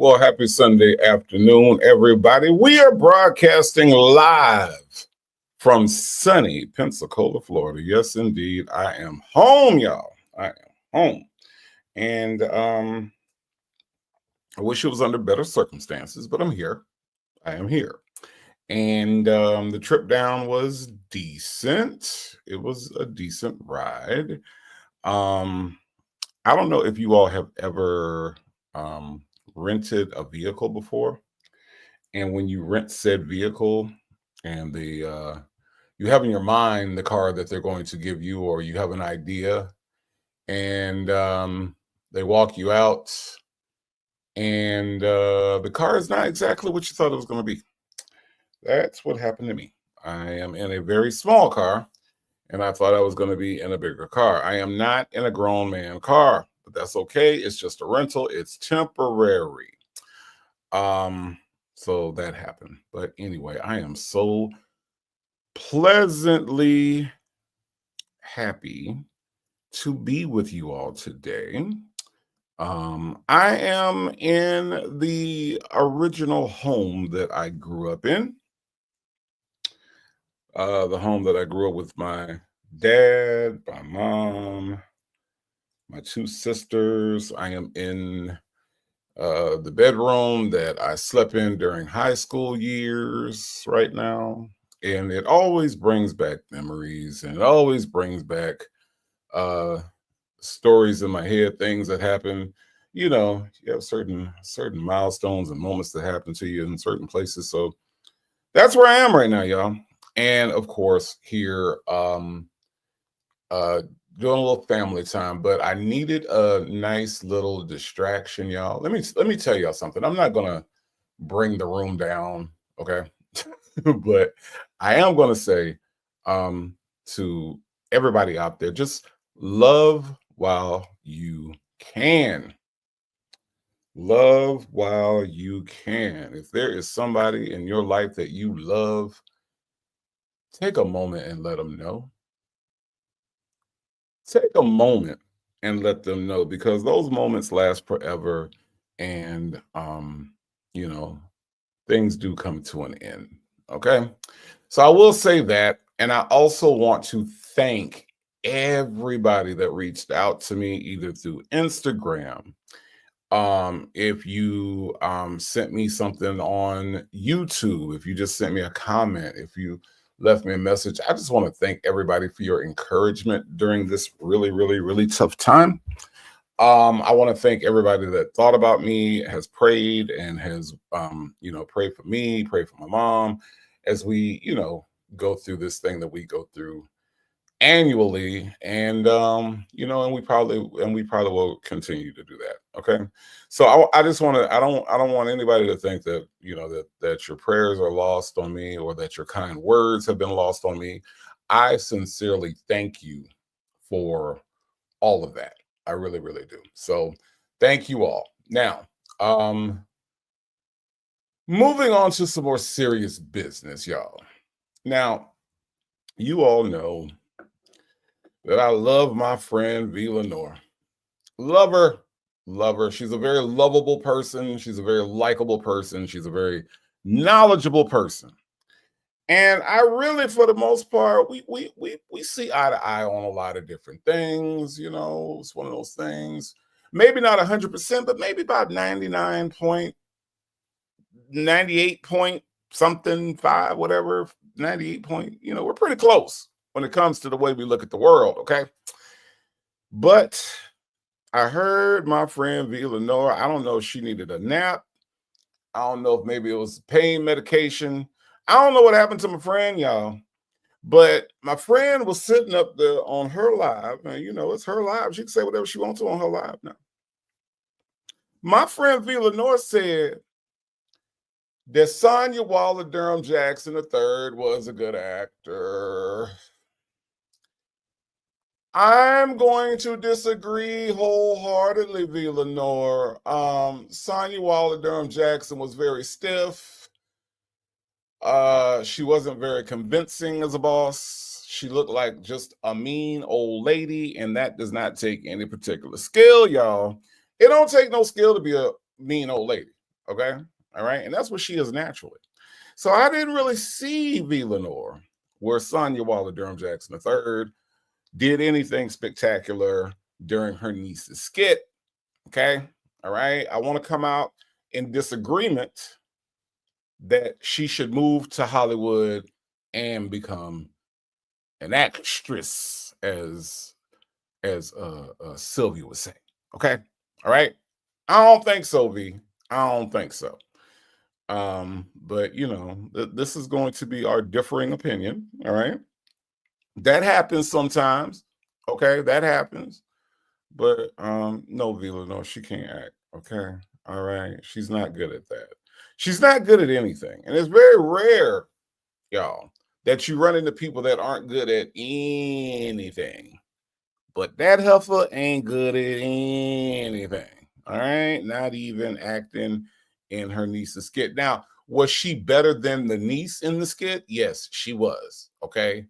Well, happy Sunday afternoon, everybody. We are broadcasting live from sunny Pensacola, Florida. Yes, indeed. I am home, y'all. I am home. And I wish it was under better circumstances, but I'm here. I am here. And the trip down was decent. It was a decent ride. Um, I don't know if you all have ever rented a vehicle before. And when you rent said vehicle and you have in your mind the car that they're going to give you, or you have an idea, and they walk you out, and the car is not exactly what you thought it was going to be. That's what happened to me. I am in a very small car, and I thought I was going to be in a bigger car. I am not in a grown man car, but that's okay. It's just a rental. It's temporary. Um, so that happened. But anyway, I am so pleasantly happy to be with you all today. I am in the original home that I grew up in. The home that I grew up with my dad, my mom, my two sisters. I am in the bedroom that I slept in during high school years right now. And it always brings back memories, and it always brings back uh, stories in my head, things that happen. You have certain milestones and moments that happen to you in certain places. So that's where I am right now, y'all. And of course, here uh doing a little family time, but I needed a nice little distraction, y'all. Let me tell y'all something. I'm not gonna bring the room down, okay? But I am gonna say to everybody out there, just love while you can. Love while you can. If there is somebody in your life that you love, take a moment and let them know. Take a moment and let them know, because those moments last forever, and you know things do come to an end. Okay, so I will say that. And I also want to thank everybody that reached out to me either through Instagram, if you sent me something on YouTube, if you just sent me a comment, if you left me a message. I just want to thank everybody for your encouragement during this really, really, really tough time. I want to thank everybody that thought about me, has prayed, and has prayed for me, prayed for my mom as we, go through this thing that we go through annually. And and we probably will continue to do that. Okay, so I just want to, I don't want anybody to think that that your prayers are lost on me, or that your kind words have been lost on me. I sincerely thank you for all of that. I really, really do. So thank you all. Now, moving on to some more serious business, y'all. Now, you all know that I love my friend V. Lenore. Love her. Love her. She's a very lovable person. She's a very likable person. She's a very knowledgeable person. And I really, for the most part, we see eye to eye on a lot of different things. It's one of those things. Maybe not 100%, but maybe about 99.98 point something 5, whatever, 98 point. We're pretty close when it comes to the way we look at the world. Okay, but I heard my friend V. Lenore. I don't know if she needed a nap. I don't know if maybe it was pain medication. I don't know what happened to my friend, y'all. But my friend was sitting up there on her live, and it's her live. She can say whatever she wants to on her live now. My friend V. Lenore said that Sonia Waller Durham Jackson III was a good actor. I'm going to disagree wholeheartedly, V. Lenore. Sonia Waller Durham Jackson was very stiff. She wasn't very convincing as a boss. She looked like just a mean old lady, and that does not take any particular skill, y'all. It don't take no skill to be a mean old lady. Okay. All right. And that's what she is naturally. So I didn't really see V. Lenore where Sonia Waller Durham Jackson III did anything spectacular during her niece's skit. Okay. All right. I want to come out in disagreement that she should move to Hollywood and become an actress, as Sylvia would say. Okay. All right. I don't think so, V. I don't think so. But this is going to be our differing opinion. All right. That happens sometimes. Okay, that happens. But no, Vila, no, she can't act. Okay. All right. She's not good at that. She's not good at anything. And it's very rare, y'all, that you run into people that aren't good at anything. But that heifer ain't good at anything. All right. Not even acting in her niece's skit. Now, was she better than the niece in the skit? Yes, she was. Okay.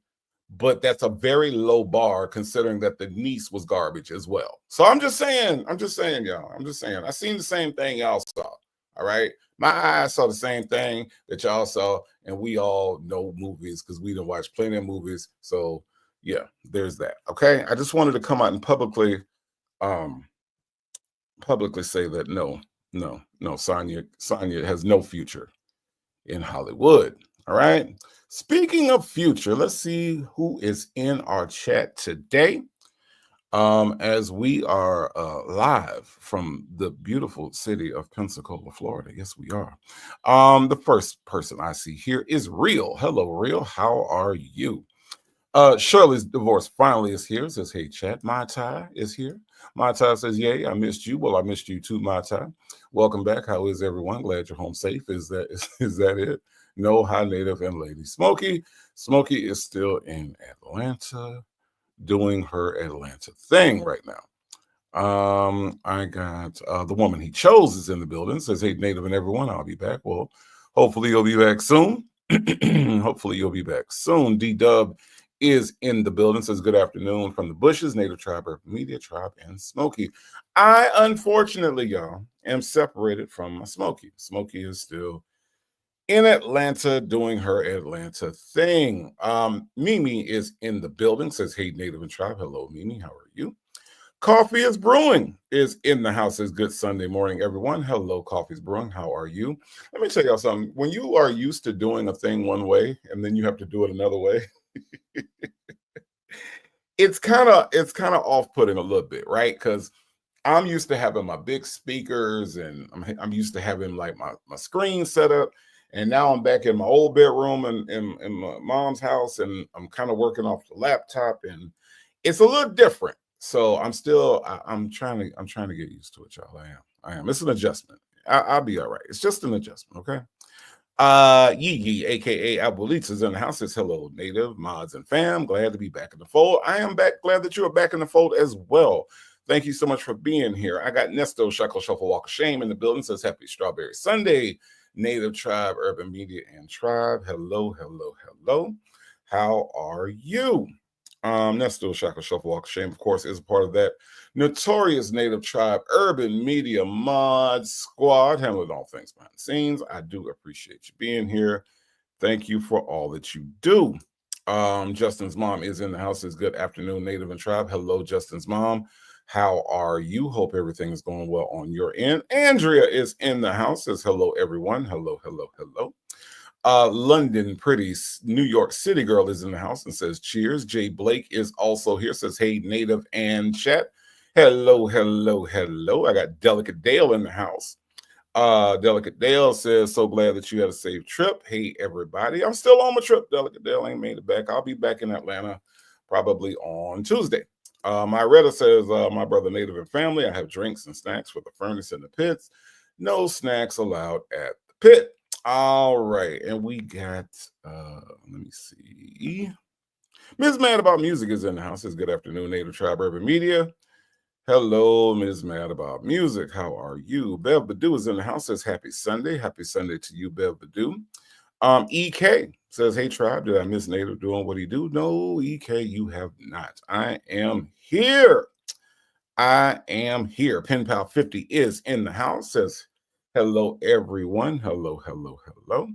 But that's a very low bar considering that the niece was garbage as well. So I'm just saying, y'all. I'm just saying, I seen the same thing y'all saw. All right. My eyes saw the same thing that y'all saw, and we all know movies because we done watch plenty of movies. So yeah, there's that. Okay. I just wanted to come out and um publicly say that no, Sonia has no future in Hollywood. All right. Speaking of future, let's see who is in our chat today. As we are live from the beautiful city of Pensacola, Florida. Yes, we are. The first person I see here is Real. Hello, Real. How are you? Shirley's divorce finally is here. Says, hey, chat. My Ty is here. My Ty says, yay, I missed you. Well, I missed you too, My Ty. Welcome back. How is everyone? Glad you're home safe. Is that it? No, hi, Native and Lady Smokey. Smokey is still in Atlanta doing her Atlanta thing right now. I got the woman he chose is in the building. Says, hey, Native and everyone, I'll be back. Well, hopefully you'll be back soon. Hopefully you'll be back soon. D-Dub is in the building. Says, good afternoon from the Bushes, Native Tribe, Urban Media Tribe, and Smokey. I, unfortunately, y'all, am separated from my Smokey. Smokey is still in Atlanta doing her Atlanta thing. Mimi is in the building. Says, hey, Native and Tribe. Hello, Mimi. How are you? Coffee is Brewing is in the house. Says, good Sunday morning, everyone. Hello, Coffee's Brewing. How are you? Let me tell y'all something. When you are used to doing a thing one way and then you have to do it another way, it's kind of off-putting a little bit, right? Because I'm used to having my big speakers and I'm used to having like my screen set up. And now I'm back in my old bedroom in my mom's house and I'm kind of working off the laptop and it's a little different. So I'm trying to get used to it, y'all. I am. It's an adjustment. I'll be all right. It's just an adjustment, okay? Yee, aka Abuelita's in the house. Says hello, Native mods and fam. Glad to be back in the fold. I am back. Glad that you are back in the fold as well. Thank you so much for being here. I got Nesto Shuckle Shuffle Walk of Shame in the building. Says happy Strawberry Sunday, Native Tribe, Urban Media, and Tribe. Hello, hello, hello. How are you? Nesto Shuckle Shuffle Walk of Shame, of course, is a part of that notorious Native Tribe Urban Media Mod Squad, handling all things behind the scenes. I do appreciate you being here. Thank you for all that you do. Justin's mom is in the house. Says good afternoon, Native and Tribe. Hello, Justin's mom. How are you? Hope everything is going well on your end. Andrea is in the house. Says hello, everyone. Hello, hello, hello. London Pretty New York City Girl is in the house and says cheers. Jay Blake is also here. Says hey, Native and chat. Hello, hello, hello. I got Delicate Dale in the house. Delicate Dale says, so glad that you had a safe trip. Hey, everybody. I'm still on my trip. Delicate Dale ain't made it back. I'll be back in Atlanta probably on Tuesday. Myretta says, my brother Native and family, I have drinks and snacks for the furnace and the pits. No snacks allowed at the pit. All right. And we got, let me see. Ms. Mad About Music is in the house. Says, good afternoon, Native Tribe Urban Media. Hello, Ms. Mad About Music. How are you? Bev Badu is in the house. Says happy Sunday. Happy Sunday to you, Bev Badu. EK says, hey, Tribe, did I miss Native doing what he do? No, EK, you have not. I am here. I am here. Pen Pal 50 is in the house. Says, Hello, everyone. Hello, hello, hello.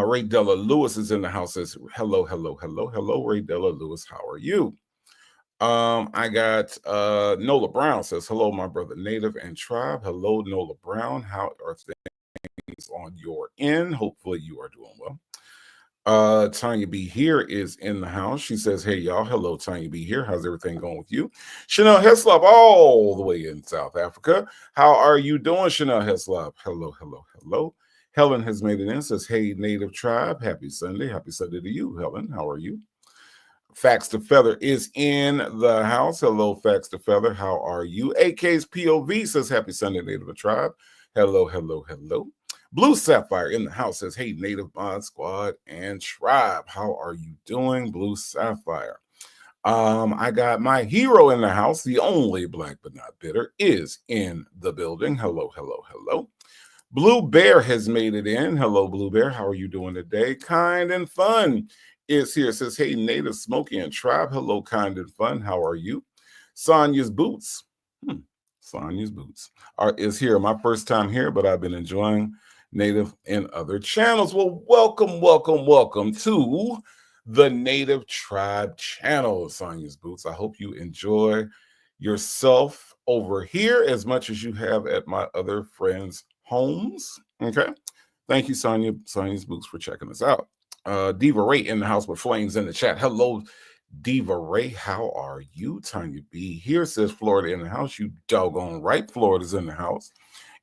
Ray Della Lewis is in the house. Says hello, hello, hello, hello. Ray Della Lewis, how are you? I got Nola Brown says hello, my brother Native and Tribe. Hello, Nola Brown. How are things on your end? Hopefully, you are doing well. Tanya B here is in the house. She says, hey y'all, hello Tanya B here. How's everything going with you? Chanel Heslop all the way in South Africa. How are you doing, Chanel Heslop? Hello, hello, hello. Helen has made it in, says, hey Native Tribe, happy Sunday. Happy Sunday to you, Helen. How are you? Facts to Feather is in the house. Hello, Facts to Feather. How are you? AK's POV says, happy Sunday, Native Tribe. Hello, hello, hello. Blue Sapphire in the house says, hey, Native Bond Squad and Tribe. How are you doing, Blue Sapphire? I got my hero in the house. The only Black but not bitter is in the building. Hello, hello, hello. Blue Bear has made it in. Hello, Blue Bear. How are you doing today? Kind and Fun is here. It says, hey, Native Smoky and Tribe. Hello, Kind and Fun. How are you? Sonia's Boots. Sonia's Boots is here. My first time here, but I've been enjoying Native in other channels. Well, welcome, welcome, welcome to the Native Tribe channel, Sonia's Boots. I hope you enjoy yourself over here as much as you have at my other friends' homes. Okay. Thank you, Sonia's Boots, for checking us out. Diva Ray in the house with flames in the chat. Hello, Diva Ray. How are you? Tanya B here says Florida in the house. You doggone right. Florida's in the house.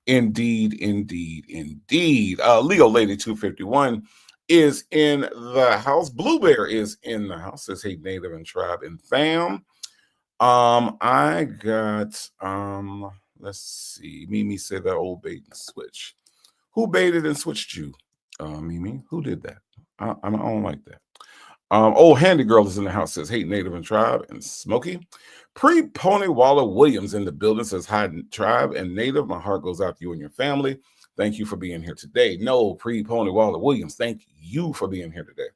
Indeed, indeed, indeed. Leo Lady 251 is in the house. Blue Bear is in the house. Says, hey, Native and Tribe and fam. I got let's see. Mimi said that old bait and switch. Who baited and switched you? Mimi, who did that? I don't like that. Handy Girl is in the house, says, hey, Native and Tribe and Smokey. Pony Waller Williams in the building says, hi, Tribe and Native. My heart goes out to you and your family. Thank you for being here today. No, Pony Waller Williams, thank you for being here today.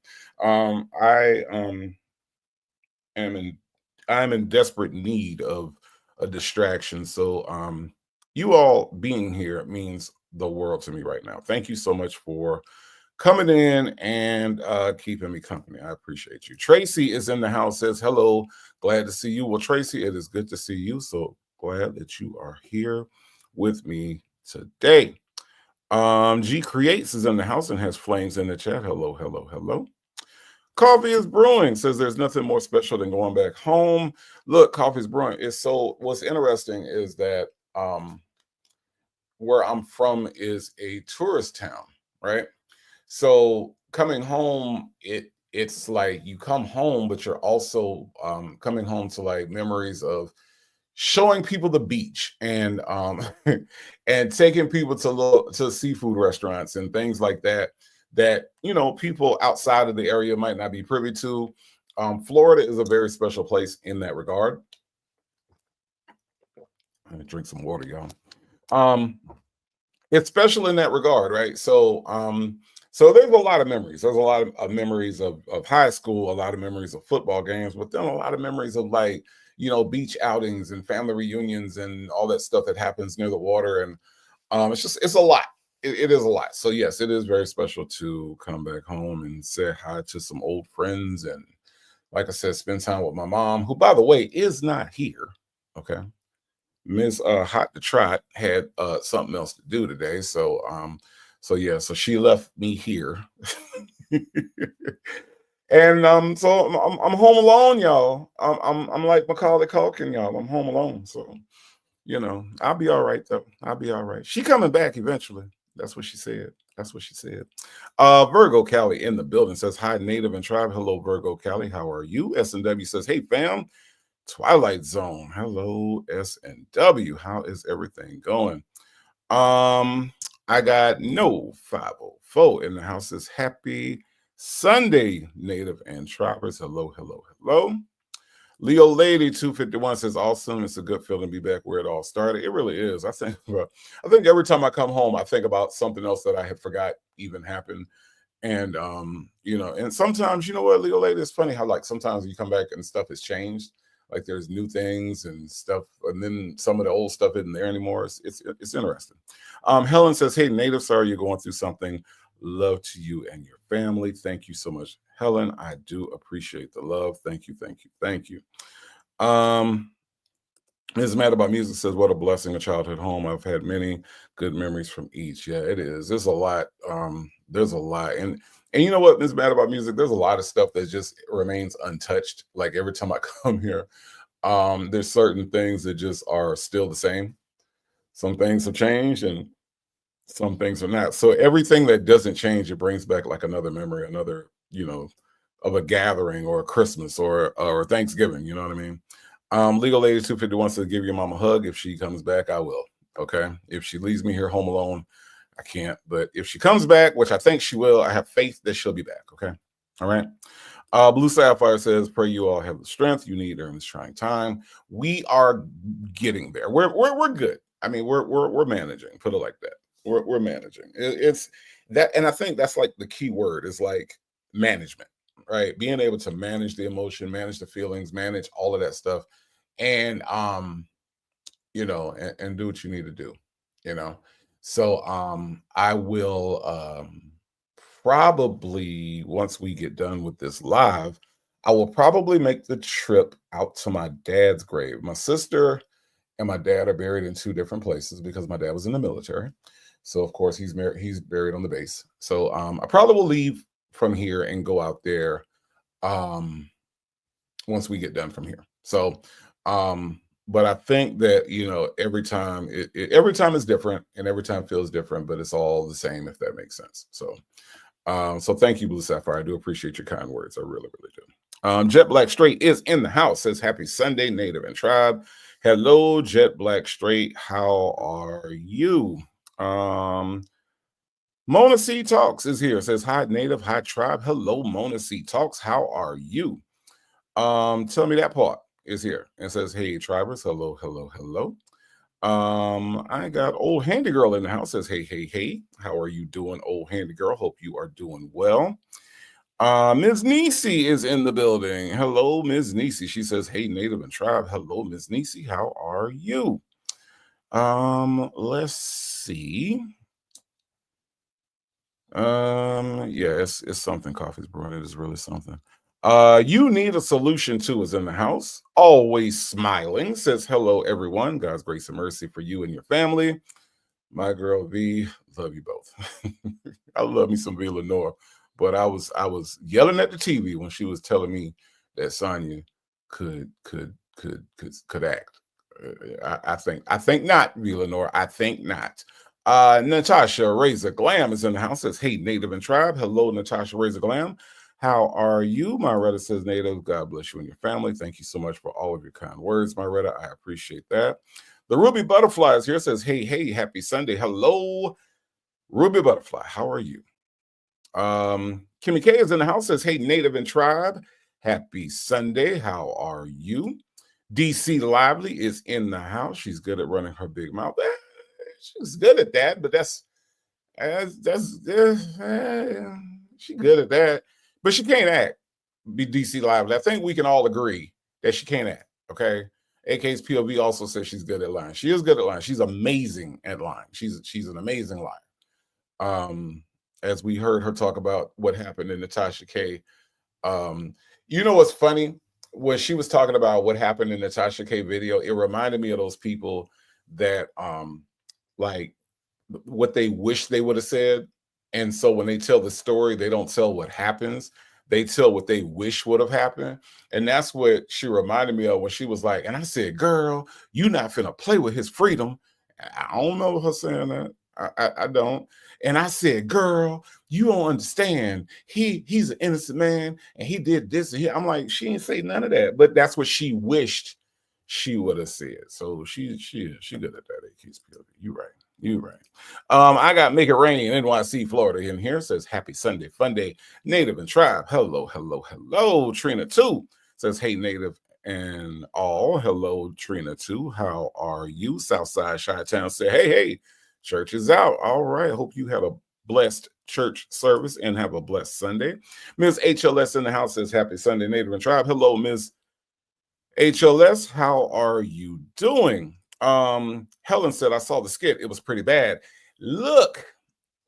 I'm in desperate need of a distraction. So you all being here means the world to me right now. Thank you so much for coming in and keeping me company. I appreciate you. Tracy is in the house, says, hello, glad to see you. Well, Tracy, it is good to see you. So glad that you are here with me today. G Creates is in the house and has flames in the chat. Hello, hello, hello. Coffee is brewing, says there's nothing more special than going back home. Look, coffee is brewing. What's interesting is that where I'm from is a tourist town, right? So coming home, it's like you come home, but you're also coming home to like memories of showing people the beach and and taking people to seafood restaurants and things like that people outside of the area might not be privy to. Florida is a very special place in that regard. I'm gonna drink some water, y'all. It's special in that regard, right? So there's a lot of memories. There's a lot of memories of high school, a lot of memories of football games, but then a lot of memories of like, beach outings and family reunions and all that stuff that happens near the water. And it's a lot. It is a lot. So yes, it is very special to come back home and say hi to some old friends. And like I said, spend time with my mom, who, by the way, is not here. Okay. Miss Hot to Trot had something else to do today. So she left me here. And so I'm home alone, y'all. I'm like Macaulay Culkin, y'all. I'm home alone. So, I'll be all right though. I'll be all right. She coming back eventually. That's what she said. That's what she said. Virgo Cali in the building says, hi, Native and Tribe. Hello, Virgo Cali. How are you? SNW says, hey, fam. Twilight Zone. Hello, SNW. How is everything going? I got no 504 in the house. Says happy Sunday, Native and Tribers. Hello, hello, hello. Leo Lady 251 says, awesome. It's a good feeling to be back where it all started. It really is. I think every time I come home, I think about something else that I had forgot even happened. And and sometimes, you know what, Leo Lady, it's funny how like sometimes you come back and stuff has changed. like there's new things and stuff, and then some of the old stuff isn't there anymore. It's interesting. Helen says, "Hey, Native, sorry you're going through something. Love to you and your family. Thank you so much, Helen. I do appreciate the love. Thank you, thank you, thank you." Um, Ms. Mad About Music says, "What a blessing, a childhood home. I've had many good memories from each." Yeah, it is. There's a lot. There's a lot. And you know what, Ms. Mad About Music, there's a lot of stuff that just remains untouched. Like every time I come here, there's certain things that just are still the same. Some things have changed and some things are not. So everything that doesn't change, it brings back like another memory, another, of a gathering or a Christmas or Thanksgiving. You know what I mean? Legal Lady 251 says, "Give your mom a hug. If she comes back, I will." Okay. If she leaves me here home alone, I can't. But if she comes back, which I think she will, I have faith that she'll be back. Okay. All right. Blue Sapphire says, "Pray you all have the strength you need during this trying time." We are getting there. We're good. I mean, we're managing. Put it like that. We're managing. It's that, and I think that's like the key word is like management, right? Being able to manage the emotion, manage the feelings, manage all of that stuff, and and do what you need to do, you know. So I will probably, once we get done with this live, I will probably make the trip out to my dad's grave. My sister and my dad are buried in two different places because my dad was in the military. So of course he's buried on the base. So I probably will leave from here and go out there um once we get done from here. So but I think that every time every time is different and every time feels different, but it's all the same, if that makes sense. So thank you, Blue Sapphire. I do appreciate your kind words. I really, really do. Jet Black Straight is in the house. Says, "Happy Sunday, Native and Tribe." Hello, Jet Black Straight. How are you? Mona C Talks is here. Says, "Hi, Native. Hi, Tribe." Hello, Mona C Talks. How are you? Tell me that part is here and says, "Hey, Tribers. Hello, hello, hello." I got old handy girl in the house. Says, "Hey, hey, hey. How are you doing, old handy girl? Hope you are doing well." Ms. Nisi is in the building. Hello, Ms. Nisi. She says, "Hey, Native and Tribe." Hello, Ms. Nisi. How are you? Let's see. Yeah, it's something. Coffee's brewing. It is really something. You Need a Solution To is in the house. Always smiling. Says, "Hello, everyone. God's grace and mercy for you and your family." My girl V, love you both. I love me some V Lenore, but I was yelling at the TV when she was telling me that Sonia could act. I think not, V Lenore. I think not. Natasha Razor Glam is in the house. Says, "Hey, Native and Tribe." Hello, Natasha Razor Glam. How are you? My Retta says, "Native, God bless you and your family." Thank you so much for all of your kind words, my Retta. I appreciate that. The Ruby Butterfly is here. Says, "Hey, hey, happy Sunday." Hello, Ruby Butterfly. How are you? Kimmy K is in the house. Says, "Hey, Native and Tribe. Happy Sunday. How are you?" DC Lively is in the house. She's good at running her big mouth. She's good at that, but she's good at that, but she can't act. Be DC Lively. I think we can all agree that she can't act. Okay. AK's POV also says she's good at lying. She is good at lying. She's amazing at lying. She's an amazing liar. As we heard her talk about what happened in the Tasha K. What's funny? When she was talking about what happened in the Tasha K video, it reminded me of those people that like what they wish they would have said. And so when they tell the story, they don't tell what happens. They tell what they wish would have happened. And that's what she reminded me of when she was like, and I said, "Girl, you not finna play with his freedom." I don't know her saying that. I don't. And I said, "Girl, you don't understand. He's an innocent man and he did this and he." I'm like, she didn't say none of that. But that's what she wished she would have said. So she good at that, AKSPW. You right. You right. I got Make It Rain in NYC, Florida in here. Says, "Happy Sunday, Fun Day, Native and Tribe." Hello, hello, hello. Trina 2 says, "Hey, Native and all." Hello, Trina 2. How are you? Southside Chi-Town said, "Hey, hey, church is out." All right. Hope you have a blessed church service and have a blessed Sunday. Ms. HLS in the house says, "Happy Sunday, Native and Tribe." Hello, Ms. HLS, how are you doing? Helen said, I saw the skit. It was pretty bad. Look,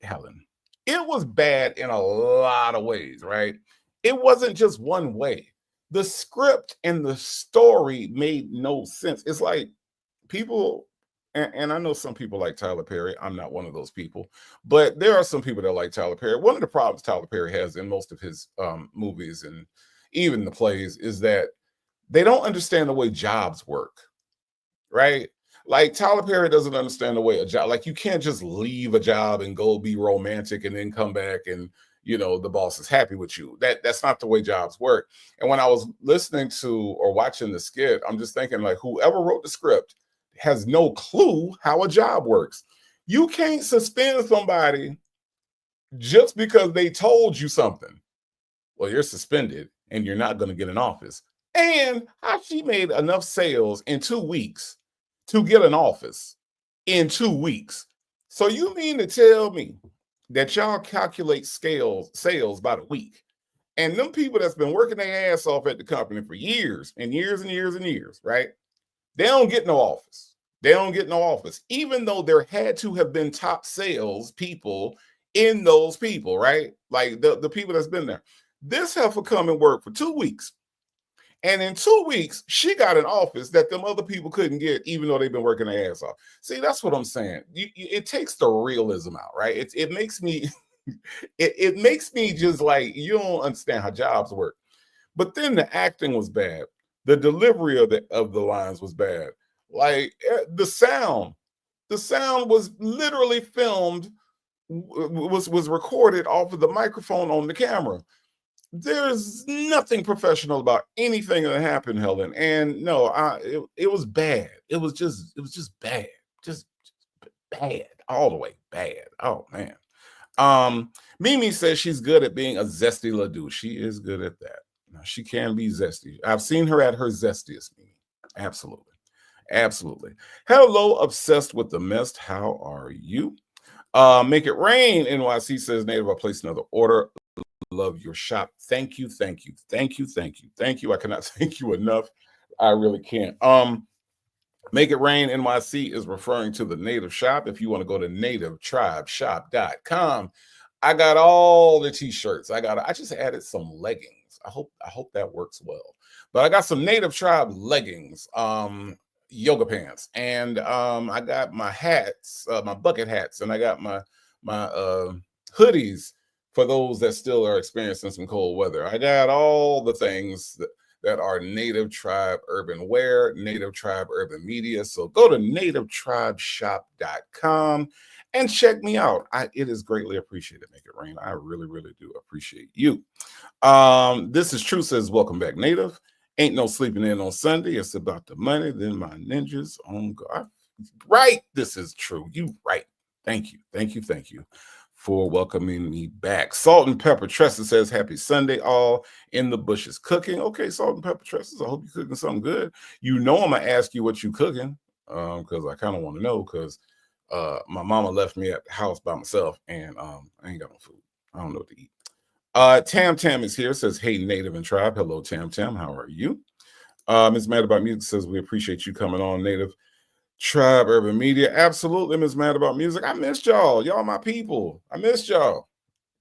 Helen, it was bad in a lot of ways, right? It wasn't just one way. The script and the story made no sense. It's like people, and I know some people like Tyler Perry. I'm not one of those people, but there are some people that like Tyler Perry. One of the problems Tyler Perry has in most of his movies and even the plays is that they don't understand the way jobs work, right? Like Tyler Perry doesn't understand the way a job, like you can't just leave a job and go be romantic and then come back and the boss is happy with you. That's not the way jobs work. And when I was listening to or watching the skit, I'm just thinking like whoever wrote the script has no clue how a job works. You can't suspend somebody just because they told you something. Well, you're suspended and you're not going to get an office. And how she made enough sales in 2 weeks to get an office in 2 weeks. So you mean to tell me that y'all calculate sales by the week? And them people that's been working their ass off at the company for years and years and years and years, right? They don't get no office. They don't get no office, even though there had to have been top sales people in those people, right? Like the people that's been there. This heifer come and work for 2 weeks. And in 2 weeks, she got an office that them other people couldn't get, even though they've been working their ass off. See, that's what I'm saying. It takes the realism out, right? It makes me, it makes me just like, you don't understand how jobs work. But then the acting was bad. The delivery of the lines was bad. Like the sound was literally filmed, was recorded off of the microphone on the camera. There's nothing professional about anything that happened, Helen. And no, it was bad. It was just bad. Just bad. All the way bad. Oh man. Mimi says she's good at being a zesty Ledoux. She is good at that. Now, she can be zesty. I've seen her at her zestiest, Mimi. Absolutely. Absolutely. Hello, obsessed with the mist. How are you? Make it rain. NYC says native. I placed another order. Love your shop. Thank you, thank you, thank you, thank you, thank you. I cannot thank you enough. I really can't. Make It Rain NYC is referring to the Native Shop. If you want to go to nativetribeshop.com, I got all the t-shirts. I just added some leggings. I hope that works well. But I got some Native Tribe leggings, yoga pants, and I got my hats, my bucket hats, and I got my hoodies for those that still are experiencing some cold weather. I got all the things that are Native Tribe Urban Wear, Native Tribe Urban Media. So go to nativetribeshop.com and check me out. It is greatly appreciated. Make it rain. I really, really do appreciate you. This is True says, welcome back, Native. Ain't no sleeping in on Sunday. It's about the money. Then my ninjas on God. Right. This is true. You right. Thank you. Thank you. Thank you for welcoming me back. Salt and Pepper Tressa says, happy Sunday, all in the bushes cooking. Okay, Salt and Pepper Tressa, I hope you're cooking something good. You know I'm going to ask you what you cooking because I kind of want to know because my mama left me at the house by myself and I ain't got no food. I don't know what to eat. Tam Tam is here, says, hey, Native and Tribe. Hello, Tam Tam. How are you? Ms. Mad About Music says, we appreciate you coming on, Native Tribe Urban Media. Absolutely, Ms. Mad About Music. I missed y'all. Y'all my people. I missed y'all.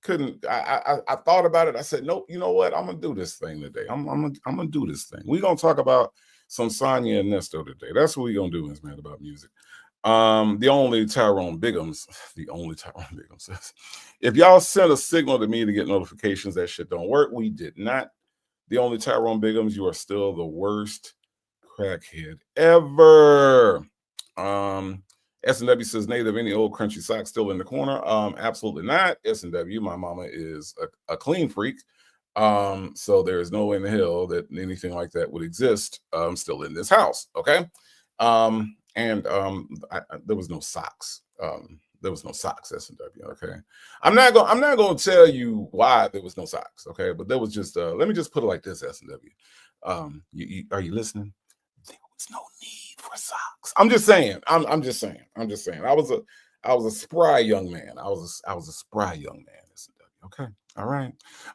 I thought about it. I said, nope, you know what? I'm gonna do this thing today. I'm gonna do this thing. We're gonna talk about some Sonia and Nesto today. That's what we're gonna do, Ms. Mad About Music. The only Tyrone Biggums says, if y'all sent a signal to me to get notifications, that shit don't work. We did not. The only Tyrone Biggums, you are still the worst crackhead ever. S&W says, Native, any old crunchy socks still in the corner? Absolutely not. S&W, my mama is a clean freak. So there is no way in the hell that anything like that would exist still in this house. Okay. There was no socks. There was no socks, S&W. Okay. I'm not gonna tell you why there was no socks. Okay, but there was just let me just put it like this, S&W. Are you listening? There was no need for socks. I'm just saying. I'm just saying. I was a spry young man. I was a spry young man. Okay. All right.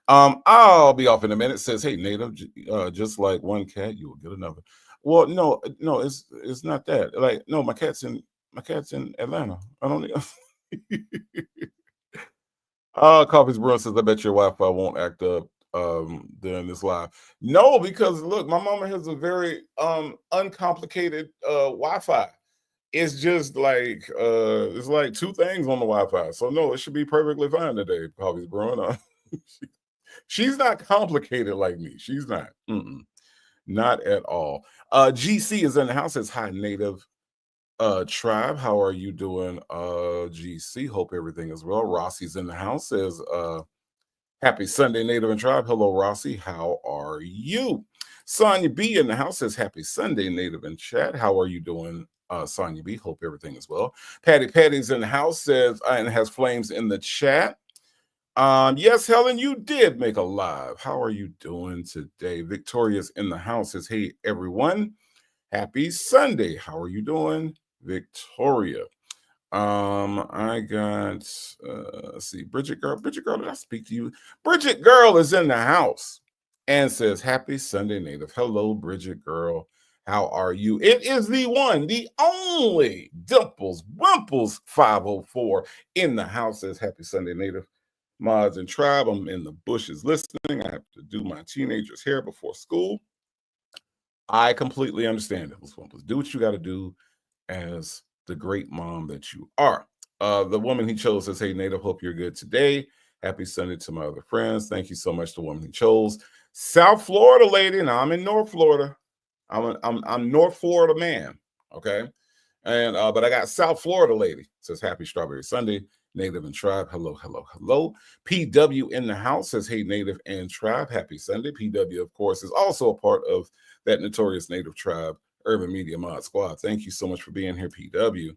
I'll be off in a minute. Says, hey, Native, just like one cat, you will get another. Well, no, no, it's not that. Like, no, my cat's in Atlanta. I don't Coffee's Brewing says, I bet your Wi-Fi won't act up during this live. No, because look, my mama has a very uncomplicated Wi-Fi. It's just like it's like two things on the Wi-Fi. So no, it should be perfectly fine today. Coffee's Brewing. She's not complicated like me. She's not. Mm-mm, not at all. GC is in the house. Says hi, Native Tribe. How are you doing? GC. Hope everything is well. Rossi's in the house. Says happy Sunday, Native and Tribe. Hello, Rossi. How are you? Sonia B in the house says happy Sunday, Native and Chat. How are you doing? Sonia B. Hope everything is well. Patty's in the house says and has flames in the chat. Yes, Helen, you did make a live. How are you doing today? Victoria's in the house says, hey, everyone, happy Sunday. How are you doing, Victoria? I got let's see, Bridget Girl, did I speak to you? Bridget Girl is in the house and says, happy Sunday, Native. Hello, Bridget Girl. How are you? It is the one, the only Dimples Wimples 504 in the house. Says happy Sunday, Native. Mods and Tribe. I'm in the bushes listening. I have to do my teenager's hair before school. I completely understand it. Do what you got to do as the great mom that you are. The woman he chose says, hey, Native, hope you're good today. Happy Sunday to my other friends. Thank you so much to the woman he chose. South Florida lady. Now I'm in North Florida. I'm North Florida man. Okay. And but I got South Florida lady. Says happy Strawberry Sunday. Native and Tribe. Hello, hello, hello. PW in the house says, hey, Native and Tribe. Happy Sunday. PW, of course, is also a part of that notorious Native Tribe Urban Media Mod Squad. Thank you so much for being here, PW.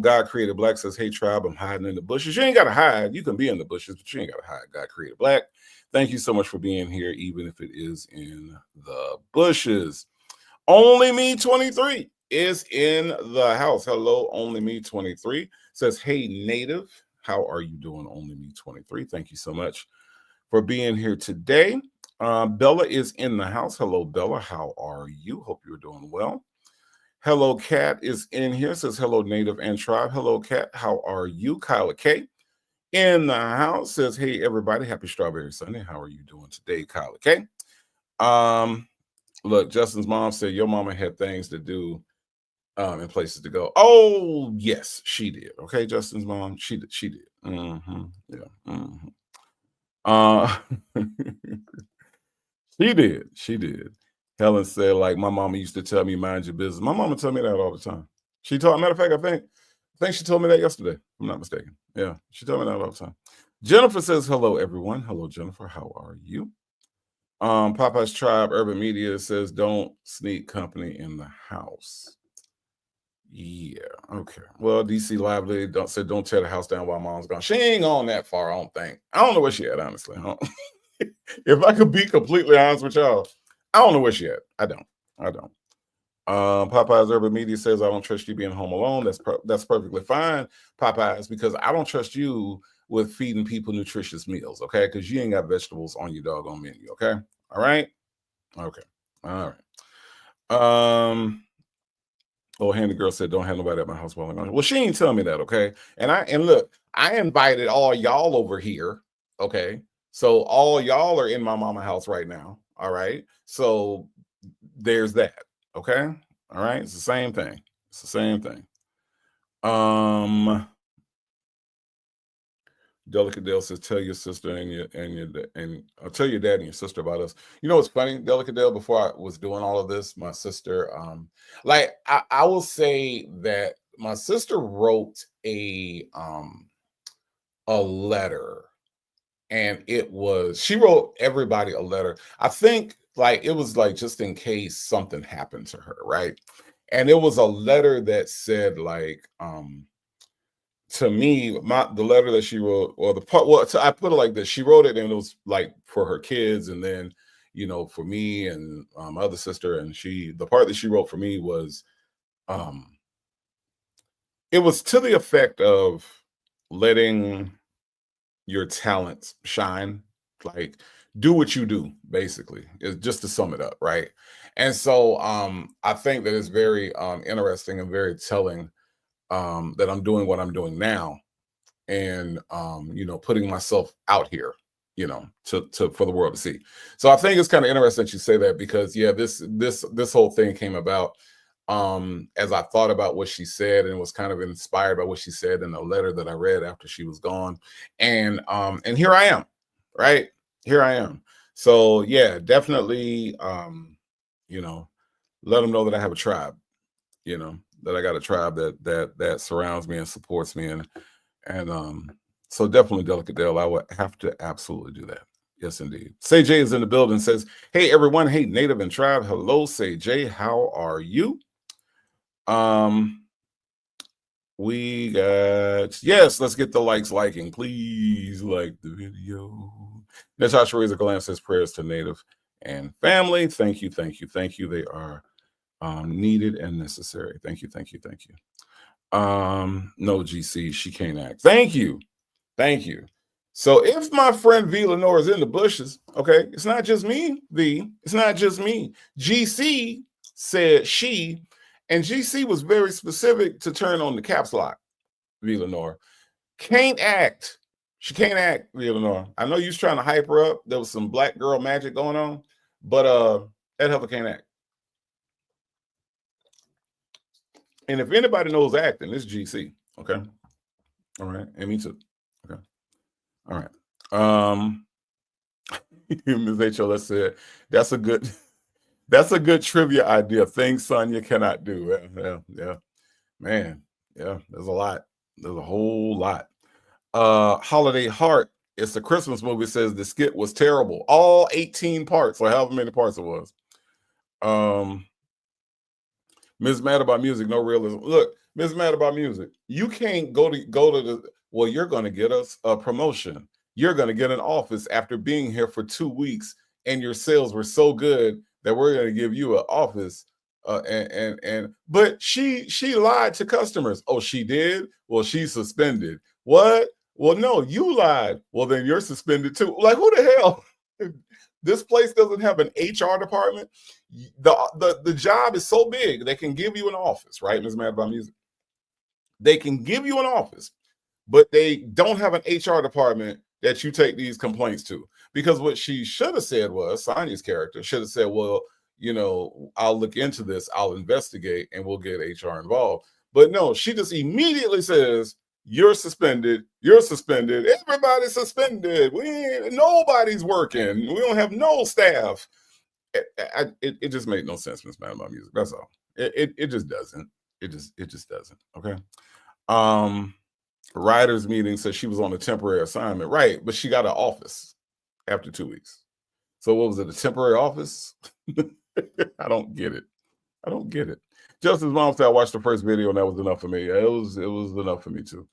God Created Black says, hey, Tribe, I'm hiding in the bushes. You ain't got to hide. You can be in the bushes, but you ain't got to hide. God Created Black. Thank you so much for being here, even if it is in the bushes. Only Me 23 is in the house. Hello, Only Me 23 says, hey, Native. How are you doing, Only Me 23? Thank you so much for being here today. Bella is in the house. Hello, Bella. How are you? Hope you're doing well. Hello, Cat is in here. Says hello, Native and Tribe. Hello, Cat. How are you? Kyla K in the house says, hey, everybody. Happy Strawberry Sunday. How are you doing today, Kyla K? Look, Justin's mom said your mama had things to do and places to go. Oh, yes, she did. Okay, Justin's mom, she did. Mm-hmm. Yeah. Mm-hmm. She did. She did. Helen said, like, my mama used to tell me, mind your business. My mama told me that all the time. She told, matter of fact, I think she told me that yesterday, if I'm not mistaken. Yeah, she told me that all the time. Jennifer says, hello, everyone. Hello, Jennifer. How are you? Popeye's Tribe Urban Media says, don't sneak company in the house. Yeah, okay. Well, DC Lively don't tear the house down while mom's gone. She ain't gone that far, I don't think. I don't know where she at, honestly. If I could be completely honest with y'all, I don't know where she at. I don't. Popeye's Urban Media says I don't trust you being home alone. That's perfectly fine, Popeye's, because I don't trust you with feeding people nutritious meals, okay? Because you ain't got vegetables on your doggone menu, okay? All right? Okay. All right. Oh, Handy Girl said, don't have nobody at my house while I'm gone. Well, she ain't tell me that, okay? And look, I invited all y'all over here, okay? So all y'all are in my mama house right now, all right? So there's that, okay? All right, it's the same thing. It's the same thing. Delicate Dale says, tell your sister and tell your dad and your sister about us. You know what's funny, Delicate Dale, before I was doing all of this, my sister, like I will say that my sister wrote a letter, and she wrote everybody a letter. I think like it was like just in case something happened to her, right? And it was a letter that said like to me, the letter that she wrote, or the part, well, I put it like this: she wrote it, and it was like for her kids, and then for me and my other sister, and the part that she wrote for me was, it was to the effect of letting your talents shine. Like, do what you do, basically, is just to sum it up, right? And so I think that it's very interesting and very telling that I'm doing what I'm doing now, and putting myself out here, to for the world to see. So I think it's kind of interesting that you say that, because yeah, this whole thing came about as I thought about what she said, and was kind of inspired by what she said in a letter that I read after she was gone. And here I am, right? Here I am. So yeah, definitely you know, let them know that I have a tribe, that I got a tribe that surrounds me and supports me. And so definitely, Delicate Dale, I would have to absolutely do that. Yes, indeed. Say J is in the building, says, hey everyone, hey Native and Tribe. Hello, Say J. How are you? We got, yes, let's get the likes liking. Please like the video. Natasha Razor Glam says prayers to Native and family. Thank you, thank you, thank you. They are needed and necessary. Thank you, thank you, thank you. No, GC, she can't act. Thank you. Thank you. So if my friend V Lenore is in the bushes, okay, it's not just me, V. It's not just me. GC said she, and GC was very specific to turn on the caps lock, V Lenore. Can't act. She can't act, V Lenore. I know you was trying to hype her up. There was some black girl magic going on, but that heifer can't act. And if anybody knows acting, it's GC. Okay. All right. And me too. Okay. All right. Ms. HLS said, that's a good trivia idea. Things Sonia cannot do. Yeah. Man, yeah, there's a lot. There's a whole lot. Holiday Heart, it's a Christmas movie, says the skit was terrible. All 18 parts, or however many parts it was. Ms. Mad About Music, no realism. Look, Ms. Mad About Music, you can't go to the, well, you're going to get us a promotion. You're going to get an office after being here for 2 weeks, and your sales were so good that we're going to give you an office. But she lied to customers. Oh, she did? Well, she's suspended. What? Well, no, you lied. Well, then you're suspended too. Like, who the hell? This place doesn't have an HR department. The job is so big, they can give you an office, right, Ms. Mad About Music? They can give you an office, but they don't have an HR department that you take these complaints to. Because what she should have said was, Sonia's character should have said, well, I'll look into this, I'll investigate, and we'll get HR involved. But no, she just immediately says, you're suspended, everybody's suspended, nobody's working, we don't have no staff. It just made no sense, Miss Mad About Music. That's all. It just doesn't. It just doesn't. Okay. Writers meeting says she was on a temporary assignment, right? But she got an office after 2 weeks. So what was it? A temporary office? I don't get it. Justice Mom said I watched the first video and that was enough for me. It was enough for me too.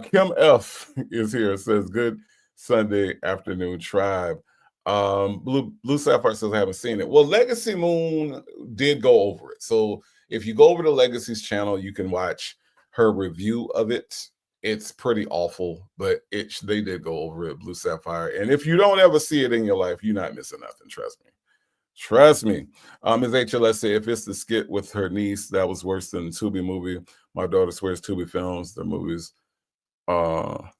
Kim F is here. Says good Sunday afternoon, Tribe. Blue Sapphire says I haven't seen it. Well, Legacy Moon did go over it. So if you go over to Legacy's channel, you can watch her review of it. It's pretty awful, but they did go over it, Blue Sapphire. And if you don't ever see it in your life, you're not missing nothing. Trust me. Ms. HLS said if it's the skit with her niece, that was worse than the Tubi movie. My daughter swears Tubi films their movies. Tubi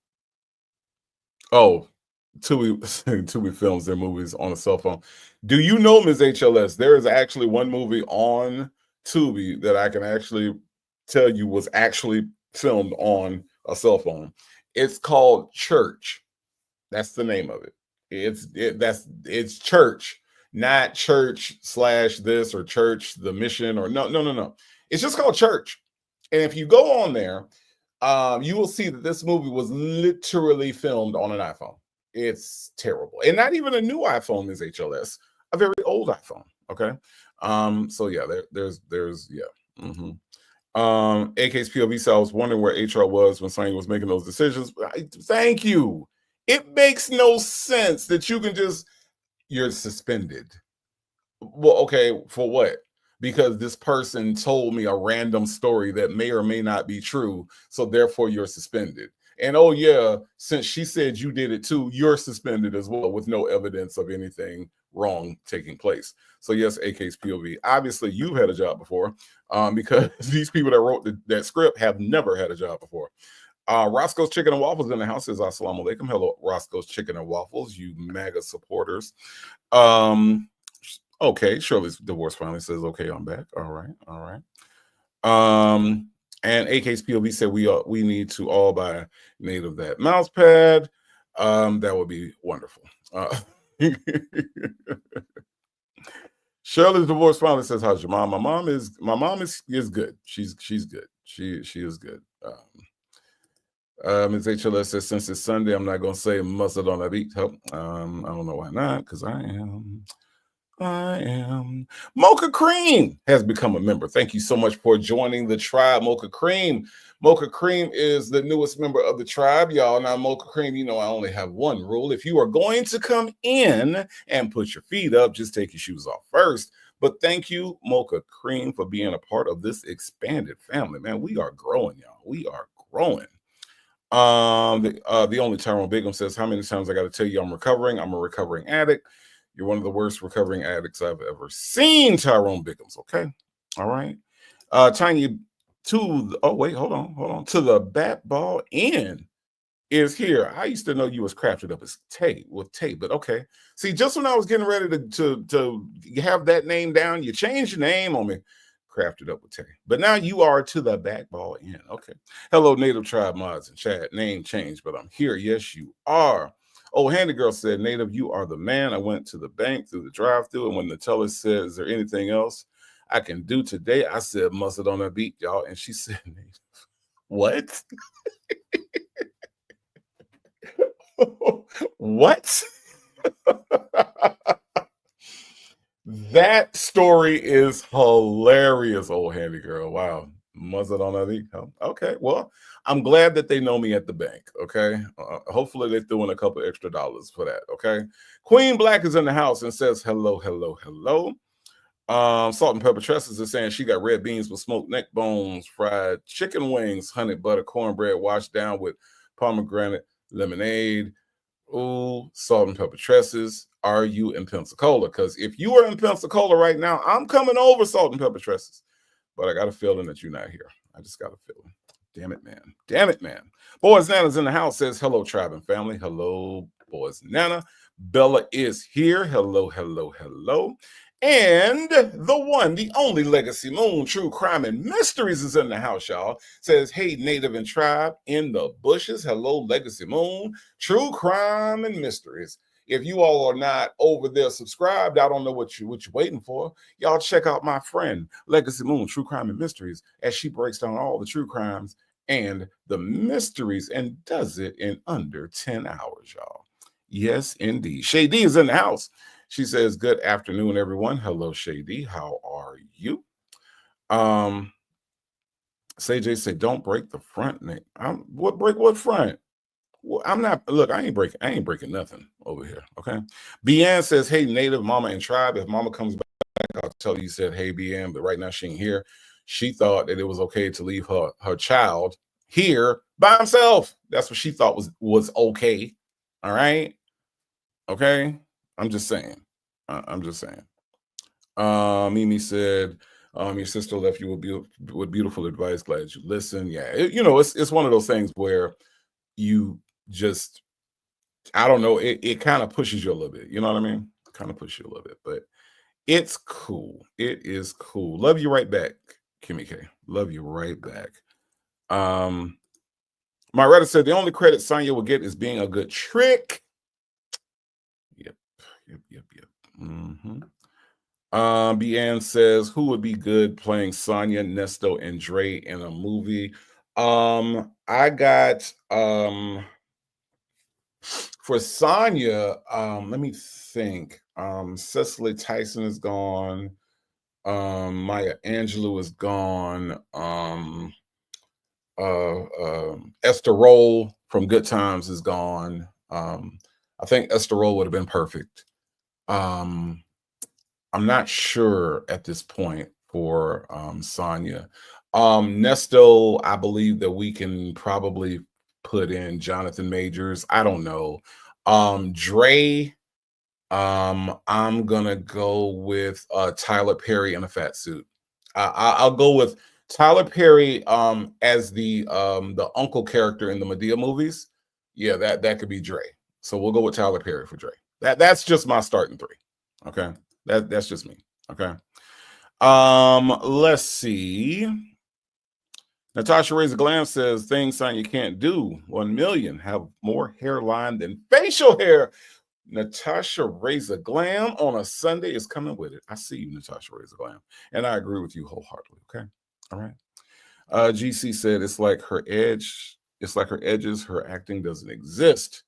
films their movies on a cell phone. Do you know, Ms. HLS, there is actually one movie on Tubi that I can actually tell you was actually filmed on a cell phone. It's called Church. That's the name of it. It's Church, not Church / this or Church the Mission or no. It's just called Church. And if you go on there, you will see that this movie was literally filmed on an iPhone. It's terrible. And not even a new iPhone is HLS, a very old iPhone. Okay. So yeah, there's yeah. AK's POV, so I was wondering where HR was when Sonya was making those decisions. Thank you. It makes no sense that you can you're suspended. Well, okay, for what? Because this person told me a random story that may or may not be true, so therefore you're suspended. And oh yeah, since she said you did it too, you're suspended as well with no evidence of anything wrong taking place. So yes, AK's POV. Obviously, you've had a job before, because these people that wrote that script have never had a job before. Roscoe's Chicken and Waffles in the house says Assalamu alaikum. Hello, Roscoe's Chicken and Waffles, you MAGA supporters. Okay, Shirley's divorce finally says, okay, I'm back. All right, all right. And AK's POV said we need to all buy native that mouse pad. That would be wonderful. Shirley's divorce finally says, how's your mom? My mom is good. She's good. She is good. Ms. HLS says, since it's Sunday, I'm not gonna say mustard on that beat. Help. I don't know why not, because I am. Mocha Cream has become a member. Thank you so much for joining the tribe, Mocha Cream. Mocha Cream is the newest member of the tribe, y'all. Now, Mocha Cream, you know I only have one rule. If you are going to come in and put your feet up, just take your shoes off first. But thank you, Mocha Cream, for being a part of this expanded family. Man, we are growing, y'all. We are growing. The only Tyrone Bigum says, how many times I got to tell you I'm recovering? I'm a recovering addict. You're one of the worst recovering addicts I've ever seen, Tyrone Bickums. Okay. All right. Tiny oh, wait, hold on. To the bat ball in is here. I used to know you was crafted up as tape, but okay. See, just when I was getting ready to have that name down, you changed your name on me. Crafted up with tape. But now you are to the back ball in. Okay. Hello, Native Tribe mods and chat. Name changed, but I'm here. Yes, you are. Oh, Handy Girl said, Native, you are the man. I went to the bank through the drive-thru, and when the teller said, is there anything else I can do today? I said, mustard on that beat, y'all. And she said, Native, what? What? That story is hilarious, old Handy Girl. Wow. Mustard on that beat. Okay. Well, I'm glad that they know me at the bank. Okay. Hopefully they threw in a couple extra dollars for that. Okay. Queen Black is in the house and says, hello, hello, hello. Salt and Pepper Tresses is saying she got red beans with smoked neck bones, fried chicken wings, honey butter, cornbread washed down with pomegranate lemonade. Ooh, Salt and Pepper Tresses. Are you in Pensacola? Because if you are in Pensacola right now, I'm coming over, Salt and Pepper Tresses. But I got a feeling that you're not here. I just got a feeling. Damn it, man. Damn it, man. Boys Nana's in the house says, hello, tribe and family. Hello, Boys Nana. Bella is here. Hello, hello, hello. And the one, the only Legacy Moon, True Crime and Mysteries is in the house, y'all. Says, hey, Native and Tribe in the bushes. Hello, Legacy Moon, True Crime and Mysteries. If you all are not over there subscribed, I don't know what you're waiting for. Y'all check out my friend, Legacy Moon, True Crime and Mysteries, as she breaks down all the true crimes and the mysteries and does it in under 10 hours, y'all. Yes, indeed. Shady is in the house. She says, good afternoon, everyone. Hello, Shady. How are you? CJ said, don't break the front, Nick. What front? Well, I'm not, look, I ain't breaking nothing over here. Okay. Bian says, hey, Native, Mama, and Tribe. If Mama comes back, I'll tell you said, hey, Bian, but right now she ain't here. She thought that it was okay to leave her child here by himself. That's what she thought was okay. All right. Okay. I'm just saying. Mimi said, your sister left you with beautiful advice. Glad you listened. Yeah. It's one of those things where you just, I don't know, it kind of pushes you a little bit. You know what I mean? Kind of pushes you a little bit, but it's cool. It is cool. Love you right back, Kimmy K. Love you right back. Maretta said, the only credit Sonia will get is being a good trick. Yep. Mm-hmm. Bian says, who would be good playing Sonia, Nesto, and Dre in a movie? I got for Sonia, let me think. Cecily Tyson is gone. Maya Angelou is gone. Esther Roll from Good Times is gone. I think Esther Roll would have been perfect. I'm not sure at this point for Sonia. Nesto, I believe that we can probably put in Jonathan Majors. I don't know. Dre, I'm gonna go with Tyler Perry in a fat suit. I'll go with Tyler Perry as the uncle character in the Medea movies. Yeah, that could be Dre. So we'll go with Tyler Perry for Dre. That's just my starting three. Okay. That's just me. Okay. Let's see. Natasha Razor Glam says things Sonya can't do. 1 million have more hairline than facial hair. Natasha Razor Glam on a Sunday is coming with it. I see you, Natasha Razor Glam. And I agree with you wholeheartedly. Okay. All right. GC said it's like her edge, it's like her edges, her acting doesn't exist.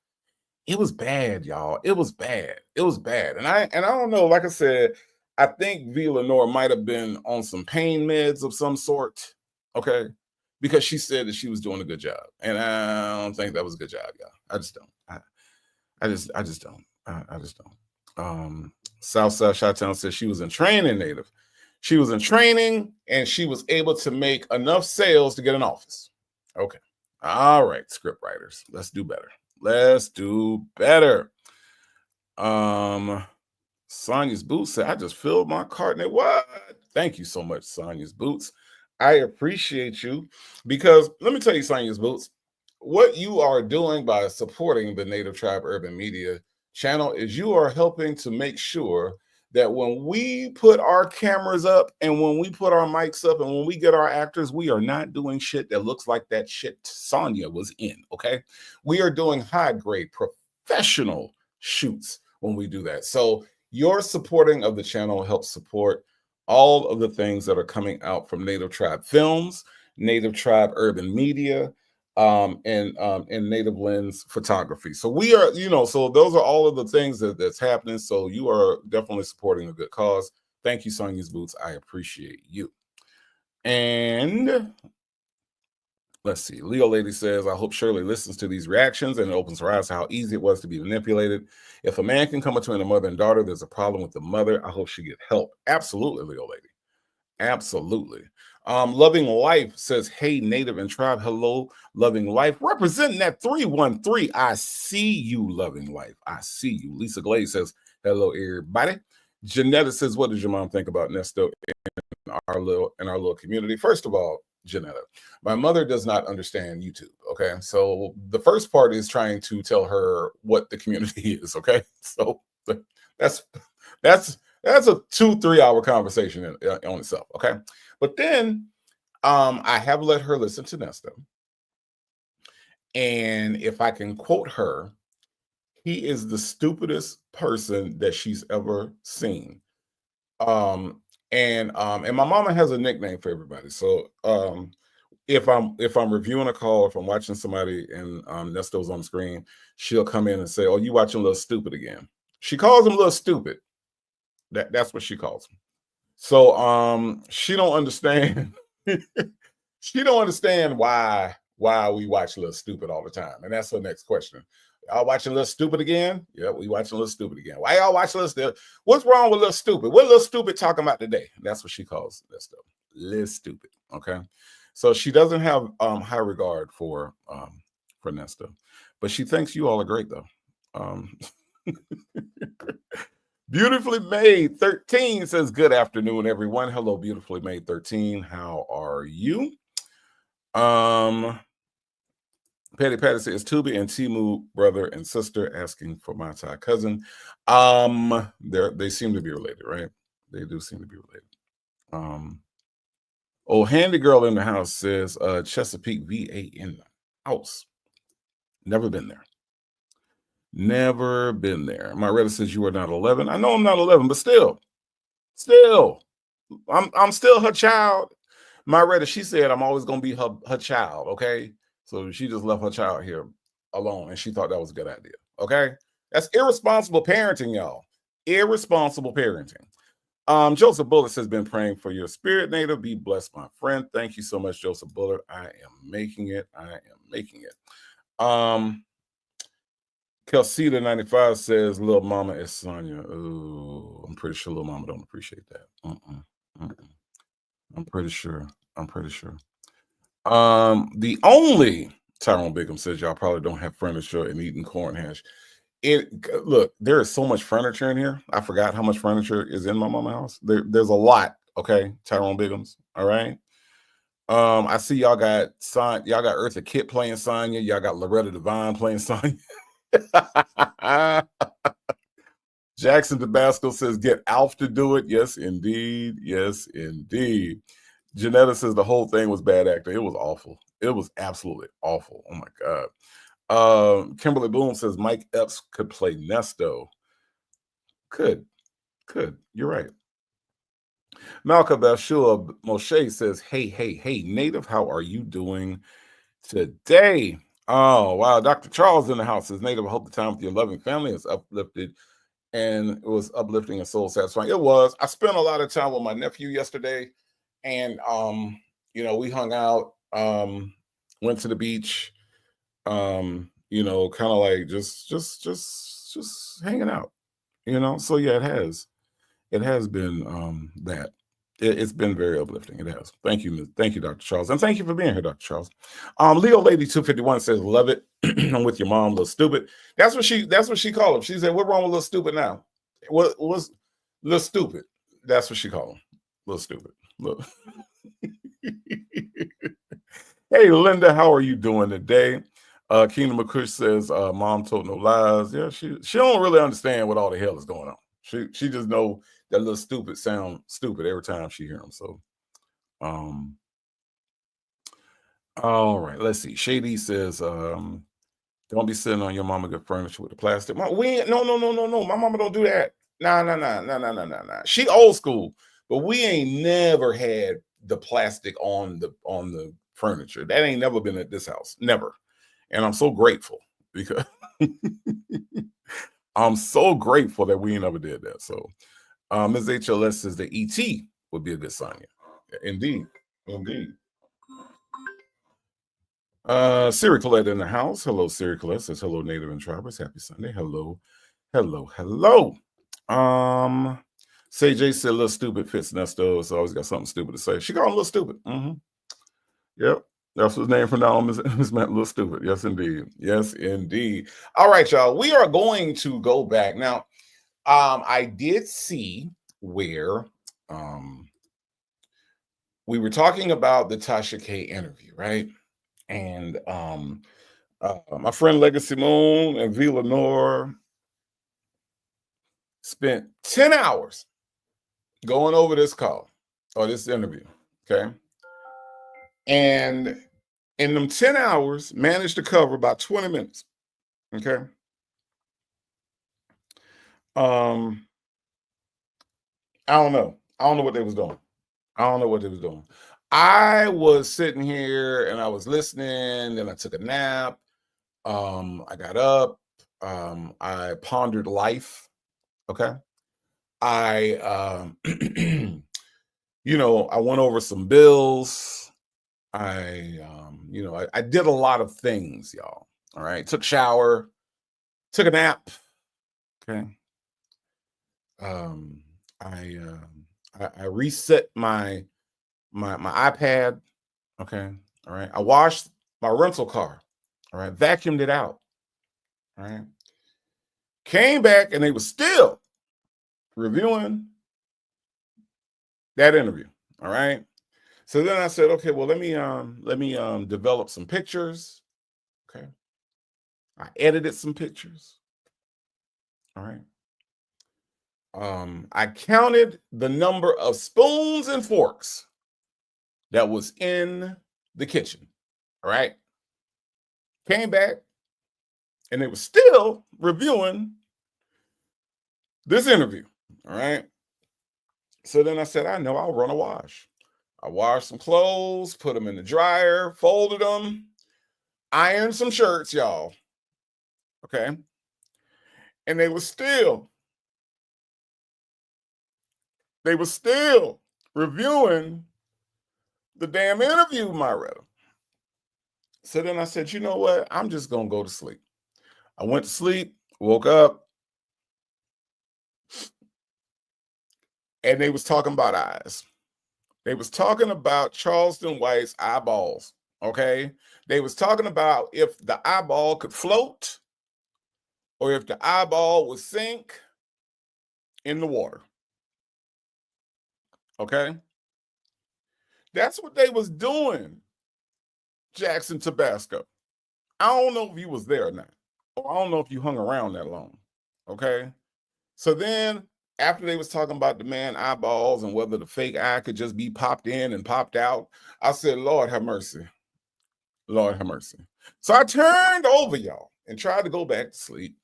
It was bad, y'all. It was bad. It was bad. And I don't know, like I said, I think V. Lenore might have been on some pain meds of some sort. Okay. Because she said that she was doing a good job. And I don't think that was a good job, y'all. I just don't. I just don't. I just don't. Southside Chi-Town says she was in training, Native. She was in training and she was able to make enough sales to get an office. Okay. All right, script writers. Let's do better. Let's do better. Sonia's Boots said, I just filled my cart. What? Thank you so much, Sonia's Boots. I appreciate you because let me tell you, Sonia's Boots, what you are doing by supporting the Native Tribe Urban Media channel is you are helping to make sure that when we put our cameras up and when we put our mics up and when we get our actors, we are not doing shit that looks like that shit Sonia was in, okay? We are doing high-grade professional shoots when we do that. So your supporting of the channel helps support all of the things that are coming out from Native Tribe Films, Native Tribe Urban Media, and Native Lens Photography. So we are, so those are all of the things that's happening. So you are definitely supporting a good cause. Thank you, Sonia's Boots. I appreciate you. And let's see. Leo Lady says, I hope Shirley listens to these reactions and it opens her eyes to how easy it was to be manipulated. If a man can come between a mother and daughter, there's a problem with the mother. I hope she get help. Absolutely, Leo Lady. Absolutely. Loving Life says, hey, Native and Tribe. Hello, Loving Life. Representing that 313. I see you, Loving Life. I see you. Lisa Glaze says, hello, everybody. Janetta says, what does your mom think about Nesto in our little community? First of all, Janetta, my mother does not understand YouTube. Okay. So the first part is trying to tell her what the community is. Okay. So that's a 2-3 hour conversation on itself. Okay. But then I have let her listen to Nesto. And if I can quote her, he is the stupidest person that she's ever seen. And my mama has a nickname for everybody. So if I'm reviewing a call, if I'm watching somebody and Nesto's on the screen, she'll come in and say, oh, you watching Little Stupid again. She calls him Little Stupid. That's what she calls him. So she don't understand. She don't understand why we watch Little Stupid all the time. And that's her next question. Y'all watching Little Stupid again? Yeah, we watching Little Stupid again. Why y'all watching Little Stupid? What's wrong with Little Stupid? What Little Stupid talking about today? That's what she calls that stuff. Little Stupid. Okay. So she doesn't have high regard for Nesto. But she thinks you all are great though. Beautifully Made 13 says, good afternoon, everyone. Hello, Beautifully Made 13. How are you? Patty says, Tubi and Timu, brother and sister, asking for my Thai cousin. They seem to be related, right? They do seem to be related. Handy Girl in the House says, Chesapeake VA in the house. Never been there. Never been there. My Reddit says you are not 11. I know I'm not 11, but still, I'm still her child. My Reddit, she said I'm always gonna be her child. Okay, so she just left her child here alone, and she thought that was a good idea. Okay, that's irresponsible parenting, y'all. Irresponsible parenting. Joseph Bullitt has been praying for your spirit, Native. Be blessed, my friend. Thank you so much, Joseph Bullitt. I am making it. Kelsita 95 says, Little Mama is Sonia. Ooh, I'm pretty sure Little Mama don't appreciate that. I'm pretty sure. The only Tyrone Bigum says y'all probably don't have furniture and eating corn hash. Look, there is so much furniture in here. I forgot how much furniture is in my mama's house. There's a lot. Okay, Tyrone Bigums. All right. I see y'all got Eartha Kitt playing Sonya. Y'all got Loretta Devine playing Sonya. Jackson Tabasco says, get Alf to do it. Yes, indeed. Yes, indeed. Janetta says the whole thing was bad acting. It was awful. It was absolutely awful. Oh my God. Kimberly Boone says Mike Epps could play Nesto. Could. You're right. Malcolm Bashua Moshe says, hey, Native, how are you doing today? Oh, wow. Dr. Charles in the house says, Native, I hope the time with your loving family is uplifted and it was uplifting and soul satisfying. It was. I spent a lot of time with my nephew yesterday, and we hung out, went to the beach, kind of like just hanging out, So yeah, it has been that. It's been very uplifting. It has. Thank you, Dr. Charles, and thank you for being here, Dr. Charles. Leo Lady 251 says, "Love it." I'm with your mom, little stupid. That's what she called him. She said, "What wrong with little stupid now? What was little stupid?" That's what she called him, little stupid. Look. Hey, Linda, how are you doing today? Kingdom McCush says, "Mom told no lies." Yeah, she don't really understand what all the hell is going on. She just know that little stupid sound stupid every time she hear them. So, all right, let's see. Shady says, "Don't be sitting on your mama good furniture with the plastic." No. My mama don't do that. Nah. She old school, but we ain't never had the plastic on the furniture. That ain't never been at this house. Never. And I'm so grateful because I'm so grateful that we ain't never did that. So Ms. HLS says the ET would be a good Sonya. Indeed. Siri Colette in the house. Hello, Siri Colette says hello, Native and Tribers. Happy Sunday. Hello. Say J said a little stupid fits Nesto. It's always got something stupid to say. She called him a little stupid. Yep. That's his name from now on. Is meant little stupid. Yes, indeed. All right, y'all. We are going to go back now. I did see where we were talking about the Tasha K interview, right? And my friend Legacy Moon and V Lenore spent 10 hours going over this call or this interview, okay? And in them 10 hours, managed to cover about 20 minutes, okay? I don't know. I don't know what they was doing. I was sitting here and I was listening, and I took a nap. I got up. I pondered life. Okay. I I went over some bills. I did a lot of things, y'all. All right. Took a shower, took a nap. Okay. I reset my iPad. Okay. All right. I washed my rental car. All right. Vacuumed it out. All right. Came back and they were still reviewing that interview. All right. So then I said, okay, well, let me develop some pictures. Okay. I edited some pictures. All right. I counted the number of spoons and forks that was in the kitchen. All right. Came back and they were still reviewing this interview. All right. So then I said, I know I'll run a wash. I washed some clothes, put them in the dryer, folded them, ironed some shirts, y'all. Okay. And they were still reviewing the damn interview, Myretta. So then I said, you know what? I'm just going to go to sleep. I went to sleep, woke up, and they was talking about eyes. They was talking about Charleston White's eyeballs. Okay. They was talking about if the eyeball could float or if the eyeball would sink in the water. Okay. That's what they was doing, Jackson, Tabasco. I don't know if you was there or not. Or I don't know if you hung around that long. Okay. So then after they was talking about the man eyeballs and whether the fake eye could just be popped in and popped out, I said, Lord have mercy. Lord have mercy. So I turned over, y'all, and tried to go back to sleep.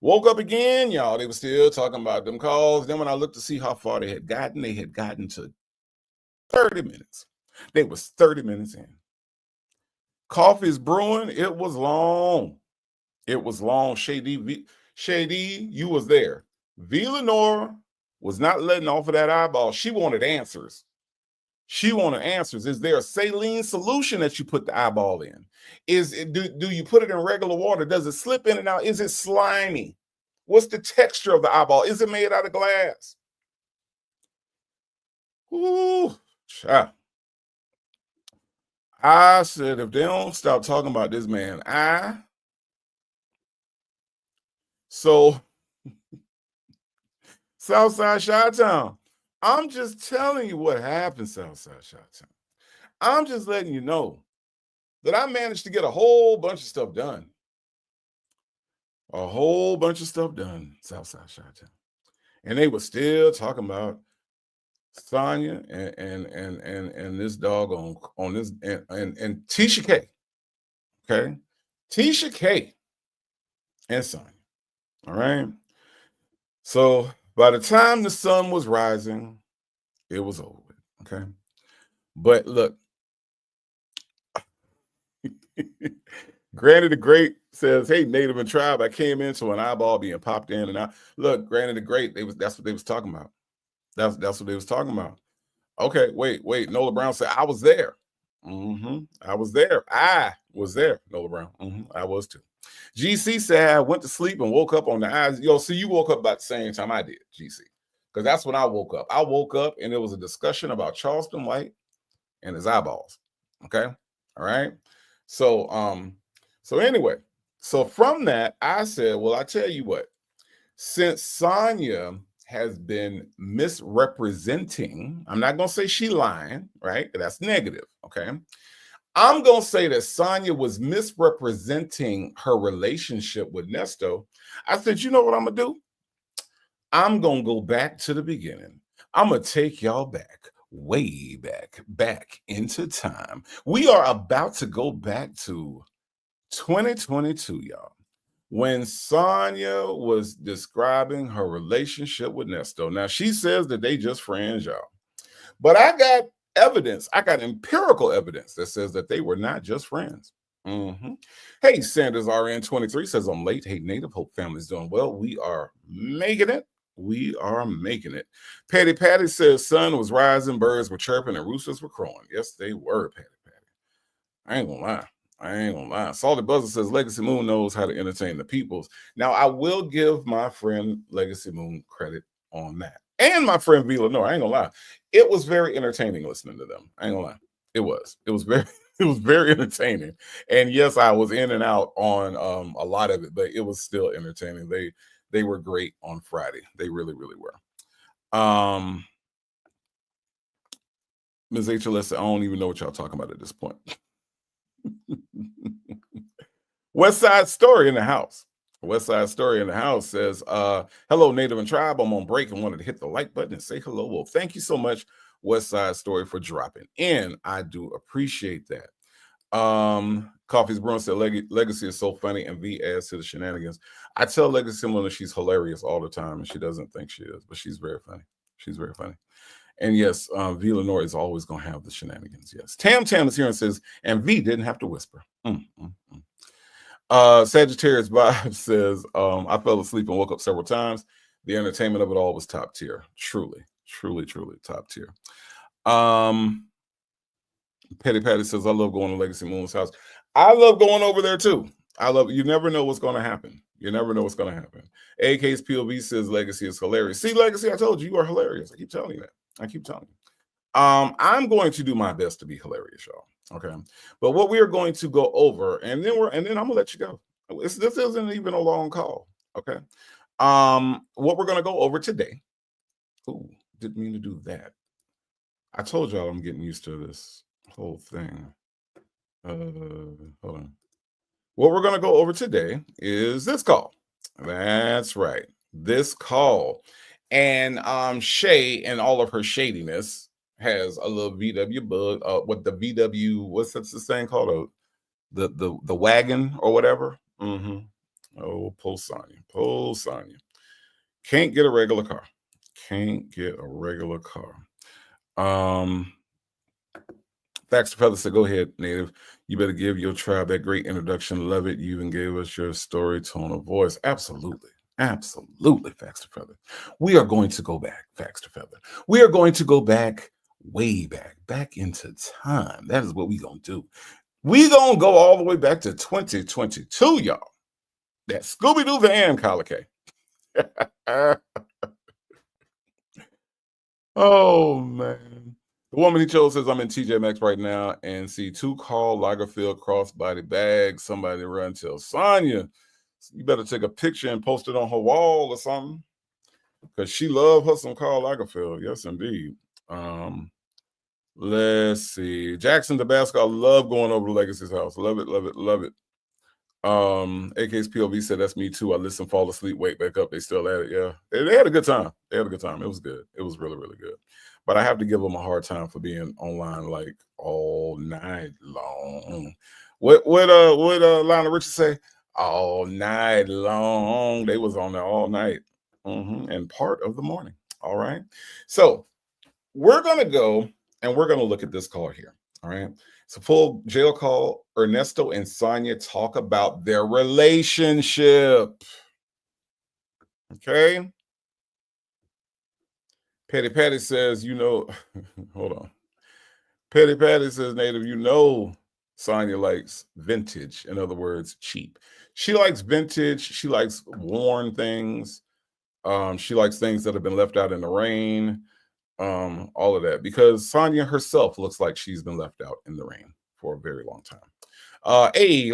Woke up again, y'all. They were still talking about them calls. Then when I looked to see how far they had gotten to 30 minutes. They was 30 minutes in. Coffee's brewing. It was long. It was long. Shady, you was there. V. Lenore was not letting off of that eyeball. She wanted answers. She wanted answers. Is there a saline solution that you put the eyeball in? Do you put it in regular water? Does it slip in and out? Is it slimy? What's the texture of the eyeball? Is it made out of glass? Ooh, child. I said, if they don't stop talking about this man, so Southside Chi-Town, I'm just telling you what happened, Southside Chi-Town. I'm just letting you know that I managed to get a whole bunch of stuff done. A whole bunch of stuff done, Southside Chi-Town. And they were still talking about Sonia and this dog on this and Tasha K. Okay. Tasha K and Sonia. All right. So by the time the sun was rising, it was over. Okay. But look, Granny the Great says, hey, Native and Tribe, I came into an eyeball being popped in and out. Look, Granny the Great, that's what they was talking about. That's what they was talking about. Okay, wait. Nola Brown said, I was there. I was there. I was there, Nola Brown. I was too. GC said, I went to sleep and woke up on the eyes. Yo, so you woke up about the same time I did, GC. Because that's when I woke up. I woke up and there was a discussion about Charleston White and his eyeballs. Okay. All right. So anyway, so from that, I said, well, I tell you what, since Sonia has been misrepresenting, I'm not going to say she lying, right? That's negative, okay? I'm going to say that Sonia was misrepresenting her relationship with Nesto. I said, you know what I'm going to do? I'm going to go back to the beginning. I'm going to take y'all back, way back into time. We are about to go back to 2022, y'all, when Sonia was describing her relationship with Nesto. Now, she says that they just friends, y'all. But I got evidence. I got empirical evidence that says that they were not just friends. Hey, Sanders RN23 says, I'm late. Hey, Native. Hope family's doing well. We are making it. We are making it. Patty says, sun was rising, birds were chirping, and roosters were crowing. Yes, they were, Patty. I ain't gonna lie. Salty Buzzer says Legacy Moon knows how to entertain the peoples. Now, I will give my friend Legacy Moon credit on that. And my friend V. Lenore, I ain't gonna lie. It was very entertaining listening to them. I ain't gonna lie. It was very entertaining. And yes, I was in and out on a lot of it, but it was still entertaining. They were great on Friday. They really were. Ms. HLS, I don't even know what y'all talking about at this point. West Side Story in the house. West Side Story in the house says, hello, Native and Tribe. I'm on break and wanted to hit the like button and say hello. Well, thank you so much, West Side Story, for dropping in. I do appreciate that. Coffee's Brewing said, Legacy is so funny, and V adds to the shenanigans. I tell Legacy similar that she's hilarious all the time, and she doesn't think she is, but she's very funny. She's very funny. And yes, V. Lenore is always going to have the shenanigans. Yes. Tam is here and says, and V didn't have to whisper. Sagittarius Vibe says, I fell asleep and woke up several times. The entertainment of it all was top tier. Truly top tier. Patty says, I love going to Legacy Moon's house. I love going over there too. You never know what's going to happen. You never know what's going to happen. AK's POV says Legacy is hilarious. See, Legacy, I told you, you are hilarious. I keep telling you that. I'm going to do my best to be hilarious, y'all. Okay. But what we are going to go over, and then I'm gonna let you go. This isn't even a long call. Okay. What we're gonna go over today. Ooh, didn't mean to do that. I told y'all I'm getting used to this whole thing. Hold on. What we're gonna go over today is this call. That's right. This call. And Shay and all of her shadiness has a little VW bug. What the VW, what's this thing called? The wagon or whatever. Oh, pull Sonia. Can't get a regular car. Baxter Feather said, go ahead, Native. You better give your tribe that great introduction. Love it. You even gave us your story, tone of voice. Absolutely. Absolutely, Baxter Feather. We are going to go back, Baxter Feather. We are going to go back, way back into time. That is what we're going to do. We're going to go all the way back to 2022, y'all. That Scooby-Doo van, Kala K. Oh, man. The woman he chose says, I'm in TJ Maxx right now and see 2 Karl Lagerfeld crossbody bags. Somebody run tell Sonia, you better take a picture and post it on her wall or something. Because she loved her some Karl Lagerfeld. Yes, indeed. Let's see. Jackson Tabasco, I love going over to Legacy's house. Love it. AK's POV said, that's me too. I listen, fall asleep, wake back up. They still at it. Yeah. They had a good time. It was good. It was really, really good. But I have to give them a hard time for being online like all night long. What Lionel Richie say? All night long. They was on there all night. And part of the morning. All right. So we're gonna go and we're gonna look at this call here. All right. It's a full jail call. Ernesto and Sonia talk about their relationship. Okay. Petty Patty says, hold on. Petty Patty says, Native, Sonia likes vintage. In other words, cheap. She likes vintage. She likes worn things. She likes things that have been left out in the rain. All of that, because Sonia herself looks like she's been left out in the rain for a very long time.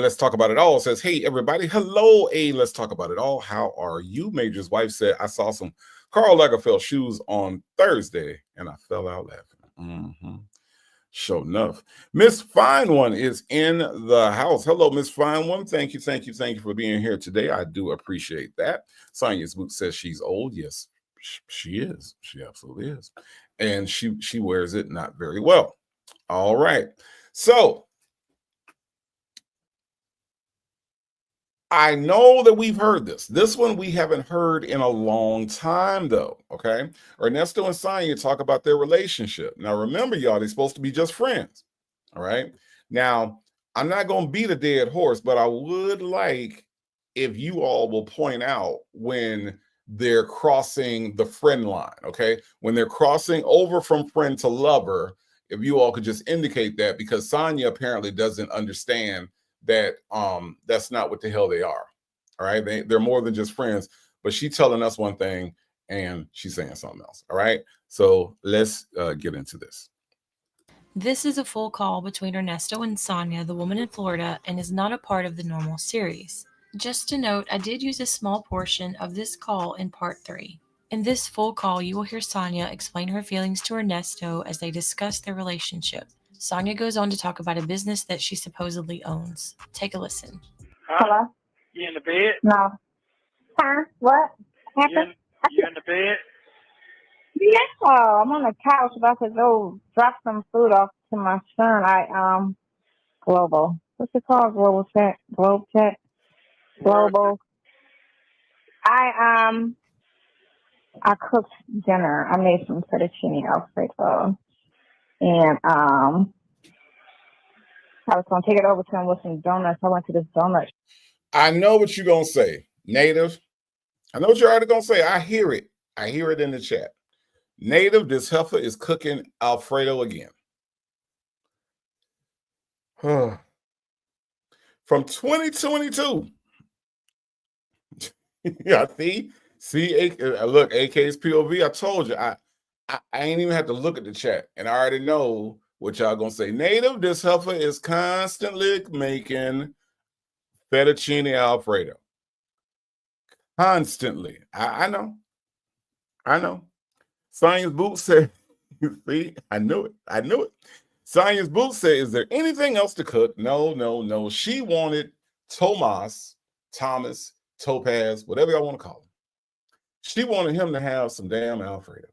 Let's talk about it all says, hey, everybody. Hello, let's talk about it all. How are you? Major's wife said, I saw some Karl Lagerfeld shoes on Thursday and I fell out laughing. Sure enough. Miss Fine One is in the house. Hello, Miss Fine One. Thank you for being here today. I do appreciate that. Sonia's boot says she's old. Yes, she is. She absolutely is. And she wears it not very well. All right. So I know that we've heard this. This one we haven't heard in a long time, though. Okay. Ernesto and Sonia talk about their relationship. Now, remember, y'all, they're supposed to be just friends. All right. Now, I'm not going to beat a dead horse, but I would like if you all will point out when they're crossing the friend line. Okay. When they're crossing over from friend to lover, if you all could just indicate that, because Sonia apparently doesn't understand that that's not what the hell they are. All right. They're more than just friends, but she's telling us one thing and she's saying something else. All right. So let's get into this. This is a full call between Ernesto and Sonia, the woman in Florida, and is not a part of the normal series. Just to note, I did use a small portion of this call in part 3. In this full call, you will hear Sonia explain her feelings to Ernesto as they discuss their relationship. Sonia goes on to talk about a business that she supposedly owns. Take a listen. Hello? You in the bed? No. Huh? What happened? You in the bed? Yeah, I'm on the couch about to go drop some food off to my son. Global. What's it called? Global chat. Global. I cooked dinner. I made some fettuccine alfredo, and I was gonna take it over to him with some donuts. I went to this donut. I know what you're gonna say, Native. I know what you're already gonna say. I hear it. I hear it in the chat. Native, this heifer is cooking Alfredo again. From 2022. Yeah, see, look, AK's POV. I told you, I ain't even have to look at the chat, and I already know What y'all gonna say? Native, this heifer is constantly making fettuccine Alfredo. Constantly. I know. I know. Science Boot said, see, I knew it. I knew it. Science Boot said, is there anything else to cook? No, no, no. She wanted Thomas, Topaz, whatever y'all want to call him. She wanted him to have some damn Alfredo.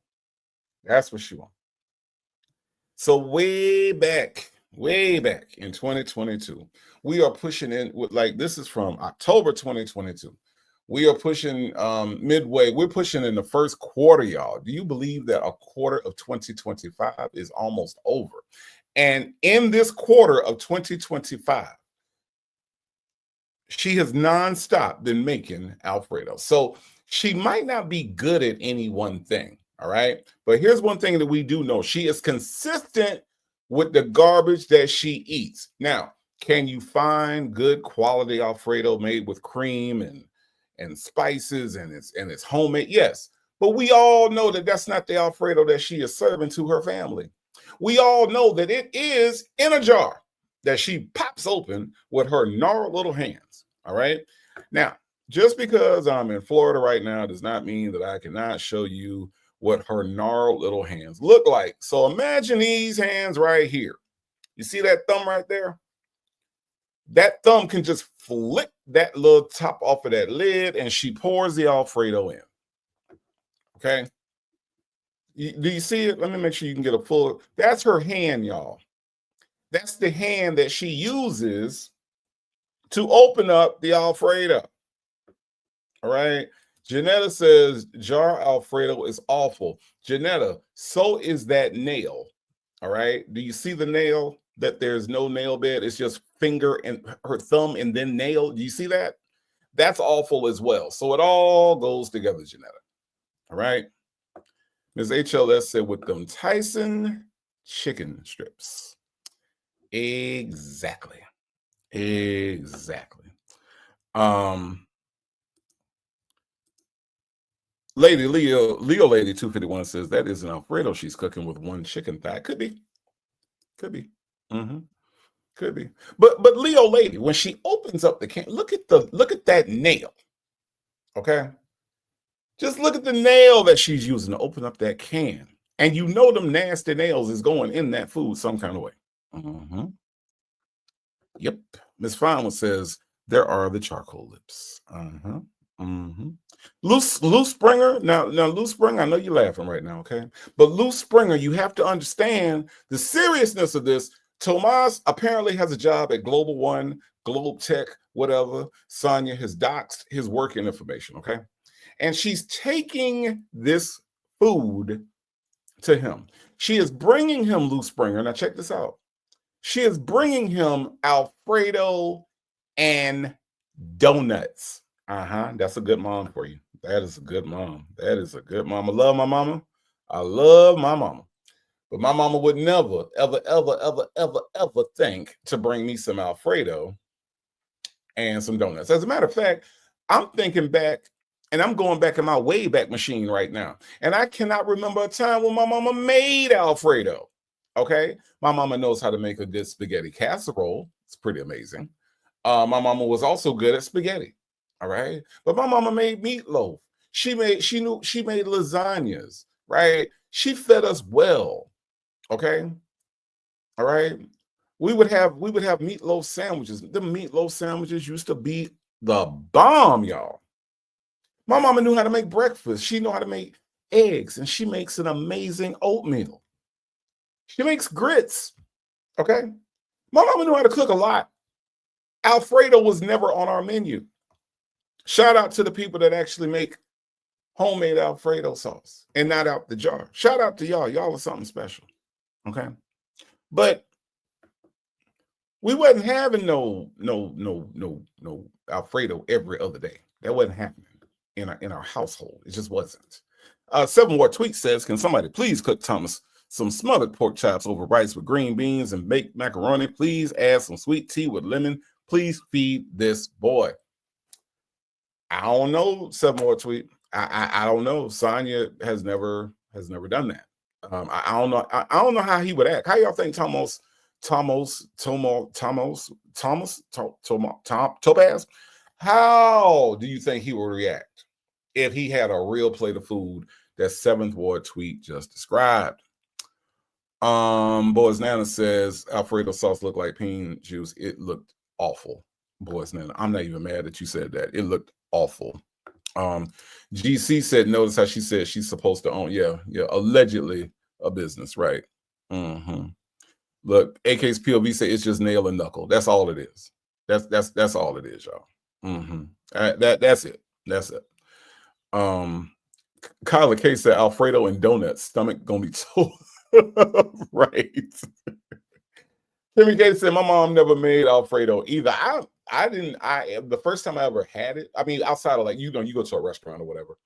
That's what she wanted. So way back in 2022, we are pushing in with, like, this is from October 2022. We are pushing midway. We're pushing in the first quarter, y'all. Do you believe that a quarter of 2025 is almost over? And in this quarter of 2025, she has nonstop been making Alfredo. So she might not be good at any one thing, all right? But here's one thing that we do know. She is consistent with the garbage that she eats. Now, can you find good quality Alfredo made with cream and spices and it's homemade? Yes. But we all know that that's not the Alfredo that she is serving to her family. We all know that it is in a jar that she pops open with her gnarled little hands. All right. Now, just because I'm in Florida right now does not mean that I cannot show you what her gnarled little hands look like. So imagine these hands right here. You see that thumb right there? That thumb can just flick that little top off of that lid and she pours the Alfredo in. Okay. Do you see it? Let me make sure you can get a full. That's her hand, y'all. That's the hand that she uses to open up the Alfredo. All right. Janetta says jar Alfredo is awful. Janetta, so is that nail. All right. Do you see the nail? That there's no nail bed. It's just finger and her thumb and then nail. Do you see that? That's awful as well. So it all goes together, Janetta. All right. Ms. HLS said with them Tyson chicken strips. Exactly. Lady Leo Lady 251 says that is an Alfredo she's cooking with one chicken thigh. Could be. Could be. But Leo Lady, when she opens up the can, look at that nail. Okay. Just look at the nail that she's using to open up that can. And you know them nasty nails is going in that food some kind of way. Yep. Miss Fine says there are the charcoal lips. Lou Springer. Now Lou Springer, I know you're laughing right now, okay? But Lou Springer, you have to understand the seriousness of this. Tomas apparently has a job at Global One, Globe Tech, whatever. Sonia has doxed his working information, okay? And she's taking this food to him. She is bringing him, Lou Springer. Now check this out. She is bringing him Alfredo and donuts. That's a good mom for you. That is a good mom. That is a good mom. I love my mama. I love my mama. But my mama would never, ever think to bring me some Alfredo and some donuts. As a matter of fact, I'm thinking back, and I'm going back in my Wayback Machine right now. And I cannot remember a time when my mama made Alfredo. Okay? My mama knows how to make a good spaghetti casserole. It's pretty amazing. My mama was also good at spaghetti. All right? But my mama made meatloaf. She made lasagnas, right? She fed us well. Okay? All right? We would have meatloaf sandwiches. The meatloaf sandwiches used to be the bomb, y'all. My mama knew how to make breakfast. She knew how to make eggs, and she makes an amazing oatmeal. She makes grits. Okay? My mama knew how to cook a lot. Alfredo was never on our menu. Shout out to the people that actually make homemade Alfredo sauce and not out the jar. Shout out to y'all. Y'all are something special. Okay? But we wasn't having no Alfredo every other day. That wasn't happening in our household. It just wasn't. 7 more tweets says, can somebody please cook Thomas some smothered pork chops over rice with green beans and baked macaroni? Please add some sweet tea with lemon. Please feed this boy. I don't know. 7 more tweet. I don't know. Sonia has never done that. I don't know. I don't know how he would act. How y'all think Topaz? How do you think he would react if he had a real plate of food that Seventh Ward tweet just described? Boys Nana says Alfredo sauce looked like peen juice. It looked awful. Boys Nana, I'm not even mad that you said that. It looked awful. GC said, notice how she said she's supposed to own, yeah, allegedly a business, right? Look, AK's POV say it's just nail and knuckle. That's all it is. That's all it is, y'all. That's it. That's it. Kyla K said Alfredo and donuts, stomach gonna be so right. Kimmy K said my mom never made Alfredo either. The first time I ever had it, I mean, outside of like, you go to a restaurant or whatever,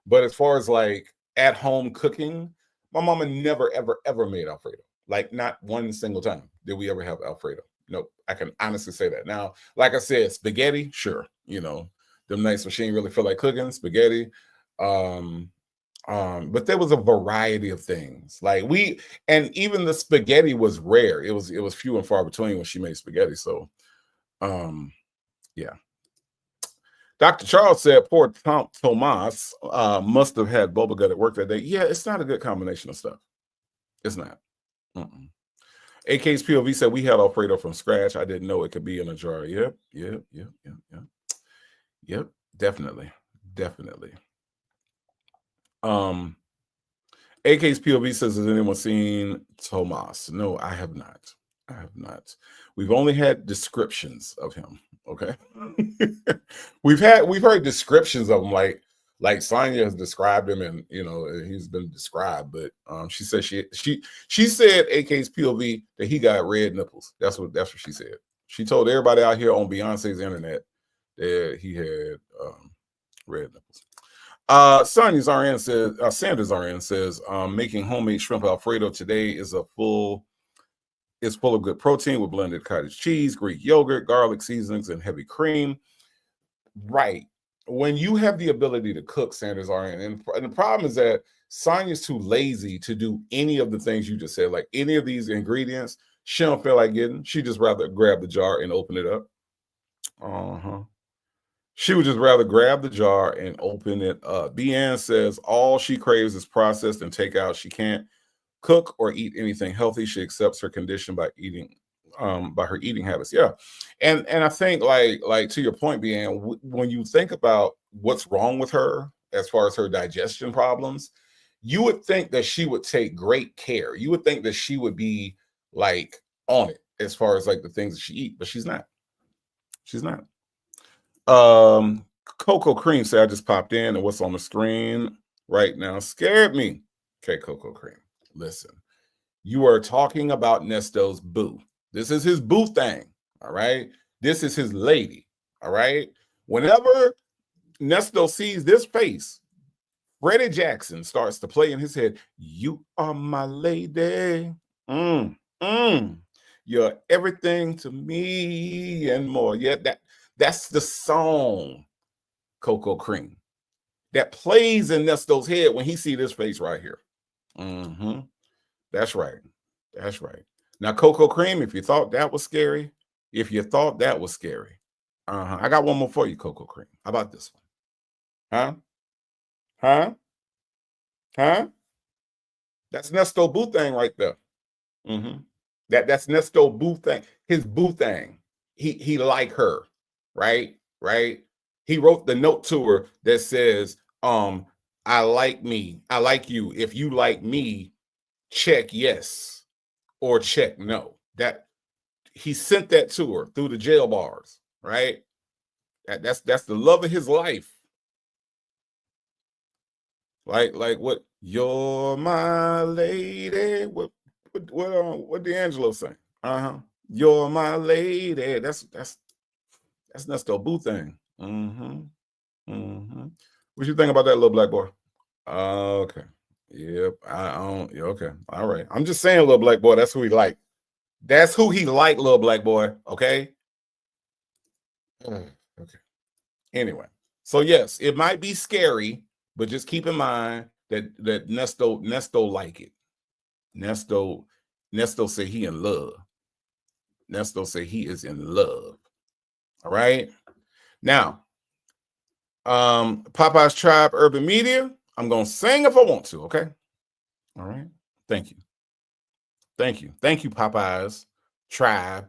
but as far as like at home cooking, my mama never ever made Alfredo. Like not one single time did we ever have Alfredo. Nope. I can honestly say that. Now, like I said, spaghetti, sure, them nights when she ain't really feel like cooking spaghetti. But there was a variety of things. And even the spaghetti was rare. It was few and far between when she made spaghetti. So yeah. Dr. Charles said poor Tomas must have had boba gut at work that day. Yeah, it's not a good combination of stuff. It's not. AK's POV said we had Alfredo from scratch. I didn't know it could be in a jar. Yep. Definitely. AK's POV says, has anyone seen Tomas? No, I have not. We've only had descriptions of him. Okay. we've heard descriptions of him, like Sonia has described him, and he's been described, but she said she said AK's POV that he got red nipples. That's what she said. She told everybody out here on Beyonce's internet that he had red nipples. Sanders RN says making homemade shrimp Alfredo today is full of good protein with blended cottage cheese, Greek yogurt, garlic seasonings, and heavy cream. Right. When you have the ability to cook, Sanders RN, and the problem is that Sonia's too lazy to do any of the things you just said, like any of these ingredients, she don't feel like getting. She just rather grab the jar and open it up. She would just rather grab the jar and open it up. Deanne says all she craves is processed and takeout. She can't cook or eat anything healthy. She accepts her condition by her eating habits. Yeah. And I think like to your point, Deanne, when you think about what's wrong with her as far as her digestion problems, you would think that she would take great care. You would think that she would be like on it as far as like the things that she eats, but she's not. Cocoa Cream said I just popped in, and what's on the screen right now scared me. Okay, Cocoa Cream, listen, you are talking about Nesto's boo. This is his boo thing, all right? This is his lady, all right? Whenever Nesto sees this face, Freddie Jackson starts to play in his head, you are my lady. You're everything to me and more. Yeah, that's the song, Cocoa Cream, that plays in Nesto's head when he see this face right here. That's right. Now, Cocoa Cream, if you thought that was scary, I got one more for you, Cocoa Cream. How about this one? Huh? That's Nesto boo thing right there. That's Nesto boo thing. His boo thing. He like her, right? He wrote the note to her that says, I like you. If you like me, check yes or check no. That he sent that to her through the jail bars, right? That's the love of his life. Like what? You're my lady. What D'Angelo saying? You're my lady. That's Nesto boo thing. What you think about that, little black boy? Okay. Yep. Okay. All right. I'm just saying, little black boy. That's who he like. Little black boy. Okay. Okay. Anyway, so yes, it might be scary, but just keep in mind that Nesto like it. Nesto say he in love. Nesto say he is in love. All right. Now, Popeye's Tribe Urban Media. I'm gonna sing if I want to. Okay. All right. Thank you. Thank you. Thank you, Popeye's Tribe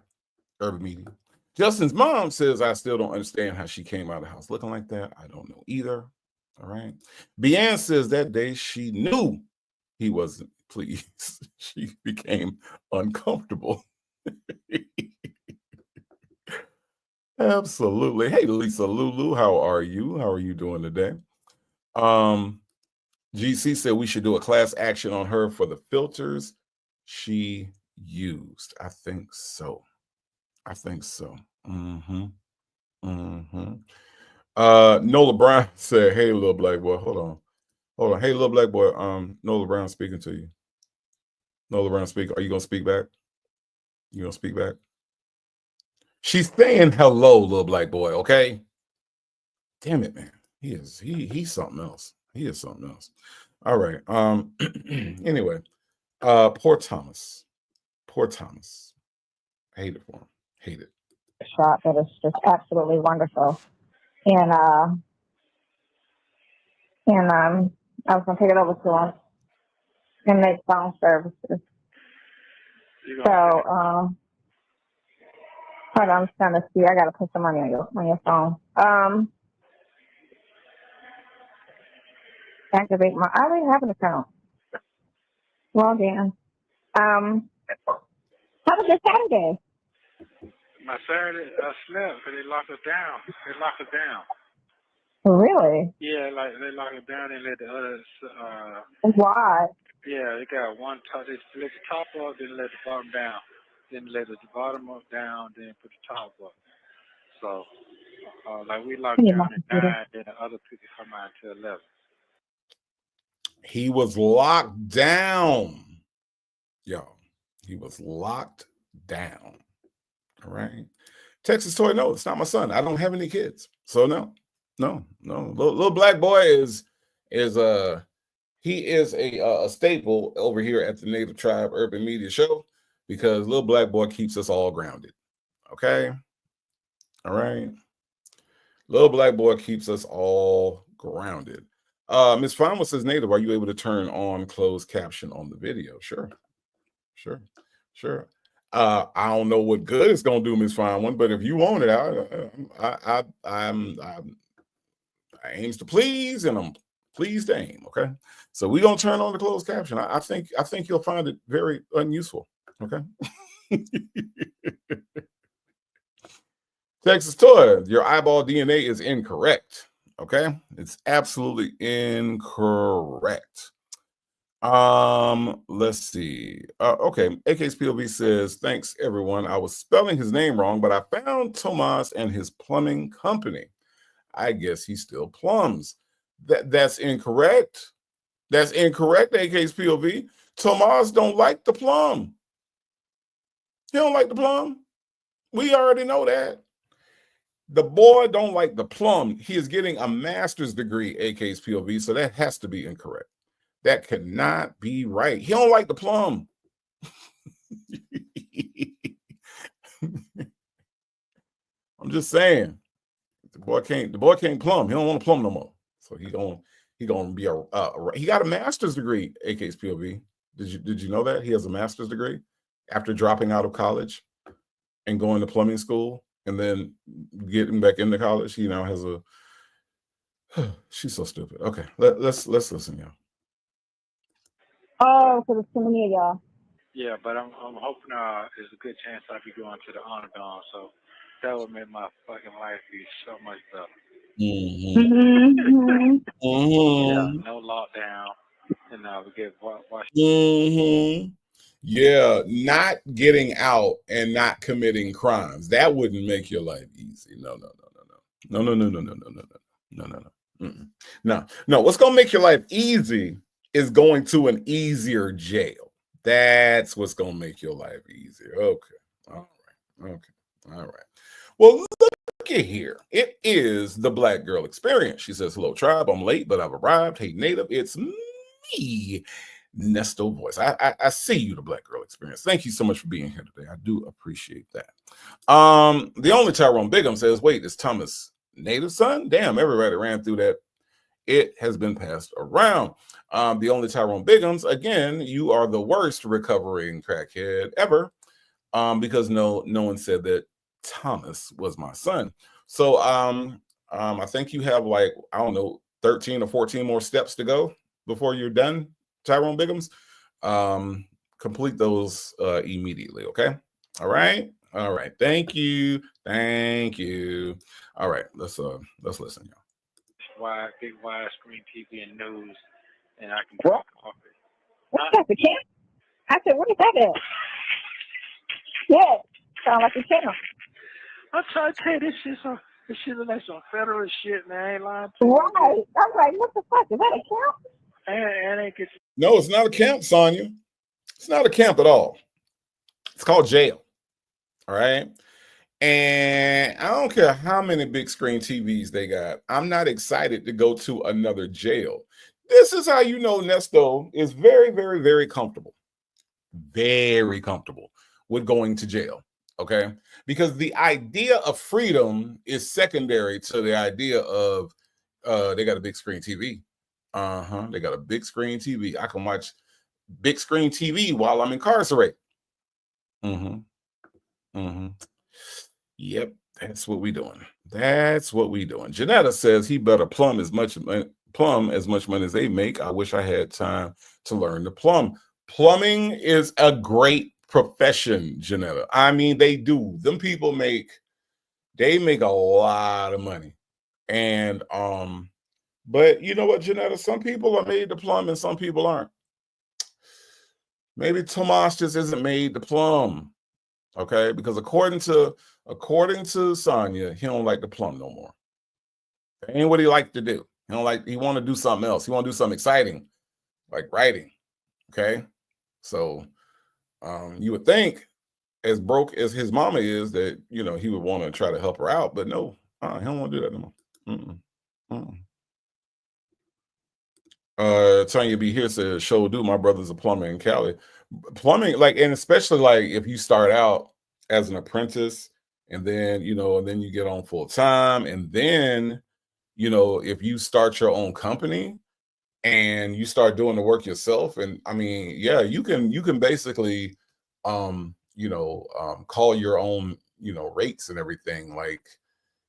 Urban Media. Justin's mom says, I still don't understand how she came out of the house looking like that. I don't know either. All right. Bianne says that day she knew he wasn't pleased. She became uncomfortable. Absolutely. Hey, Lisa Lulu, how are you? How are you doing today? GC said we should do a class action on her for the filters she used. I think so. I think so. Nola Brown said, hey, little black boy. Hold on. Hey, little black boy. Nola Brown speaking to you. Nola Brown speak. Are you gonna speak back? You gonna speak back? She's saying hello, little black boy. Okay. Damn it, man. He's something else. He is something else. All right. Anyway, poor Thomas. Poor Thomas. I hate it for him. Hate it. Shot that is just absolutely wonderful. And I was gonna take it over to him and make phone services. So hold on, I'm trying to see. I gotta put some money on your phone. Activate my. I already have an account. Log in. How was your Saturday? My Saturday, I slept because they locked us down. They locked us down. Really? Yeah, like they locked us down and let the others. Why? Yeah, they got one top. They let the top up, then let the bottom down. Then let the bottom up down, then put the top up. So, like we locked down at 9, then the other people come out to 11. He was locked down, y'all. He was locked down. All right. Texas Toy, no, it's not my son. I don't have any kids. So no. Little black boy is a staple over here at the Native Tribe Urban Media Show because little black boy keeps us all grounded. Okay. All right. Little black boy keeps us all grounded. Miss Fama says, Native, are you able to turn on closed caption on the video? Sure. I don't know what good it's gonna do, Miss Fine One, but if you want it, I aims to please, and I'm pleased to aim. Okay, so we're gonna turn on the closed caption. I think you'll find it very unuseful. Okay. Texas Toy, your eyeball DNA is incorrect. Okay, it's absolutely incorrect. Let's see. Okay, AK's POV says, thanks everyone. I was spelling his name wrong, but I found Tomas and his plumbing company. I guess he still plumbs. That's incorrect. That's incorrect, AK's POV. Tomas don't like the plumb. He don't like the plumb. We already know that. The boy don't like the plumb. He is getting a master's degree, AK's POV, so that has to be incorrect. That could not be right. He don't like the plum. I'm just saying. The boy can't plumb. He don't want to plumb no more. So he gonna be he got a master's degree, AK's POV. Did you know that? He has a master's degree after dropping out of college and going to plumbing school and then getting back into college. He now has a she's so stupid. Okay, let's listen, y'all. Oh, so there's too many of y'all. Yeah, but I'm hoping there's a good chance I'll be going to the Honor Dome, so that would make my fucking life be so much better. Yeah, no lockdown, and we get watch. Yeah, not getting out and not committing crimes. That wouldn't make your life easy. No. No. What's gonna make your life easy is going to an easier jail. That's what's gonna make your life easier. Okay. All right. Well, look at here. It is the Black Girl Experience. She says, hello, tribe. I'm late, but I've arrived. Hey, Native, it's me, Nesto voice. I see you, the Black Girl Experience. Thank you so much for being here today. I do appreciate that. The only Tyrone Bigham says, wait, is Thomas native son? Damn, everybody ran through that. It has been passed around. The only Tyrone Bighams, again, you are the worst recovering crackhead ever, because no one said that Thomas was my son. So I think you have like, I don't know, 13 or 14 more steps to go before you're done, Tyrone Bighams. Complete those immediately, okay? All right. Thank you. All right, let's listen, y'all. Big widescreen TV and news, and I can What? drop off it. What's that, the camp? I said, what is that at? Yeah, sound like a camp. I'm trying to tell you, this shit like some federal shit, man. I ain't lying to you. Right. I was like, what the fuck? Is that a camp? And ain't get No, it's not a camp, Sonia. It's not a camp at all. It's called jail. All right. And I don't care how many big screen TVs they got. I'm not excited to go to another jail. This is how you know Nesto is very, very, very comfortable. Very comfortable with going to jail. Okay. Because the idea of freedom is secondary to the idea of they got a big screen TV. They got a big screen TV. I can watch big screen TV while I'm incarcerated. Yep, that's what we doing. Janetta says he better plumb as much money as they make. I wish I had time to learn to plumb. Plumbing is a great profession, Janetta. I mean, they do. Them people make a lot of money. And but you know what, Janetta? Some people are made to plumb and some people aren't. Maybe Tomas just isn't made to plumb. Okay, because according to Sonia, he don't like to plumb no more. That ain't what he like to do. He want to do something else. He want to do something exciting, like writing. Okay, so you would think, as broke as his mama is, that he would want to try to help her out, but no, he don't want to do that no more. Tanya B here says, "Show do my brother's a plumber in Cali." Plumbing, and especially if you start out as an apprentice, and then you get on full time, and then if you start your own company and you start doing the work yourself, and I mean, yeah, you can basically call your own rates and everything. Like,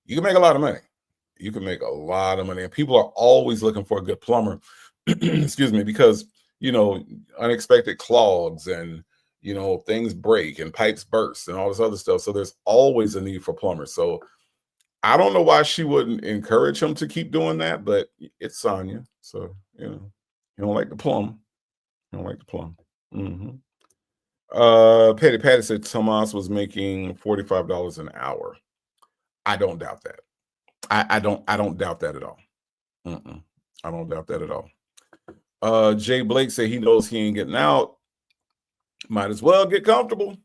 you can make a lot of money. And people are always looking for a good plumber. Excuse me, because unexpected clogs and things break and pipes burst and all this other stuff. So there's always a need for plumbers. So I don't know why she wouldn't encourage him to keep doing that, but it's Sonia. So you don't like the plumb. Petty Patty said Tomas was making $45 an hour. I don't doubt that. I don't doubt that at all. I don't doubt that at all. Jay Blake said he knows he ain't getting out. Might as well get comfortable.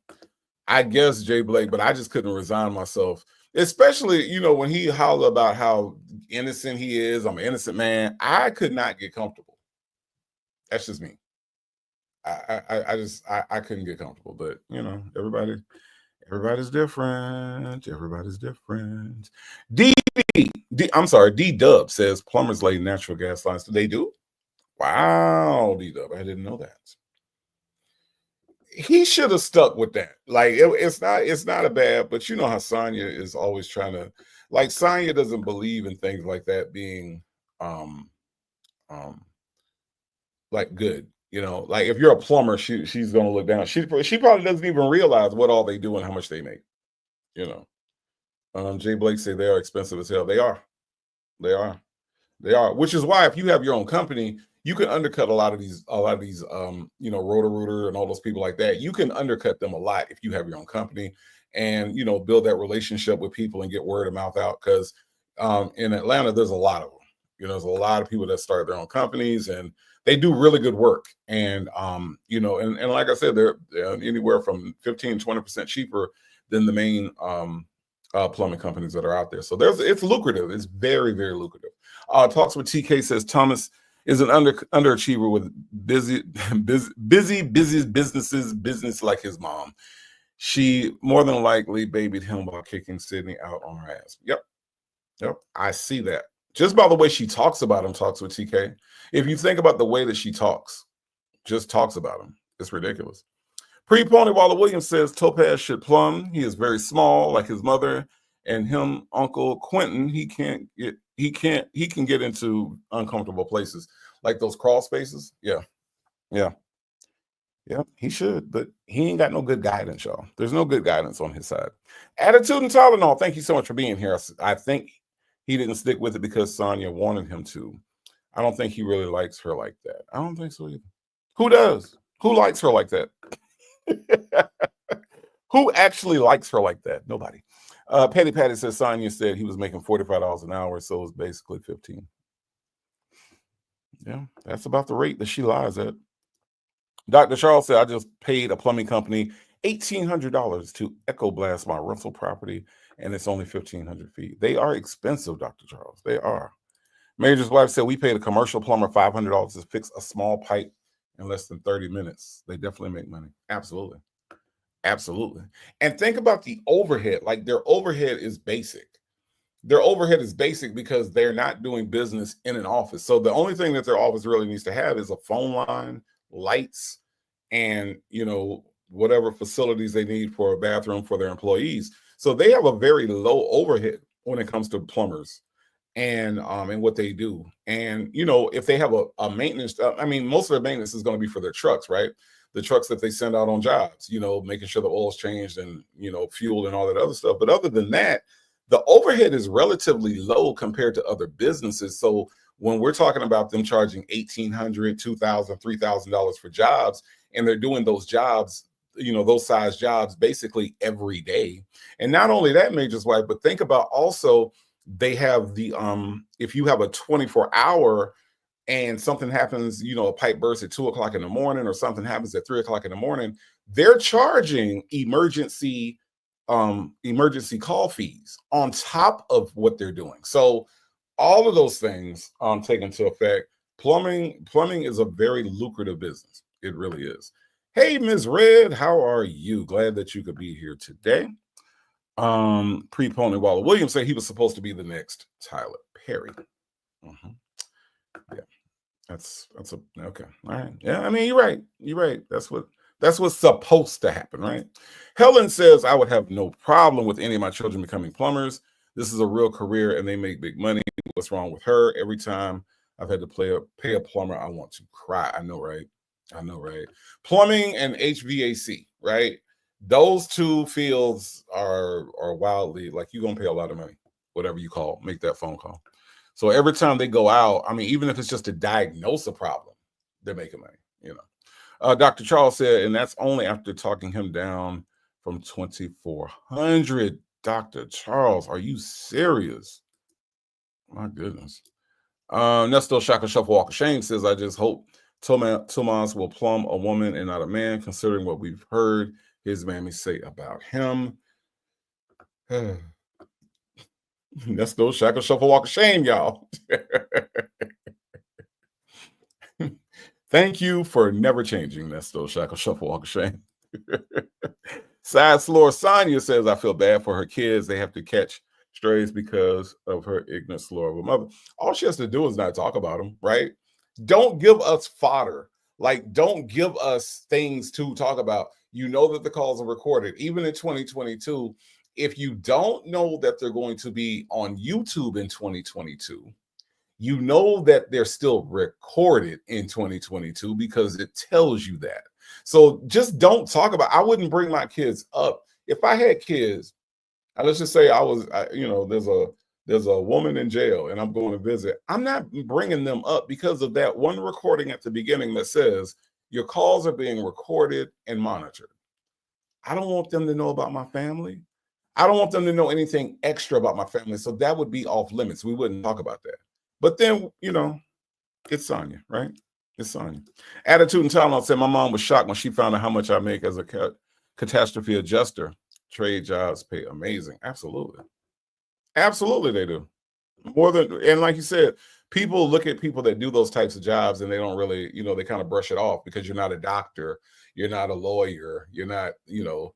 I guess, Jay Blake, but I just couldn't resign myself. Especially, when he hollered about how innocent he is. I'm an innocent man. I could not get comfortable. That's just me. I couldn't get comfortable. But everybody's different. D Dub says plumbers lay natural gas lines. They do? Wow, D Dub, I didn't know that. He should have stuck with that. Like, it's not a bad, but you know how Sonia is always trying to, Sonia doesn't believe in things like that being good. If you're a plumber, she's gonna look down. She probably doesn't even realize what all they do and how much they make. Jay Blake said they are expensive as hell. They are, which is why if you have your own company, you can undercut a lot of these Roto-Rooter and all those people like that. You can undercut them a lot if you have your own company and build that relationship with people and get word of mouth out. Because in Atlanta, there's a lot of them. There's a lot of people that start their own companies and they do really good work. And and like I said, they're anywhere from 15-20% cheaper than the main plumbing companies that are out there. So it's lucrative. It's very, very lucrative. Talks with TK says Thomas is an underachiever with busy business like his mom. She more than likely babied him while kicking Sydney out on her ass. Yep. I see that. Just by the way she talks about him, talks with TK. If you think about the way that she talks, just talks about him, it's ridiculous. Pre-Pony Waller Williams says Topaz should plumb. He is very small, like his mother, and him, Uncle Quentin. He can get into uncomfortable places like those crawl spaces. Yeah, he should, but he ain't got no good guidance, y'all. There's no good guidance on his side. Attitude and Tylenol, thank you so much for being here. I think he didn't stick with it because Sonia wanted him to. I don't think he really likes her like that. I don't think so either. Who does? Who likes her like that? Who actually likes her like that? Nobody. Petty Patty says Sonia said he was making $45 an hour, so it's basically 15. Yeah, that's about the rate that she lies at. Dr. Charles said, I just paid a plumbing company $1,800 to echo blast my rental property, and it's only 1,500 feet. They are expensive, Dr. Charles. They are. Major's wife said, we paid a commercial plumber $500 to fix a small pipe in less than 30 minutes. They definitely make money. Absolutely. And think about the overhead. Like, their overhead is basic. Because they're not doing business in an office. So the only thing that their office really needs to have is a phone line, lights, and whatever facilities they need for a bathroom for their employees. So they have a very low overhead when it comes to plumbers and what they do. And if they have a maintenance, most of their maintenance is going to be for their trucks, right? The trucks that they send out on jobs, making sure the oil's changed and fuel and all that other stuff. But other than that, the overhead is relatively low compared to other businesses. So when we're talking about them charging $1,800, $2,000, $3,000 for jobs, and they're doing those jobs, those size jobs basically every day. And not only that, Major's wife, but think about also they have the if you have a 24-hour and something happens, a pipe bursts at 2 o'clock in the morning or something happens at 3 o'clock in the morning, they're charging emergency call fees on top of what they're doing. So all of those things take into effect. Plumbing is a very lucrative business. It really is. Hey, Ms. Red, how are you? Glad that you could be here today. Pre-Pony Waller Williams said he was supposed to be the next Tyler Perry. Yeah, that's okay. All right. Yeah, you're right. That's what's supposed to happen, right? Helen says, I would have no problem with any of my children becoming plumbers. This is a real career and they make big money. What's wrong with her? Every time I've had to pay a plumber, I want to cry. I know, right? Plumbing and HVAC, right? Those two fields are wildly, like, you're going to pay a lot of money, whatever you make that phone call. So every time they go out, even if it's just to diagnose a problem, they're making money, Dr. Charles said, and that's only after talking him down from 2,400. Dr. Charles, are you serious? My goodness. Nesto Shaka Shuffle Walk of Shame says, I just hope Tomas will plumb a woman and not a man, considering what we've heard his mammy say about him. Nesto Shaka Shuffle Walk of Shame, y'all. Thank you for never changing, Nesto Shaka Shuffle Walk of Shame. Side Slore Sonia says, I feel bad for her kids. They have to catch strays because of her ignorant slore of a mother. All she has to do is not talk about them, right? Don't give us fodder. Like, don't give us things to talk about. You know that the calls are recorded. Even in 2022, if you don't know that they're going to be on YouTube in 2022, you know that they're still recorded in 2022 because it tells you that. So just don't talk about. I wouldn't bring my kids up. If I had kids, let's just say there's a woman in jail and I'm going to visit. I'm not bringing them up because of that one recording at the beginning that says your calls are being recorded and monitored. I don't want them to know about my family. I don't want them to know anything extra about my family. So that would be off limits. We wouldn't talk about that. But then, it's Sonia, right? It's Sonia. Attitude and Talent said, my mom was shocked when she found out how much I make as a catastrophe adjuster. Trade jobs pay amazing. Absolutely. Absolutely, they do. More than, and like you said, people look at people that do those types of jobs and they don't really, they kind of brush it off because you're not a doctor, you're not a lawyer, you're not, you don't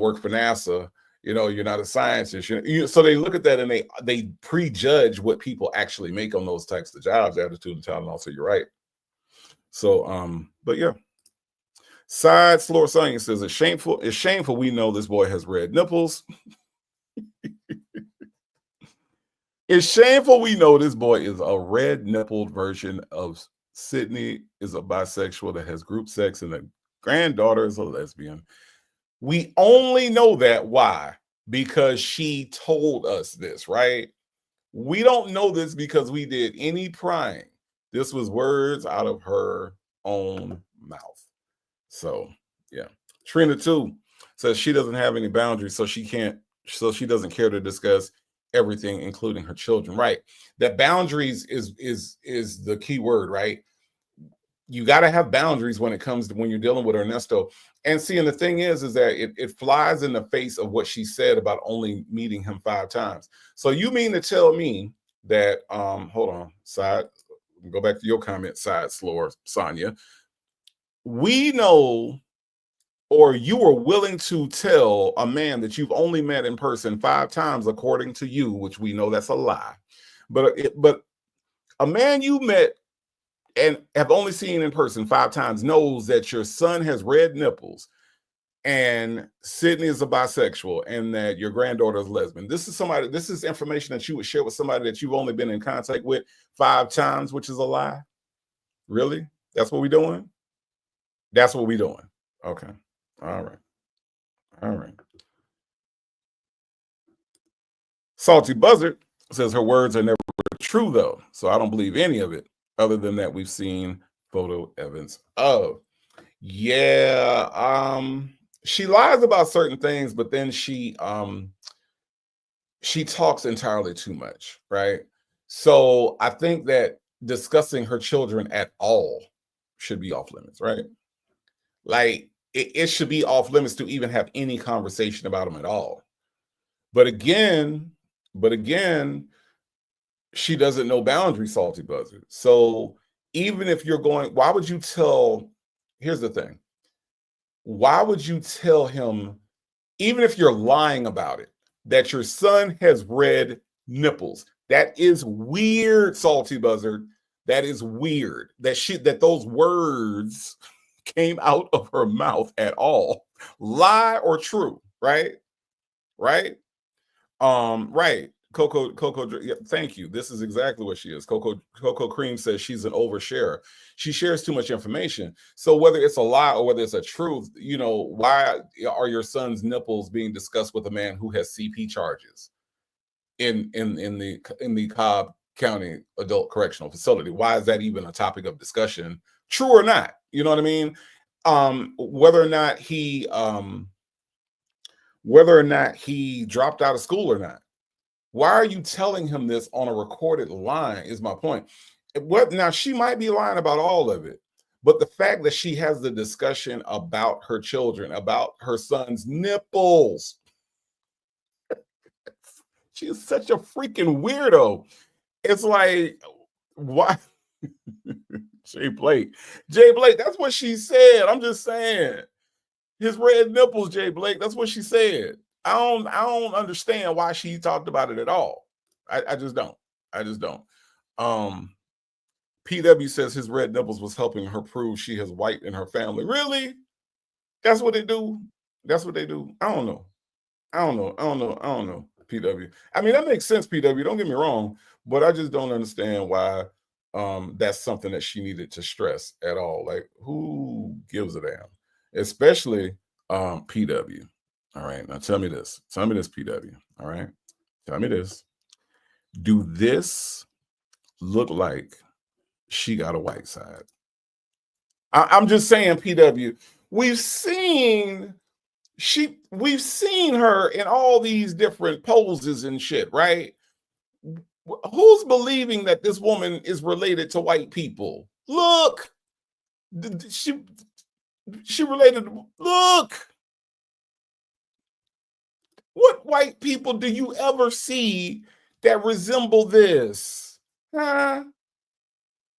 work for NASA, you're not a scientist. So they look at that and they prejudge what people actually make on those types of jobs, attitude and talent. Also, you're right. So, but yeah. Side Slower Sonia says it's shameful. It's shameful. We know this boy has red nipples. It's shameful. We know this boy is a red nippled version of Sydney is a bisexual that has group sex and the granddaughter is a lesbian. We only know that. Why? Because she told us this, right? We don't know this because we did any prying. This was words out of her own mouth. So, yeah. Trina too says she doesn't have any boundaries, so she doesn't care to discuss everything, including her children. Right. That boundaries is the key word, right? You got to have boundaries when it comes to when you're dealing with Ernesto. And see, and the thing is that it flies in the face of what she said about only meeting him 5 times. So you mean to tell me that, hold on, side, go back to your comment, Side Slower Sonia. We know, or you are willing to tell a man that you've only met in person 5 times, according to you, which we know that's a lie. But a man you met and have only seen in person 5 times knows that your son has red nipples and Sydney is a bisexual and that your granddaughter is lesbian. This is information that you would share with somebody that you've only been in contact with 5 times, which is a lie. Really? That's what we're doing? That's what we're doing. Okay. All right. Salty Buzzard says her words are never true, though. So I don't believe any of it, other than that we've seen photo evidence of. Yeah. She lies about certain things, but then she talks entirely too much, right? So I think that discussing her children at all should be off limits, right? Like it should be off limits to even have any conversation about them at all. But again, she doesn't know boundaries, Salty Buzzard. So even if you're going, why would you tell? Here's the thing. Why would you tell him, even if you're lying about it, that your son has red nipples? That is weird, Salty Buzzard. That is weird. That those words came out of her mouth at all. Lie or true, right? Right? Right. Coco, yeah, thank you. This is exactly what she is. Coco Cream says she's an oversharer. She shares too much information. So whether it's a lie or whether it's a truth, why are your son's nipples being discussed with a man who has CP charges in the Cobb County Adult Correctional Facility? Why is that even a topic of discussion? True or not? You know what I mean? Whether or not he dropped out of school or not. Why are you telling him this on a recorded line is my point. Now, she might be lying about all of it, but the fact that she has the discussion about her children, about her son's nipples, she is such a freaking weirdo. It's like, why? Jay Blake, that's what she said. I'm just saying. His red nipples, Jay Blake, that's what she said. I don't understand why she talked about it at all. I just don't. PW says his red nipples was helping her prove she has white in her family. Really? That's what they do? That's what they do? I don't know. PW. I mean, that makes sense, PW. Don't get me wrong, but I just don't understand why that's something that she needed to stress at all. Like, who gives a damn? Especially PW. All right, now tell me this, PW. All right, tell me this. Do this look like she got a white side? I'm just saying, PW. We've seen her in all these different poses and shit, right? Who's believing that this woman is related to white people? Look, she related. Look. What white people do you ever see that resemble this? Huh?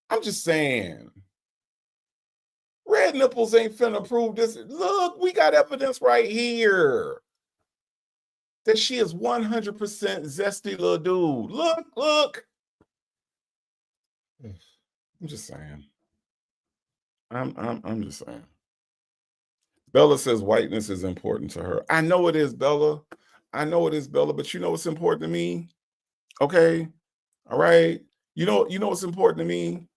I'm just saying. Red nipples ain't finna prove this. Look, we got evidence right here that she is 100% zesty little dude. Look. I'm just saying. I'm just saying. Bella says whiteness is important to her. I know it is, Bella. I know it is, Bella, but you know what's important to me? Okay. All right. You know what's important to me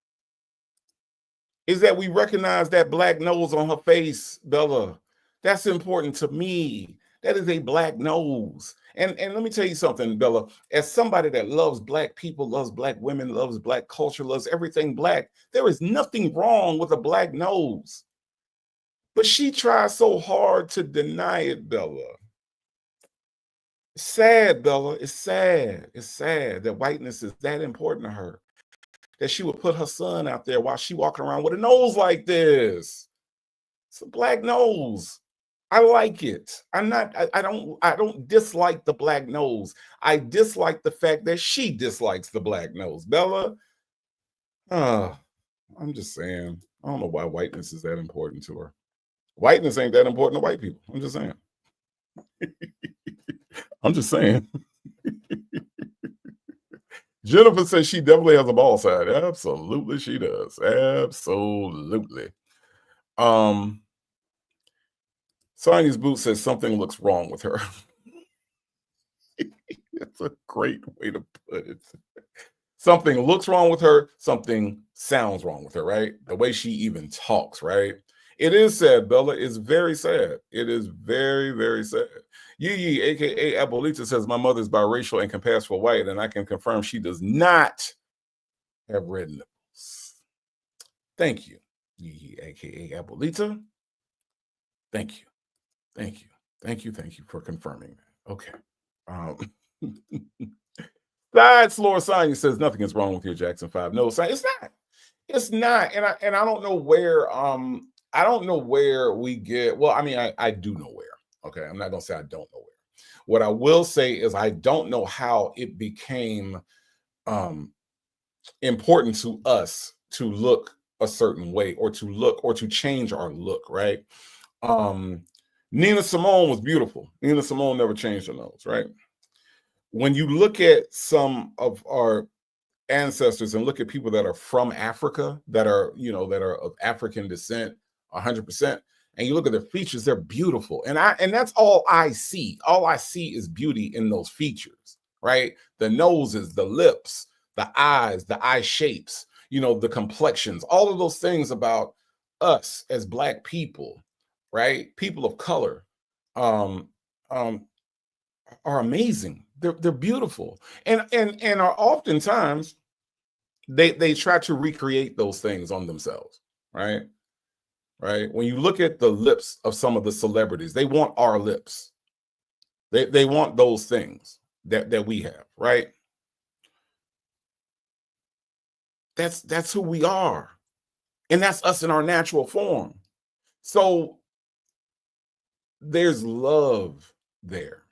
is that we recognize that black nose on her face, Bella. That's important to me. That is a black nose. And let me tell you something, Bella. As somebody that loves black people, loves black women, loves black culture, loves everything black, there is nothing wrong with a black nose. But she tries so hard to deny it, Bella. It's sad, Bella. It's sad. It's sad that whiteness is that important to her. That she would put her son out there while she walking around with a nose like this. It's a black nose. I like it. I don't dislike the black nose. I dislike the fact that she dislikes the black nose. Bella, I'm just saying. I don't know why whiteness is that important to her. Whiteness ain't that important to white people. I'm just saying. I'm just saying. Jennifer says she definitely has a ball side. Absolutely, she does. Absolutely. Sonia's boot says something looks wrong with her. It's a great way to put it. Something looks wrong with her. Something sounds wrong with her, right? The way she even talks, right? It is sad, Bella. It's very sad. It is very, very sad. Yee, aka Abuelita, says my mother's biracial and can pass for white, and I can confirm she does not have red nipples. Thank you, Yee, aka Abuelita. Thank you. Thank you. Thank you. Thank you for confirming that. Okay. Side Floor Sonya says nothing is wrong with your Jackson 5. No, it's not. It's not. And I don't know where I don't know where we get, well, I mean, I do know where. Okay. I'm not gonna say I don't know where. What I will say is I don't know how it became important to us to look a certain way or to change our look, right? Nina Simone was beautiful. Nina Simone never changed her nose, right? When you look at some of our ancestors and look at people that are from Africa, that are, that are of African descent, 100%, and you look at their features, they're beautiful. And that's all I see. All I see is beauty in those features, right? The noses, the lips, the eyes, the eye shapes, the complexions, all of those things about us as Black people, right? People of color, um, are amazing. They're beautiful, and are oftentimes they try to recreate those things on themselves, right? Right. When you look at the lips of some of the celebrities, they want our lips. They want those things that we have, right? That's who we are, and that's us in our natural form. So there's love there,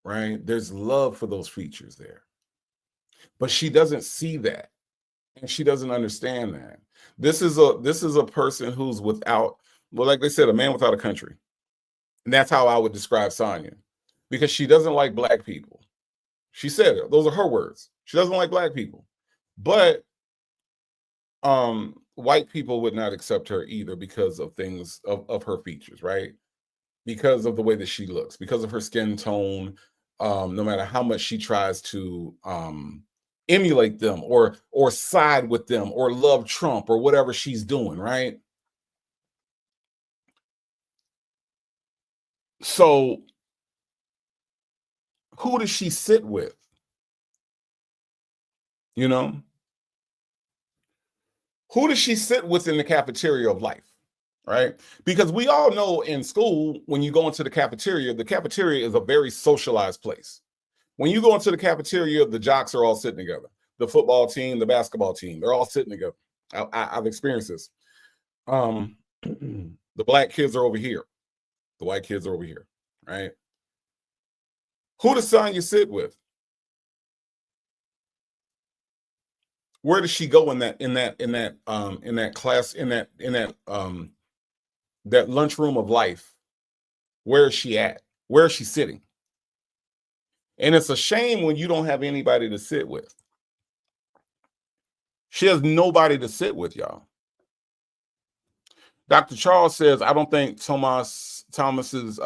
right? There's love for those features there, but she doesn't see that. And she doesn't understand that. This is a person who's without, well, like they said, a man without a country. And that's how I would describe Sonia, because she doesn't like Black people. She said it. Those are her words. She doesn't like Black people. But white people would not accept her either because of things of her features, right? Because of the way that she looks, because of her skin tone, no matter how much she tries to emulate them or side with them or love Trump or whatever she's doing, right? So who does she sit with? Who does she sit with in the cafeteria of life, right? Because we all know in school, when you go into the cafeteria is a very socialized place. When you go into the cafeteria, the jocks are all sitting together. The football team, the basketball team, they're all sitting together. I've experienced this. The Black kids are over here. The white kids are over here, right? Who does Sonya sit with? Where does she go in that class, that lunchroom of life? Where is she at? Where is she sitting? And it's a shame when you don't have anybody to sit with. She has nobody to sit with, y'all. Dr. Charles says, I don't think Thomas's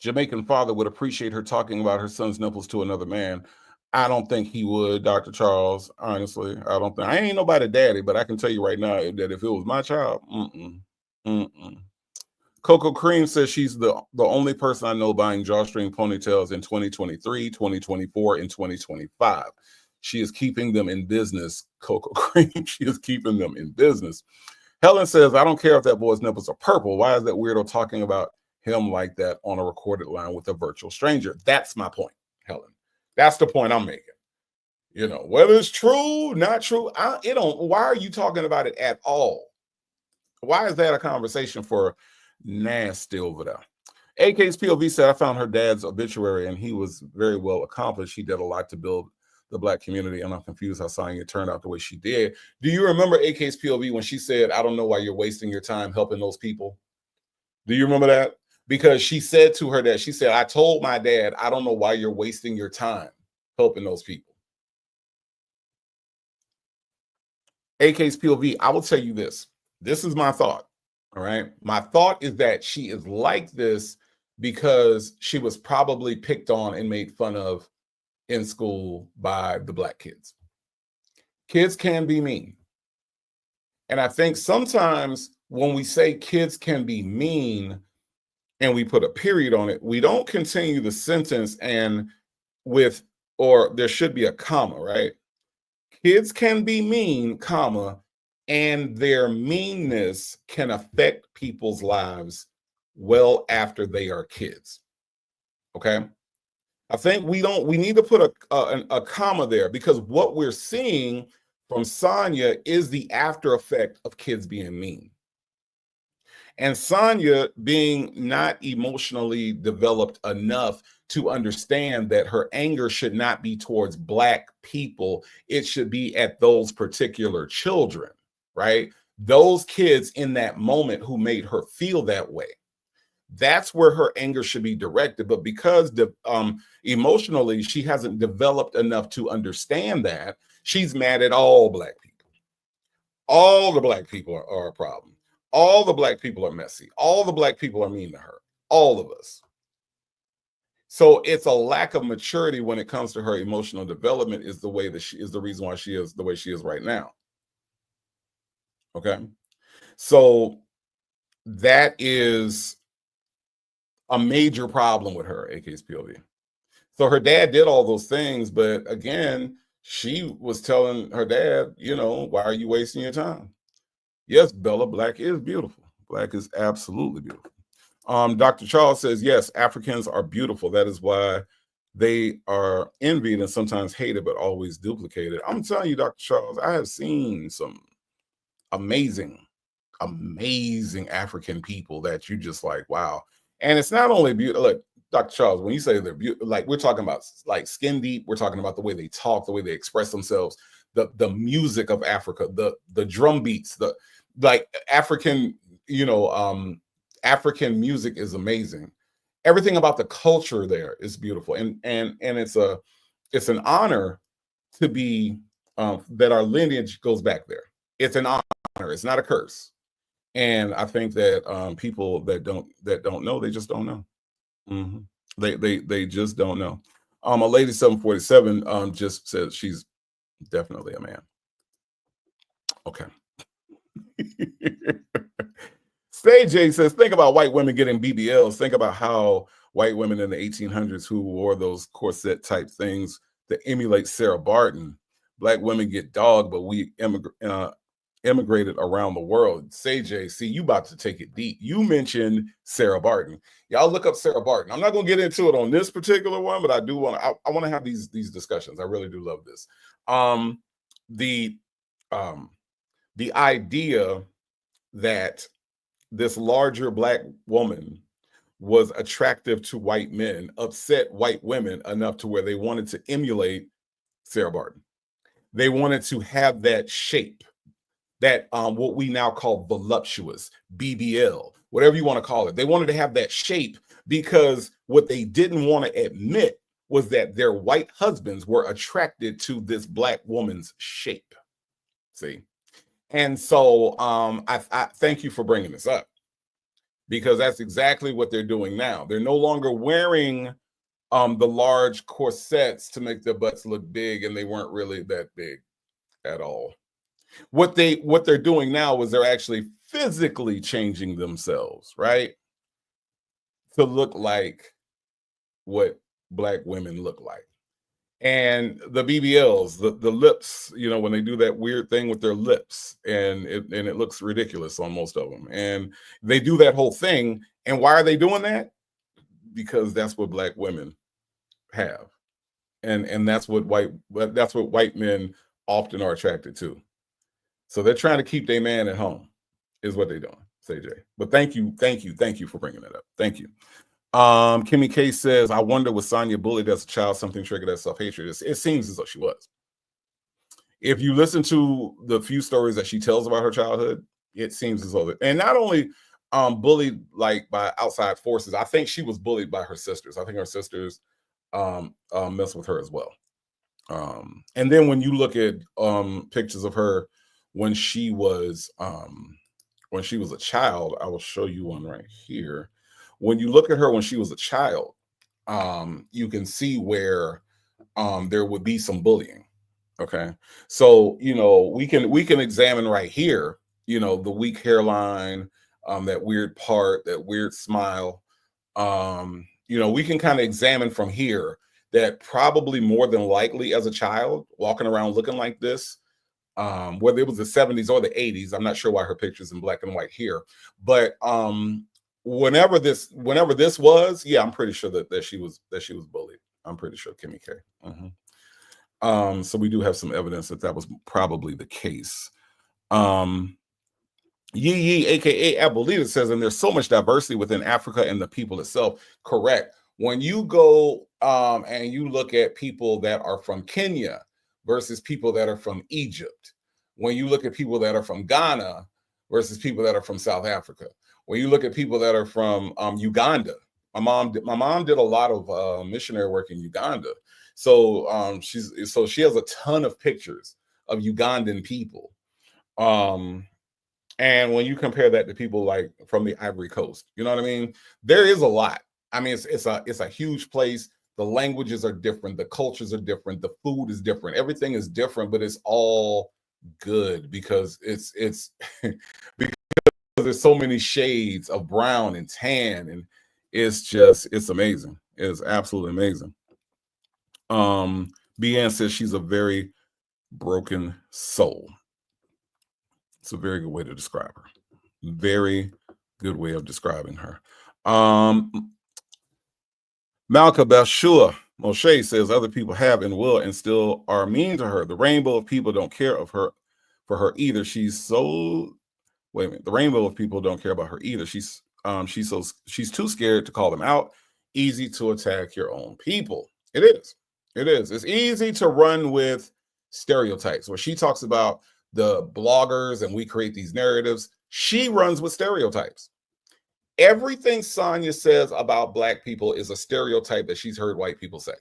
Jamaican father would appreciate her talking about her son's nipples to another man. I don't think he would, Dr. Charles. Honestly, I ain't nobody daddy, but I can tell you right now that if it was my child, Coco Cream says she's the only person I know buying drawstring ponytails in 2023, 2024, and 2025. She is keeping them in business, Coco Cream. She is keeping them in business. Helen says, I don't care if that boy's nipples are purple. Why is that weirdo talking about him like that on a recorded line with a virtual stranger? That's my point, Helen. That's the point I'm making. You know, whether it's true, not true, why are you talking about it at all? Why is that a conversation for nasty over there? AK's POV said, I found her dad's obituary and he was very well accomplished. He did a lot to build the Black community, and I'm confused how Sonia turned out the way she did. Do you remember AK's POV when she said, I don't know why you're wasting your time helping those people? Do you remember that? Because she said to her dad, she said, I told my dad, I don't know why you're wasting your time helping those people. AK's POV, I will tell you this. This is my thought. All right. My thought is that she is like this because she was probably picked on and made fun of in school by the Black kids. Kids can be mean. And I think sometimes when we say kids can be mean and we put a period on it, we don't continue the sentence or there should be a comma, right? Kids can be mean, comma, and their meanness can affect people's lives well after they are kids. Okay? I think we need to put a comma there, because what we're seeing from Sonia is the after effect of kids being mean. And Sonia being not emotionally developed enough to understand that her anger should not be towards Black people. It should be at those particular children, right? Those kids in that moment who made her feel that way. That's where her anger should be directed. But because emotionally she hasn't developed enough to understand that, she's mad at all Black people. All the Black people are a problem. All the Black people are messy. All the Black people are mean to her. All of us. So it's a lack of maturity when it comes to her emotional development is the way that she is the reason why she is the way she is right now. Okay. So that is a major problem with her, AK's POV. So her dad did all those things, but again, she was telling her dad, you know, why are you wasting your time? Yes, Bella, Black is beautiful. Black is absolutely beautiful. Dr. Charles says, yes, Africans are beautiful. That is why they are envied and sometimes hated, but always duplicated. I'm telling you, Dr. Charles, I have seen some amazing African people that you just like, wow. And it's not only beautiful. Look, Dr. Charles, when you say they're beautiful, like we're talking about like skin deep, we're talking about the way they talk, the way they express themselves, the music of Africa, the drum beats, the like African, you know, African music is amazing. Everything about the culture there is beautiful, and it's an honor to be that our lineage goes back there. It's an honor. It's not a curse. And I think that people that don't know, they just don't know. They just don't know. A lady 747 just says she's definitely a man. Okay. Stay J says, think about white women getting BBLs. Think about how white women in the 1800s who wore those corset type things that emulate Sarah Barton. Black women get dogged, but we immigrated around the world. Say J, see, you about to take it deep. You mentioned Sarah Barton. Y'all look up Sarah Barton. I'm not going to get into it on this particular one, but I do want to. I want to have these discussions. I really do love this. The idea that this larger Black woman was attractive to white men upset white women enough to where they wanted to emulate Sarah Barton. They wanted to have that shape, that what we now call voluptuous, BBL, whatever you want to call it. They wanted to have that shape because what they didn't want to admit was that their white husbands were attracted to this black woman's shape. See? And so I thank you for bringing this up, because that's exactly what they're doing now. They're no longer wearing the large corsets to make their butts look big, and they weren't really that big at all. What they're doing now is they're actually physically changing themselves, right, to look like what black women look like. And the BBLs, the lips, you know, when they do that weird thing with their lips, and it looks ridiculous on most of them. And they do that whole thing. And why are they doing that? Because that's what black women have. And that's what white men often are attracted to. So they're trying to keep their man at home, is what they're doing, CJ. But thank you for bringing it up. Thank you. Kimmy K says, I wonder, was Sonia bullied as a child? Something triggered that self-hatred? It seems as though she was. If you listen to the few stories that she tells about her childhood, it seems as though and not only bullied like by outside forces, I think she was bullied by her sisters. I think her sisters mess with her as well. And then when you look at pictures of her when she was a child, I will show you one right here. When you look at her when she was a child, you can see where there would be some bullying. Okay, so you know we can examine right here. You know, the weak hairline, that weird part, that weird smile. You know, we can kind of examine from here that probably more than likely as a child walking around looking like this, whether it was the 70s or the 80s, I'm not sure why her picture's in black and white here, but whenever this was, yeah, I'm pretty sure that she was bullied. I'm pretty sure, Kimmy K. So we do have some evidence that was probably the case. Yee, aka Abolita, says, and there's so much diversity within Africa and the people itself. Correct. When you go and you look at people that are from Kenya versus people that are from Egypt, when you look at people that are from Ghana versus people that are from South Africa, when you look at people that are from Uganda, my mom did a lot of missionary work in Uganda, so she has a ton of pictures of Ugandan people. And when you compare that to people like from the Ivory Coast, you know what I mean? There is a lot. I mean, it's a huge place. The languages are different. The cultures are different. The food is different. Everything is different, but it's all good because it's because there's so many shades of brown and tan, and it's amazing. It's absolutely amazing. BN says she's a very broken soul. It's a very good way to describe her. Very good way of describing her. Malka Bashua Moshe says other people have and will and still are mean to her. The rainbow of people don't care for her either. She's so wait a minute. The rainbow of people don't care about her either. She's too scared to call them out. Easy to attack your own people. It is. It's easy to run with stereotypes. Where she talks about the bloggers and we create these narratives, she runs with stereotypes. Everything Sonia says about black people is a stereotype that she's heard white people say.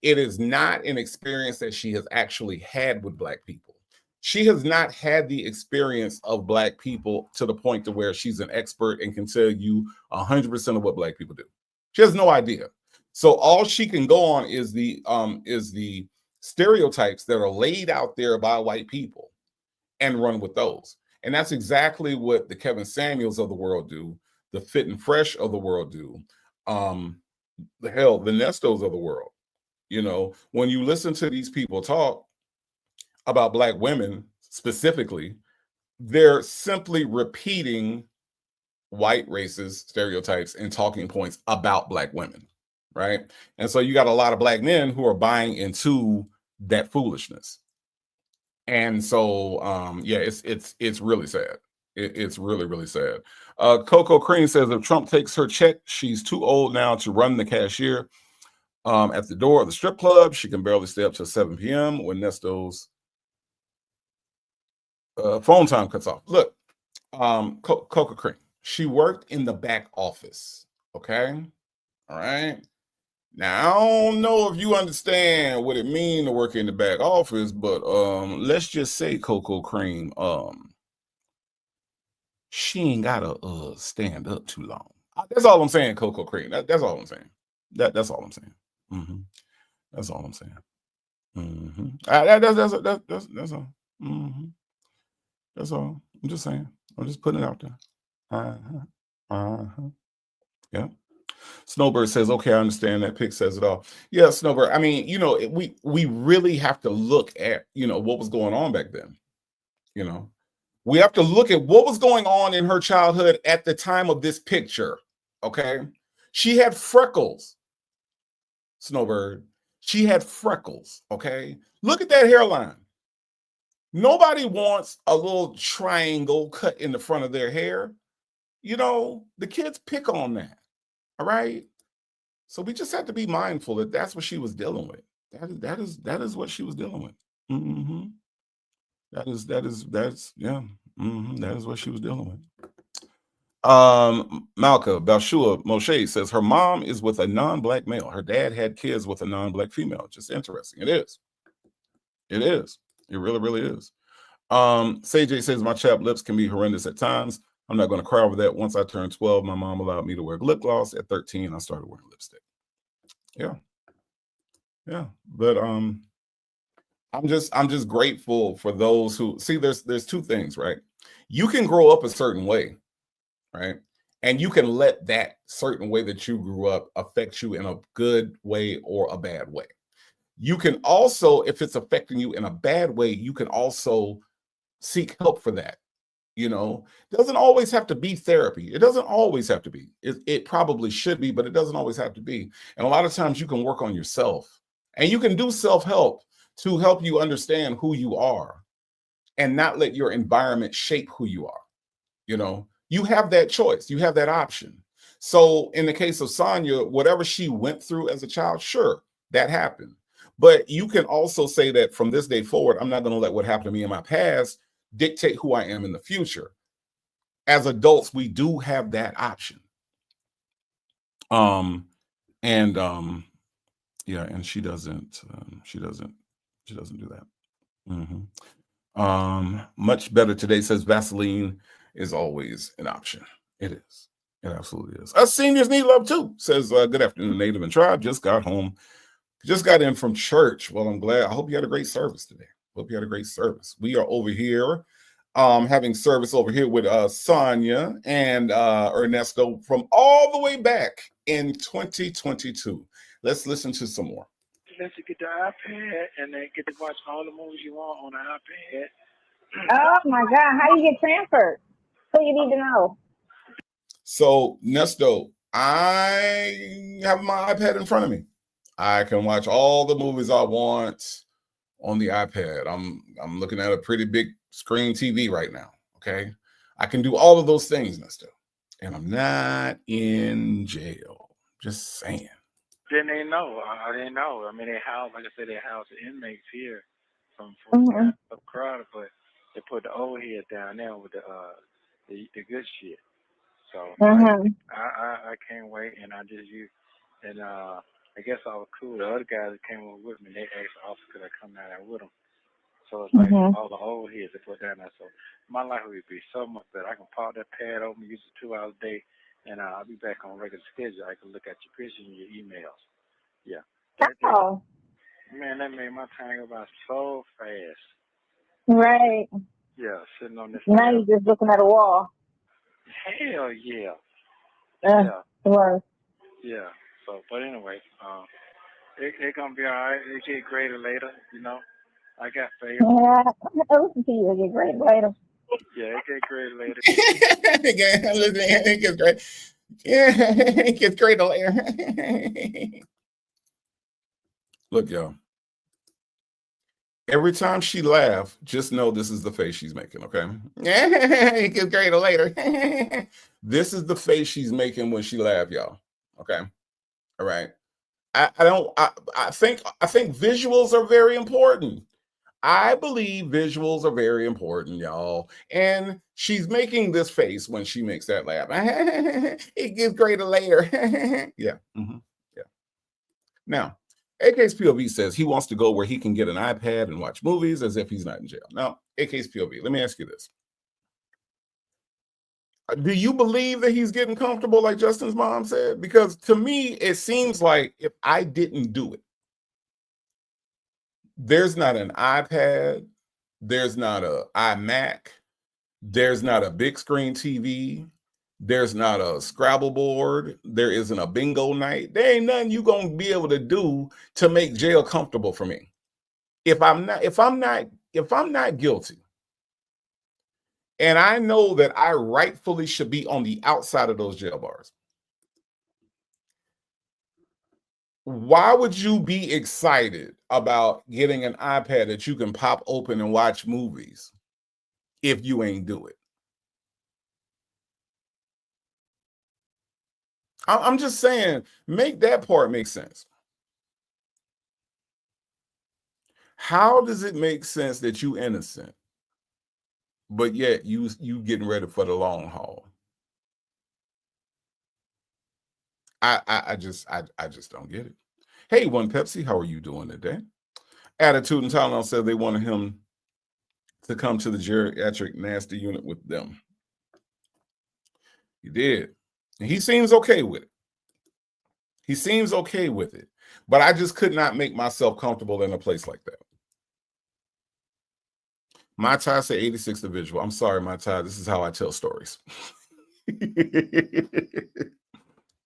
It is not an experience that she has actually had with black people. She has not had the experience of black people to the point to where she's an expert and can tell you 100% of what black people do. She has no idea. So all she can go on is the stereotypes that are laid out there by white people and run with those. And that's exactly what the Kevin Samuels of the world do, the Fit and Fresh of the world do, the Nestos of the world. You know, when you listen to these people talk about black women specifically, they're simply repeating white racist stereotypes and talking points about black women, right? And so you got a lot of black men who are buying into that foolishness. And so, yeah, it's really sad. It's really, really sad. Coco Cream says if Trump takes her check, she's too old now to run the cashier at the door of the strip club. She can barely stay up till 7 p.m. when Nesto's Phone time cuts off. Look, Coca Cream. She worked in the back office. Okay. All right. Now I don't know if you understand what it means to work in the back office, but let's just say Cocoa Cream, she ain't gotta stand up too long. That's all I'm saying, Cocoa Cream. That's all I'm saying. That's all I'm saying. That's all I'm saying. That's all. That's all. I'm just saying. I'm just putting it out there. Yeah. Snowbird says, okay, I understand that. Pick says it all. Yeah, Snowbird. I mean, you know, we really have to look at, you know, what was going on back then. You know, we have to look at what was going on in her childhood at the time of this picture. Okay. She had freckles, Snowbird. She had freckles. Okay. Look at that hairline. Nobody wants a little triangle cut in the front of their hair. You know, the kids pick on that. All right. So we just have to be mindful that that's what she was dealing with. That is what she was dealing with. That is yeah. That is what she was dealing with. Malka Balshua Moshe says her mom is with a non-black male. Her dad had kids with a non-black female. Just interesting. It is. It is. It really, really is. CJ says my chapped lips can be horrendous at times. I'm not going to cry over that. Once I turned 12, my mom allowed me to wear lip gloss. At 13, I started wearing lipstick. Yeah. Yeah. But I'm just grateful for those who see there's two things, right? You can grow up a certain way, right? And you can let that certain way that you grew up affect you in a good way or a bad way. You can also, if it's affecting you in a bad way, you can also seek help for that. You know, it doesn't always have to be therapy. It doesn't always have to be. It probably should be, but it doesn't always have to be. And a lot of times you can work on yourself and you can do self-help to help you understand who you are and not let your environment shape who you are. You know, you have that choice. You have that option. So in the case of Sonia, whatever she went through as a child, sure, that happened. But you can also say that from this day forward, I'm not going to let what happened to me in my past dictate who I am in the future. As adults, we do have that option. Yeah, and she doesn't do that. Much better today says Vaseline is always an option. It is. It absolutely is. Us seniors need love too, says good afternoon, Native and Tribe. Just got home. Just got in from church. Well, I'm glad. I hope you had a great service today. Hope you had a great service. We are over here having service over here with Sonia and Ernesto from all the way back in 2022. Let's listen to some more. Let you get the iPad and then get to watch all the movies you want on the iPad. Oh my God, how you get transferred? So you need to know. So, Nesto, I have my iPad in front of me. I can watch all the movies I want on the iPad. I'm looking at a pretty big screen TV right now. Okay. I can do all of those things, Nesto. And I'm not in jail. Just saying. Didn't they know? I didn't know. I mean, they house, like I said, they house the inmates here from up crowd, but they put the old head down there with the good shit. So I can't wait, and I just use, and I guess I was cool. The other guys that came over with me, they asked the officer could I come down there with them. So it's like all the old heads they put down there. So my life would be so much better. I can pop that pad open, use it 2 hours a day, and I'll be back on regular schedule. I can look at your pictures and your emails. Yeah. Man, that made my time go by so fast. Right. Yeah, sitting on this. Now you're just looking at a wall. Hell yeah. Right. Yeah. So, but anyway, it's gonna be all right. It get greater later, you know. I got faith. Yeah, listen to you. It get great later. Yeah, it get greater later. It gets great. Yeah, it gets greater later. Look, y'all. Every time she laughs, just know this is the face she's making, okay? It gets greater later. This is the face she's making when she laughs, y'all. Okay. All right. I think visuals are very important. I believe visuals are very important, y'all. And she's making this face when she makes that laugh. It gets greater later. Yeah. Yeah. Now, AK's POV says he wants to go where he can get an iPad and watch movies as if he's not in jail. Now, AK's POV, let me ask you this. Do you believe that he's getting comfortable like Justin's mom said? Because to me, it seems like if I didn't do it, there's not an iPad, there's not a iMac, there's not a big screen TV, there's not a Scrabble board, there isn't a bingo night. There ain't nothing you gonna be able to do to make jail comfortable for me. If I'm not guilty, and I know that I rightfully should be on the outside of those jail bars, why would you be excited about getting an iPad that you can pop open and watch movies if you ain't do it? I'm just saying, make that part make sense. How does it make sense that you innocent, but yet you getting ready for the long haul? I just don't get it. Hey, One Pepsi, how are you doing today? Attitude and Tylenol said they wanted him to come to the geriatric nasty unit with them. He did. And he seems okay with it. He seems okay with it. But I just could not make myself comfortable in a place like that. My Ty said 86 the visual. I'm sorry, my Ty. This is how I tell stories.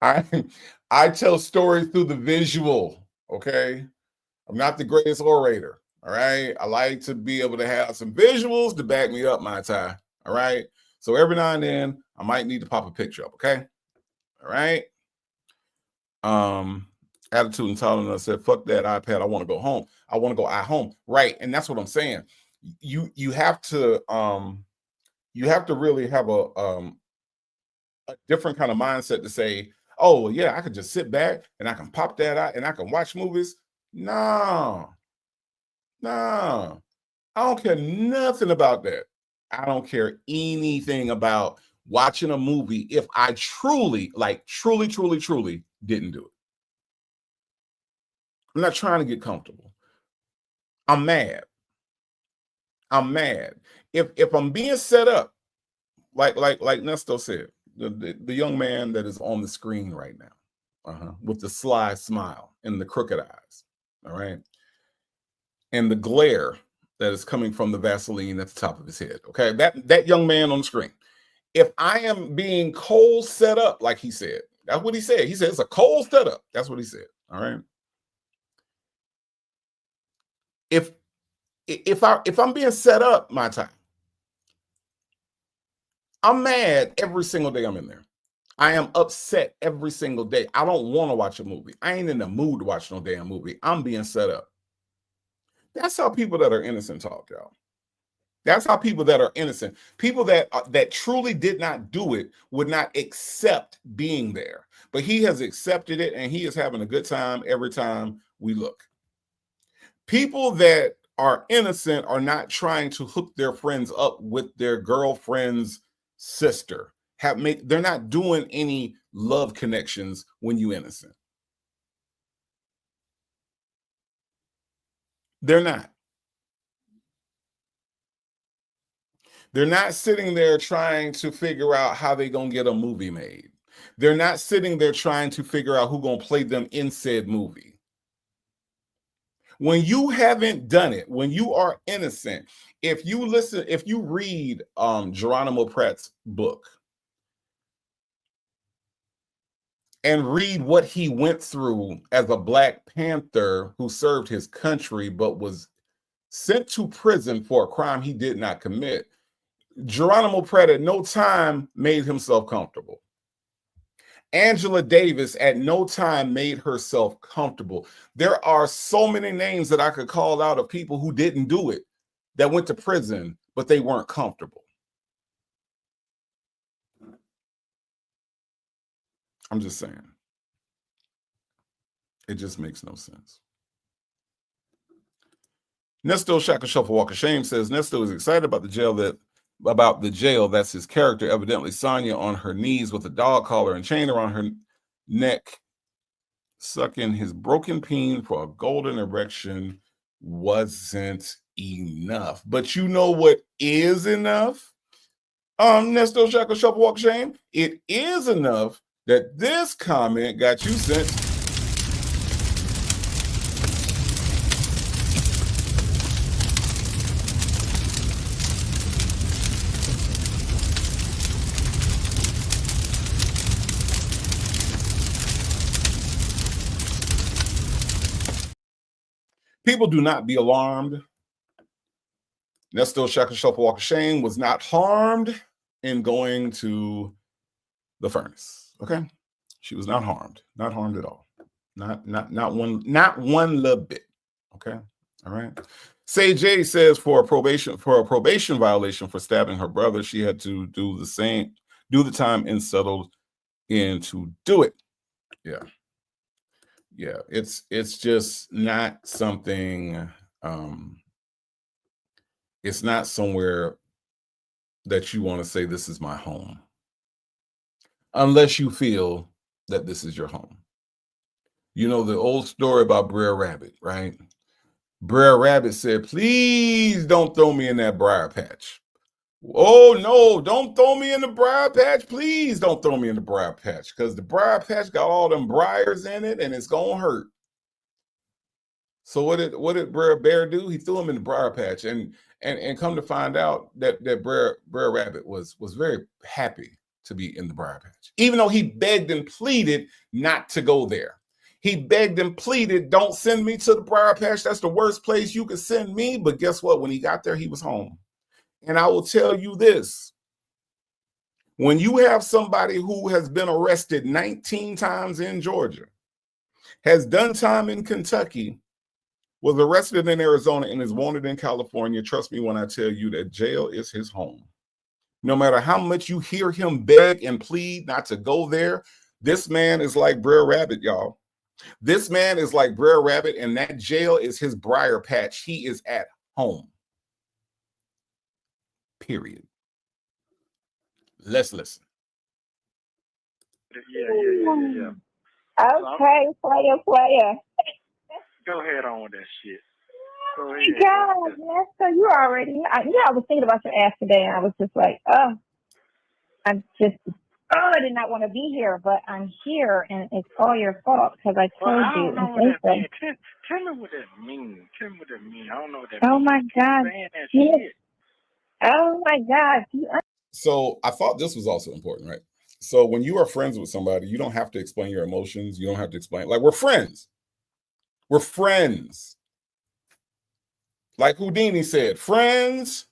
I tell stories through the visual. Okay. I'm not the greatest orator. All right. I like to be able to have some visuals to back me up, my Ty. All right. So every now and then I might need to pop a picture up. Okay. All right. Attitude and Tylenol said, fuck that iPad. I want to go home. I want to go home. Right. And that's what I'm saying. You have to really have a different kind of mindset to say, oh well, yeah, I could just sit back and I can pop that out and I can watch movies. No, I don't care nothing about that. I don't care anything about watching a movie if I truly didn't do it. I'm not trying to get comfortable. I'm mad. If I'm being set up, like Nesto said, the young man that is on the screen right now, with the sly smile and the crooked eyes, all right, and the glare that is coming from the Vaseline at the top of his head. Okay, that young man on the screen. If I am being cold set up, like he said, that's what he said. He said it's a cold setup. That's what he said. All right. If I'm being set up, my time, I'm mad every single day I'm in there. I am upset every single day. I don't want to watch a movie. I ain't in the mood to watch no damn movie. I'm being set up. That's how people that are innocent talk, y'all. That's how people that are innocent, people that truly did not do it, would not accept being there. But he has accepted it, and he is having a good time every time we look. People that are innocent are not trying to hook their friends up with their girlfriend's sister. They're not doing any love connections when you innocent. They're not. They're not sitting there trying to figure out how they're going to get a movie made. They're not sitting there trying to figure out who's going to play them in said movie. When you haven't done it, when you are innocent, if you read Geronimo Pratt's book and read what he went through as a Black Panther who served his country but was sent to prison for a crime he did not commit, Geronimo Pratt at no time made himself comfortable. Angela Davis at no time made herself comfortable. There are so many names that I could call out of people who didn't do it, that went to prison, but they weren't comfortable. I'm just saying. It just makes no sense. Nesto Shaka Shuffle Walk of Shame says Nesto is excited about the jail. That's his character. Evidently, Sonia on her knees with a dog collar and chain around her neck, sucking his broken peen for a golden erection wasn't enough. But you know what is enough? Nesto Shaka Shuffle Walk of Shame. It is enough that this comment got you sent. People, do not be alarmed. Nesto Shaka Shuffle Walk of Shame was not harmed in going to the furnace. Okay, she was not harmed at all. Not one little bit. Okay, all right. Say J says for a probation violation for stabbing her brother, she had to do the time and settled in to do it. Yeah, it's just not something. It's not somewhere that you want to say this is my home, unless you feel that this is your home. You know the old story about Brer Rabbit, right? Brer Rabbit said, "Please don't throw me in that briar patch." Oh no, don't throw me in the briar patch. Please don't throw me in the briar patch, because the briar patch got all them briars in it and it's gonna hurt. So what did Brer Bear do? He threw him in the briar patch, and come to find out that Brer Rabbit was very happy to be in the briar patch, even though he begged and pleaded not to go there. He begged and pleaded, "Don't send me to the briar patch. That's the worst place you could send me." But guess what? When he got there, he was home. And I will tell you this: when you have somebody who has been arrested 19 times in Georgia, has done time in Kentucky, was arrested in Arizona, and is wanted in California, trust me when I tell you that jail is his home. No matter how much you hear him beg and plead not to go there, this man is like Brer Rabbit, y'all. This man is like Brer Rabbit, and that jail is his briar patch. He is at home. Period. Let's listen. Yeah. Okay, player. Go ahead on with that shit. Go ahead. God, Nesto, you already. I was thinking about your ass today, and I was just like, I did not want to be here, but I'm here, and it's all your fault because I told I you. don't know what that means. Tell me what that means. I don't know what that means. Oh my God. Shit. Oh my God. So I thought this was also important, right? So when you are friends with somebody, you don't have to explain your emotions. You don't have to explain, like, we're friends. We're friends. Like Houdini said, friends,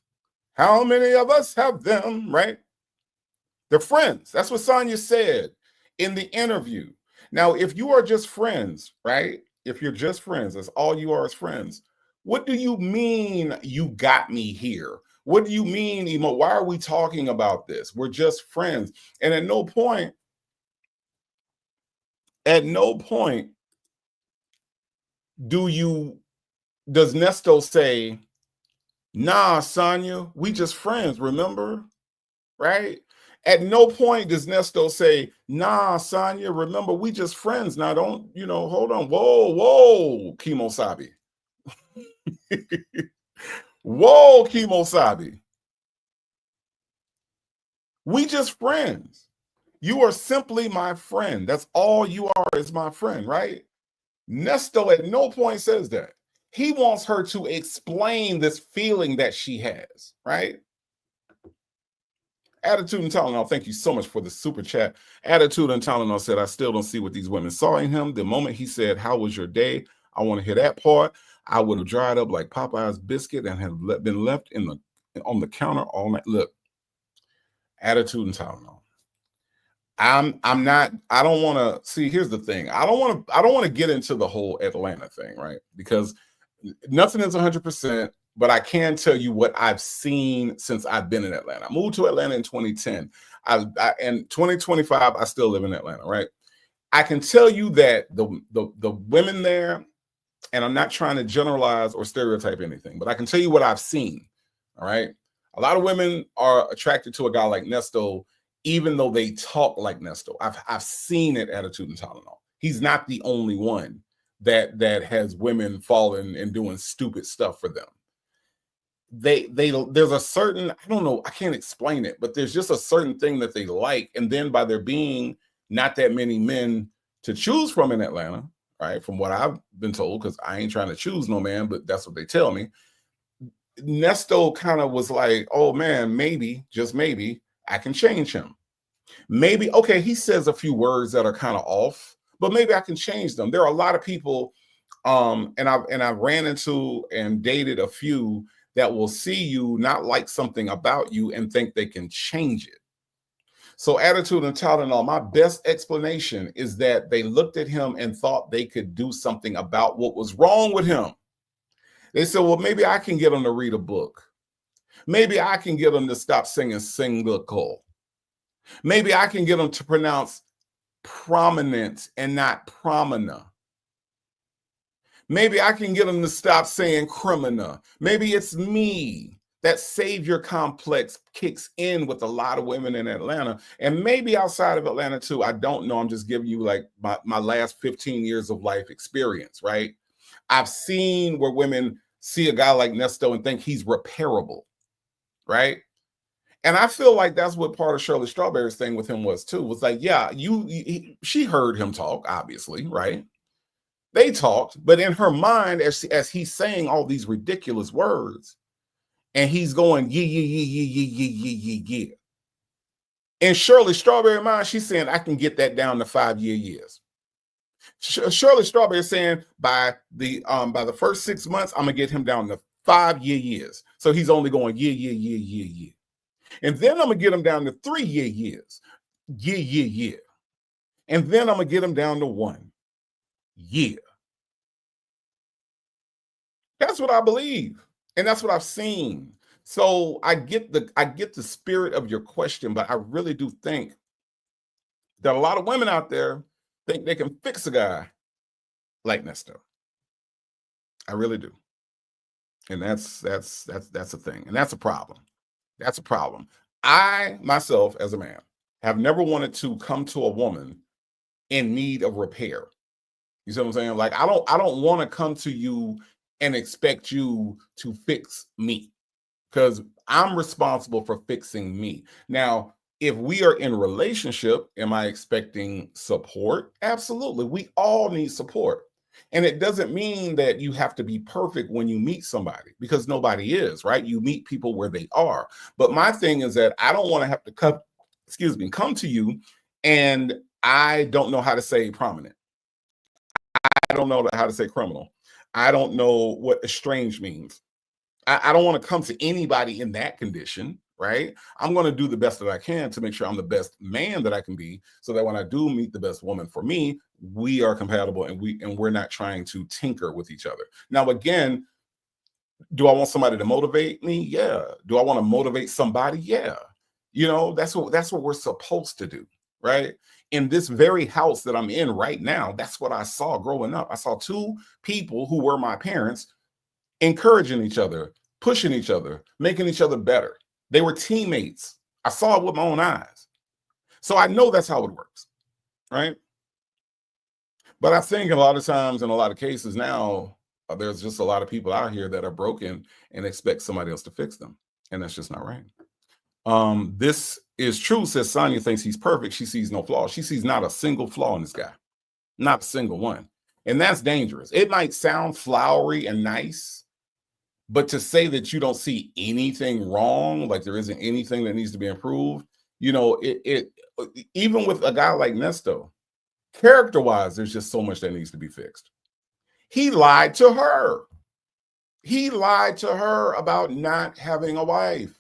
how many of us have them, right? They're friends. That's what Sonia said in the interview. Now, if you are just friends, right? If you're just friends, that's all you are is friends. What do you mean you got me here? What do you mean, Emo? Why are we talking about this? We're just friends. And at no point does Nesto say, "Nah, Sonia, we just friends, remember?" Right? At no point does Nesto say, "Nah, Sonia, remember, we just friends. Now don't, hold on. Whoa, Kimosabi." Whoa, Kimosabi. We just friends. You are simply my friend. That's all you are, is my friend, right? Nesto at no point says that. He wants her to explain this feeling that she has, right? Attitude and Tylenol, thank you so much for the super chat. Attitude and Tylenol said, "I still don't see what these women saw in him. The moment he said, 'How was your day?' I want to hear that part. I would have dried up like Popeye's biscuit and have been left on the counter all night." Look, Attitude and Tylenol. I don't want to see. Here's the thing. I don't want to get into the whole Atlanta thing, right? Because nothing is 100%, but I can tell you what I've seen since I've been in Atlanta. I moved to Atlanta in 2010. In 2025, I still live in Atlanta, right? I can tell you that the women there and I'm not trying to generalize or stereotype anything, but I can tell you what I've seen. All right. A lot of women are attracted to a guy like Nesto, even though they talk like Nesto. I've seen it, Attitude and Tylenol. He's not the only one that has women falling and doing stupid stuff for them. There's a certain, I don't know, I can't explain it, but there's just a certain thing that they like. And then by there being not that many men to choose from in Atlanta, right? From what I've been told, because I ain't trying to choose no man, but that's what they tell me. Nesto kind of was like, oh man, maybe, just maybe, I can change him. Maybe, okay, he says a few words that are kind of off, but maybe I can change them. There are a lot of people, and I've ran into and dated a few that will see you not like something about you and think they can change it. So Attitude and Tylenol, my best explanation is that they looked at him and thought they could do something about what was wrong with him. They said, well, maybe I can get him to read a book. Maybe I can get him to stop singing single. Maybe I can get him to pronounce prominent and not promina. Maybe I can get him to stop saying criminal. Maybe it's me. That savior complex kicks in with a lot of women in Atlanta, and maybe outside of Atlanta too. I don't know. I'm just giving you like my last 15 years of life experience, right? I've seen where women see a guy like Nesto and think he's repairable, right? And I feel like that's what part of Shirley Strawberry's thing with him was too. Was like, yeah, she heard him talk, obviously, right? They talked, but in her mind, as he's saying all these ridiculous words, and he's going, yeah. In Shirley Strawberry's mind, she's saying, I can get that down to 5 years. Shirley Strawberry is saying by the first 6 months, I'm gonna get him down to 5 years. So he's only going, yeah. And then I'm gonna get him down to 3 years. Yeah. And then I'm gonna get him down to 1 year. That's what I believe. And that's what I've seen. So I get the spirit of your question, but I really do think that a lot of women out there think they can fix a guy like Nesto. I really do. And that's a thing. And that's a problem. That's a problem. I myself as a man have never wanted to come to a woman in need of repair. You see what I'm saying? Like I don't want to come to you and expect you to fix me, because I'm responsible for fixing me. Now, if we are in a relationship, am I expecting support? Absolutely. We all need support. And it doesn't mean that you have to be perfect when you meet somebody, because nobody is, right? You meet people where they are. But my thing is that I don't want to have to come to you and I don't know how to say prominent. I don't know how to say criminal. I don't know what estranged means. I don't want to come to anybody in that condition, right? I'm going to do the best that I can to make sure I'm the best man that I can be, so that when I do meet the best woman for me, we are compatible and we're not trying to tinker with each other. Now, again, do I want somebody to motivate me? Yeah. Do I want to motivate somebody? Yeah. You know, that's what we're supposed to do, right? In this very house that I'm in right now, that's what I saw growing up. I saw two people who were my parents encouraging each other, pushing each other, making each other better. They were teammates. I saw it with my own eyes. So I know that's how it works, right? But I think a lot of times, in a lot of cases now, there's just a lot of people out here that are broken and expect somebody else to fix them. And that's just not right. This is true, says Sonia thinks he's perfect. She sees no flaw. She sees not a single flaw in this guy. Not a single one. And that's dangerous. It might sound flowery and nice, but to say that you don't see anything wrong, like there isn't anything that needs to be improved, you know, it even with a guy like Nesto, character-wise, there's just so much that needs to be fixed. He lied to her. He lied to her about not having a wife.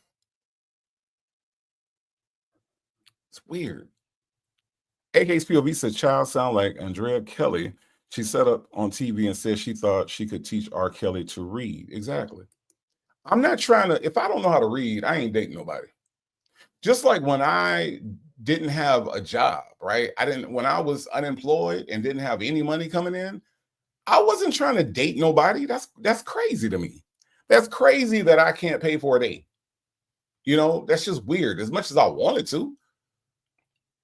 It's weird. AK's POV said, child sound like Andrea Kelly. She set up on TV and said she thought she could teach R. Kelly to read. Exactly. I'm not trying to, if I don't know how to read, I ain't dating nobody. Just like when I didn't have a job, right? When I was unemployed and didn't have any money coming in, I wasn't trying to date nobody. That's crazy to me. That's crazy that I can't pay for a date. You know, that's just weird. As much as I wanted to,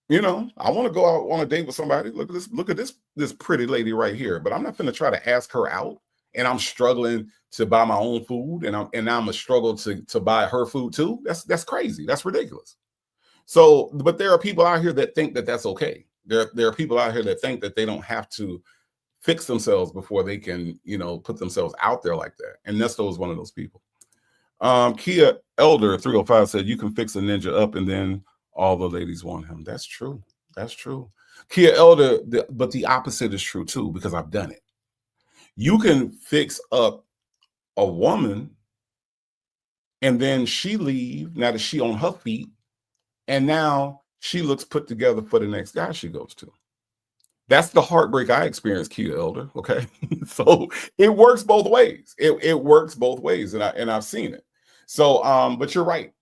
you know, I want to go out on a date with somebody. Look at this pretty lady right here. But I'm not going to try to ask her out. And I'm struggling to buy my own food, and I'm a struggle to buy her food too. That's crazy. That's ridiculous. So, but there are people out here that think that that's okay. There are people out here that think that they don't have to fix themselves before they can, you know, put themselves out there like that. And Nesto is one of those people. Kia Elder 305 said you can fix a ninja up and then all the ladies want him. That's true. That's true. Kia Elder, but the opposite is true too, because I've done it. You can fix up a woman and then she leave, now that she on her feet, and now she looks put together for the next guy she goes to. That's the heartbreak I experienced, Kia Elder. Okay. So it works both ways. It works both ways. And I've seen it. So, but you're right.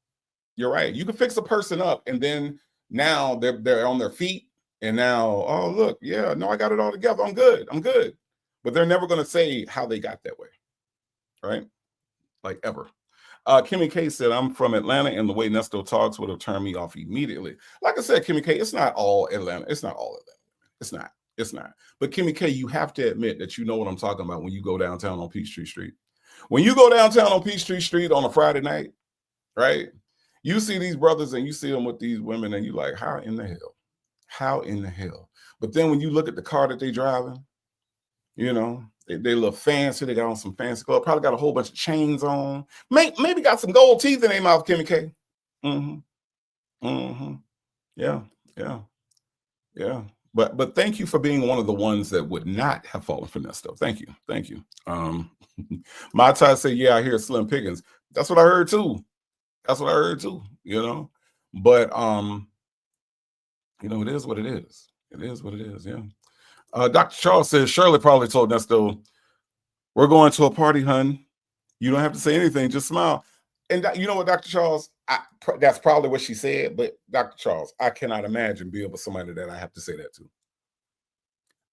You're right. You can fix a person up and then now they're on their feet and now, oh, look, yeah, no, I got it all together. I'm good. I'm good. But they're never going to say how they got that way. Right. Like ever. Kimmy K said, I'm from Atlanta and the way Nesto talks would have turned me off immediately. Like I said, Kimmy K, it's not all Atlanta. It's not all Atlanta. It's not. It's not. But Kimmy K, you have to admit that you know what I'm talking about when you go downtown on Peachtree Street. When you go downtown on Peachtree Street on a Friday night, right? You see these brothers and you see them with these women and you're like, how in the hell? How in the hell? But then when you look at the car that they driving, you know, they look fancy. They got on some fancy clothes. Probably got a whole bunch of chains on. Maybe got some gold teeth in their mouth, Kimmy K. Yeah, yeah, yeah. But thank you for being one of the ones that would not have fallen for Nesto. Thank you. Thank you. My tie say, yeah, I hear Slim Pickens. That's what I heard too. That's what I heard too, you know. But you know, it is what it is. It is what it is, yeah. Dr. Charles says Shirley probably told Nesto, we're going to a party, hun. You don't have to say anything, just smile. And you know what, Dr. Charles, that's probably what she said, but Dr. Charles, I cannot imagine being with somebody that I have to say that to.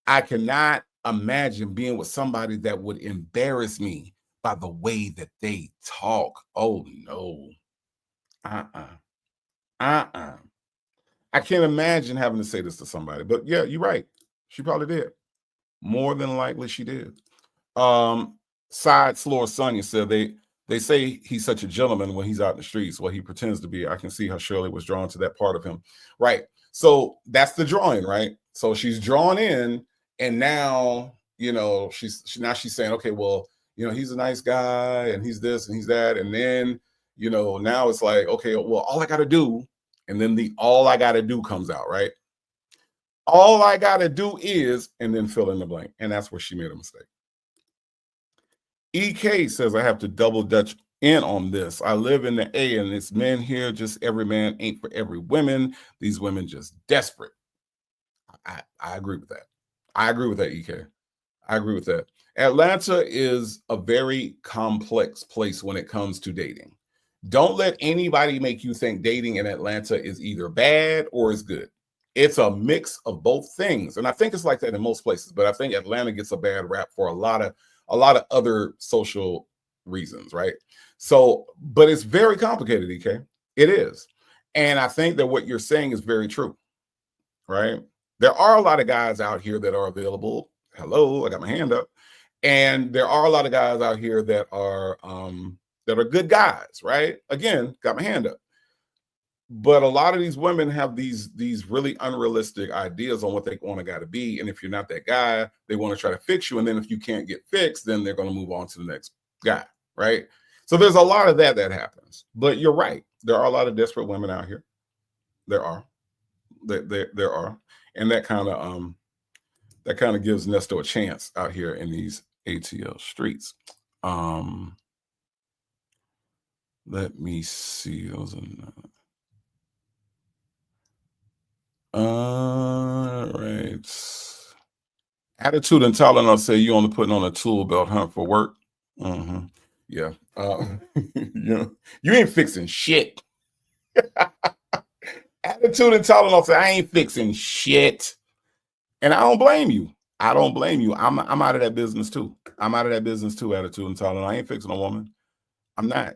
I cannot imagine being with somebody that would embarrass me by the way that they talk. Oh, no. I can't imagine having to say this to somebody. But yeah, you're right. She probably did. More than likely she did. Side Slower Sonia said they say he's such a gentleman when he's out in the streets. Well, he pretends to be. I can see how Shirley was drawn to that part of him. Right. So that's the drawing, right? So she's drawn in, and now, you know, she's saying, okay, well, you know, he's a nice guy and he's this and he's that. And then, you know, now it's like, okay, well, all I got to do, and then the all I got to do comes out, right? All I got to do is, and then fill in the blank. And that's where she made a mistake. EK says, I have to double dutch in on this. I live in the A and it's men here. Just every man ain't for every woman. These women just desperate. I agree with that. I agree with that, EK. I agree with that. Atlanta is a very complex place when it comes to dating. Don't let anybody make you think dating in Atlanta is either bad or is good. It's a mix of both things. And I think it's like that in most places, but I think Atlanta gets a bad rap for a lot of other social reasons, right? So, but it's very complicated, EK. It is. And I think that what you're saying is very true, right? There are a lot of guys out here that are available. Hello, I got my hand up. And there are a lot of guys out here that are good guys, right? Again, got my hand up. But a lot of these women have these really unrealistic ideas on what they want a guy to be. And if you're not that guy, they want to try to fix you. And then if you can't get fixed, then they're going to move on to the next guy, right? So there's a lot of that happens. But you're right. There are a lot of desperate women out here. There are. There are. And that kind of gives Nesto a chance out here in these ATL streets. Let me see. All right. Attitude and Tylenol say you only putting on a tool belt, huh, for work. Yeah. You ain't fixing shit. Attitude and Tylenol say I ain't fixing shit. And I don't blame you. I don't blame you. I'm out of that business too. I'm out of that business too, attitude and talent. I ain't fixing a woman. I'm not.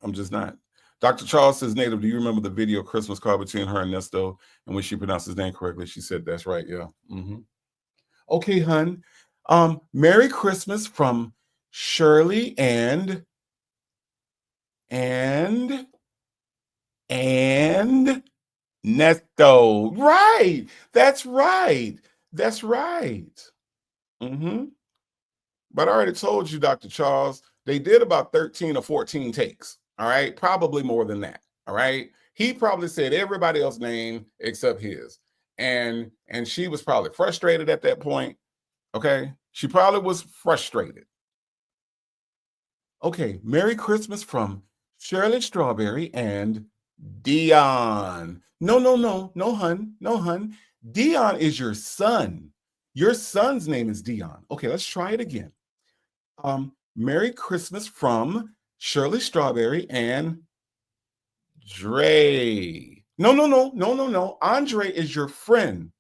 I'm just not. Dr. Charles says, Native, do you remember the video Christmas card between her and Nesto? And when she pronounced his name correctly, she said, that's right. Yeah. Okay, hun. Merry Christmas from Shirley and Nesto. Right. That's right. That's right. But I already told you, Dr. Charles, they did about 13 or 14 takes. All right. Probably more than that. All right. He probably said everybody else's name except his. And she was probably frustrated at that point. Okay. She probably was frustrated. Okay. Merry Christmas from Shirley Strawberry and Dion. No, hun. Dion is your son. Your son's name is Dion. Okay, let's try it again. Merry Christmas from Shirley Strawberry and Dre. No. Andre is your friend.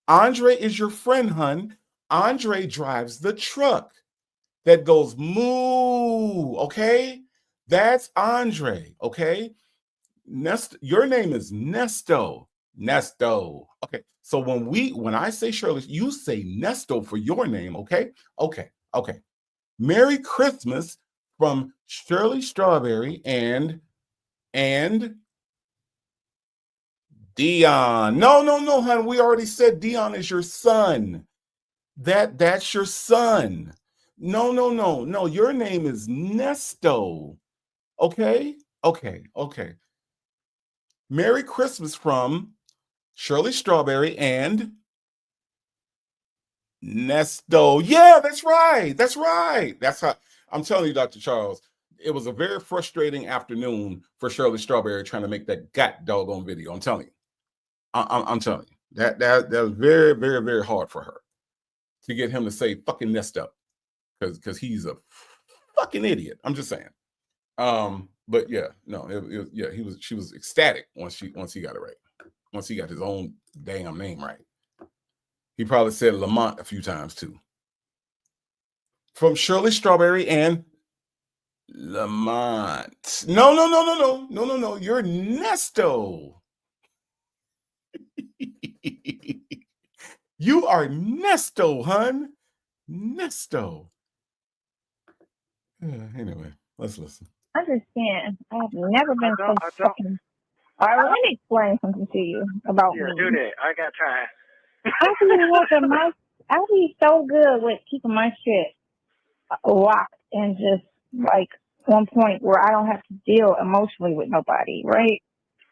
Andre is your friend, hun. Andre drives the truck that goes moo. Okay, that's Andre. Okay. Your name is Nesto. Okay. So when I say Shirley, you say Nesto for your name. Okay. Merry Christmas from Shirley Strawberry and Dion. No, hon. We already said Dion is your son. That's your son. No. Your name is Nesto. Okay. Merry Christmas from Shirley Strawberry and Nesto. Yeah, that's right. That's how I'm telling you, Dr. Charles. It was a very frustrating afternoon for Shirley Strawberry trying to make that doggone video. I'm telling you. I'm telling you. That was very, very, very hard for her to get him to say fucking Nesto because he's a fucking idiot. I'm just saying. But yeah, no, she was ecstatic once he got it right. Once he got his own damn name right. He probably said Lamont a few times too. From Shirley Strawberry and Lamont. No. You're Nesto. You are Nesto, hun. Nesto. Anyway, let's listen. Understand. I have never been so fucking. All right, let me explain something to you about me. Do that. I got time. I be so good with keeping my shit locked and just like one point where I don't have to deal emotionally with nobody, right?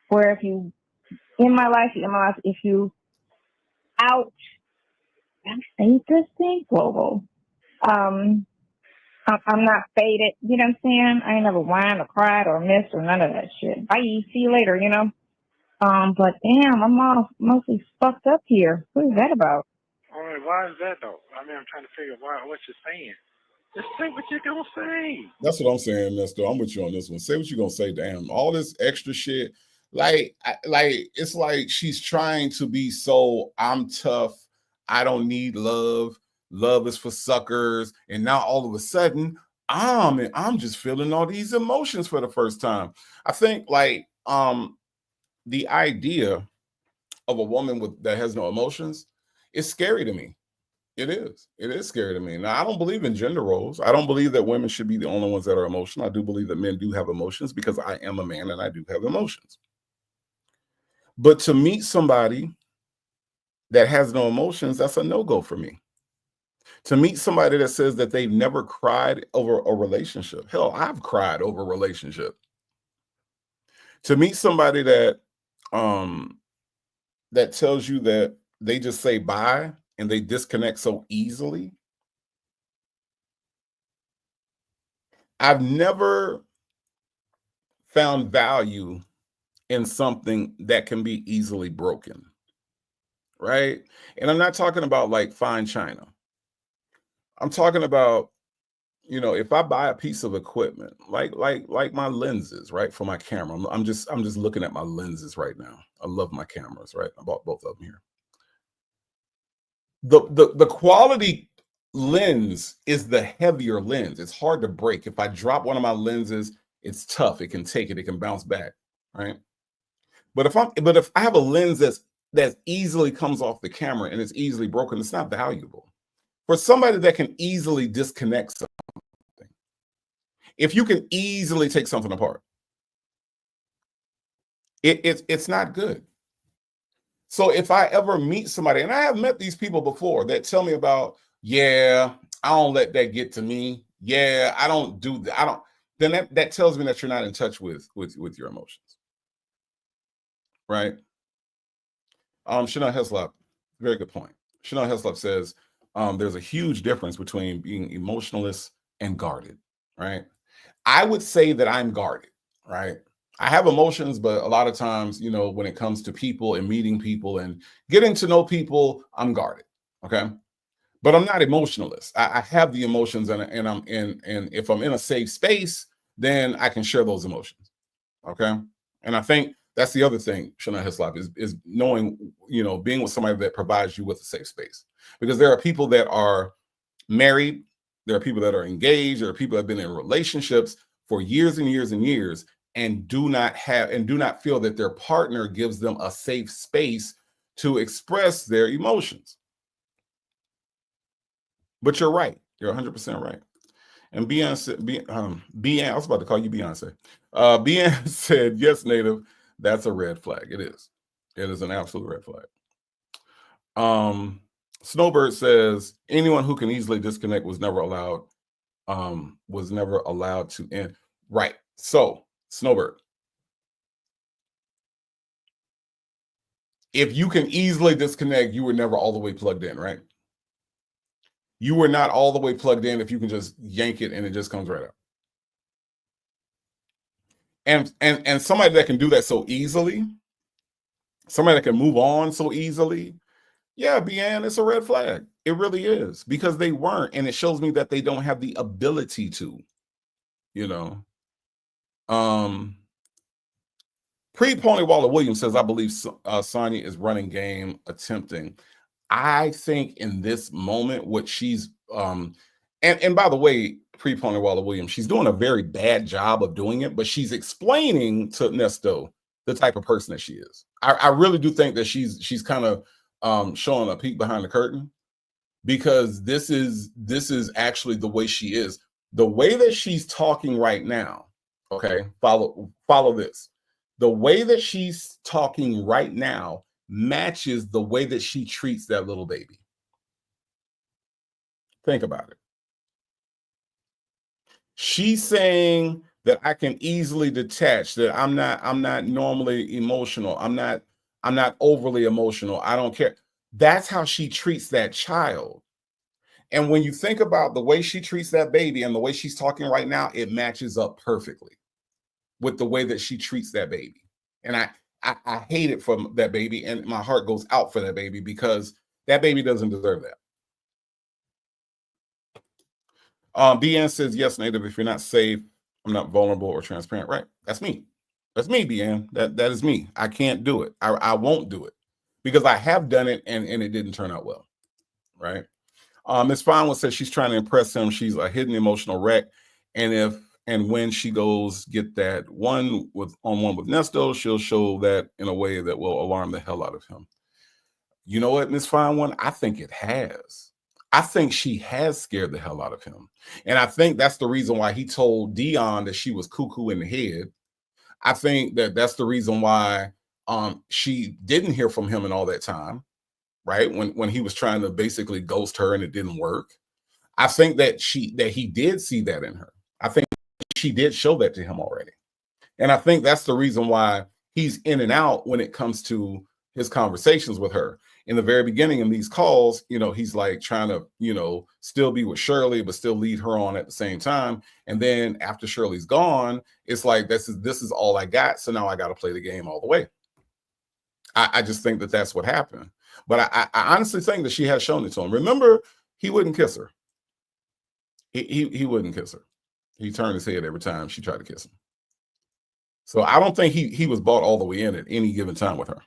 Where if you in my life, if you ouch, I'm saying this thing, global. I'm not faded, you know what I'm saying? I ain't never whined or cried or missed or none of that shit. Bye, see you later, you know? But damn, I'm all mostly fucked up here. What is that about? All right, why is that though? I mean, I'm trying to figure out what you're saying. Just say what you're gonna say. That's what I'm saying, Nesto. I'm with you on this one. Say what you're gonna say. Damn, all this extra shit. Like it's like she's trying to be so I'm tough. I don't need love. Love is for suckers. And now all of a sudden, I'm just feeling all these emotions for the first time. I think like the idea of a woman that has no emotions is scary to me. It is. It is scary to me. Now, I don't believe in gender roles. I don't believe that women should be the only ones that are emotional. I do believe that men do have emotions because I am a man and I do have emotions. But to meet somebody that has no emotions, that's a no-go for me. To meet somebody that says that they've never cried over a relationship. Hell, I've cried over a relationship. To meet somebody that that tells you that they just say bye and they disconnect so easily. I've never found value in something that can be easily broken, right? And I'm not talking about like fine china. I'm talking about, you know, if I buy a piece of equipment, like my lenses, right, for my camera. I'm just looking at my lenses right now. I love my cameras, right? I bought both of them here. The quality lens is the heavier lens. It's hard to break. If I drop one of my lenses, it's tough. It can take it. It can bounce back, right? But if I have a lens that easily comes off the camera and it's easily broken, it's not valuable. For somebody that can easily disconnect something, if you can easily take something apart, it's not good. So if I ever meet somebody, and I have met these people before that tell me about, yeah, I don't let that get to me. Yeah, I don't do that. I don't. Then that tells me that you're not in touch with your emotions, right? Chanel Heslop, very good point. Chanel Heslop says there's a huge difference between being emotionless and guarded, right? I would say that I'm guarded, right? I have emotions, but a lot of times, when it comes to people and meeting people and getting to know people, I'm guarded, okay? But I'm not emotionless. I have the emotions, and if I'm in a safe space, then I can share those emotions, okay? And I think that's the other thing, Shana Hislop, is knowing, being with somebody that provides you with a safe space. Because there are people that are married, there are people that are engaged, there are people that have been in relationships for years and years and years and do not feel that their partner gives them a safe space to express their emotions. But you're right. You're 100% right. And Beyonce, I was about to call you Beyonce. Beyonce said, yes, Native, that's a red flag. It is. It is an absolute red flag. Snowbird says, anyone who can easily disconnect was never allowed to end. Right. So, Snowbird, if you can easily disconnect, you were never all the way plugged in, right? You were not all the way plugged in if you can just yank it and it just comes right out. And somebody that can do that so easily, somebody that can move on so easily, yeah, Bian, it's a red flag. It really is, because they weren't, and it shows me that they don't have the ability to, Pre-Pony Waller Williams says, I believe Sonia is running game, attempting. I think in this moment, what she's and by the way, Pre-Pony Waller Williams, she's doing a very bad job of doing it, but she's explaining to Nesto the type of person that she is. I really do think that she's kind of showing a peek behind the curtain, because this is actually the way she is. The way that she's talking right now, okay, follow this. The way that she's talking right now matches the way that she treats that little baby. Think about it. She's saying that I can easily detach, that I'm not normally emotional. I'm not overly emotional. I don't care. That's how she treats that child. And when you think about the way she treats that baby and the way she's talking right now, it matches up perfectly with the way that she treats that baby. And I hate it for that baby, and my heart goes out for that baby, because that baby doesn't deserve that. BN says, yes, Native, if you're not safe, I'm not vulnerable or transparent. Right. That's me. That's me, BN. That is me. I can't do it. I won't do it, because I have done it and it didn't turn out well. Right. Ms. Feinwood says she's trying to impress him. She's a hidden emotional wreck. And when she goes get that one with Nesto, she'll show that in a way that will alarm the hell out of him. You know what, Ms. Feinwood? I think it has. I think she has scared the hell out of him. And I think that's the reason why he told Dion that she was cuckoo in the head. I think that's the reason why she didn't hear from him in all that time, right? When he was trying to basically ghost her and it didn't work. I think that he did see that in her. I think she did show that to him already. And I think that's the reason why he's in and out when it comes to his conversations with her. In the very beginning in these calls, he's like trying to, still be with Shirley, but still lead her on at the same time. And then after Shirley's gone, it's like, this is all I got. So now I got to play the game all the way. I just think that that's what happened. But I honestly think that she has shown it to him. Remember, he wouldn't kiss her. He wouldn't kiss her. He turned his head every time she tried to kiss him. So I don't think he was bought all the way in at any given time with her,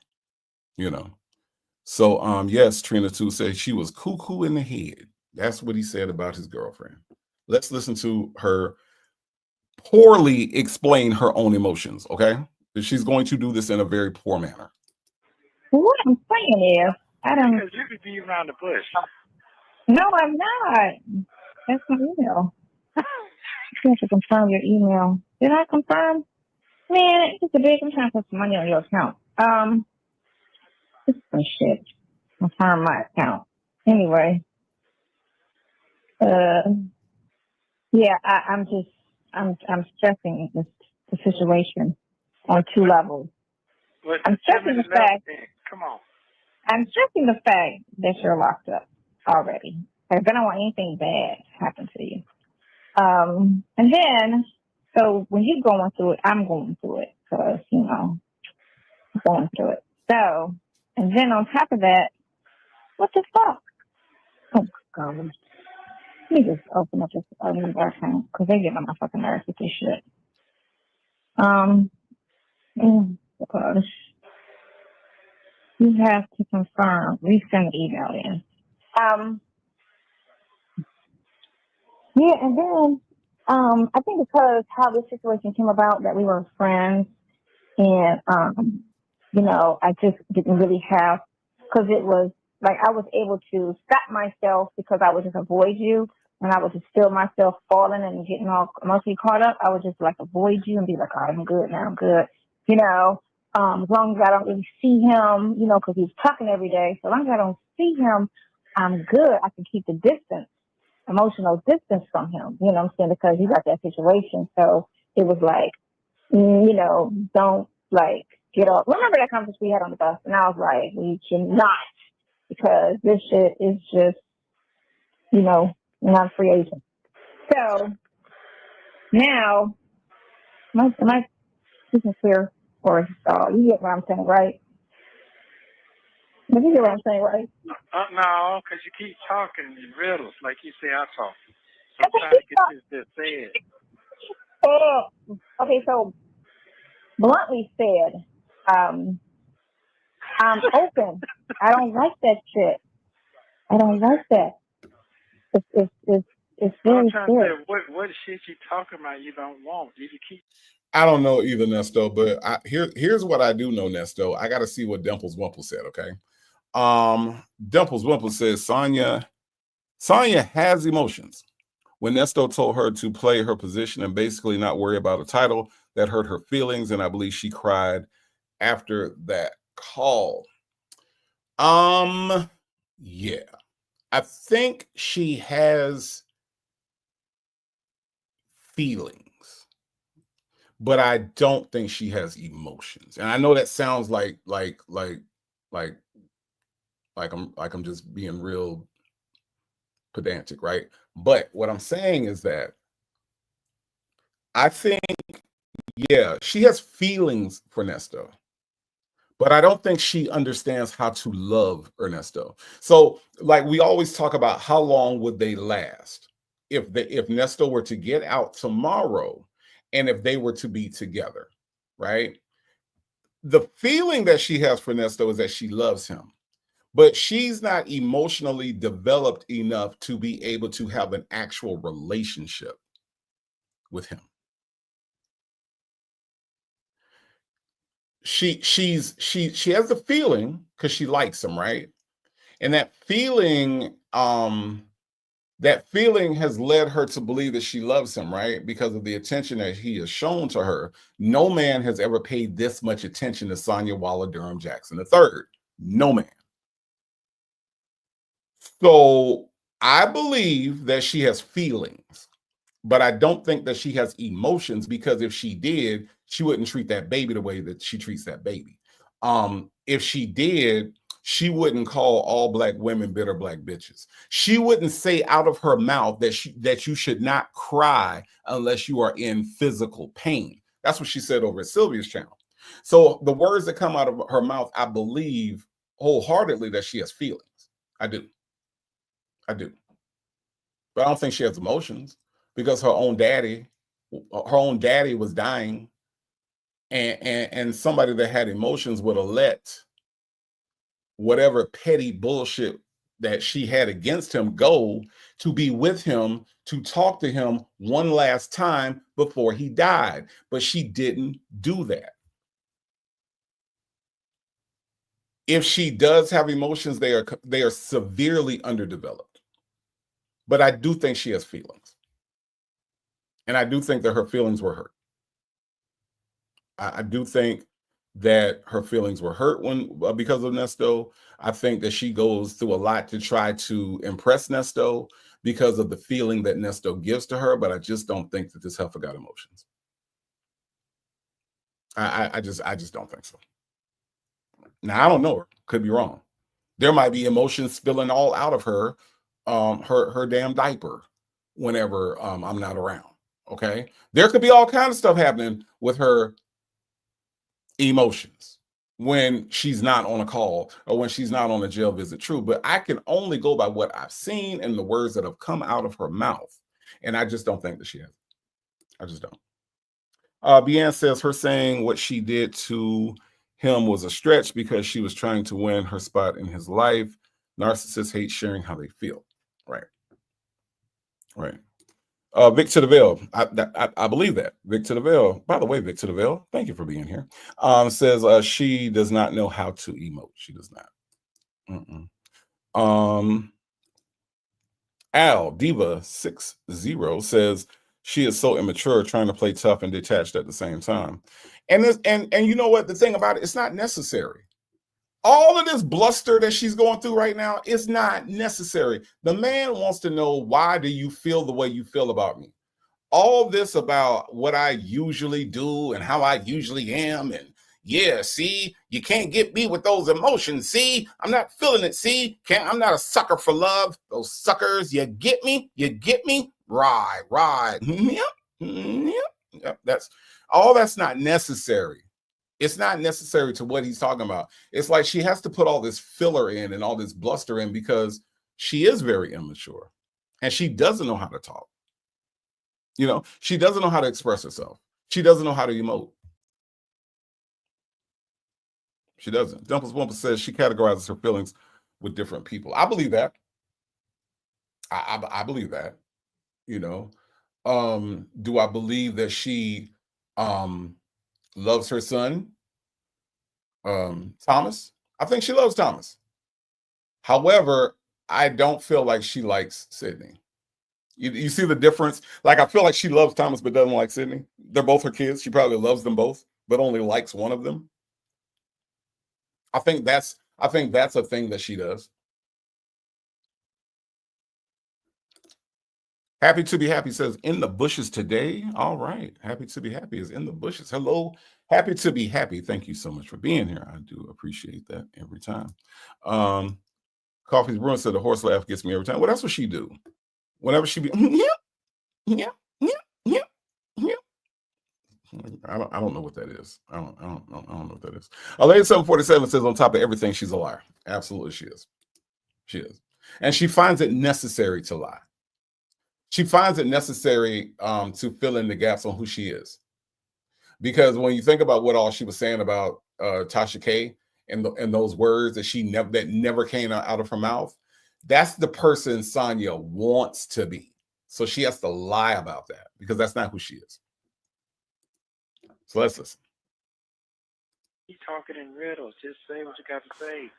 So yes, Trina too said she was cuckoo in the head. That's what he said about his girlfriend. Let's listen to her poorly explain her own emotions, okay? She's going to do this in a very poor manner. What I'm saying is, I don't. Because you could be around the bush. No, I'm not. That's my email. You have to confirm your email. Did I confirm? Man, it's a big. I'm trying to put some money on your account. This is some shit. Confirm my account. Anyway, yeah, I'm stressing the situation on two levels. I'm stressing the fact. Come on. I'm stressing the fact that you're locked up already. Like, I don't want anything bad to happen to you. And then, so when you're going through it, I'm going through it because, I'm going through it. So, and then on top of that, what the fuck? Oh, God. Let me just open up this other account because they get on my fucking nerves with this shit. Because you have to confirm, resend the email in. Yeah, and then I think because how this situation came about, that we were friends, and I just didn't really have, because it was like I was able to stop myself because I would just avoid you, and I would just feel myself falling and getting all emotionally caught up. I would just like avoid you and be like, all right, I'm good now, I'm good, as long as I don't really see him, because he's talking every day. So as long as I don't see him, I'm good. I can keep the distance. Emotional distance from him, you know what I'm saying? Because he got that situation. So it was like, don't like get off. Remember that conversation we had on the bus? And I was like, we cannot, because this shit is just, not free agent. So now, my this is clear for you get what I'm saying, right? You get what I'm saying, right? No, because you keep talking in riddles, like you say I talk. So I'm trying to get this said. Okay, so bluntly said, I'm open. I don't like that shit. I don't like that. It's very serious. What shit you talking about you don't want? Did you keep? I don't know either, Nesto, but here's what I do know, Nesto. I got to see what Dimples Wimple said, okay? Dimples Wimple says Sonia has emotions. When Nesto told her to play her position and basically not worry about a title, that hurt her feelings, and I believe she cried after that call. Yeah. I think she has feelings, but I don't think she has emotions. And I know that sounds like I'm just being real pedantic, right? But what I'm saying is that I think, yeah, she has feelings for Nesto, but I don't think she understands how to love Ernesto. So, like, we always talk about how long would they last if Nesto were to get out tomorrow and if they were to be together, right? The feeling that she has for Nesto is that she loves him, but she's not emotionally developed enough to be able to have an actual relationship with him. She has the feeling because she likes him, right? And that feeling has led her to believe that she loves him, right? Because of the attention that he has shown to her. No man has ever paid this much attention to Sonia Waller Durham Jackson III. No man. So I believe that she has feelings, but I don't think that she has emotions, because if she did, she wouldn't treat that baby the way that she treats that baby. If she did, she wouldn't call all black women bitter black bitches. She wouldn't say out of her mouth that you should not cry unless you are in physical pain. That's what she said over at Sylvia's channel. So the words that come out of her mouth, I believe wholeheartedly that she has feelings. I do. But I don't think she has emotions, because her own daddy was dying, and somebody that had emotions would have let whatever petty bullshit that she had against him go to be with him, to talk to him one last time before he died. But she didn't do that. If she does have emotions, they are severely underdeveloped. But I do think she has feelings. And I do think that her feelings were hurt. I do think that her feelings were hurt because of Nesto. I think that she goes through a lot to try to impress Nesto because of the feeling that Nesto gives to her, but I just don't think that this heifer got emotions. I just don't think so. Now, I don't know her. Could be wrong. There might be emotions spilling all out of her, her damn diaper whenever I'm not around. Okay. There could be all kinds of stuff happening with her emotions when she's not on a call or when she's not on a jail visit. True. But I can only go by what I've seen and the words that have come out of her mouth. And I just don't think that she has. I just don't. Bian says her saying what she did to him was a stretch because she was trying to win her spot in his life. Narcissists hate sharing how they feel. Right. Right. Vic to the Veil. I believe that. Vic to the Veil. By the way, Vic to the Veil, thank you for being here. Says she does not know how to emote. She does not. Al Diva 60 says she is so immature, trying to play tough and detached at the same time. And you know what? The thing about it, it's not necessary. All of this bluster that she's going through right now is not necessary. The man wants to know, why do you feel the way you feel about me? All this about what I usually do and how I usually am. And yeah, see, you can't get me with those emotions. See, I'm not feeling it. See, I'm not a sucker for love. Those suckers, you get me? You get me? Right. Yep. That's not necessary. It's not necessary to what he's talking about. It's like she has to put all this filler in and all this bluster in because she is very immature and she doesn't know how to talk. You know, she doesn't know how to express herself. She doesn't know how to emote. She doesn't. Dimples Wumpus says she categorizes her feelings with different people. I believe that. I believe that. You know, do I believe that she loves her son, Thomas? I think she loves Thomas. However, I don't feel like she likes Sydney. You see the difference? Like, I feel like she loves Thomas but doesn't like Sydney. They're both her kids. She probably loves them both, but only likes one of them. I think that's a thing that she does. Happy to be happy says in the bushes today. All right. Happy to be happy is in the bushes. Hello. Happy to be happy. Thank you so much for being here. I do appreciate that every time. Coffee's Bruin said the horse laugh gets me every time. Well, that's what she do. Whenever she be yeah. I don't know what that is. I don't know what that is. Lady 747 says on top of everything, she's a liar. Absolutely, she is. She is. And she finds it necessary to lie. She finds it necessary to fill in the gaps on who she is. Because when you think about what all she was saying about Tasha K and those words that never came out of her mouth, that's the person Sonia wants to be. So she has to lie about that because that's not who she is. So let's listen. You talking in riddles. Just say what you got to say.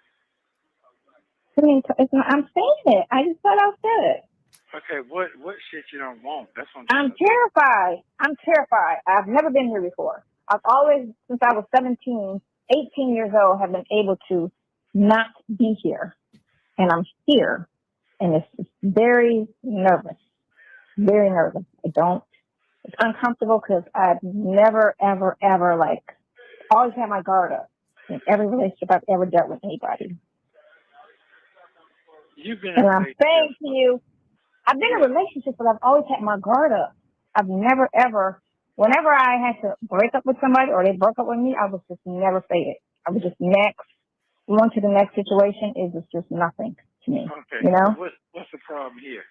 I'm saying it. I just thought I said it. Okay, what shit you don't want? That's what I'm terrified. I'm terrified. I've never been here before. I've always, since I was 18 years old, have been able to not be here. And I'm here. And it's very nervous. Very nervous. It's uncomfortable because I've never, ever, ever, always had my guard up in every relationship I've ever dealt with anybody. And I'm saying to you, I've been in relationships, but I've always had my guard up. I've never, ever, whenever I had to break up with somebody or they broke up with me, I was just never faded. I was just next. We went to the next situation. It was just nothing to me. Okay. You know? What's the problem here?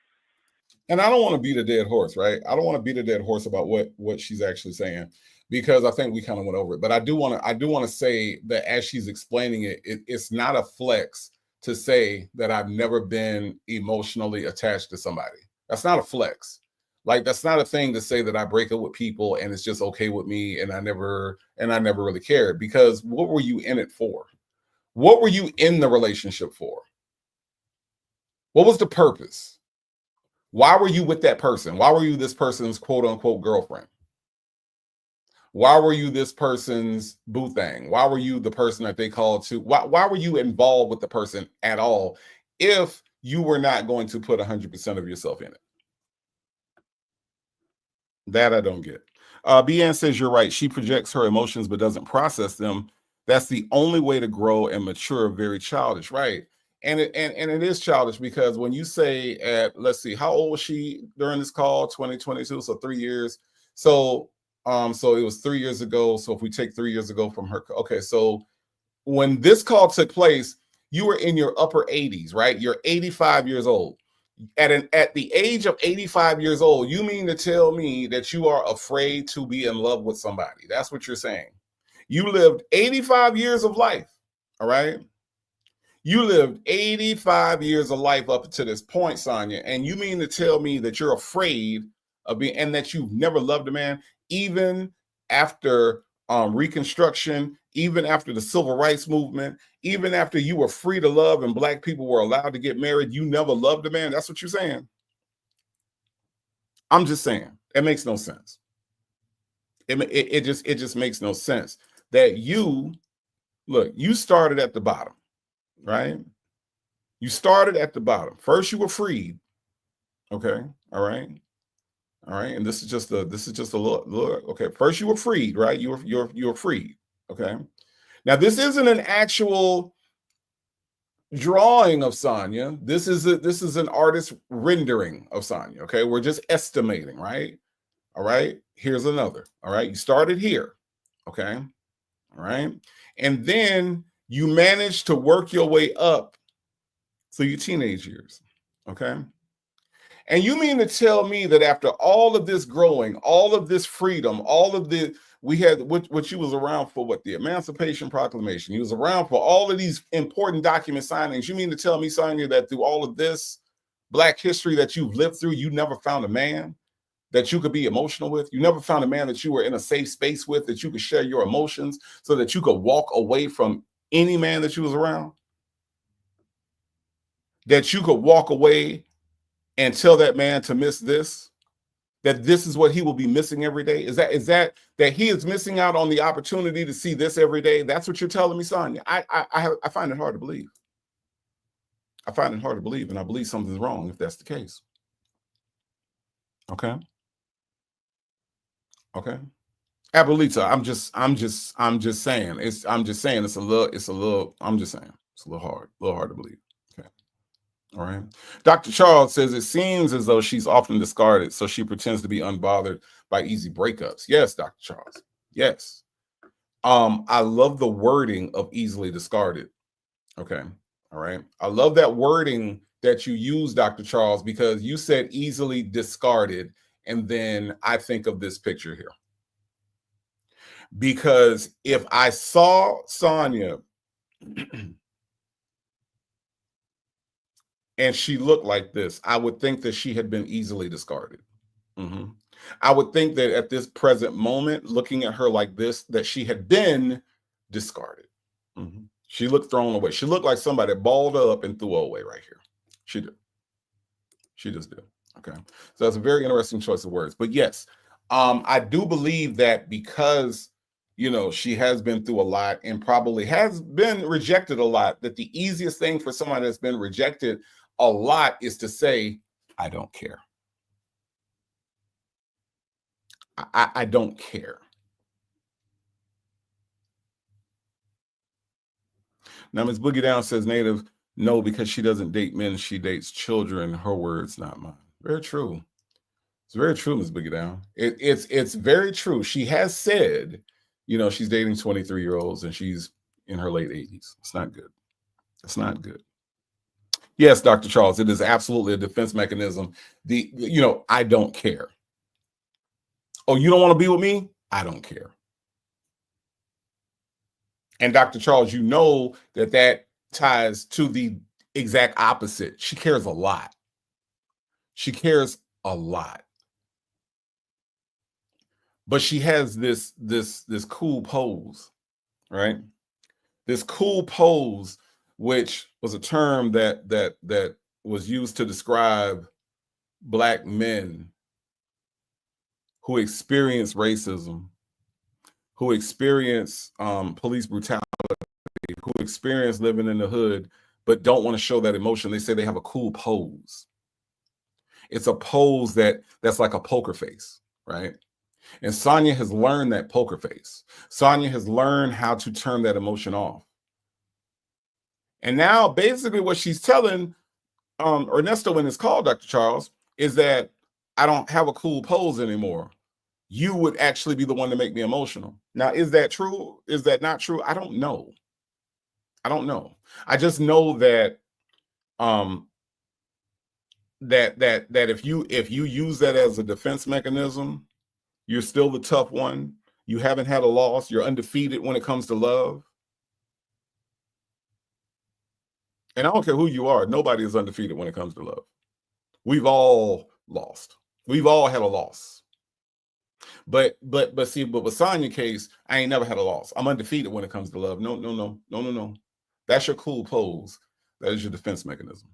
And I don't want to beat a dead horse, right? I don't want to beat a dead horse about what she's actually saying. because I think we kind of went over it. But I do want to say that as she's explaining it, it's not a flex to say that I've never been emotionally attached to somebody. That's not a flex. Like, that's not a thing to say that I break up with people and it's just okay with me and I never really cared. Because what were you in it for? What were you in the relationship for? What was the purpose? Why were you with that person? Why were you this person's quote unquote girlfriend? Why were you this person's boo thing? Why were you the person that they called to? Why were you involved with the person at all if you were not going to put 100% of yourself in it? That I don't get. BN says you're right. She projects her emotions but doesn't process them. That's the only way to grow and mature. Very childish, right? And it is childish because when you say let's see, how old was she during this call? 2022, so 3 years. So it was 3 years ago. So if we take 3 years ago from her, okay. So when this call took place, you were in your upper 80s, right? You're 85 years old. At the age of 85 years old, you mean to tell me that you are afraid to be in love with somebody? That's what you're saying. You lived 85 years of life, all right? You lived 85 years of life up to this point, Sonia, and you mean to tell me that you're afraid of being, and that you've never loved a man, even after Reconstruction, even after the Civil Rights Movement, even after you were free to love and Black people were allowed to get married, you never loved a man? That's what you're saying? I'm just saying. It makes no sense. It just makes no sense that you started at the bottom, right? You started at the bottom. First, you were freed. Okay. All right. And this is just a little okay. First, you were freed, right? You were freed. Okay. Now, this isn't an actual drawing of Sonia. This is an artist rendering of Sonia. Okay. We're just estimating, right? All right. Here's another. All right. You started here. Okay. All right. And then you managed to work your way up through your teenage years. Okay. And you mean to tell me that after all of this growing, all of this freedom, all of the, we had, what you was around for, what, the Emancipation Proclamation, you was around for all of these important document signings. You mean to tell me, Sonia, that through all of this Black history that you've lived through, you never found a man that you could be emotional with? You never found a man that you were in a safe space with, that you could share your emotions so that you could walk away from any man that you was around? That you could walk away and tell that man to miss this, that this is what he will be missing every day? Is that he is missing out on the opportunity to see this every day? That's what you're telling me, Sonia? I find it hard to believe. I find it hard to believe, and I believe something's wrong if that's the case. Okay. Abuelita, I'm just saying it's a little hard to believe. Okay. All right. Dr. Charles says it seems as though she's often discarded, so she pretends to be unbothered by easy breakups. Yes, Dr. Charles. Yes. I love the wording of easily discarded. Okay. All right. I love that wording that you use, Dr. Charles, because you said easily discarded, and then I think of this picture here. Because if I saw Sonia and she looked like this, I would think that she had been easily discarded. I would think that at this present moment, looking at her like this, that she had been discarded. She looked thrown away. She looked like somebody balled up and threw her away right here. She did. She just did. Okay. So that's a very interesting choice of words. But yes, I do believe that because, you know, she has been through a lot and probably has been rejected a lot, that the easiest thing for someone that's been rejected a lot is to say, I don't care. I don't care. Now, Ms. Boogie Down says Native, no, because she doesn't date men, she dates children. Her words, not mine. Very true. It's very true, Ms. Boogie Down. It's very true. She has said, you know, she's dating 23-year-olds and she's in her late 80s. It's not good. It's not good. Yes, Dr. Charles, it is absolutely a defense mechanism. I don't care. Oh, you don't want to be with me? I don't care. And Dr. Charles, you know that ties to the exact opposite. She cares a lot. She cares a lot. But she has this cool pose, right? This cool pose, which was a term that was used to describe Black men who experience racism, who experience police brutality, who experience living in the hood, but don't want to show that emotion. They say they have a cool pose. It's a pose that's like a poker face, right? And Sonia has learned that poker face. Sonia has learned how to turn that emotion off. And now basically what she's telling Ernesto in his call, Dr. Charles, is that I don't have a cool pose anymore. You would actually be the one to make me emotional. Now, is that true? Is that not true? I don't know. I don't know. I just know that that if you use that as a defense mechanism, you're still the tough one. You haven't had a loss. You're undefeated when it comes to love. And I don't care who you are. Nobody is undefeated when it comes to love. We've all lost. We've all had a loss. But with Sonia's case, I ain't never had a loss. I'm undefeated when it comes to love. No. That's your cool pose. That is your defense mechanism.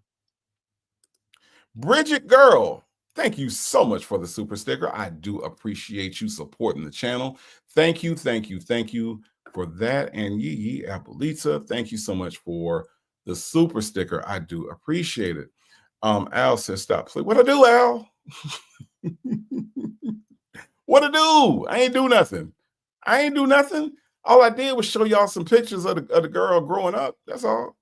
Bridget Girl, thank you so much for the super sticker. I do appreciate you supporting the channel. Thank you for that. And Yee Abuelita, thank you so much for the super sticker. I do appreciate it. Al says, stop, please. What I do, Al? What I do? I ain't do nothing. All I did was show y'all some pictures of the girl growing up. That's all.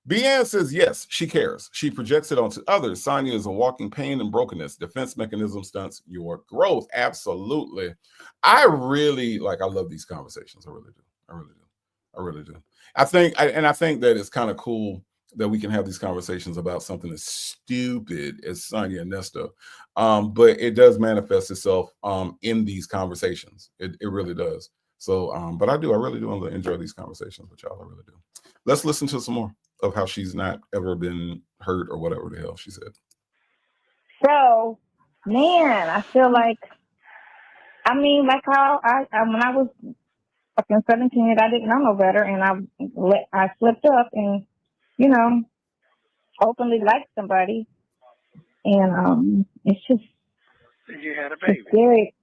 Bian says, yes, she cares. She projects it onto others. Sonia is a walking pain and brokenness. Defense mechanism stunts your growth. Absolutely. I love these conversations. I really do. I think that it's kind of cool that we can have these conversations about something as stupid as Sonia and Nesto. But it does manifest itself in these conversations. It really does. So, but I really do enjoy these conversations with y'all. I really do. Let's listen to some more of how she's not ever been hurt or whatever the hell she said. So, man, I feel like, like how when I was fucking 17, I didn't know no better, and I slipped up and, openly liked somebody, and it's just. You had a baby. Scary.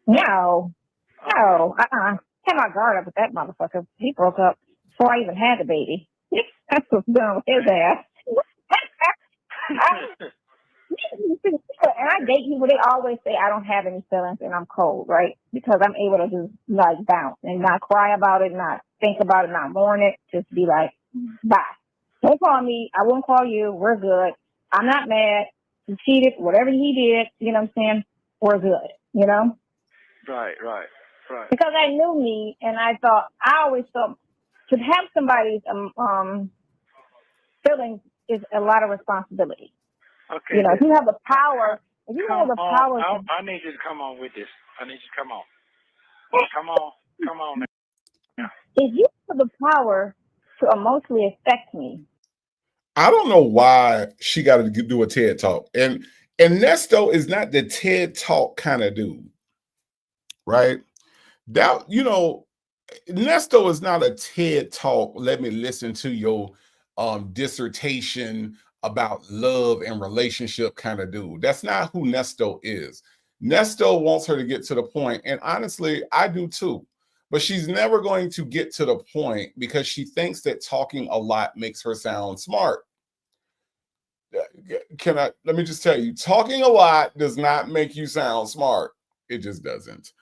No. Had my guard up with that motherfucker. He broke up before I even had the baby. That's what's done with his ass. And I date people, they always say I don't have any feelings and I'm cold, right? Because I'm able to just bounce and not cry about it, not think about it, not mourn it, just be like, bye. Don't call me, I won't call you, we're good. I'm not mad. He cheated, whatever he did, you know what I'm saying? We're good, Right. Because I knew me, and I always thought to have somebody's feelings is a lot of responsibility. Okay. If you have the power, I need you to come on with this. I need you to come on. Come on now. If you have the power to emotionally affect me. I don't know why she got to do a TED Talk. And Nesto is not the TED Talk kind of dude, right? That, Nesto is not a TED Talk. Let me listen to your dissertation about love and relationship kind of dude. That's not who Nesto is. Nesto wants her to get to the point, and honestly, I do too. But she's never going to get to the point because she thinks that talking a lot makes her sound smart. Let me just tell you, talking a lot does not make you sound smart. It just doesn't.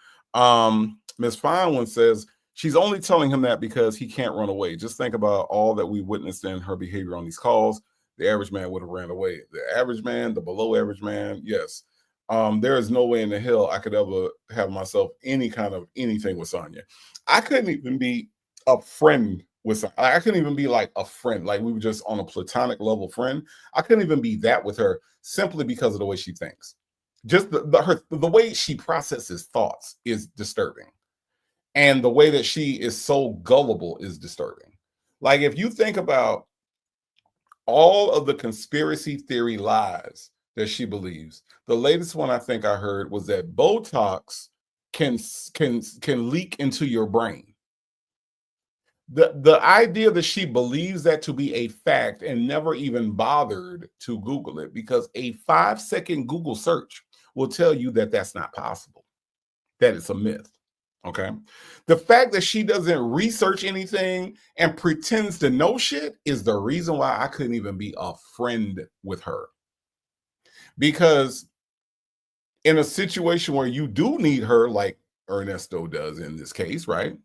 Ms. Fine One says, she's only telling him that because he can't run away. Just think about all that we witnessed in her behavior on these calls. The average man would have ran away. The average man, the below average man, yes. There is no way in the hell I could ever have myself any kind of anything with Sonia. I couldn't even be a friend with Sonia. I couldn't even be like a friend. Like we were just on a platonic level friend. I couldn't even be that with her simply because of the way she thinks. Just the way she processes thoughts is disturbing. And the way that she is so gullible is disturbing. Like, if you think about all of the conspiracy theory lies that she believes, the latest one I think I heard was that Botox can leak into your brain. The idea that she believes that to be a fact and never even bothered to Google it, because a 5-second Google search will tell you that that's not possible, that it's a myth. Okay. The fact that she doesn't research anything and pretends to know shit is the reason why I couldn't even be a friend with her. Because in a situation where you do need her, like Ernesto does in this case, right?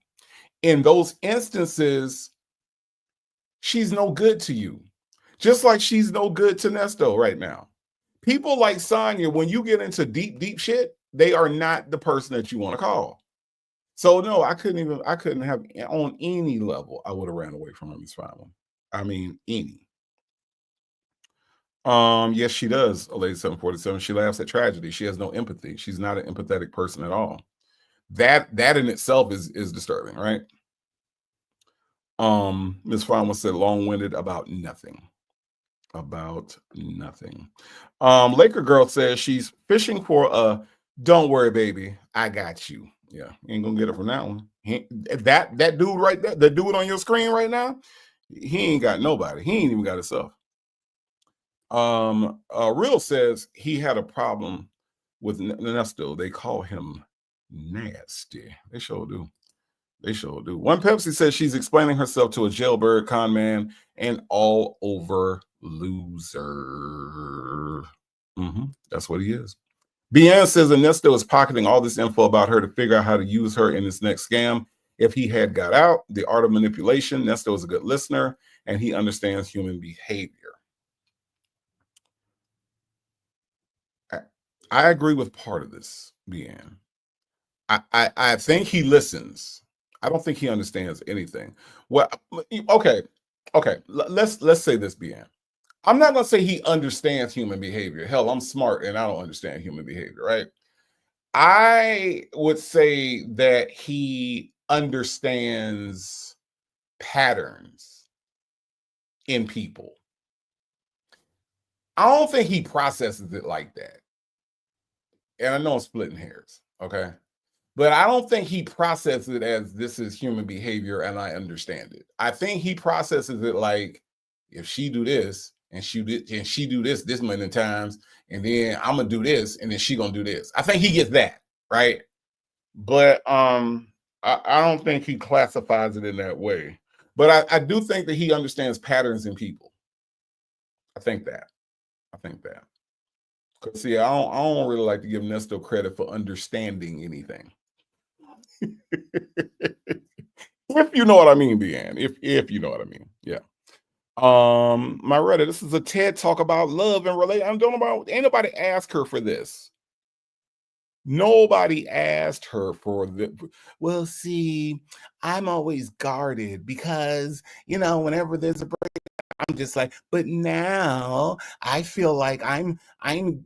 In those instances, she's no good to you. Just like she's no good to Nesto right now. People like Sonia, when you get into deep, deep shit, they are not the person that you want to call. So no, I couldn't have, on any level, I would have ran away from her, Miss Fallon. I mean, any. Yes, she does, a lady 747. She laughs at tragedy. She has no empathy. She's not an empathetic person at all. That in itself is disturbing, right? Miss Fallon said long-winded about nothing. About nothing. Laker Girl says she's fishing for a don't worry, baby, I got you. Yeah, ain't gonna get it from that one. That dude right there, the dude on your screen right now, he ain't got nobody. He ain't even got himself. Real says he had a problem with Nesto. They call him nasty. They sure do. They sure do. One Pepsi says she's explaining herself to a jailbird, con man, and all over loser. That's what he is. Bien says Ernesto is pocketing all this info about her to figure out how to use her in this next scam. If he had got out, the art of manipulation, Nesto is a good listener, and he understands human behavior. I agree with part of this, Bien. I think he listens. I don't think he understands anything. Well, okay. Let's say this, Bien. I'm not going to say he understands human behavior. Hell, I'm smart and I don't understand human behavior, right? I would say that he understands patterns in people. I don't think he processes it like that. And I know I'm splitting hairs, okay? But I don't think he processes it as this is human behavior and I understand it. I think he processes it like, if she do this and she do this many times, and then I'm gonna do this and then she gonna do this. I think he gets that, right? But I don't think he classifies it in that way. But I do think that he understands patterns in people. I think that. Because see, I don't really like to give Nesto credit for understanding anything. If you know what I mean, Deanne. If you know what I mean. Yeah. My Reddit, this is a TED talk about love and relate. Ain't nobody asked her for this. Nobody asked her for the. Well, see, I'm always guarded because, whenever there's a break, I'm just like, but now I feel like I'm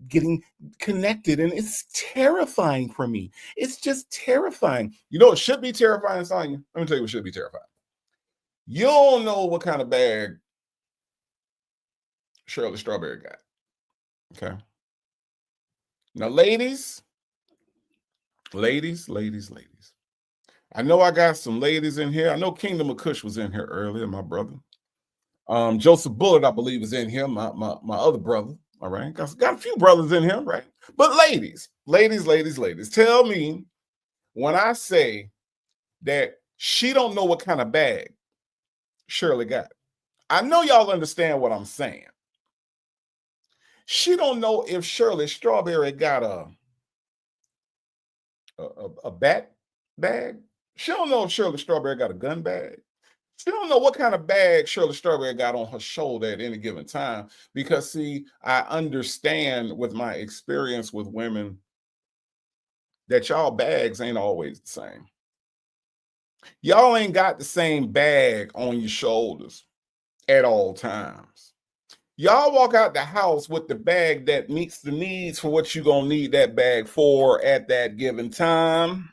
getting connected and it's terrifying for me. It's just terrifying. It should be terrifying, Sonia. Let me tell you what should be terrifying. You don't know what kind of bag Shirley Strawberry got. Okay. Now, ladies. I know I got some ladies in here. I know Kingdom of Kush was in here earlier, my brother. Joseph Bullitt, I believe, is in here, my other brother. All right. Got a few brothers in here, right? But ladies, tell me when I say that she don't know what kind of bag Shirley got. I know y'all understand what I'm saying. She don't know if Shirley Strawberry got a bat bag. She don't know if Shirley Strawberry got a gun bag. She don't know what kind of bag Shirley Strawberry got on her shoulder at any given time. Because, see, I understand with my experience with women that y'all bags ain't always the same. Y'all ain't got the same bag on your shoulders at all times. Y'all walk out the house with the bag that meets the needs for what you're going to need that bag for at that given time.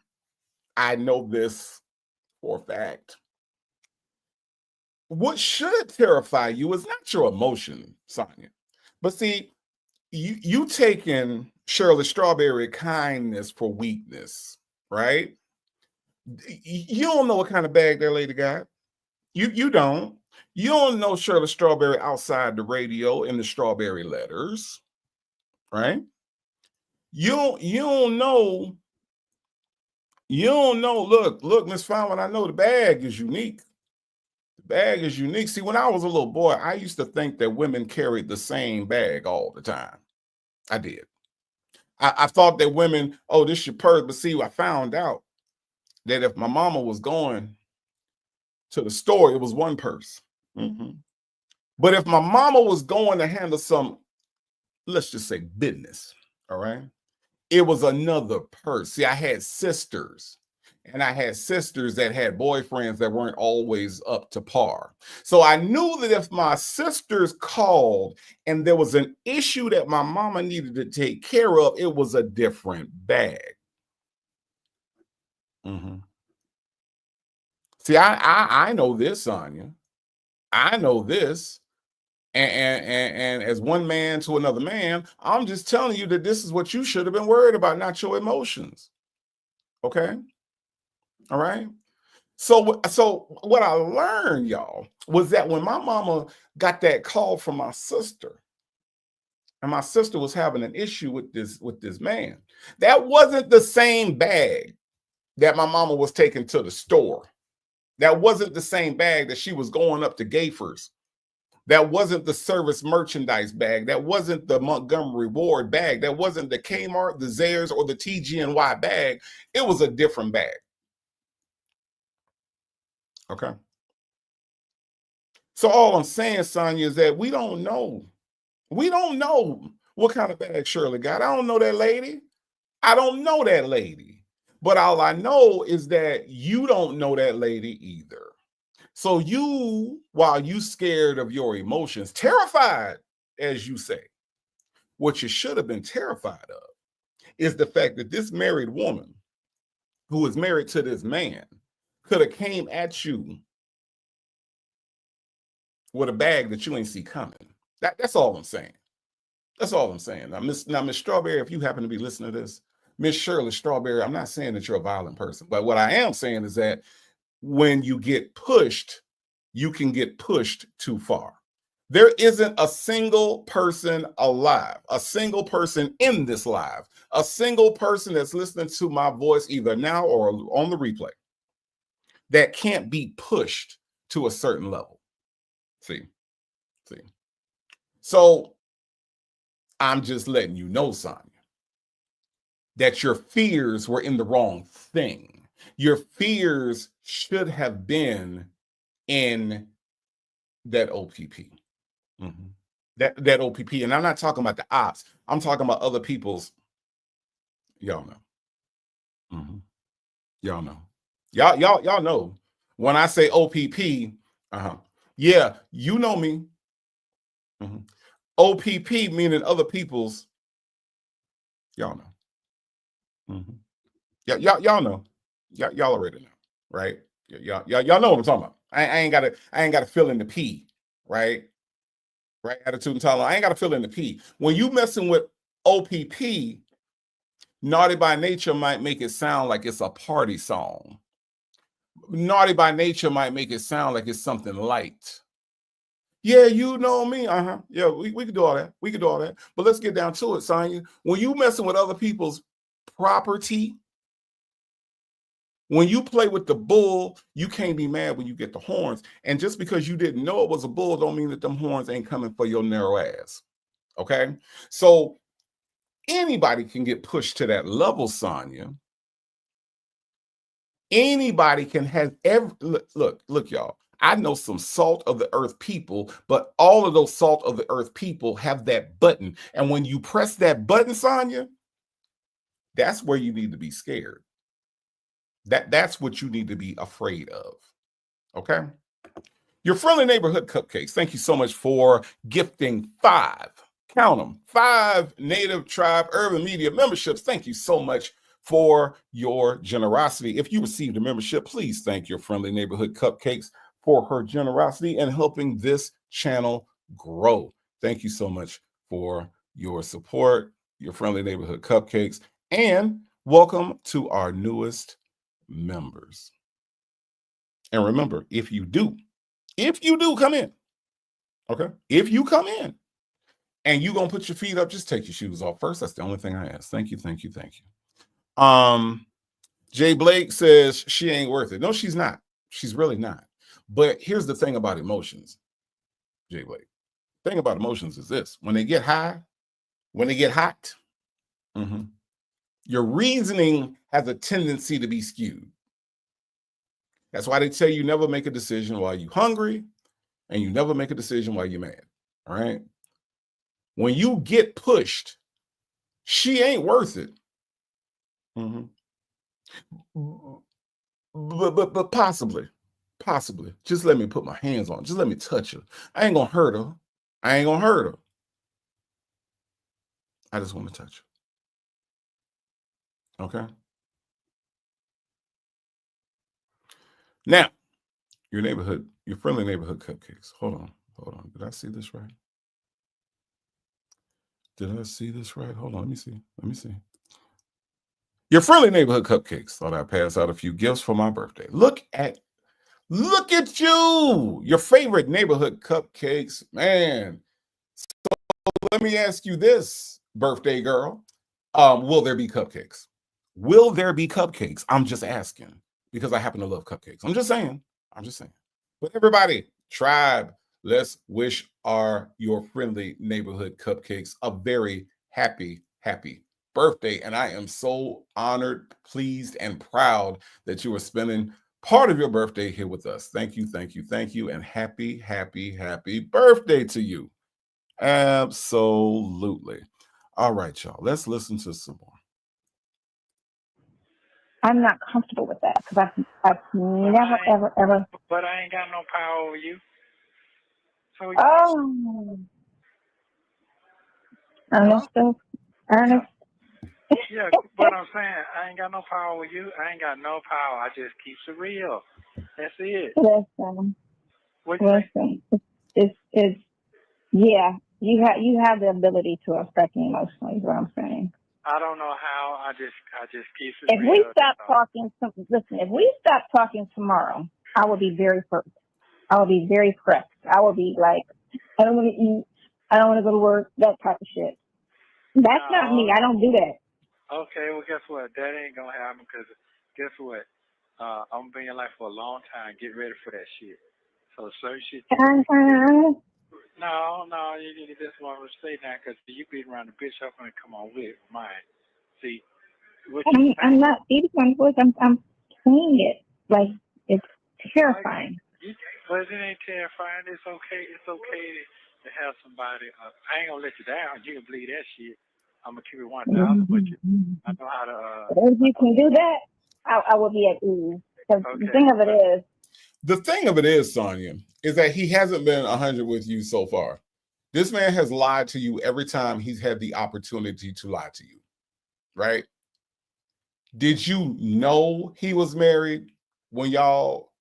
I know this for a fact. What should terrify you is not your emotion, Sonia. But see, you taking Shirley Strawberry kindness for weakness, right? You don't know what kind of bag that lady got. You don't. You don't know Shirley Strawberry outside the radio in the strawberry letters, right? You don't know. You don't know. Look, Miss Fallon, I know the bag is unique. The bag is unique. See, when I was a little boy, I used to think that women carried the same bag all the time. I did. I thought that women, oh, this your purse. But see, I found out that if my mama was going to the store, it was one purse. But if my mama was going to handle some, let's just say business, all right, it was another purse. See, I had sisters, and I had sisters that had boyfriends that weren't always up to par. So I knew that if my sisters called and there was an issue that my mama needed to take care of, it was a different bag. See, I know this, Sonia. I know this. And as one man to another man, I'm just telling you that this is what you should have been worried about, not your emotions. Okay? All right? So what I learned, y'all, was that when my mama got that call from my sister, and my sister was having an issue with this man, that wasn't the same bag that my mama was taking to the store. That wasn't the same bag that she was going up to Gayfers. That wasn't the service merchandise bag. That wasn't the Montgomery Ward bag. That wasn't the Kmart, the Zayres, or the TGNY bag. It was a different bag. Okay. So all I'm saying, Sonia, is that we don't know. We don't know what kind of bag Shirley got. I don't know that lady. I don't know that lady. But all I know is that you don't know that lady either. So you, while you scared of your emotions, terrified, as you say, what you should have been terrified of is the fact that this married woman who is married to this man could have came at you with a bag that you ain't see coming. That's all I'm saying. That's all I'm saying. Now, Miss Strawberry, if you happen to be listening to this, Miss Shirley Strawberry, I'm not saying that you're a violent person, but what I am saying is that when you get pushed, you can get pushed too far. There isn't a single person alive, a single person in this live, a single person that's listening to my voice either now or on the replay that can't be pushed to a certain level. See. So I'm just letting you know, Sonia, that your fears were in the wrong thing. Your fears should have been in that OPP. That OPP. And I'm not talking about the ops. I'm talking about other people's. Y'all know. Y'all know. Y'all know. When I say OPP, yeah, you know me. OPP meaning other people's. Y'all know. Y'all know. Y'all already know, right? Y'all know what I'm talking about. I ain't gotta fill in the P, right? Right, attitude and tolerance. I ain't gotta fill in the P. When you messing with OPP, Naughty by Nature might make it sound like it's a party song. Naughty by Nature might make it sound like it's something light. Yeah, you know me. Yeah, we can do all that. We can do all that. But let's get down to it, Sonya. When you messing with other people's property, when you play with the bull, you can't be mad when you get the horns. And just because you didn't know it was a bull don't mean that them horns ain't coming for your narrow ass. Okay? So anybody can get pushed to that level, Sonya. Anybody can have look, y'all. I know some salt of the earth people, but all of those salt of the earth people have that button. And when you press that button, Sonya, that's where you need to be scared. That's what you need to be afraid of. Okay? Your friendly neighborhood cupcakes. Thank you so much for gifting 5. Count them. 5 Native Tribe Urban Media memberships. Thank you so much for your generosity. If you received a membership, please thank your Friendly Neighborhood Cupcakes for her generosity and helping this channel grow. Thank you so much for your support, your Friendly Neighborhood Cupcakes, and welcome to our newest members. And remember, if you do come in, okay? If you come in and you're going to put your feet up, just take your shoes off first. That's the only thing I ask. Thank you, thank you, thank you. Jay Blake says she ain't worth it. No, she's not. She's really not. But here's the thing about emotions, Jay Blake. The thing about emotions is this. When they get high, when they get hot, your reasoning has a tendency to be skewed. That's why they tell you never make a decision while you're hungry, and you never make a decision while you're mad. All right? When you get pushed, she ain't worth it. But possibly, just let me put my hands on her. Just let me touch her. I ain't gonna hurt her. I just want to touch her. Okay? Now, your Friendly Neighborhood Cupcakes. Hold on. Did I see this right? Hold on, let me see. Your Friendly Neighborhood Cupcakes. Thought I'd pass out a few gifts for my birthday. Look at you, your favorite neighborhood cupcakes, man. So let me ask you this, birthday girl. Will there be cupcakes? Will there be cupcakes? I'm just asking because I happen to love cupcakes. I'm just saying. But everybody, tribe, let's wish your Friendly Neighborhood Cupcakes a very happy birthday. And I am so honored, pleased, and proud that you are spending part of your birthday here with us. Thank you. And happy birthday to you. Absolutely. All right, y'all. Let's listen to some more. I'm not comfortable with that because I've never, ever. But I ain't got no power over you. So Ernest. Yeah, but I'm saying I ain't got no power over you. I ain't got no power. I just keep it real. That's it. Listen. Yeah. You have the ability to affect me emotionally. Is what I'm saying. I don't know how. I just keep it if real. We stop talking, if we stop talking tomorrow, I will be very pressed. I will be like, I don't want to eat. I don't want to go to work. That type of shit. That's not me. I don't do that. Okay, well, guess what? That ain't gonna happen because guess what? I'm being like for a long time. Get ready for that shit. So certain shit. No, you just want to say that because you beat around the bitch up and come on with mine. See, I'm not beating my voice. I'm saying it like it's terrifying. But it ain't terrifying. It's okay. It's okay to have somebody. I ain't gonna let you down. You can believe that shit. I'm gonna keep it 1,000, but I know how to. If you can do that, I will be at ease. Okay. The thing of it is, Sonia, is that he hasn't been 100 with you so far. This man has lied to you every time he's had the opportunity to lie to you, right? Did you know he was married when y'all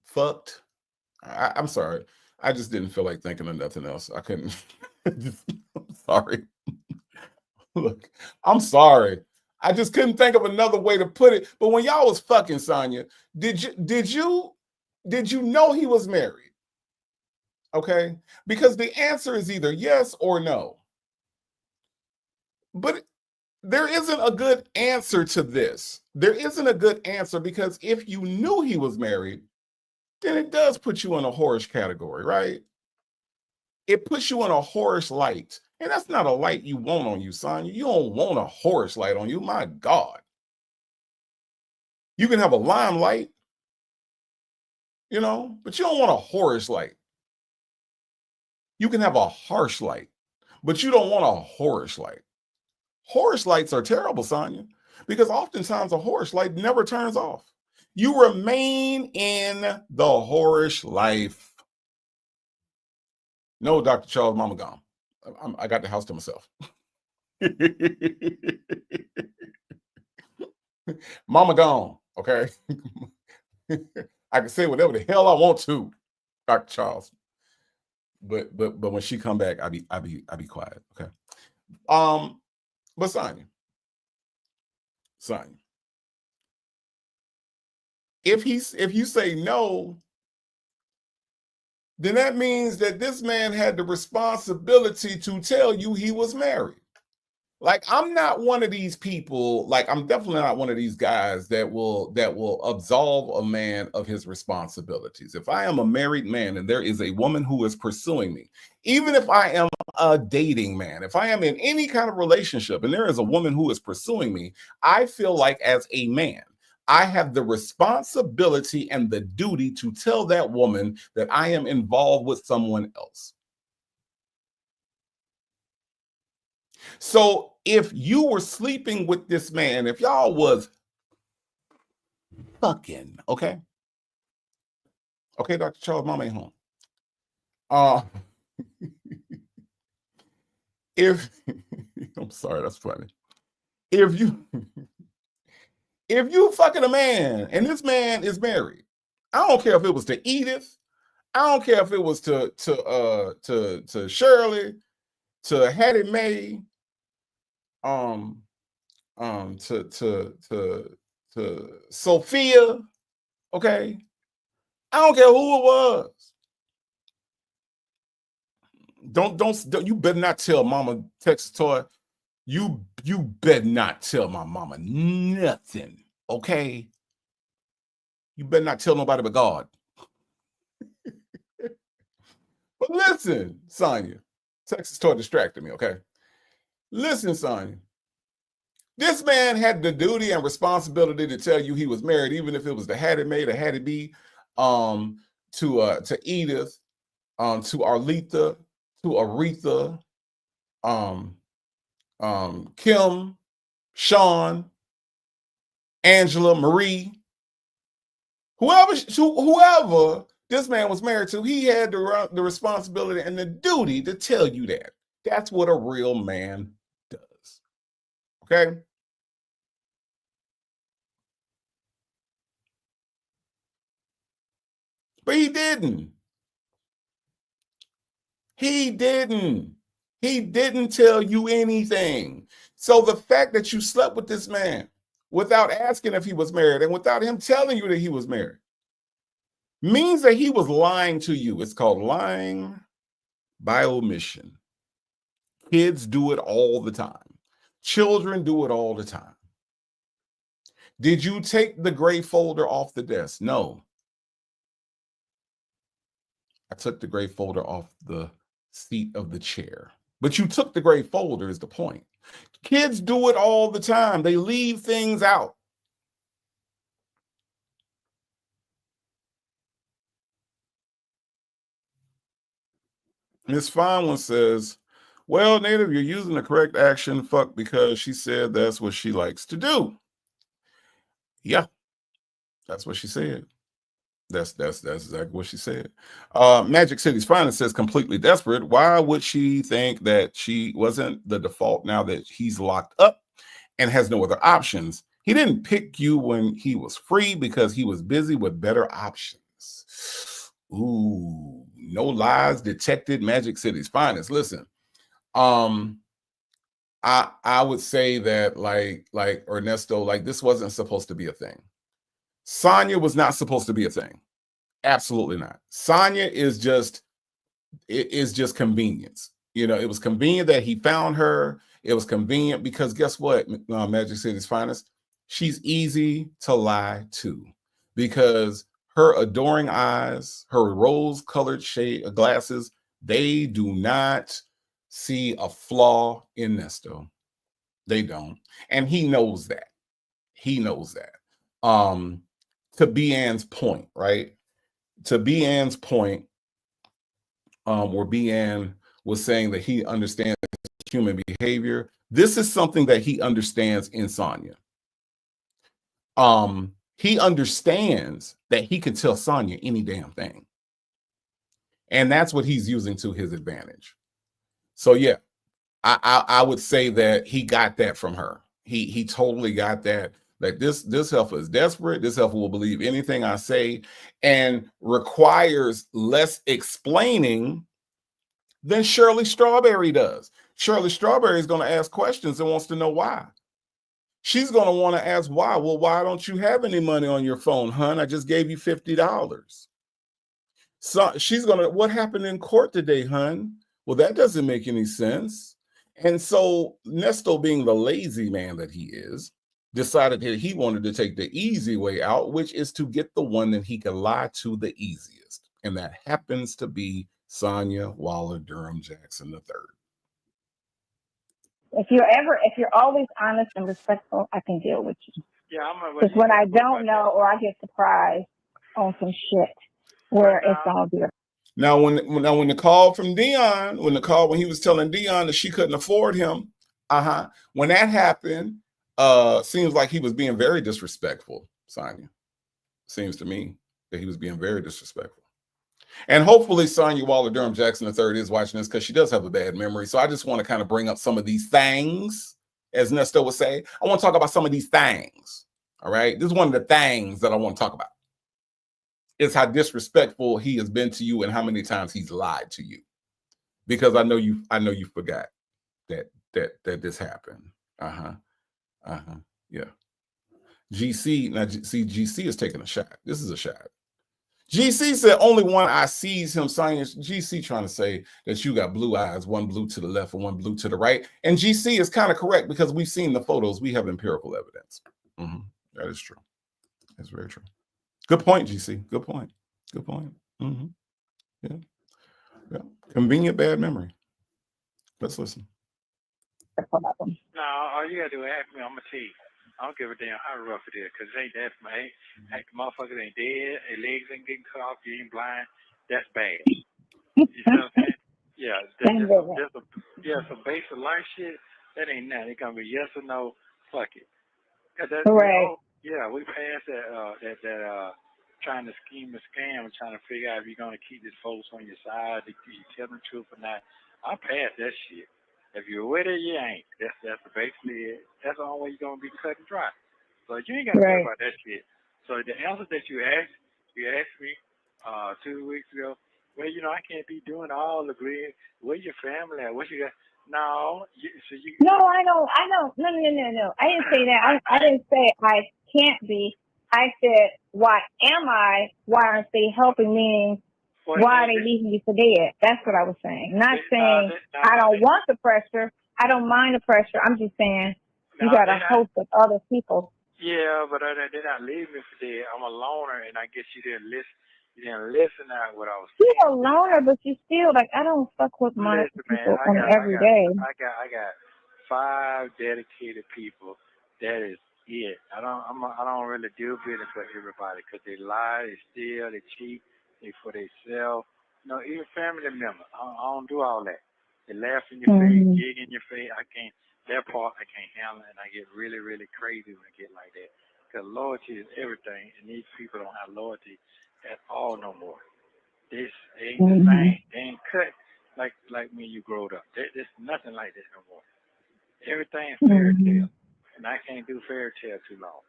fucked? I'm sorry. I just didn't feel like thinking of nothing else. I couldn't. I'm sorry. Look, I'm sorry. I just couldn't think of another way to put it. But when y'all was fucking, Sonia, did you know he was married? Okay? Because the answer is either yes or no. But there isn't a good answer to this. There isn't a good answer because if you knew he was married, then it does put you in a whorish category, right? It puts you in a whorish light. And that's not a light you want on you, Sonia. You don't want a whorish light on you. My God. You can have a limelight, but you don't want a whorish light. You can have a harsh light, but you don't want a whorish light. Whorish lights are terrible, Sonia, because oftentimes a whorish light never turns off. You remain in the whorish life. No, Dr. Charles, Mama gone. I got the house to myself. Mama gone, okay? I can say whatever the hell I want to, Dr. Charles. But when she come back, I be quiet, okay? But Sonia, if you say no, then that means that this man had the responsibility to tell you he was married. Like, I'm not one of these people, like I'm definitely not one of these guys that will absolve a man of his responsibilities. If I am a married man and there is a woman who is pursuing me, even if I am a dating man, if I am in any kind of relationship and there is a woman who is pursuing me, I feel like as a man, I have the responsibility and the duty to tell that woman that I am involved with someone else. So if you were sleeping with this man, if y'all was fucking, okay, Dr. Charles, mama ain't home. If I'm sorry, that's funny. If you fucking a man and this man is married, I don't care if it was to Edith, I don't care if it was to Shirley, to Hattie Mae, to Sophia, okay? I don't care who it was. Don't you better not tell Mama Texas Toy. You better not tell my mama nothing, okay? You better not tell nobody but God. But listen, Sonia, Texas Toy distracted me, okay? Listen, Sonia. This man had the duty and responsibility to tell you he was married, even if it was to Hattie Mae, to Hattie B, to Edith, to Arletha, to Aretha, Kim, Sean, Angela, Marie, whoever this man was married to, he had the responsibility and the duty to tell you that. That's what a real man does. Okay? But he didn't. He didn't tell you anything. So the fact that you slept with this man without asking if he was married and without him telling you that he was married means that he was lying to you. It's called lying by omission. Kids do it all the time. Children do it all the time. Did you take the gray folder off the desk? No. I took the gray folder off the seat of the chair. But you took the gray folder is the point. Kids do it all the time. They leave things out. Miss Fine One says, well, Native, you're using the correct action, fuck, because she said that's what she likes to do. Yeah, that's what she said. That's exactly what she said. Magic City's Finest says completely desperate. Why would she think that she wasn't the default now that he's locked up and has no other options? He didn't pick you when he was free because he was busy with better options. Ooh, no lies detected. Magic City's Finest. Listen, I would say that like Ernesto, like this wasn't supposed to be a thing. Sonia was not supposed to be a thing. Absolutely not. Sonia is just convenience. You know, it was convenient that he found her. It was convenient because guess what, Magic City's Finest? She's easy to lie to because her adoring eyes, her rose-colored shade of glasses, they do not see a flaw in Nesto. They don't. And he knows that. He knows that. To Bean's point, right? To Bean's point, where Bean was saying that he understands human behavior. This is something that he understands in Sonia. He understands that he can tell Sonia any damn thing. And that's what he's using to his advantage. So yeah, I would say that he got that from her. He totally got that. Like this heifer is desperate. This heifer will believe anything I say and requires less explaining than Shirley Strawberry does. Shirley Strawberry is going to ask questions and wants to know why. She's going to want to ask why. Well, why don't you have any money on your phone, hun? I just gave you $50. So she's going to, what happened in court today, hun? Well, that doesn't make any sense. And so Nesto, being the lazy man that he is, decided that he wanted to take the easy way out, which is to get the one that he can lie to the easiest. And that happens to be Sonia Waller Durham Jackson III. If you're always honest and respectful, I can deal with you. Yeah, Because when I don't know or I get surprised on some shit where it's gonna be. Now, when the call from Dion, when he was telling Dion that she couldn't afford him, when that happened, seems like he was being very disrespectful, Sonia. Seems to me that he was being very disrespectful. And hopefully Sonia Waller Durham Jackson III is watching this because she does have a bad memory. So I just want to kind of bring up some of these things, as Nesto would say. I want to talk about some of these things. All right. This is one of the things that I want to talk about. Is how disrespectful he has been to you and how many times he's lied to you. Because I know you forgot that this happened. Yeah. GC, now see, GC is taking a shot. This is a shot. GC said only one eye sees him. Science. GC trying to say that you got blue eyes, one blue to the left and one blue to the right. And GC is kind of correct because we've seen the photos. We have empirical evidence. That is true. That's very true. Good point, GC. Good point. Good point. Yeah. Convenient bad memory. Let's listen. No, all you gotta do is ask me. I'm gonna tell you. I don't give a damn how rough it is, because it ain't that, man. The motherfuckers ain't dead, their legs ain't getting cut off, you ain't blind. That's bad. You know what I'm saying? Yeah, some basic life shit, that ain't nothing. It's gonna be yes or no, fuck it. Right. Yeah, we passed that trying to scheme a scam and trying to figure out if you're gonna keep these folks on your side, if you tell them the truth or not. I passed that shit. If you're with it, you ain't. That's basically it. That's the only way you're gonna be cut and dry. So you ain't gotta care about that shit. So the answer that you asked me 2 weeks ago, well, I can't be doing all the green. Where's your family at? What you got? No, No, I know. No. I didn't say that. I didn't say I can't be. I said, why am I? Why aren't they helping me? Why are they leaving me for dead? That's what I was saying. Not saying I don't want the pressure. I don't mind the pressure. I'm just saying you got a host of other people. Yeah, but they're not leaving me for dead. I'm a loner, and I guess you didn't listen. You didn't listen to what I was saying. You're a loner, but you still I don't fuck with my people every day. I got 5 dedicated people. That is it. I don't really do business with everybody because they lie, they steal, they cheat. For themselves, even family members. I don't do all that. They laugh in your face, gig in your face. That part I can't handle, and I get really, really crazy when I get like that. Because loyalty is everything, and these people don't have loyalty at all no more. This ain't the same. They ain't cut like when you growed up. There's nothing like this no more. Everything is fairy tale, and I can't do fairy tale too long.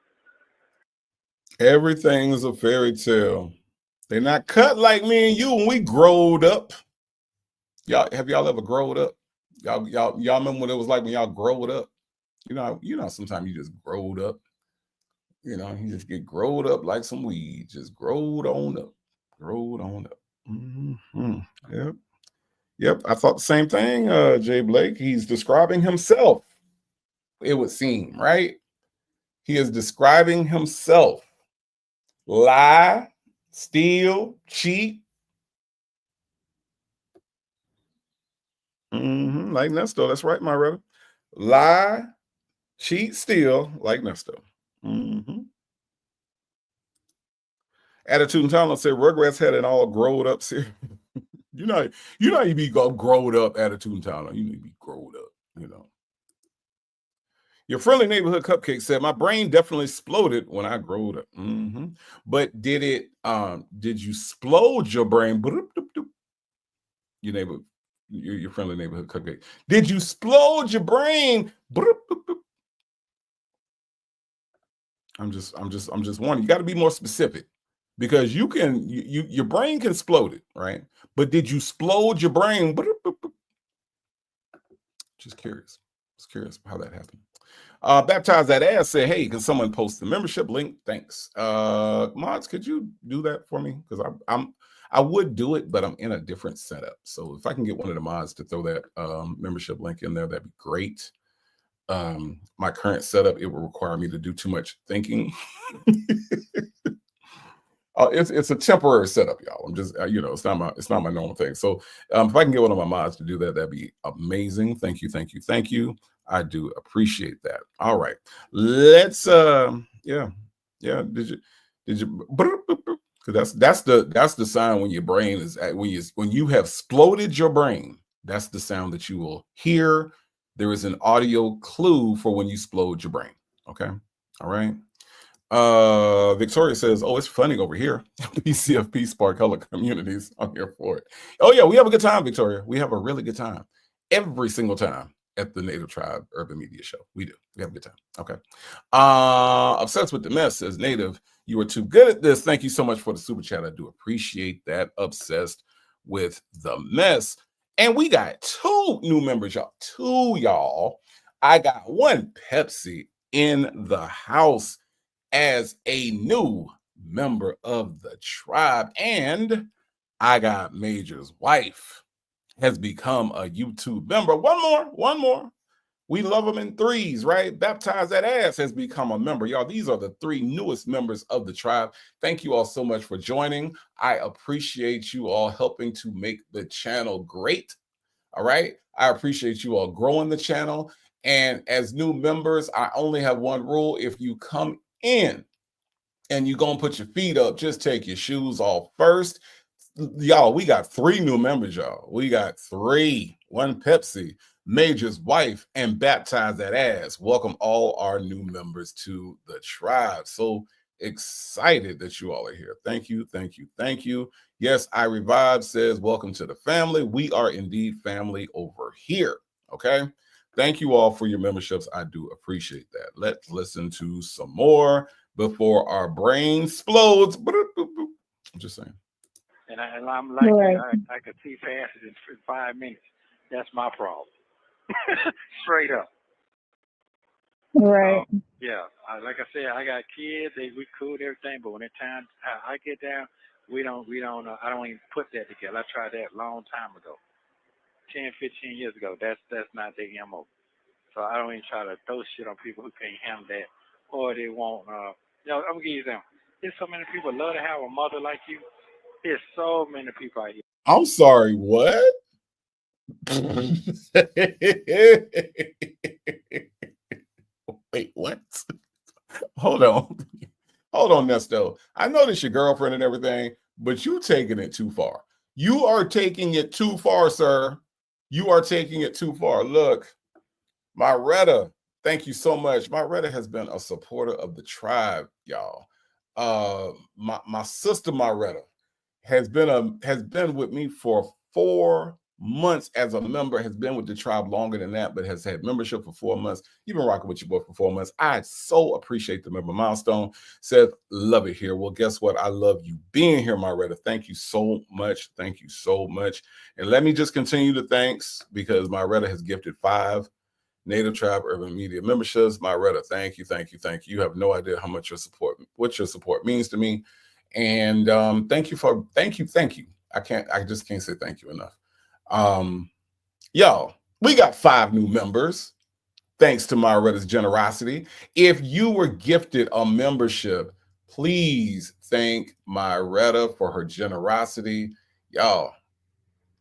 Everything is a fairy tale. They're not cut like me and you when we growed up. Have y'all ever growed up? Y'all remember what it was like when y'all growed up? Sometimes you just growed up. You just get growed up like some weed. Just growed on up. Yep. I thought the same thing, Jay Blake. He's describing himself. It would seem, right? He is describing himself. Lie, steal, cheat. Like Nesto. That's right, my brother. Lie, cheat, steal, like Nesto. Attitude and Talent said Rugrats had an all growed up series. you be growed up, Attitude and Talent. You need to be growed up, Your friendly neighborhood cupcake said, my brain definitely exploded when I growed up. But did you explode your brain? Your neighbor your friendly neighborhood cupcake. Did you explode your brain? I'm just warning. You got to be more specific, because your brain can explode it, right? But did you explode your brain? Just curious. Just curious how that happened. Baptize that ass said, hey, can someone post the membership link? Thanks. Mods, could you do that for me? Because I would do it, but I'm in a different setup. So if I can get one of the mods to throw that membership link in there, that'd be great. My current setup, it will require me to do too much thinking. It's a temporary setup, y'all. I'm just it's not my normal thing. So if I can get one of my mods to do that, that'd be amazing. Thank you. I do appreciate that. All right, let's yeah. Did you because that's the sign when your brain is when you have exploded your brain. That's the sound that you will hear. There is an audio clue for when you explode your brain. Okay. All right. Victoria says, oh, it's funny over here. PCFP Spark Color Communities. I'm here for it. Oh yeah, we have a good time, Victoria. We have a really good time every single time at the Native Tribe Urban Media Show. We have a good time. Okay. Obsessed with the Mess says, Native, you are too good at this. Thank you so much for the super chat. I do appreciate that. Obsessed with the Mess. And we got 2 new members, y'all. 2, y'all. I got 1 Pepsi in the house as a new member of the tribe. And I got Major's wife has become a YouTube member. One more. We love them in 3s, right? Baptize that ass has become a member. Y'all, these are the 3 newest members of the tribe. Thank you all so much for joining. I appreciate you all helping to make the channel great. All right. I appreciate you all growing the channel. And as new members, I only have one rule. If you come in and you're going to put your feet up, just take your shoes off first. Y'all, we got 3 new members, y'all. We got 3. 1 Pepsi, Major's wife, and Baptize that ass. Welcome all our new members to the tribe. So excited that you all are here. Thank you. Yes, I Revive says, welcome to the family. We are indeed family over here. Okay. Thank you all for your memberships. I do appreciate that. Let's listen to some more before our brain explodes. I'm just saying. And I'm like, right. I could see faster in 5 minutes. That's my problem. Straight up. Right. Yeah. Like I said, I got kids. We cool and everything, but when it's time I get down, we don't. I don't even put that together. I tried that a long time ago, 10, 15 years ago. That's not their MO. So I don't even try to throw shit on people who can't handle that, or they won't. I'm gonna give you them. There's so many people love to have a mother like you. There's so many people out here. I'm sorry, what? Wait, what? Hold on, Nesto. I know this your girlfriend and everything, but you taking it too far. You are taking it too far, sir. You are taking it too far. Look, Myretta, thank you so much. Myretta has been a supporter of the tribe, y'all. My sister Myretta has been with me for 4 months as a member, has been with the tribe longer than that, but has had membership for 4 months. You've been rocking with your boy for 4 months. I so appreciate the member milestone. Says, love it here. Well, guess what? I love you being here, Myretta. Thank you so much. Thank you so much. And let me just continue the thanks, because Myretta has gifted 5 Native Tribe Urban Media memberships. Myretta, thank you. You have no idea how much what your support means to me. And thank you. I just can't say thank you enough. Y'all, we got 5 new members thanks to Myretta's generosity. If you were gifted a membership, please thank Myretta for her generosity. Y'all,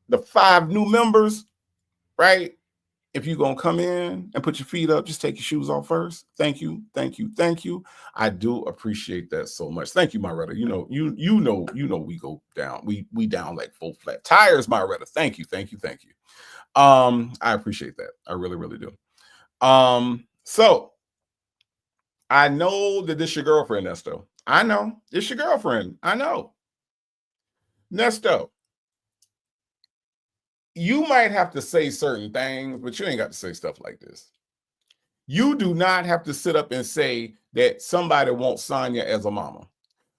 the 5 new members, right? If you're going to come in and put your feet up, just take your shoes off first. Thank you. I do appreciate that so much. Thank you, Myretta. You know, we go down. We down like full flat tires, Myretta. Thank you. I appreciate that. I really, really do. So I know that this your girlfriend, Nesto. I know. It's your girlfriend. I know. Nesto, you might have to say certain things, but you ain't got to say stuff like this. You do not have to sit up and say that somebody wants Sonia as a mama.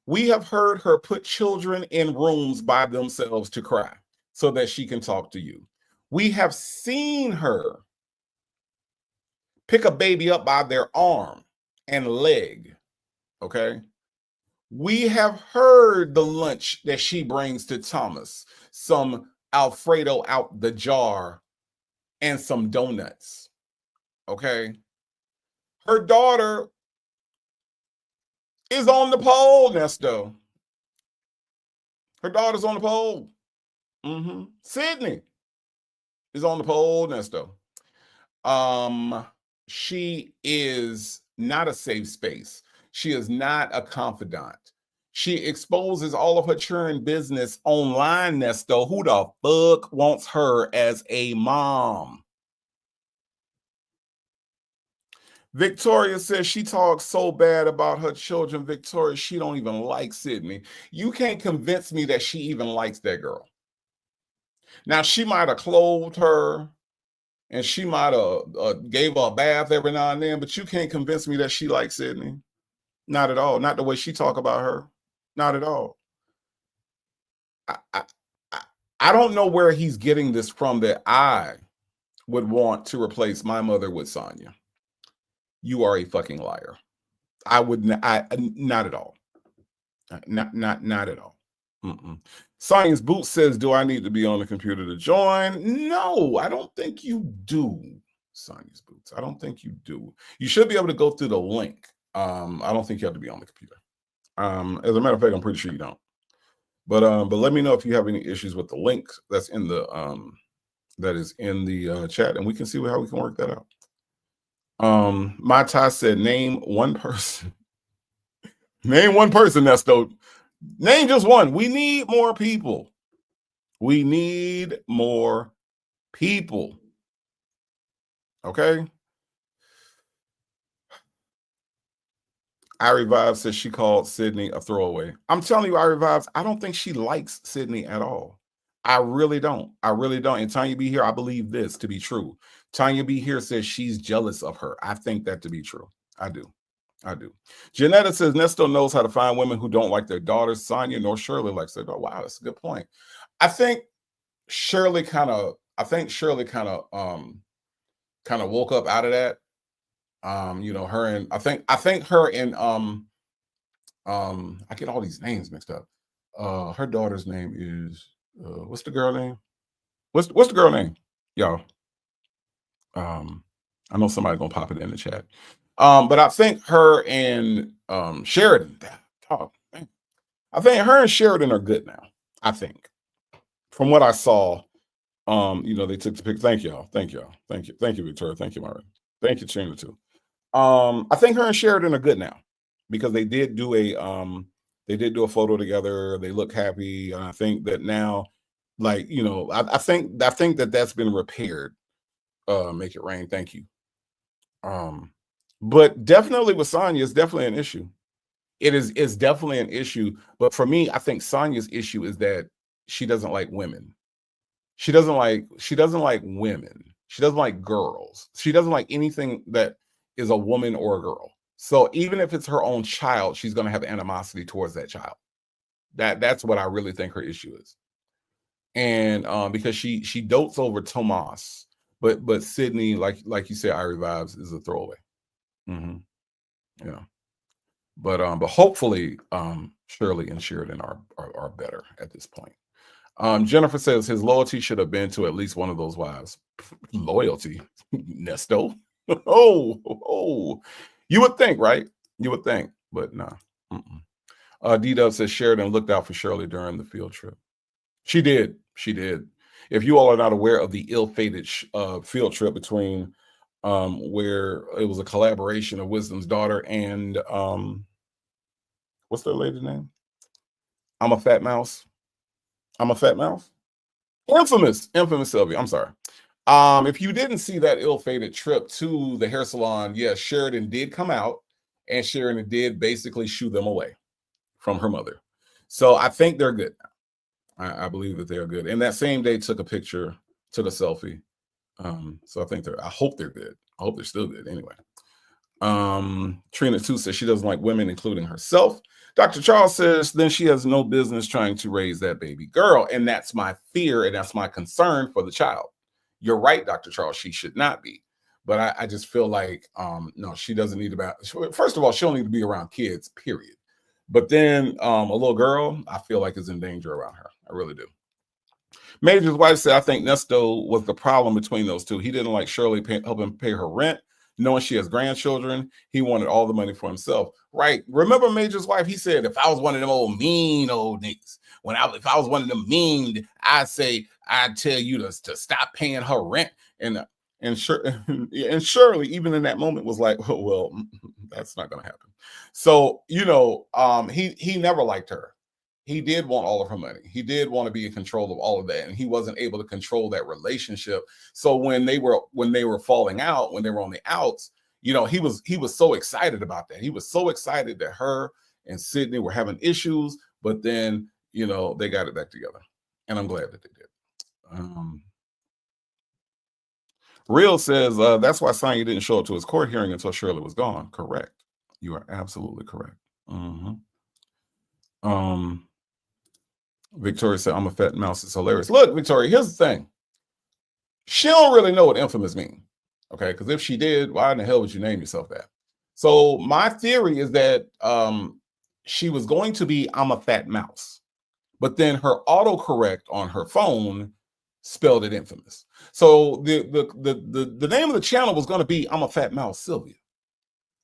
We have heard her put children in rooms by themselves to cry so that she can talk to you. We have seen her pick a baby up by their arm and leg, okay? We have heard the lunch that she brings to Thomas, some Alfredo out the jar and some donuts, okay? Her daughter is on the pole, Nesto. Her daughter's on the pole. Sydney is on the pole, Nesto. She is not a safe space. She is not a confidant. She exposes all of her churn business online, Nesto. Who the fuck wants her as a mom? Victoria says she talks so bad about her children, Victoria, she don't even like Sydney. You can't convince me that she even likes that girl. Now, she might have clothed her and she might have gave her a bath every now and then, but you can't convince me that she likes Sydney. Not at all. Not the way she talk about her. Not at all. I don't know where he's getting this from that I would want to replace my mother with Sonia. You are a fucking liar. I would not at all. Not at all. Science Boot says, do I need to be on the computer to join? No, I don't think you do, Science Boots. I don't think you do. You should be able to go through the link. I don't think you have to be on the computer. As a matter of fact, I'm pretty sure you don't. But let me know if you have any issues with the link that's in the chat, and we can see how we can work that out. My Ty said, name one person. Name one person, Nesto. Name just one. We need more people. We need more people. Okay. Irie Vibes says she called Sydney a throwaway. I'm telling you, Irie Vibes, I don't think she likes Sydney at all. I really don't. I really don't. And Tanya B here, I believe this to be true. Tanya B here says she's jealous of her. I think that to be true. I do. Janetta says Nesto knows how to find women who don't like their daughters. Sonia nor Shirley likes their daughter. Wow, that's a good point. I think Shirley kind of woke up out of that. Her and I think her and I get all these names mixed up. Her daughter's name is what's the girl name? What's the girl name? Y'all. I know somebody's gonna pop it in the chat. But I think her and Sheridan, I think her and Sheridan are good now. I think. From what I saw, they took the pic. Thank you, Victoria. Thank you, Myra. Thank you, Trina, too. I think her and Sheridan are good now because they did do a photo together. They look happy, and I think that now, I think that's been repaired. Make it rain. Thank you. But definitely with Sonia, it's definitely an issue. It's definitely an issue. But for me, I think Sonia's issue is that she doesn't like women. She doesn't like women. She doesn't like girls. She doesn't like anything that is a woman or a girl. So even if it's her own child, she's going to have animosity towards that child. That's what I really think her issue is. And because she dotes over Tomas, but Sydney, like you said, Irie Vibes is a throwaway. But hopefully Shirley and Sheridan are better at this point. Jennifer says his loyalty should have been to at least one of those wives. Loyalty, Nesto. Oh, you would think, right? You would think, but nah. D-Dub says Sheridan looked out for Shirley during the field trip. She did. If you all are not aware of the ill-fated field trip between where it was a collaboration of Wisdom's daughter and what's their lady's name? I'm a Fat Mouse. Infamous Sylvia. I'm sorry. If you didn't see that ill-fated trip to the hair salon, yes, Sheridan did come out and Sheridan did basically shoo them away from her mother. So I think they're good now. I believe that they're good. And that same day took a picture to the selfie. So I hope they're good. I hope they're still good anyway. Trina 2 says she doesn't like women, including herself. Dr. Charles says then she has no business trying to raise that baby girl. And that's my fear and that's my concern for the child. You're right, Dr. Charles, she should not be. But I just feel like, no, she doesn't need to first of all, she don't need to be around kids, period. But then a little girl, I feel like is in danger around her. I really do. Major's wife said, I think Nesto was the problem between those two. He didn't like Shirley helping pay her rent. Knowing she has grandchildren, he wanted all the money for himself. Right. Remember Major's wife? He said, if I was one of them old mean old niggas, if I was one of them mean, I'd tell you to stop paying her rent. And Shirley, even in that moment, was like, oh, well, that's not going to happen. So, he never liked her. He did want all of her money. He did want to be in control of all of that. And he wasn't able to control that relationship. So when they were falling out, when they were on the outs, he was so excited about that. He was so excited that her and Sydney were having issues, but then, they got it back together. And I'm glad that they did. Real says, that's why Sonya didn't show up to his court hearing until Shirley was gone. Correct. You are absolutely correct. Victoria said, I'm a fat mouse. It's hilarious. Look, Victoria, here's the thing. She don't really know what infamous means. Okay, because if she did, why in the hell would you name yourself that? So my theory is that she was going to be I'm a fat mouse, but then her autocorrect on her phone spelled it infamous. So the name of the channel was going to be I'm a fat mouse Sylvia,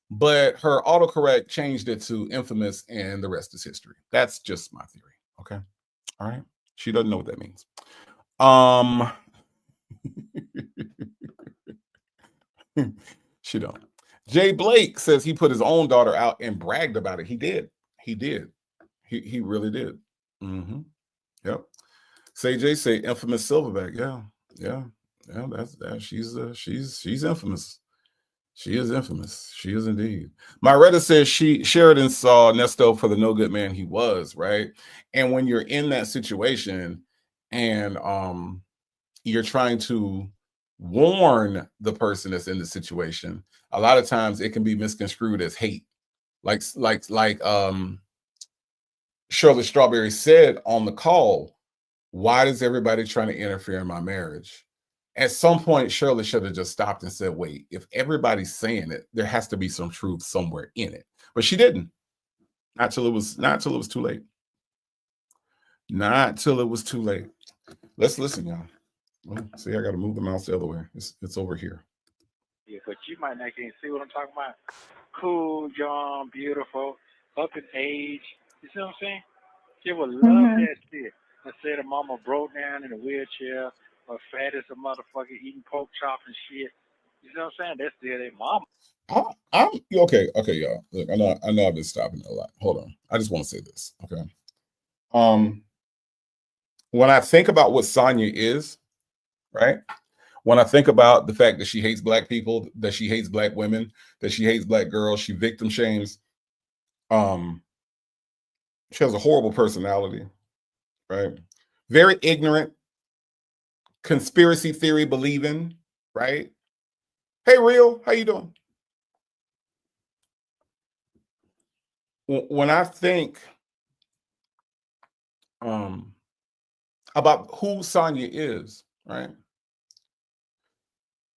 but her autocorrect changed it to infamous, and the rest is history. That's just my theory. Okay. All right. She doesn't know what that means. She don't. Jay Blake says he put his own daughter out and bragged about it. He did. He really did. Yep. Say infamous Silverback. Yeah. That's that. She's infamous. She is infamous. She is indeed. Myretta says Sheridan saw Nesto for the no good man he was, right? And when you're in that situation and you're trying to warn the person that's in the situation, a lot of times it can be misconstrued as hate. Like Shirley Strawberry said on the call, why is everybody trying to interfere in my marriage? At some point, Shirley should have just stopped and said, wait, if everybody's saying it, there has to be some truth somewhere in it. But she didn't. Not till it was too late. Not till it was too late. Let's listen, y'all. Well, see, I got to move the mouse the other way. It's over here. Yeah, but you might not can see what I'm talking about. Cool, young, beautiful, up in age. You see what I'm saying? She would love that shit. Let's say the mama broke down in a wheelchair or fat as a motherfucker eating pork chop and shit. You see what I'm saying? That's still their mama. I'm okay, y'all. Look, I know I've been stopping a lot. Hold on. I just want to say this. Okay. When I think about what Sonya is, right? When I think about the fact that she hates black people, that she hates black women, that she hates black girls, she victim shames. She has a horrible personality, right? Very ignorant, conspiracy theory believing, right? Hey, Real, how you doing? When I think about who Sonya is, right?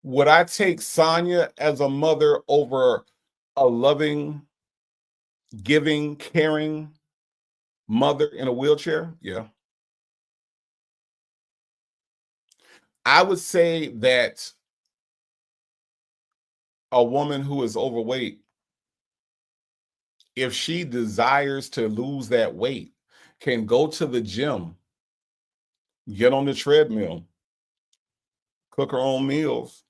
Would I take Sonya as a mother over a loving, giving, caring mother in a wheelchair? Yeah. I would say that a woman who is overweight, if she desires to lose that weight, can go to the gym, get on the treadmill, cook her own meals,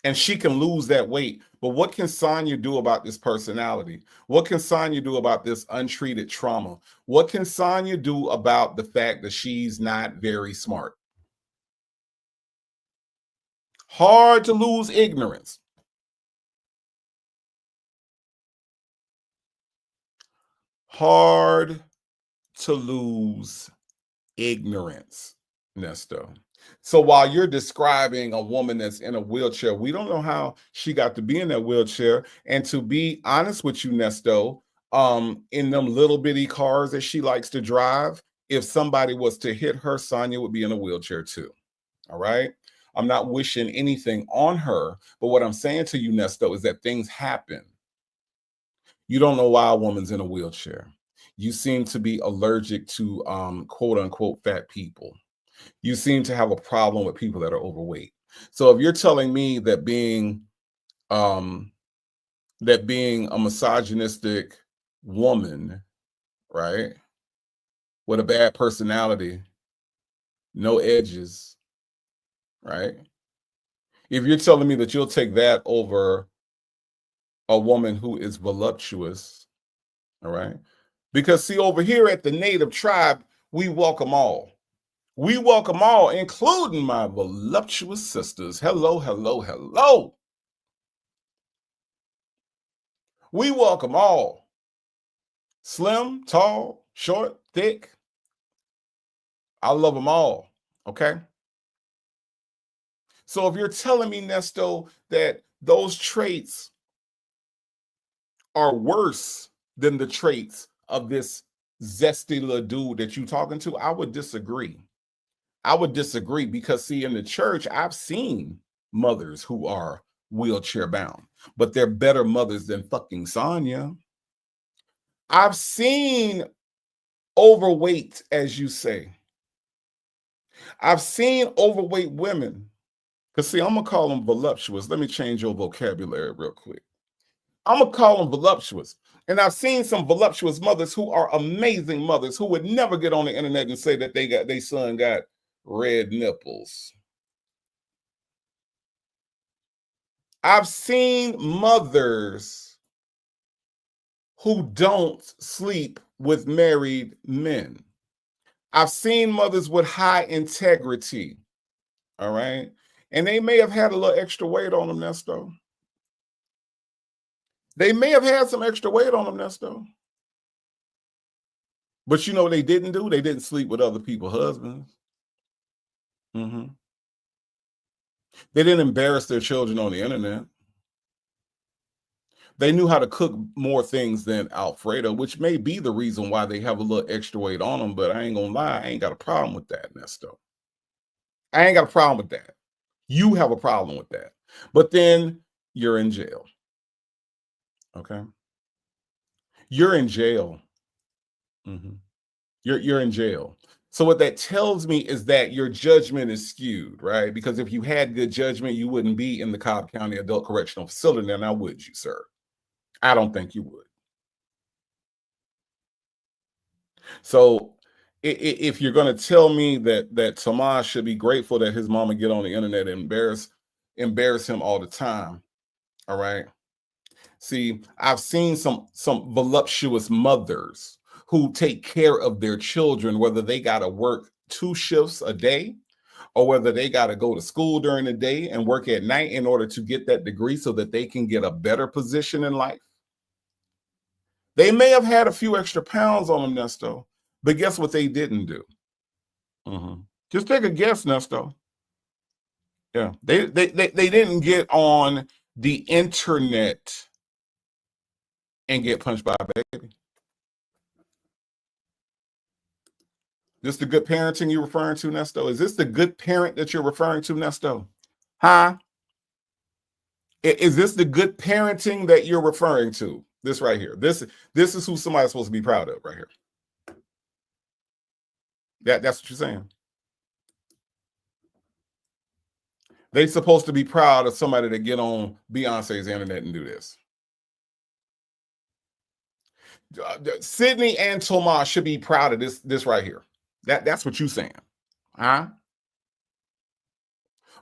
and she can lose that weight. But what can Sonya do about this personality? What can Sonya do about this untreated trauma? What can Sonya do about the fact that she's not very smart? Hard to lose ignorance. Hard to lose ignorance, Nesto. So while you're describing a woman that's in a wheelchair, we don't know how she got to be in that wheelchair. And to be honest with you, Nesto, in them little bitty cars that she likes to drive, if somebody was to hit her, Sonia would be in a wheelchair too. All right. I'm not wishing anything on her, but what I'm saying to you, Nesto, is that things happen. You don't know why a woman's in a wheelchair. You seem to be allergic to quote unquote fat people. You seem to have a problem with people that are overweight. So if you're telling me that being a misogynistic woman, right, with a bad personality, no edges, right? If you're telling me that you'll take that over a woman who is voluptuous, all right? Because see, over here at the Native tribe, we welcome all. We welcome all, including my voluptuous sisters. Hello, hello, hello. We welcome all. Slim, tall, short, thick. I love them all, okay? So if you're telling me, Nesto, that those traits are worse than the traits of this zesty little dude that you're talking to, I would disagree. I would disagree because, see, in the church, I've seen mothers who are wheelchair bound, but they're better mothers than fucking Sonia. I've seen overweight, as you say. I've seen overweight women. Because, see, I'm going to call them voluptuous. Let me change your vocabulary real quick. I'm going to call them voluptuous. And I've seen some voluptuous mothers who are amazing mothers who would never get on the internet and say that their son got red nipples. I've seen mothers who don't sleep with married men. I've seen mothers with high integrity. All right. And they may have had a little extra weight on them, Nesto. They may have had some extra weight on them, Nesto. But you know what they didn't do? They didn't sleep with other people's husbands. Mm-hmm. They didn't embarrass their children on the internet. They knew how to cook more things than Alfredo, which may be the reason why they have a little extra weight on them. But I ain't gonna lie, I ain't got a problem with that, Nesto. I ain't got a problem with that. You have a problem with that. But then you're in jail. Okay? You're in jail. Mm-hmm. You're in jail. So what that tells me is that your judgment is skewed, right? Because if you had good judgment, you wouldn't be in the Cobb County Adult Correctional Facility. Now would you, sir? I don't think you would. So if you're going to tell me that Tomas should be grateful that his mama get on the internet and embarrass him all the time, all right? See, I've seen some voluptuous mothers who take care of their children, whether they got to work 2 shifts a day or whether they got to go to school during the day and work at night in order to get that degree so that they can get a better position in life. They may have had a few extra pounds on them, Nesto, but guess what they didn't do? Mm-hmm. Just take a guess, Nesto. Yeah, they didn't get on the internet and get punched by a baby. This the good parenting you're referring to, Nesto? Is this the good parent that you're referring to, Nesto? Huh? Is this the good parenting that you're referring to? This right here. This is who somebody's supposed to be proud of right here. That's what you're saying. They're supposed to be proud of somebody that get on Beyonce's internet and do this. Sydney and Tomas should be proud of this right here. That's what you're saying. Huh?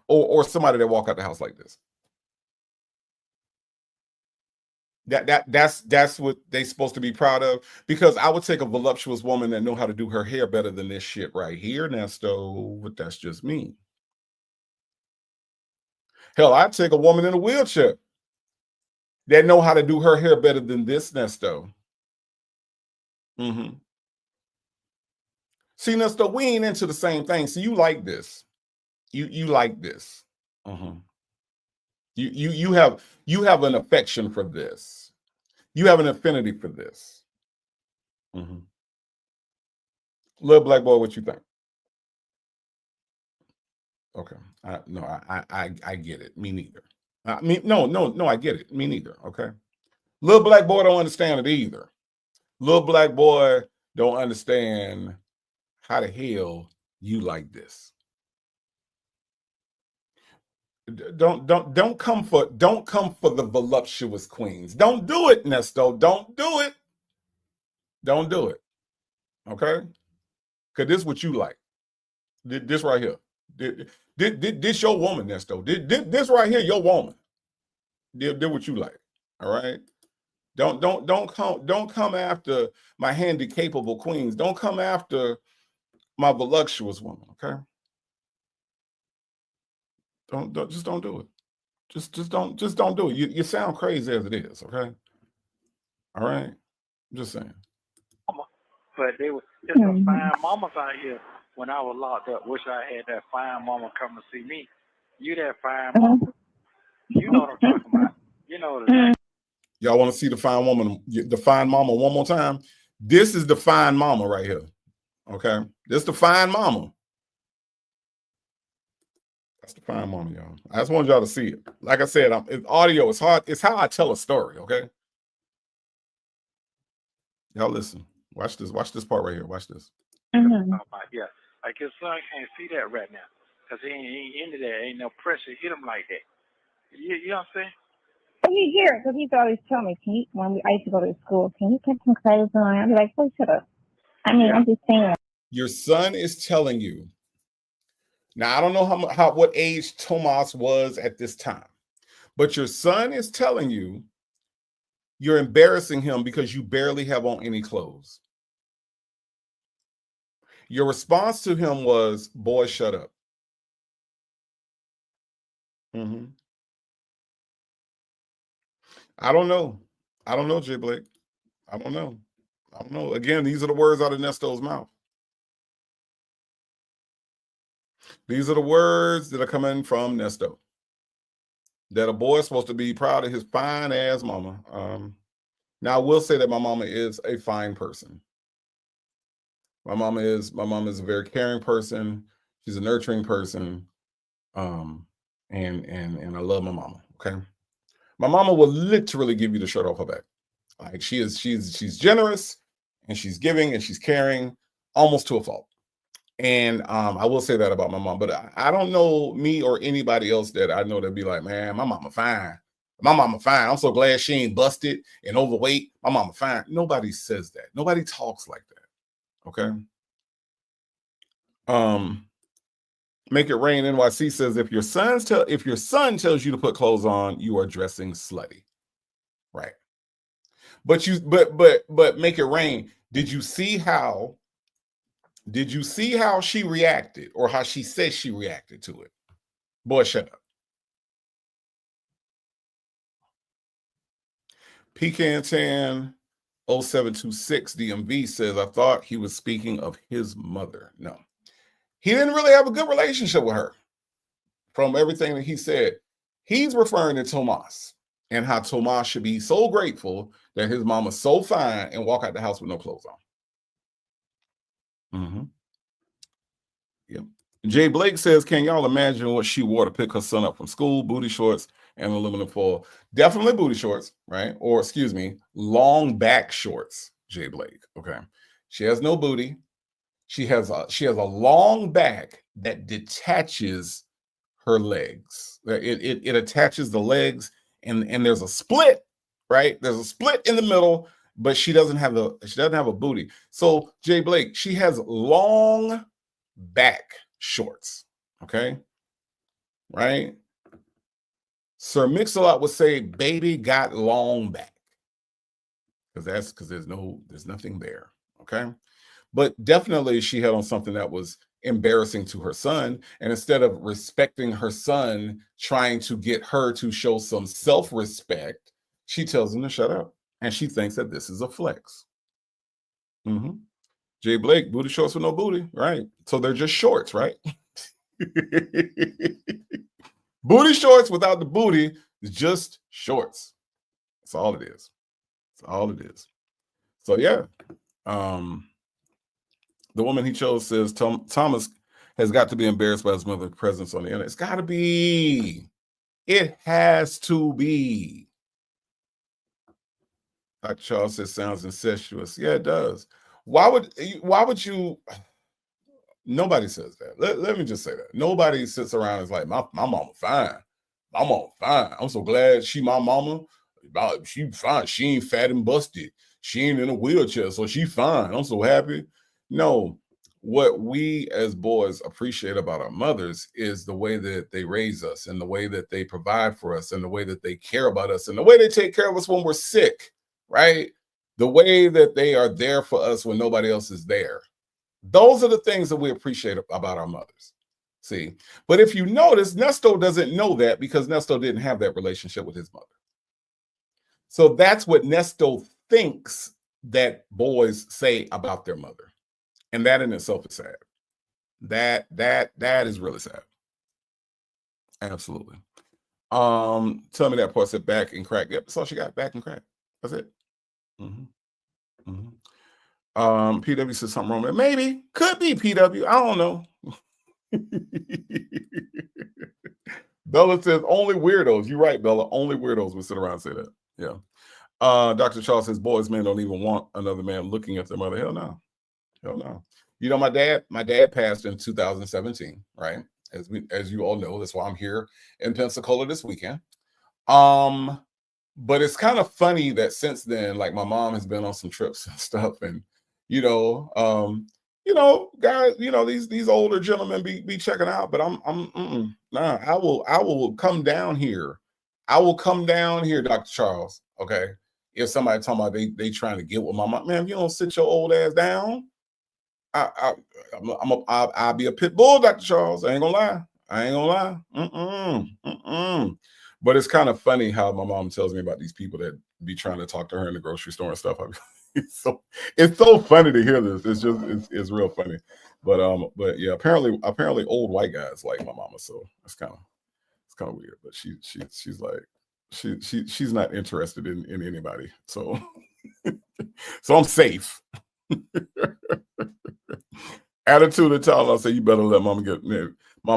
Or somebody that walk out the house like this. That's what they supposed to be proud of, because I would take a voluptuous woman that know how to do her hair better than this shit right here, Nesto, but that's just me. Hell, I'd take a woman in a wheelchair that know how to do her hair better than this, Nesto. Mm-hmm. See, Nesto, we ain't into the same thing. So you like this. You like this. You have an affection for this. You have an affinity for this. Little black boy, what you think? Okay. I get it. Me neither. I mean, no, I get it. Me neither. Okay. Little black boy don't understand it either. Little black boy don't understand how the hell you like this. Don't come for the voluptuous queens. Don't do it, Nesto. Don't do it. Don't do it. Okay? Because this is what you like. This right here. This your woman, Nesto. This right here, your woman. Did what you like. All right. Don't come after my handy capable queens. Don't come after my voluptuous woman. Okay. Just don't do it. Just don't do it. You sound crazy as it is. Okay. All right. I'm just saying. But there's some fine mamas out here when I was locked up. Wish I had that fine mama come to see me. You that fine mama. You know what I'm talking about. You know what it is. Y'all want to see the fine woman, the fine mama one more time? This is the fine mama right here. Okay. This is the fine mama. That's the fine mama, y'all. I just want y'all to see it. Like I said, it's audio. It's hard. It's how I tell a story. Okay. Y'all listen. Watch this. Watch this part right here. Watch this. Yeah. Like his son can't see that right now. Because he ain't into that. Ain't no pressure hit him like that. You know what I'm saying? But he's here, because he's always telling me, I used to go to school, can you put some clothes on? I'm like, oh, shut up. I mean, I'm just saying. Your son is telling you. Now, I don't know what age Tomas was at this time, but your son is telling you you're embarrassing him because you barely have on any clothes. Your response to him was, boy, shut up. I don't know. I don't know, Jay Blake. I don't know. I don't know. Again, these are the words out of Nesto's mouth. These are the words that are coming from Nesto. That a boy is supposed to be proud of his fine ass mama. Now, I will say that my mama is a fine person. My mama is a very caring person. She's a nurturing person. And I love my mama. Okay. My mama will literally give you the shirt off her back. Like she's generous and she's giving and she's caring almost to a fault. And I will say that about my mom, but I don't know me or anybody else that I know that'd be like, man, my mama fine. My mama fine. I'm so glad she ain't busted and overweight. My mama fine. Nobody says that. Nobody talks like that. Okay. Make It Rain NYC says if your son tells you to put clothes on, you are dressing slutty. Right. But Make It Rain, did you see how she reacted or how she said she reacted to it? Boy, shut up. Pecan Tan 0726 DMV says, I thought he was speaking of his mother. No, he didn't really have a good relationship with her. From everything that he said, he's referring to Tomas and how Tomas should be so grateful that his mama's so fine and walk out the house with no clothes on. Yep. Jay Blake says, can y'all imagine what she wore to pick her son up from school? Booty shorts and aluminum foil. Definitely booty shorts, right? Or excuse me, long back shorts, Jay Blake. Okay. She has no booty. She has a long back that detaches her legs. It attaches the legs and there's a split, right? There's a split in the middle, but she doesn't have a booty. So Jay Blake, she has long back shorts. Okay. Right. Sir Mix-a-Lot would say, baby got long back. Because there's nothing there. Okay. But definitely she had on something that was embarrassing to her son. And instead of respecting her son, trying to get her to show some self-respect, she tells him to shut up. And she thinks that this is a flex. Jay Blake, booty shorts with no booty, right? So they're just shorts, right? Booty shorts without the booty is just shorts. That's all it is. That's all it is. So yeah. The woman he chose says Thomas has got to be embarrassed by his mother's presence on the internet. It's got to be. It has to be. Dr. Charles says sounds incestuous. Yeah, it does. Why would you? Nobody says that. Let me just say that. Nobody sits around and is like, my mama fine. My mama fine. I'm so glad she my mama. She fine. She ain't fat and busted. She ain't in a wheelchair, so she fine. I'm so happy. No, what we as boys appreciate about our mothers is the way that they raise us and the way that they provide for us and the way that they care about us and the way they take care of us when we're sick, right? The way that they are there for us when nobody else is there. Those are the things that we appreciate about our mothers. See, but if you notice, Nesto doesn't know that because Nesto didn't have that relationship with his mother. So that's what Nesto thinks that boys say about their mother. And that in itself is sad. That is really sad. Absolutely. Tell me that part said back and crack. Yep, that's all she got, back and crack. That's it. PW says something wrong with it. Maybe. Could be PW. I don't know. Bella says only weirdos. You're right, Bella. Only weirdos would sit around and say that. Yeah. Dr. Charles says boys, men don't even want another man looking at their mother. Hell no. Hell no. You know, my dad passed in 2017, right? As you all know, that's why I'm here in Pensacola this weekend. But it's kind of funny that since then, like my mom has been on some trips and stuff, and guys, these older gentlemen be checking out, but nah, I will come down here. I will come down here, Dr. Charles. Okay. If somebody talking about they trying to get with my mom, man, if you don't sit your old ass down, I'll be a pit bull, Dr. Charles. I ain't gonna lie. But it's kind of funny how my mom tells me about these people that be trying to talk to her in the grocery store and stuff. It's so funny to hear this. It's real funny. But yeah, apparently old white guys like my mama. So it's kind of weird. But she's like she's not interested in anybody. So so I'm safe. Attitude of Tyler, I say you better let Mama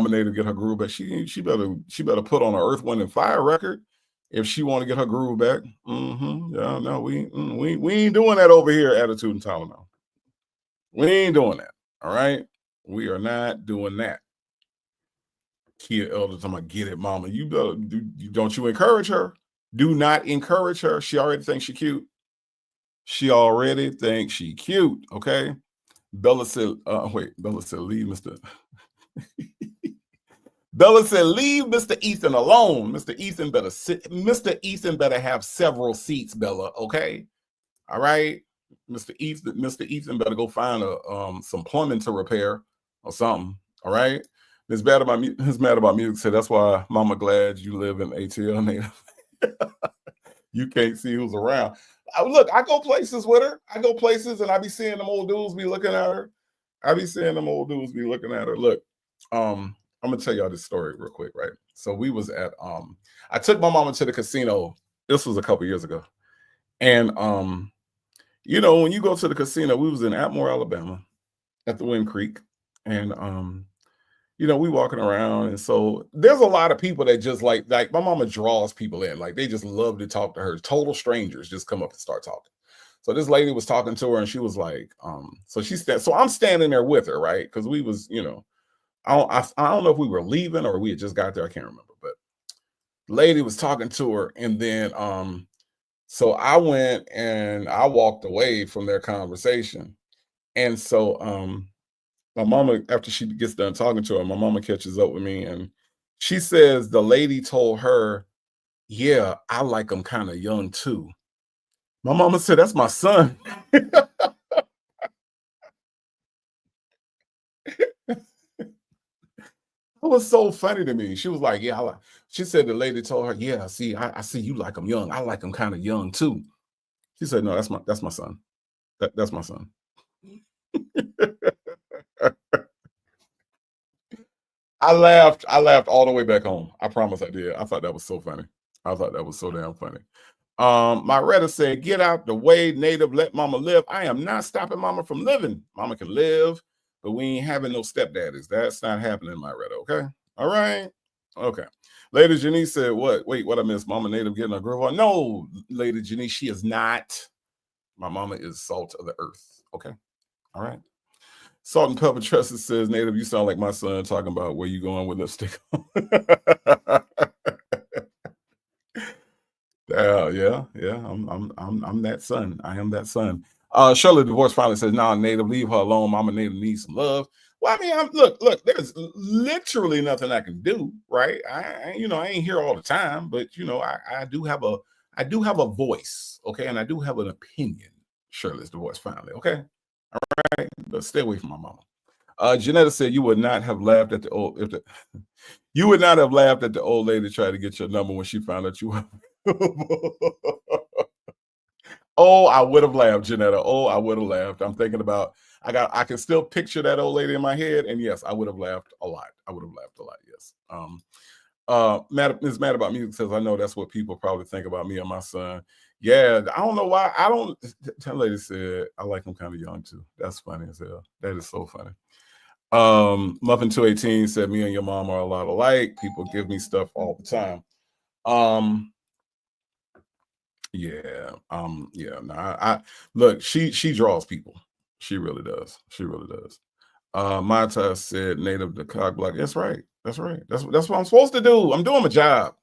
Native get her groove back. She better put on an Earth, Wind, and Fire record if she want to get her groove back. Yeah, no, we ain't doing that over here. Attitude and Tyler, no, we ain't doing that. All right, we are not doing that. Kia Elder talking about get it, Mama. You better don't you encourage her. Do not encourage her. She already thinks she cute. She already thinks she cute. Okay. Bella said, Bella said, leave Mr. Bella said, leave Mr. Ethan alone. Mr. Ethan better sit. Mr. Ethan better have several seats, Bella. Okay. All right. Mr. Ethan better go find some plumbing to repair or something. All right. Ms. Mad About Music said, that's why Mama glad you live in ATL Native. You can't see who's around. Look, I go places with her. I go places and I be seeing them old dudes be looking at her. Look, I'm gonna tell y'all this story real quick, right? So we was at I took my mama to the casino. This was a couple years ago. And when you go to the casino, we was in Atmore, Alabama, at the Wind Creek. And we walking around, and so there's a lot of people that just like my mama draws people in. Like they just love to talk to her. Total strangers just come up and start talking. So this lady was talking to her, and she was like, so I'm standing there with her, right? Because we was, I don't know if we were leaving or we had just got there. I can't remember, but the lady was talking to her, and then so I went and I walked away from their conversation, and so my mama, after she gets done talking to her, my mama catches up with me and she says the lady told her, yeah, I like him kind of young too. My mama said, that's my son. It was so funny to me. She was like, yeah, she said the lady told her, yeah, I see you like him young. I like him kind of young too. She said, no, that's my son. That's my son. I laughed all the way back home. I promise I did. I thought that was so funny. I thought that was so damn funny. My Reddit said, get out the way, Native, let mama live. I am not stopping mama from living. Mama can live, but we ain't having no stepdaddies. That's not happening, my Reddit, okay? All right. Okay. Lady Janice said, what? Wait, what I missed? Mama Native getting a girl on? No, Lady Janice, she is not. My mama is salt of the earth. Okay. All right. Salt and Pepper Trusted says, Native, you sound like my son talking about where you going with lipstick on. Yeah. I'm that son. I am that son. Shirley Divorce finally says, nah, Native, leave her alone. Mama Native needs some love. Well, I mean, look, there's literally nothing I can do, right? I ain't here all the time, but I do have a voice, okay, and I do have an opinion. Shirley's Divorce finally, okay, all right, but stay away from my mama. Janetta said, you would not have laughed at the old you would not have laughed at the old lady trying to get your number when she found out you were. Oh, I would have laughed, Janetta. Oh, I would have laughed. I'm thinking about, I can still picture that old lady in my head. And yes, I would have laughed a lot. I would have laughed a lot. Yes. Ms. Mad About Music says, I know that's what people probably think about me and my son. Yeah. I don't know why. That lady said, I like him kind of young too. That's funny as hell. That is so funny. Muffin 218 said, me and your mom are a lot alike. People give me stuff all the time. I look, she draws people. She really does. Mata said, Native the cock block. That's right. That's what I'm supposed to do. I'm doing my job.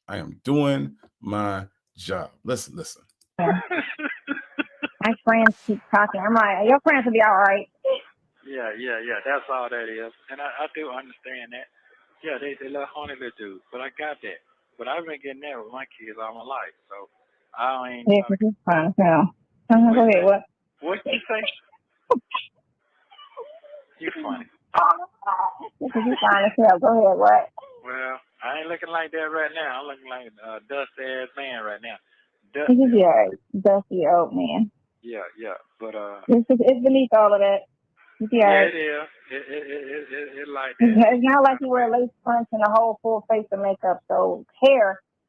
I am doing my job. Listen. My friends keep talking. I'm like, your friends will be all right. Yeah. That's all that is. And I do understand that. Yeah, they little horny little dudes, but I got that. But I've been getting that with my kids all my life, so I ain't. Yeah, because he's fine. So, go ahead. What? What you say? You funny. Because he's fine. So, go ahead. What? Well, I ain't looking like that right now. I'm looking like a dusty ass man right now. This is your dusty old man. Yeah. But it's beneath all of that. Yeah, it is. It like that. It's not like you wear lace fronts and a whole full face of makeup. So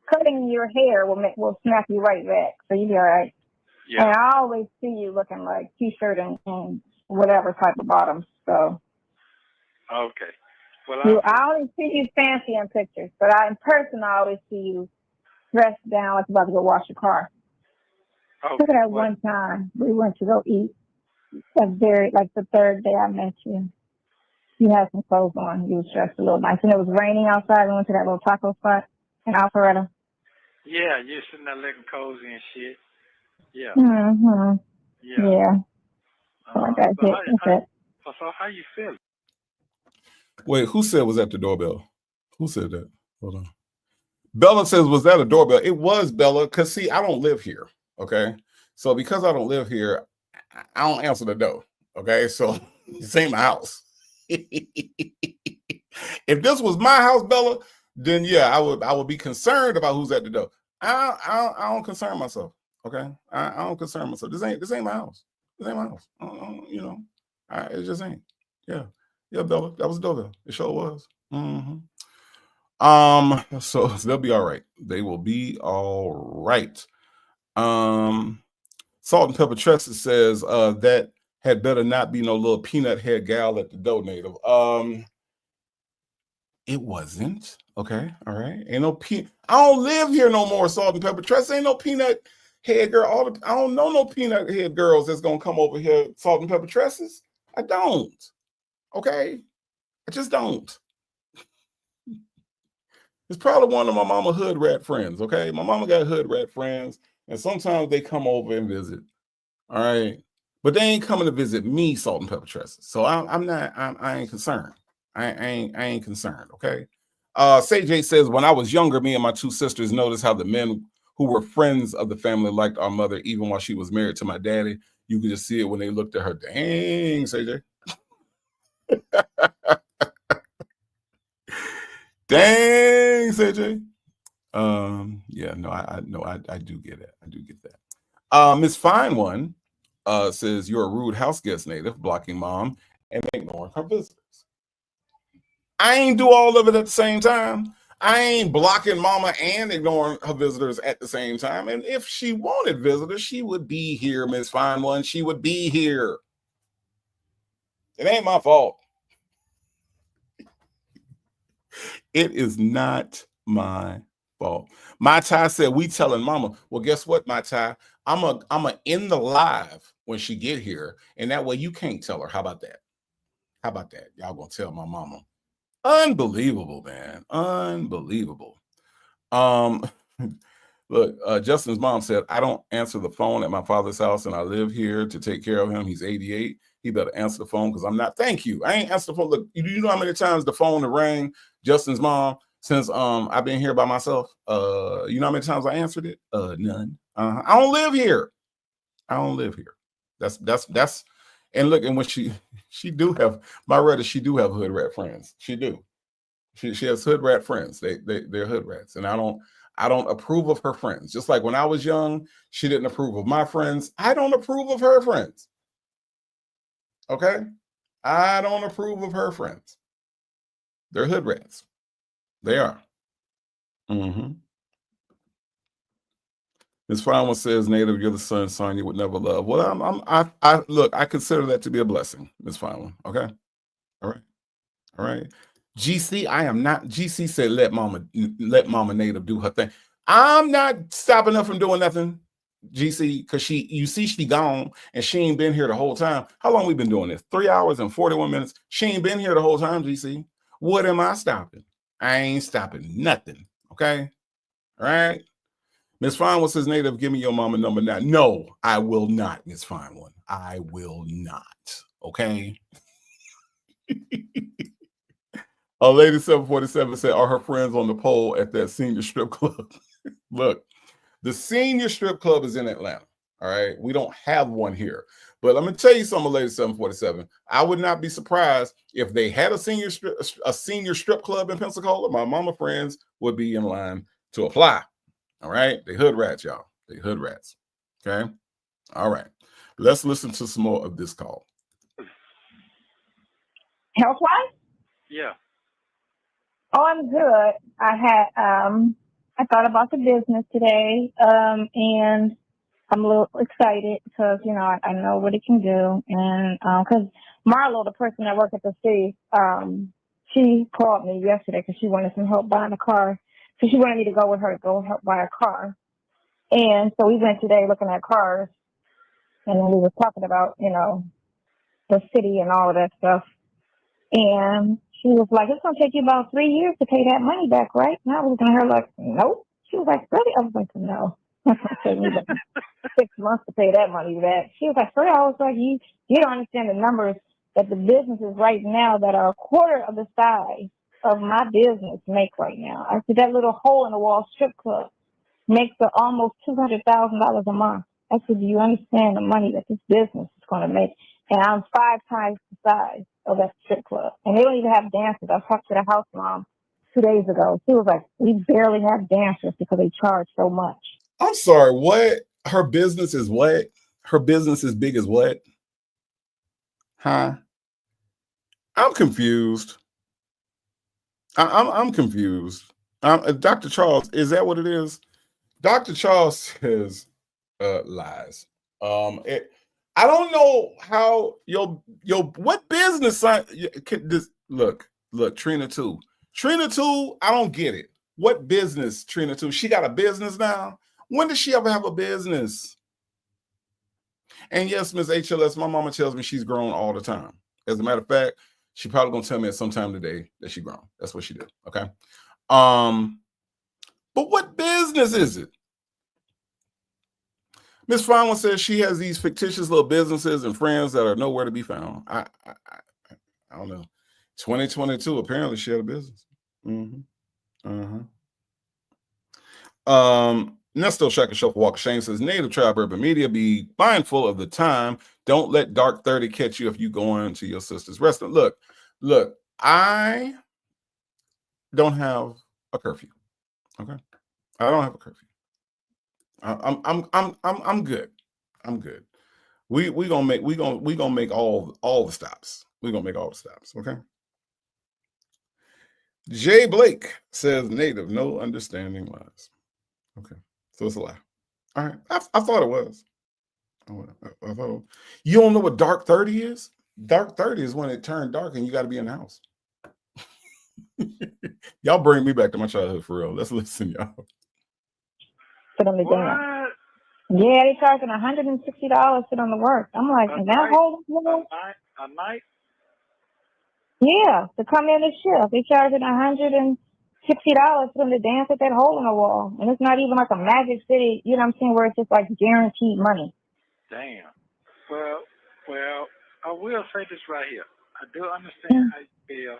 cutting your hair will snap you right back. So you be all right. Yeah. And I always see you looking like t-shirt and whatever type of bottoms. So. Okay. Well, I only see you fancy in pictures, but in person I always see you dressed down like you're about to go wash your car. Okay. Look at that one time we went to go eat. The third day I met you. You had some clothes on. You was dressed a little nice. And it was raining outside. We went to that little taco spot in Alpharetta. Yeah, you're sitting there looking cozy and shit. Yeah. Mm-hmm. Yeah. So how you feeling? Wait, who said was at the doorbell? Who said that? Hold on. Bella says, was that a doorbell? It was, Bella, because see, I don't live here. Okay. So because I don't live here, I don't answer the door. Okay. So this ain't my house. If this was my house, Bella, then yeah, I would be concerned about who's at the door. I don't concern myself. Okay. I don't concern myself. This ain't my house. This ain't my house. It just ain't. Yeah. Yeah, Bella, that was the doorbell. It sure was. Mm-hmm. So they'll be all right. They will be all right. Salt and Pepper Tressa says that had better not be no little peanut head gal at the door, Native. It wasn't. Okay, all right. Ain't no I don't live here no more, Salt and Pepper Tressa. Ain't no peanut head girl. I don't know no peanut head girls that's gonna come over here, Salt and Pepper Tressas. I don't. Okay, I just don't. It's probably one of my mama hood rat friends, okay? My mama got hood rat friends, and sometimes they come over and visit, all right? But they ain't coming to visit me, Salt and Pepper Tressa. So I ain't concerned. I ain't concerned, okay? CJ says, when I was younger, me and my two sisters noticed how the men who were friends of the family liked our mother, even while she was married to my daddy. You could just see it when they looked at her. Dang, CJ. Dang, CJ. I do get it. I do get that. Miss Fine One says you're a rude house guest, Native, blocking mom and ignoring her visitors. I ain't do all of it at the same time. I ain't blocking mama and ignoring her visitors at the same time. And if she wanted visitors, she would be here, Miss Fine One. She would be here. It ain't my fault. It is not my fault. My Ty said, we telling mama. Well, guess what, my Ty? I'm a end the live when she get here. And that way you can't tell her. How about that? How about that? Y'all gonna tell my mama. Unbelievable, man. Unbelievable. Look, Justin's mom said, I don't answer the phone at my father's house and I live here to take care of him. He's 88. He better answer the phone because I'm not. Thank you. I ain't answer the phone. Look, you know how many times the phone rang, Justin's mom, since I've been here by myself? You know how many times I answered it? None. I don't live here. I don't live here. That's and look, and when she do have my Reddit, she do have hood rat friends. She do. She has hood rat friends. They're hood rats. And I don't approve of her friends. Just like when I was young, she didn't approve of my friends. I don't approve of her friends. Okay? I don't approve of her friends. They're hood rats. They are. Ms. Fine One says, Native, you're the son Sonya would never love. Well, I look, I consider that to be a blessing, Ms. Fine One. Okay? All right. All right. GC, I am not. GC said, let mama Native do her thing. I'm not stopping her from doing nothing, GC, because you see she gone and she ain't been here the whole time. How long we been doing this? 3 hours and 41 minutes. She ain't been here the whole time, GC. What am I stopping? I ain't stopping nothing. Okay? All right. Miss Fine One says, Native, give me your mama number now. No, I will not, Miss Fine One. I will not. Okay? Lady 747 said, are her friends on the pole at that senior strip club? Look, the senior strip club is in Atlanta. All right. We don't have one here. But let me tell you something, Lady 747. I would not be surprised if they had a senior strip club in Pensacola. My mama friends would be in line to apply. All right. They hood rats, y'all. They hood rats. Okay. All right. Let's listen to some more of this call. Health-wise? Yeah. Oh, I'm good. I thought about the business today, and I'm a little excited because, I know what it can do. And because Marlo, the person that worked at the city, she called me yesterday because she wanted some help buying a car. So she wanted me to go with her to go help buy a car. And so we went today looking at cars, and then we were talking about, the city and all of that stuff. And she was like, it's going to take you about 3 years to pay that money back, right? And I was looking at her like, nope. She was like, really? I was like, no. It's going to take me about 6 months to pay that money back. She was like, for real? I was like, you don't understand the numbers that the businesses right now that are a quarter of the size of my business make right now. I said, that little hole in the wall strip club makes almost $200,000 a month. I said, do you understand the money that this business is going to make? And I'm 5 times the size of that strip club. And they don't even have dancers. I talked to the house mom 2 days ago. She was like, we barely have dancers because they charge so much. I'm sorry, what? Her business is what? Her business is big as what? Huh? I'm confused. I'm confused. Dr. Charles, is that what it is? Dr. Charles says lies. I don't know how your what business look Trina 2. Trina 2, I don't get it. What business, Trina 2? She got a business now? When did she ever have a business? And yes, Miss HLS, my mama tells me she's grown all the time. As a matter of fact, she probably gonna tell me at some time today that she grown. That's what she did. Okay. But what business is it? Miss Fine One says she has these fictitious little businesses and friends that are nowhere to be found. I don't know. 2022, apparently she had a business. Nesto Shaka Shuffle Walk Shane says, Native Tribe Urban Media, be mindful of the time. Don't let dark 30 catch you if you go into your sister's restaurant. Look, I don't have a curfew. Okay. I don't have a curfew. I'm good. I'm good. We gonna make all the stops. We're gonna make all the stops. Okay. Jay Blake says native, no understanding lies. Okay, so it's a lie. All right, I thought it was. I thought you don't know what dark 30 is? Dark 30 is when it turned dark and you got to be in the house. Y'all bring me back to my childhood for real. Let's listen, y'all. Sit on the dinner. Yeah, they charging $160 sit on the work. I'm like, is that whole a night? Yeah, to come in and shift. They charging $160 for them to dance at that hole in the wall. And it's not even like a Magic City, you know what I'm saying, where it's just like guaranteed money. Damn. Well, I will say this right here. I do understand how you feel.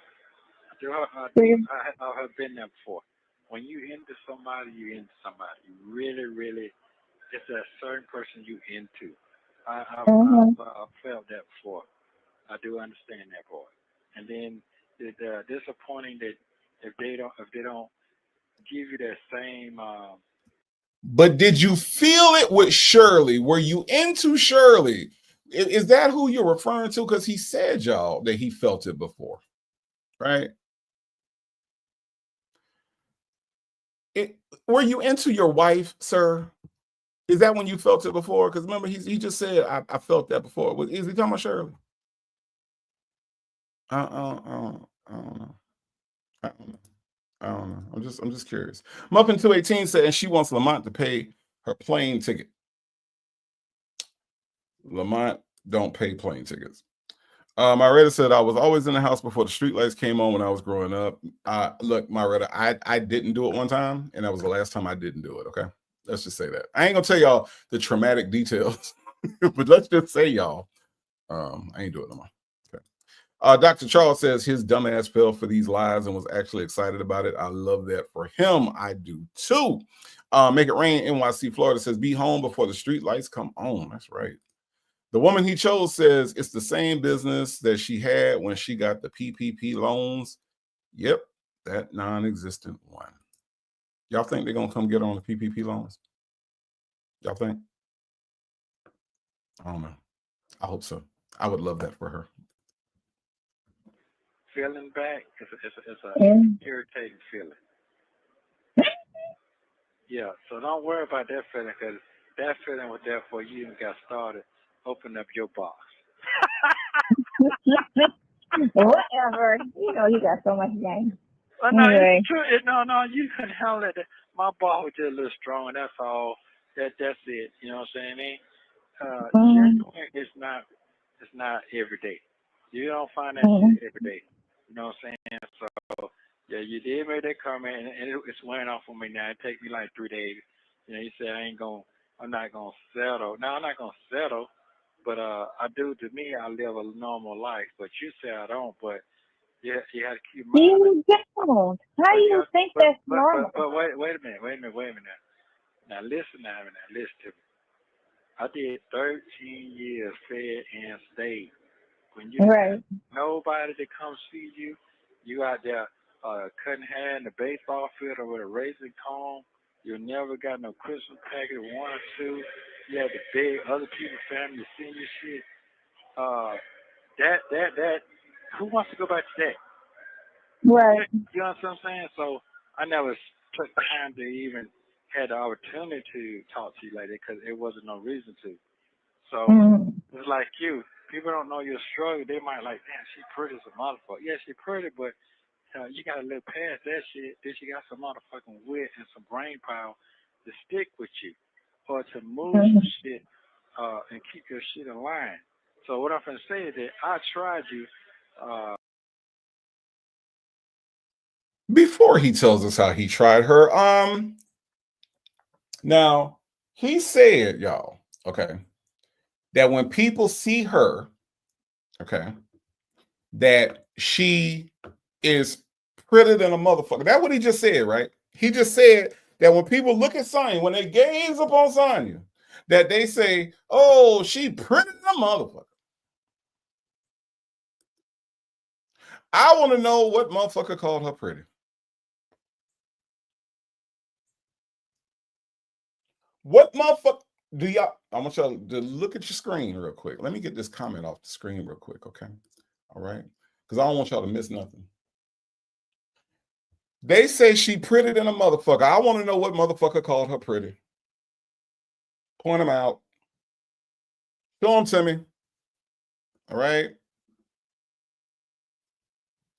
I have been there before. When you into somebody, you into somebody. You really, really, it's a certain person you into. I've felt that before. I do understand that part. And then it's disappointing that if they don't give you that same. But did you feel it with Shirley? Were you into Shirley? Is that who you're referring to? Because he said, y'all, that he felt it before, right? Were you into your wife, sir? Is that when you felt it before? Because remember, he just said, I felt that before. Is he talking about Shirley? I don't know. I don't know. I'm just curious. Muffin 218 said, and she wants Lamont to pay her plane ticket. Lamont don't pay plane tickets. Myretta said, I was always in the house before the streetlights came on when I was growing up. Look, Myretta, I didn't do it one time, and that was the last time I didn't do it, okay? Let's just say that. I ain't gonna tell y'all the traumatic details, but let's just say, y'all, I ain't doing it no more. Okay. Dr. Charles says his dumbass fell for these lies and was actually excited about it. I love that for him. I do too. Make It Rain NYC Florida says, be home before the streetlights come on. That's right. The woman he chose says it's the same business that she had when she got the PPP loans. Yep, that non-existent one. Y'all think they're going to come get her on the PPP loans? Y'all think? I don't know. I hope so. I would love that for her. Feeling back, it's a irritating feeling. Yeah, so don't worry about that feeling, because that feeling was there before you even got started. Open up your box. Whatever. You know, you got so much game. Well, no, anyway. It's true. No, you couldn't handle it. My ball was just a little strong, and that's all. That's it. You know what I'm saying? It's not every day. You don't find that shit every day. You know what I'm saying? So yeah, you did make that comment, and it's wearing off on me now. It take me like 3 days. You know, you say I'm not gonna settle. No, I'm not gonna settle, but I do. To me, I live a normal life. But you say I don't. But yeah, you have to keep in mind. You don't. How do you think that's normal? But wait a minute. Now listen to me. I did 13 years fed and stayed. When you have nobody to come see you, you out there cutting hair in the baseball field or with a razor comb. You never got no Christmas package, 1 or 2. You had to beg other people's family to send you shit. That. Who wants to go back to that? Right. You know what I'm saying? So I never took time to even had the opportunity to talk to you like that, because it wasn't no reason to. So it's like you. People don't know your struggle. They might like, damn, she pretty as a motherfucker. Yeah, she pretty, but you got to look past that shit. Then she got some motherfucking wit and some brain power to stick with you or to move some shit and keep your shit in line. So what I'm going to say is that I tried you. Before he tells us how he tried her, now he said, y'all, okay, that when people see her, okay, that she is prettier than a motherfucker. That's what he just said, right? He just said that when people look at Sonya, when they gaze upon Sonya, that they say, oh, she prettier than a motherfucker. I want to know what motherfucker called her pretty. What motherfucker do y'all? I want y'all to look at your screen real quick. Let me get this comment off the screen real quick, okay? All right, because I don't want y'all to miss nothing. They say she pretty than a motherfucker. I want to know what motherfucker called her pretty. Point them out. Show them to me. All right.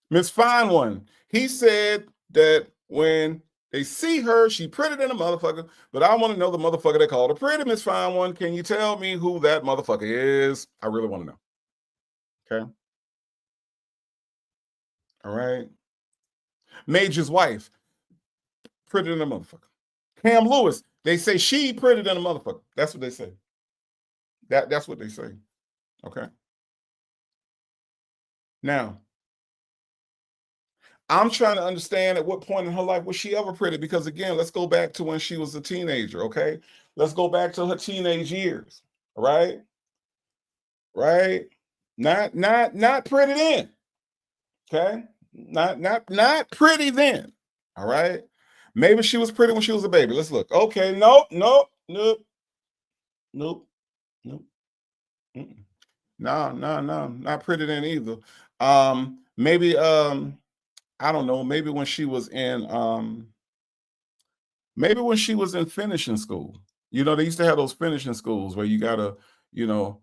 Miss Fine One. He said that when they see her, she pretty than a motherfucker, but I want to know the motherfucker that called her pretty, Miss Fine One. Can you tell me who that motherfucker is? I really want to know. Okay. All right. Major's wife. Pretty than a motherfucker. Cam Lewis. They say she pretty than a motherfucker. That's what they say. That's what they say. Okay. Now, I'm trying to understand at what point in her life was she ever pretty? Because again, let's go back to when she was a teenager, okay? Let's go back to her teenage years, right? Right? Not pretty then. Okay? Not pretty then. All right? Maybe she was pretty when she was a baby. Let's look. Okay, nope. No, not pretty then either. Maybe I don't know, maybe when she was in finishing school. You know, they used to have those finishing schools where you gotta, you know,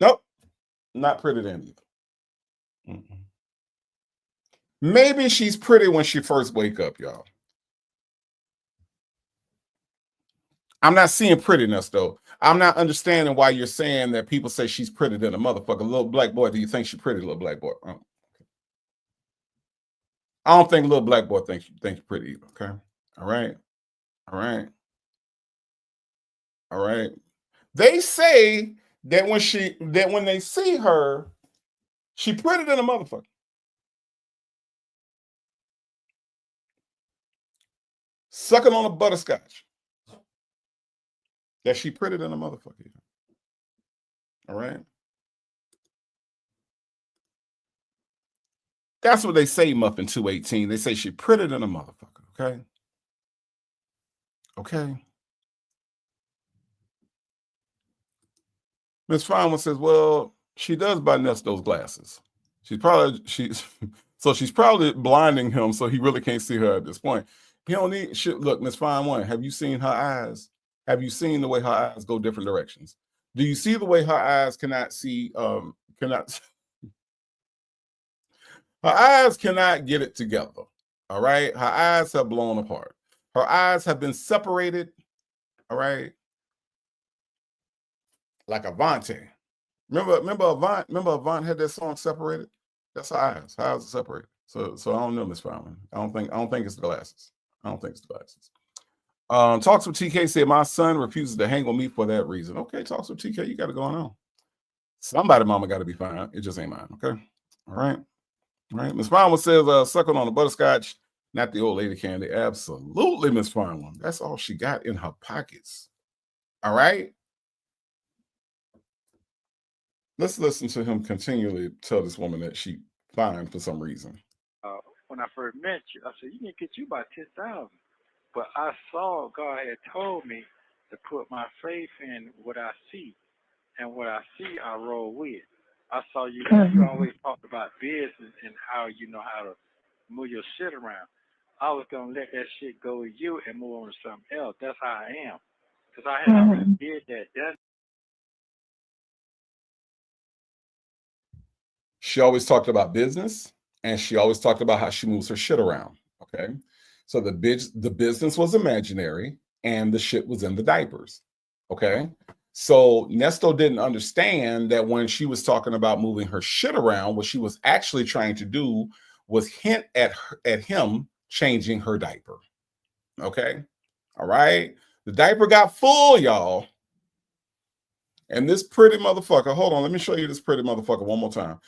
nope, not pretty then either. Maybe she's pretty when she first wake up, y'all. I'm not seeing prettiness though. I'm not understanding why you're saying that people say she's pretty than a motherfucker. Little black boy, do you think she's pretty, little black boy? I don't think little black boy thinks you're pretty either. Okay. All right. All right. All right. They say that when they see her, she pretty than a motherfucker. Sucking on a butterscotch. That she pretty than a motherfucker. All right. That's what they say, Muffin 218. They say she pretty than a motherfucker. Okay. Okay. Miss Fine says, well, she does buy Nesto's glasses. She's probably blinding him so he really can't see her at this point. He don't need shit. Look, Miss Fine One, have you seen her eyes? Have you seen the way her eyes go different directions? Do you see the way her eyes cannot see, her eyes cannot get it together. All right. Her eyes have blown apart. Her eyes have been separated. All right. Like Avante. Remember Avant had that song Separated? That's her eyes. Her eyes are separated. So I don't know, Miss Fine. I don't think it's the glasses. I don't think it's the glasses. Talks with TK said my son refuses to hang with me for that reason. Okay, Talks with TK, you got it going on. Somebody mama got to be fine. It just ain't mine. Okay. All right. All right. Miss Fine says sucking on the butterscotch, not the old lady candy. Absolutely, Miss Fine. That's all she got in her pockets. All right. Let's listen to him continually tell this woman that she fine for some reason. When I first met you, I said, you need to get you about 10,000. But I saw God had told me to put my faith in what I see. And what I see, I roll with. I saw you always talked about business and how you know how to move your shit around. I was going to let that shit go with you and move on to something else. That's how I am. Because I had already did that. She always talked about business and she always talked about how she moves her shit around. Okay. So the business was imaginary and the shit was in the diapers. Okay. So Nesto didn't understand that when she was talking about moving her shit around, what she was actually trying to do was hint at him changing her diaper. Okay. All right. The diaper got full, y'all. And this pretty motherfucker, hold on, let me show you this pretty motherfucker one more time.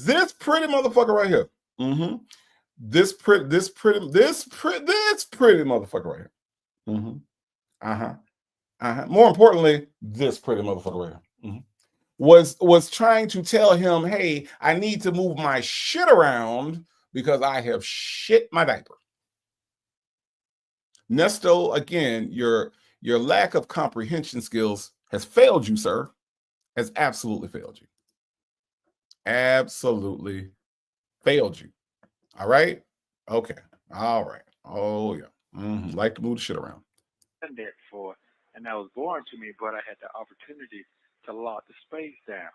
This pretty motherfucker right here. This pretty motherfucker right here. More importantly, this pretty motherfucker right here was trying to tell him, hey, I need to move my shit around because I have shit my diaper. Nesto, again, your lack of comprehension skills has failed you, sir. Has absolutely failed you. Absolutely failed you. All right. Okay. All right. Oh yeah. Like to move the shit around. Done that before, and that was boring to me, but I had the opportunity to lock the space down.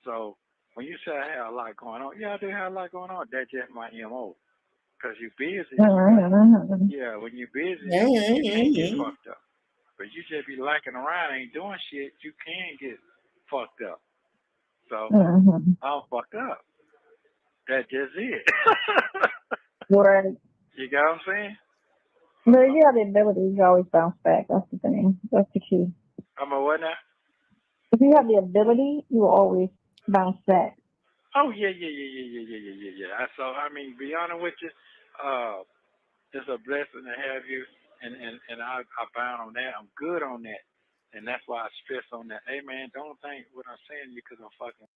So when you say I have a lot going on, yeah, I do have a lot going on. That's just my MO. Because you're busy, yeah, when you're busy, you can't get fucked up. But you just be lacking around, ain't doing shit, you can get fucked up. So I'm fucked up. That's just it. Right. You got what I'm saying? But if you have the ability, you always bounce back. That's the thing. That's the key. I'm a what now? If you have the ability, you will always bounce back. Oh yeah. So I mean, be honest with you, uh, it's a blessing to have you, and I bound on that. I'm good on that, and that's why I stress on that. Hey man, don't think what I'm saying to you because I'm fucking.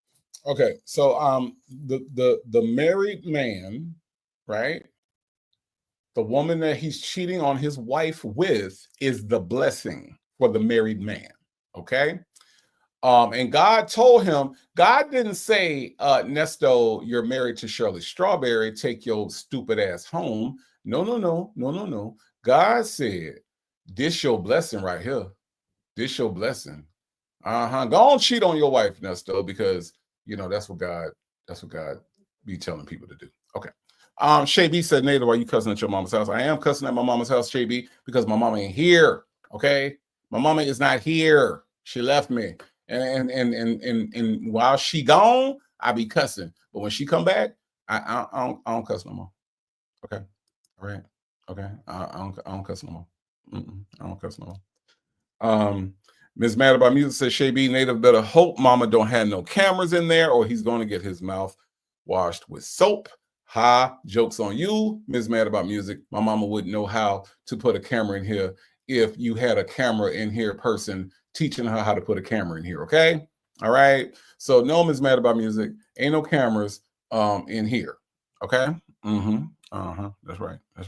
Okay. So the married man, right? The woman that he's cheating on his wife with is the blessing for the married man. Okay. And God told him, God didn't say, Nesto, you're married to Shirley Strawberry, take your stupid ass home. No. God said, this your blessing right here. This your blessing. Go on cheat on your wife, Nesto, because that's what God be telling people to do. Okay. Shay B said, Native, are you cussing at your mama's house? I am cussing at my mama's house, Shay B, because my mama ain't here. Okay. My mama is not here. She left me. And while she gone, I be cussing. But when she come back, I don't cuss no more. Okay. All right. Okay. I don't cuss no more. I don't cuss no more. Ms. Mad About Music says Shay B Native better hope mama don't have no cameras in there or he's going to get his mouth washed with soap. Ha, joke's on you, Ms. Mad About Music. My mama wouldn't know how to put a camera in here if you had a camera in here person teaching her how to put a camera in here, okay? All right. So no, Ms. Mad About Music, ain't no cameras in here. Okay. That's right. I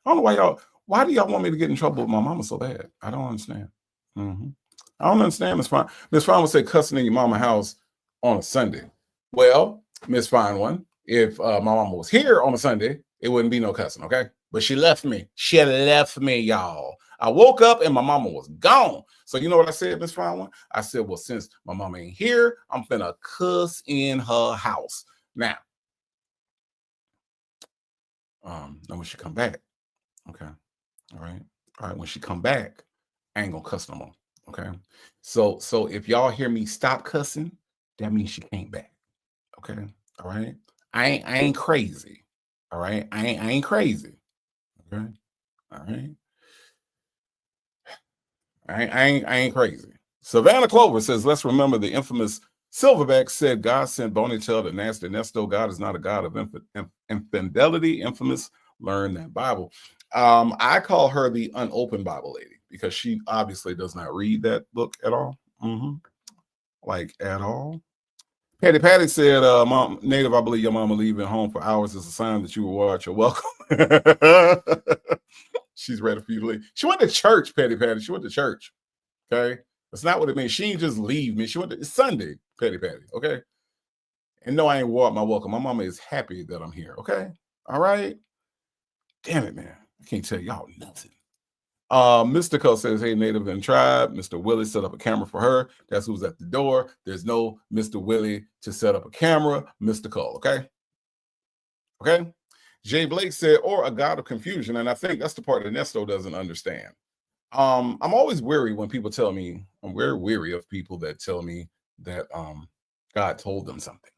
don't know why do y'all want me to get in trouble with my mama so bad? I don't understand. I don't understand, Miss Fine. Miss Fine would say cussing in your mama house on a Sunday. Well, Miss Fine One, if my mama was here on a Sunday, it wouldn't be no cussing, okay? But she left me. She left me, y'all. I woke up and my mama was gone. So you know what I said, Miss Fine One? I said, well, since my mama ain't here, I'm finna cuss in her house. Now when she come back, okay, all right, when she come back, I ain't gonna cuss no more, okay? So if y'all hear me stop cussing, that means she came back, okay? All right, I ain't crazy, all right? I ain't crazy, okay? All right, I ain't crazy. Savannah Clover says, let's remember the infamous Silverback said God sent Boneytail to Nasty Nesto. God is not a God of infidelity. Infamous, learn that Bible. I call her the unopened Bible lady because she obviously does not read that book at all. Like at all. Patty said, Mom, Native, I believe your mama leaving home for hours is a sign that you will watch your welcome. She's ready for you to leave. She went to church, Patty. She went to church. Okay. That's not what it means. She ain't just leave me. It's Sunday, Patty. Okay. And no, I ain't walked my welcome. My mama is happy that I'm here. Okay. All right. Damn it, man. I can't tell y'all nothing. Mr. Cole says, hey, Native and Tribe. Mr. Willie set up a camera for her. That's who's at the door. There's no Mr. Willie to set up a camera. Mr. Cole. Okay. Okay. Jay Blake said, or a God of confusion. And I think that's the part that Nesto doesn't understand. I'm always weary when people tell me, I'm very weary of people that tell me that God told them something.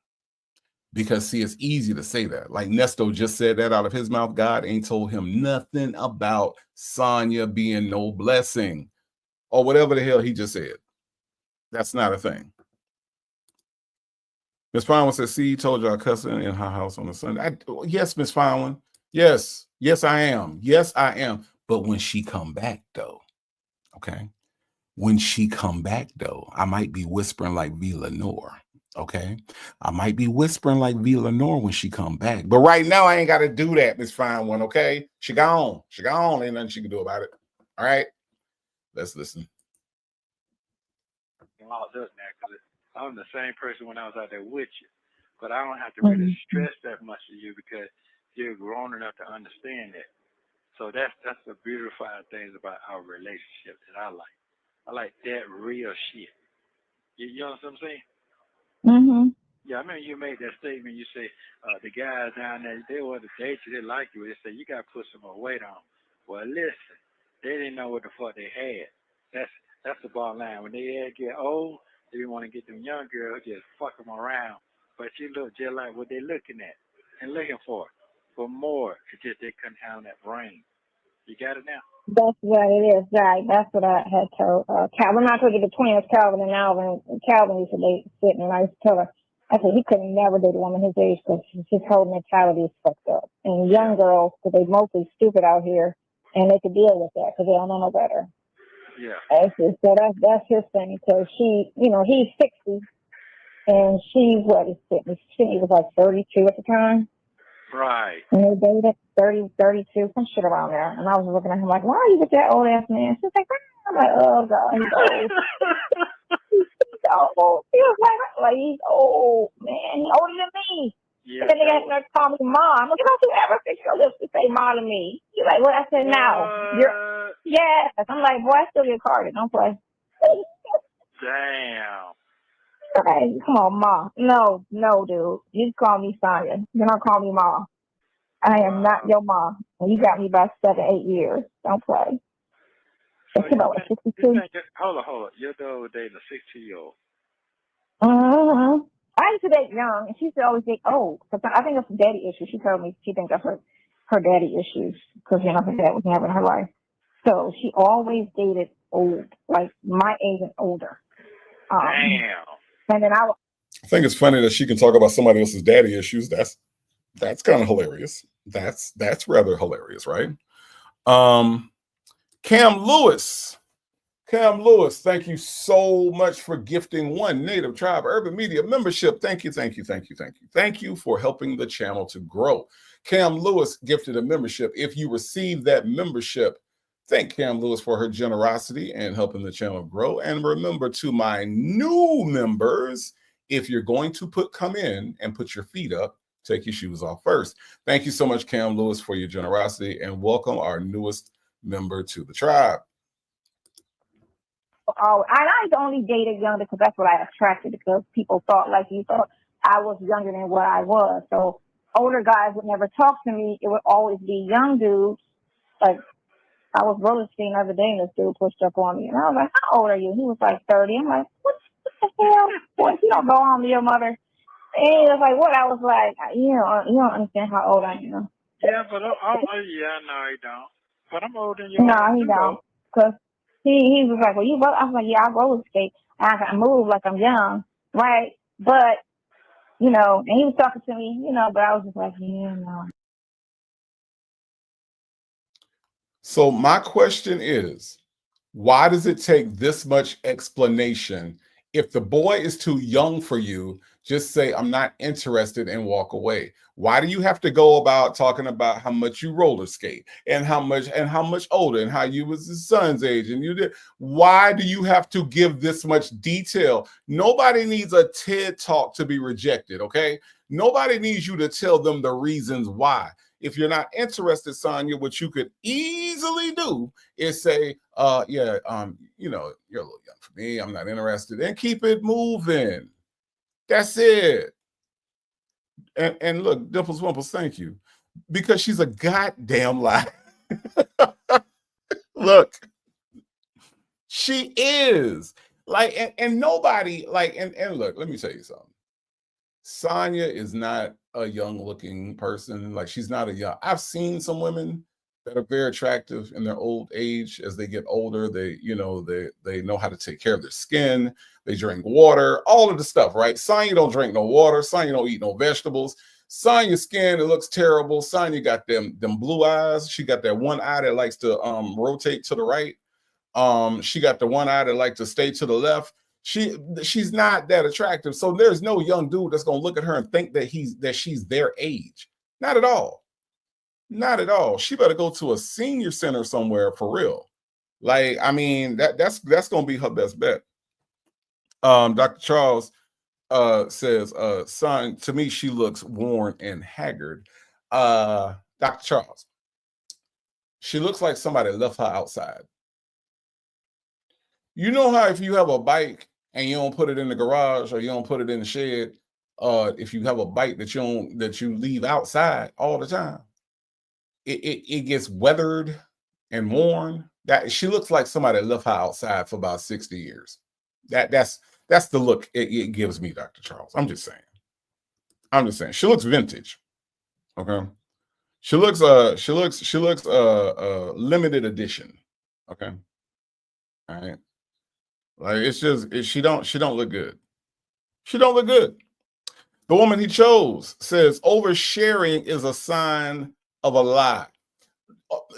Because see, it's easy to say that. Like Nesto just said that out of his mouth. God ain't told him nothing about Sonia being no blessing or whatever the hell he just said. That's not a thing. Miss Fine says, see, told y'all cussing in her house on a Sunday. Yes, Miss Fine. Yes, I am. But when she come back, though, okay? When she come back, though, I might be whispering like V. Lenore, okay? I might be whispering like V. Lenore when she come back. But right now, I ain't got to do that, Miss Fine One, okay? She gone. Ain't nothing she can do about it. All right? Let's listen. I'm the same person when I was out there with you, but I don't have to really stress that much to you because you're grown enough to understand that. So that's the beautiful things about our relationship that I like. I like that real shit. You know what I'm saying? Mhm. Yeah, I remember you made that statement. You say the guys down there, they want to date you, they like you. They say you got to put some more weight on. Well, listen, they didn't know what the fuck they had. That's the bottom line. When they get old, they want to get them young girls, just fuck them around. But you look just like what they're looking at and looking for more. It's just they couldn't handle that brain. You got it now? That's what it is, right? That's what I had told Calvin. I told you the twins, Calvin and Alvin. Calvin used to date sit, and I used to tell her, I said he couldn't never date a woman his age because his whole mentality is fucked up. And young girls, because they mostly stupid out here, and they could deal with that because they don't know no better. Yeah. So that's his thing. Because he's 60, and she was like 32 at the time. Right. And they dated 30, 32, some shit around there. And I was looking at him like, why are you with that old ass man? She's like, I'm like, oh God, he's old. He's old. He was like, he's old, man. He's older than me. Yeah. And then they got to call me mom. Look, don't you ever fix your lips to say mom to me? She's like, well, I said, now. Yes. I'm like, boy, I still get carded. Don't play. Damn. Okay, come on, Ma. No, dude. You call me Sonia. You don't call me Ma. I am not your Ma. And you got me by 7, 8 years. Don't play. So It's about 62. Hold on. Your daughter was dating a 60-year-old. Mm-hmm. I used to date young, and she used to always date old. I think it's a daddy issue. She told me she thinks that's her daddy issues because, her dad was never in her life. So she always dated old, like my age and older. Damn. And then I think it's funny that she can talk about somebody else's daddy issues. That's kind of hilarious. That's rather hilarious, right? Cam Lewis, thank you so much for gifting one Native Tribe Urban Media membership. Thank you for helping the channel to grow. Cam Lewis gifted a membership. If you receive that membership, thank Cam Lewis for her generosity and helping the channel grow. And remember, to my new members, if you're going to come in and put your feet up, take your shoes off first. Thank you so much, Cam Lewis, for your generosity, and welcome our newest member to the tribe. Oh, and I only dated younger because that's what I attracted, because people thought like you thought I was younger than what I was. So older guys would never talk to me. It would always be young dudes. Like, I was roller skating the other day and this dude pushed up on me. And I was like, how old are you? He was like 30. I'm like, what the hell? Boy, if you don't go home to your mother. And he was like, what? I was like, you don't understand how old I am. Yeah, but no, he don't. But I'm older than you. No, he don't. Because he was like, well, I was like, yeah, I roller skate. I can move like I'm young, right? But, and he was talking to me, but I was just like, yeah, no. So my question is, why does it take this much explanation? If the boy is too young for you, just say, I'm not interested, and walk away. Why do you have to go about talking about how much you roller skate and how much older and how you was his son's age and you did? Why do you have to give this much detail? Nobody needs a TED talk to be rejected, okay? Nobody needs you to tell them the reasons why. If you're not interested, Sonia, what you could easily do is say, you're a little young for me. I'm not interested. And keep it moving. That's it. And look, Dimples Wimples, thank you. Because she's a goddamn lie. Look, she is. Like, and nobody, like, and look, let me tell you something. Sonia is not a young looking person. Like, she's not I've seen some women that are very attractive in their old age. As they get older, they know how to take care of their skin. They drink water, all of the stuff, right? Sonia don't drink no water. Sonia don't eat no vegetables. Sonia's skin, it looks terrible. Sonia got them blue eyes. She got that one eye that likes to rotate to the right. She got the one eye that likes to stay to the left. She's not that attractive. So there's no young dude that's gonna look at her and think that she's their age. Not at all. Not at all. She better go to a senior center somewhere for real. Like, I mean, that's gonna be her best bet. Dr. Charles says, son, to me, she looks worn and haggard. Dr. Charles, she looks like somebody left her outside. You know how if you have a bike and you don't put it in the garage or you don't put it in the shed, if you have a bike that you leave outside all the time, it gets weathered and worn. That she looks like somebody left her outside for about 60 years. That's the look it gives me, Dr. Charles. I'm just saying. She looks vintage. Okay. She looks limited edition. Okay. All right. Like she don't look good. She don't look good. The woman he chose says oversharing is a sign of a lie.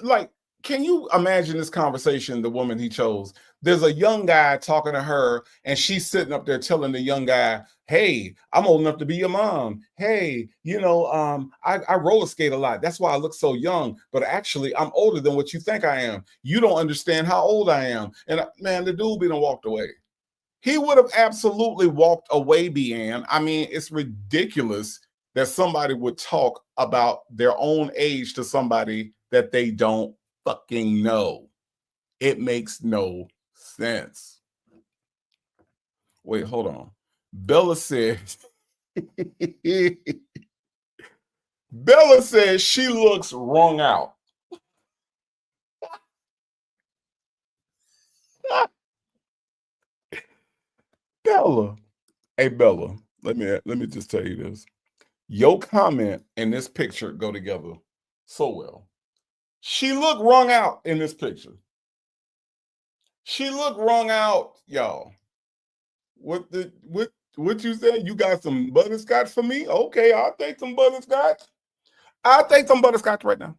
Like, can you imagine this conversation? The woman he chose, there's a young guy talking to her and she's sitting up there telling the young guy, hey, I'm old enough to be your mom. Hey, I roller skate a lot. That's why I look so young, but actually I'm older than what you think I am. You don't understand how old I am. And man, the dude be done walked away. He would have absolutely walked away, Deanne. I mean, it's ridiculous that somebody would talk about their own age to somebody that they don't fucking know. It makes no sense. Wait, hold on. Bella said, Bella says she looks wrung out. Bella. Hey, Bella, let me just tell you this. Your comment and this picture go together so well. She looked wrung out in this picture. She looked wrung out, y'all. What you said? You got some butterscotch for me? Okay, I'll take some butterscotch. I'll take some butterscotch right now.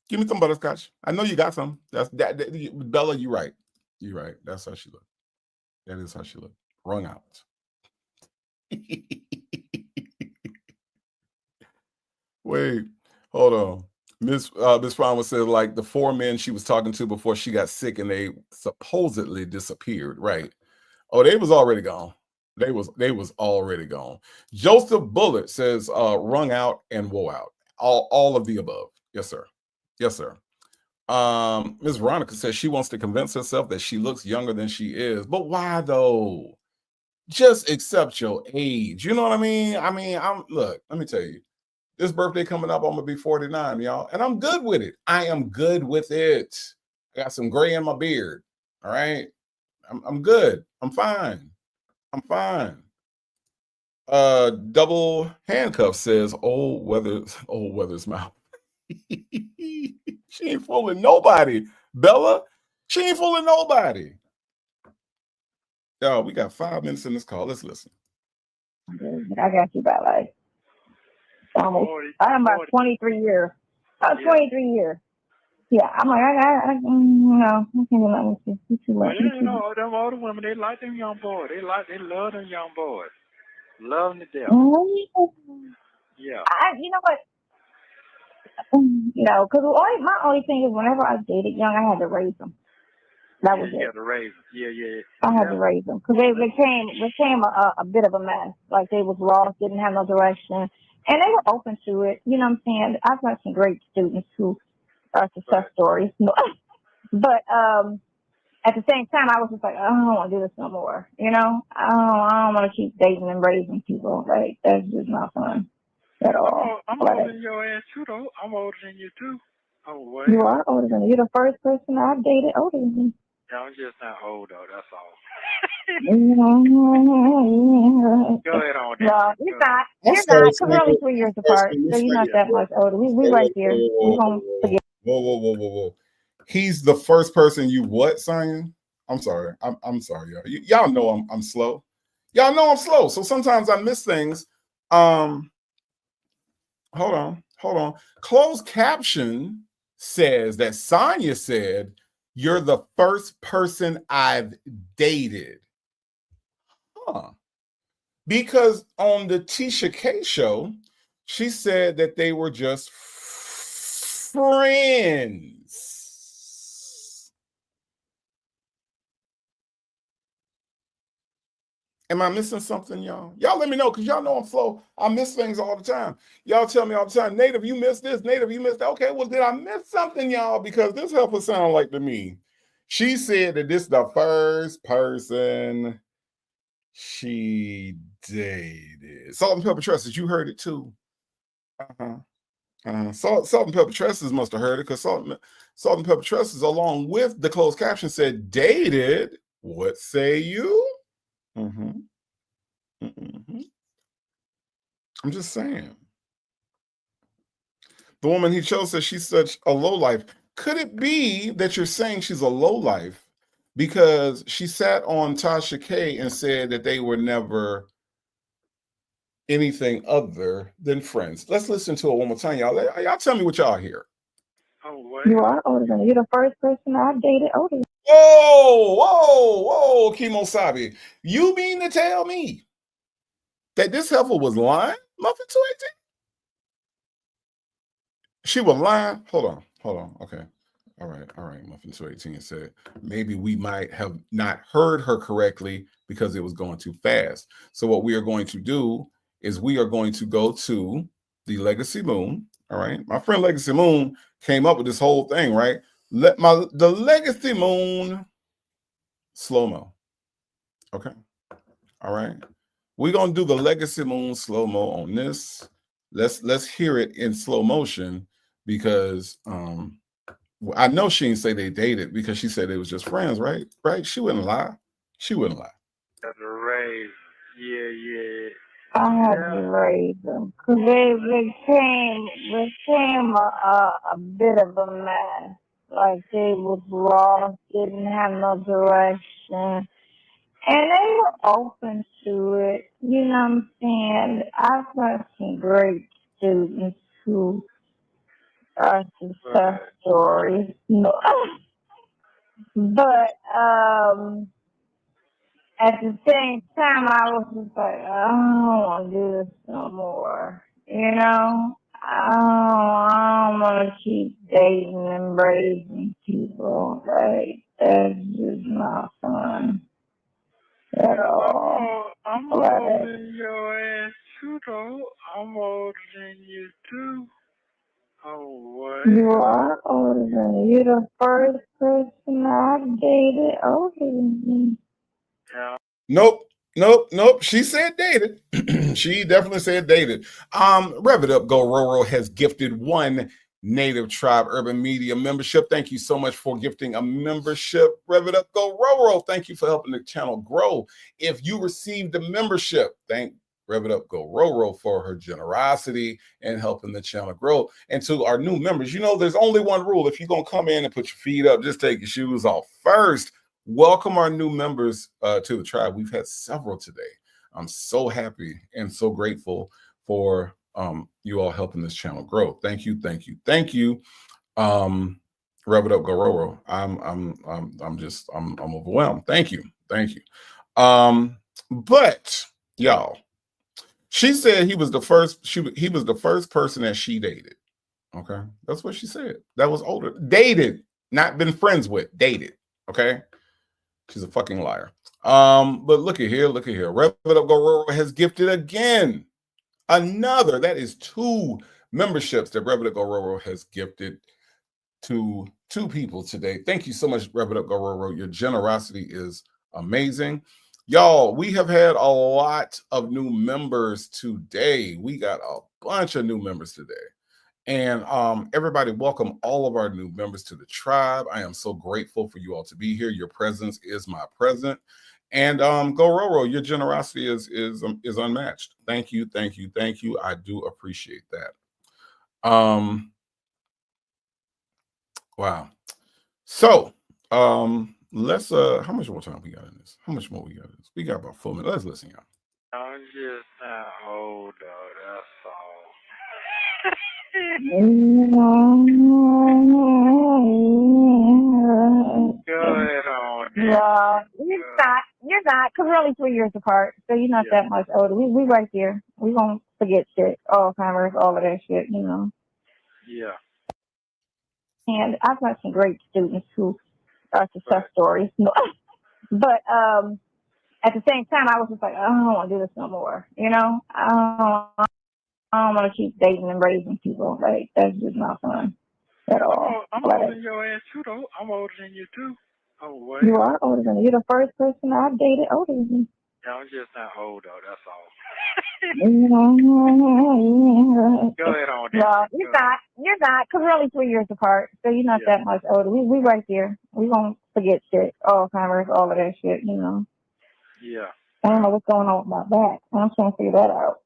Give me some butterscotch. I know you got some. Bella, you're right. You're right. That's how she looked. That is how she looked. Wrung out. Wait, hold on. Miss Farmer said, like the 4 men she was talking to before she got sick and they supposedly disappeared. Right. Oh, they was already gone. They was already gone. Joseph Bullet says wrung out and woe out. All of the above. Yes, sir. Yes, sir. Ms. Veronica says she wants to convince herself that she looks younger than she is. But why though? Just accept your age. You know what I mean? Look, let me tell you. This birthday coming up, I'm gonna be 49, y'all, and I'm good with it. I am good with it. I got some gray in my beard. All right, I'm good. I'm fine. I'm fine. Double handcuff says old weather's mouth. She ain't fooling nobody, Bella. She ain't fooling nobody. Y'all, we got 5 minutes in this call. Let's listen. I got you by like almost. I'm about 23 years. 23 years. Yeah, I'm like, no, I can't let me see. Too much. Well, them older women, they like them young boys. They love them young boys. Love them to death. Yeah. You know what? No, because my only thing is whenever I dated young, I had to raise them. That was it. You had to raise them. Yeah. I had to raise them because they became a bit of a mess. Like they was lost, didn't have no direction, and they were open to it. You know what I'm saying? I've got some great students who are success stories, but at the same time, I was just like, I don't want to do this no more. You know, I don't want to keep dating and raising people. Like that's just not fun at all. I'm older than your ass too, though. I'm older than you too. You are older than me. You're the first person I've dated older than me. Yeah, I'm just not old though. That's all. Go ahead on. No, you're not. You're not. Because we're only 3 years apart, so you're not that much older. We right here. We won't forget. Whoa. He's the first person you what, Sonia? I'm sorry. I'm sorry, y'all. Y'all know I'm slow. Y'all know I'm slow. So sometimes I miss things. Hold on. Closed caption says that Sonia said, you're the first person I've dated. Huh. Because on the Tasha K show, she said that they were just friends. Am I missing something, y'all? Y'all let me know, because y'all know I'm slow. I miss things all the time. Y'all tell me all the time, Native, you missed this. Native, you missed that. Okay, well, did I miss something, y'all? Because this helper sound like to me. She said that this is the first person she dated. Salt and Pepper Tresses, you heard it too. Salt and Pepper Tresses must have heard it, because Salt and Pepper Tresses, along with the closed caption, said dated. What say you? I'm just saying. The woman he chose says she's such a lowlife. Could it be that you're saying she's a lowlife because she sat on Tasha K and said that they were never anything other than friends? Let's listen to it one more time, y'all. Y'all tell me what y'all hear. Oh, what? You are older than me. You're the first person I dated older. Whoa, Kimo Sabi. You mean to tell me that this heifer was lying? Muffin 218? She was lying? Hold on. Okay. All right. Muffin 218 said maybe we might have not heard her correctly because it was going too fast. So what we are going to do is we are going to go to the Legacy Moon. All right. My friend Legacy Moon came up with this whole thing, right? The Legacy Moon slow-mo. Okay. All right. We're gonna do the Legacy Moon slow-mo on this. Let's hear it in slow motion, because I know she didn't say they dated, because she said it was just friends, right? Right? She wouldn't lie. That's a raise. Yeah. I had to raise them because they became a bit of a mess. Like they was lost, didn't have no direction, and they were open to it. You know what I'm saying? I've got some great students who are success stories. No. But at the same time, I was just like, I don't want to do this no more. You know, I don't want to keep dating and raising people. Like, that's just not fun at all. I'm older than your ass too, though. I'm older than you too. Oh, what? You are older than me. You're the first person I've dated older than me. Yeah. Nope. She said dated. She definitely said dated. Rev It Up Go Roro has gifted one Native Tribe Urban Media membership. Thank you so much for gifting a membership. Rev It Up Go Roro, thank you for helping the channel grow. If you received a membership, thank Rev It Up Go Roro for her generosity and helping the channel grow. And to our new members, you know, there's only one rule. If you're going to come in and put your feet up, just take your shoes off first. Welcome our new members to the tribe. We've had several today. I'm so happy and so grateful for you all helping this channel grow. Thank you. Rev It Up Gororo. I'm overwhelmed. Thank you. But y'all, she said he was the first. He was the first person that she dated. Okay, that's what she said. That was older. Dated, not been friends with. Dated. Okay. She's a fucking liar. But look at here. Rev It Up Gororo has gifted again. Another. That is 2 memberships that Rev It Up Gororo has gifted to 2 people today. Thank you so much, Rev It Up Gororo. Your generosity is amazing. Y'all, we have had a lot of new members today. We got a bunch of new members today. And everybody, welcome all of our new members to the tribe. I am so grateful for you all to be here. Your presence is my present. And Gororo, your generosity is unmatched. Thank you. I do appreciate that. Wow. So let's how much more time we got in this? How much more we got in this? We got about 4 minutes. Let's listen, y'all. I'm just not old, though. That's all. Go ahead on. No, you're not, because we're only 3 years apart, so you're not that much older. We right there. We won't forget shit, Alzheimer's, all of that shit, you know. Yeah. And I've got some great students who are success stories. But at the same time, I was just like, oh, I don't want to do this no more. You know, I don't want to keep dating and raising people. Like, that's just not fun at all. I'm older than your ass too, though. I'm older than you too. Oh well. You are older than me. You're the first person I've dated older than me. Yeah, I'm just not old though. That's all. Go ahead on. No, you're not. You're not, because we're only 3 years apart, so you're not that much older. We right there. We won't forget shit. Alzheimer's, all of that shit. You know. Yeah. I don't know what's going on with my back. I'm trying to figure that out.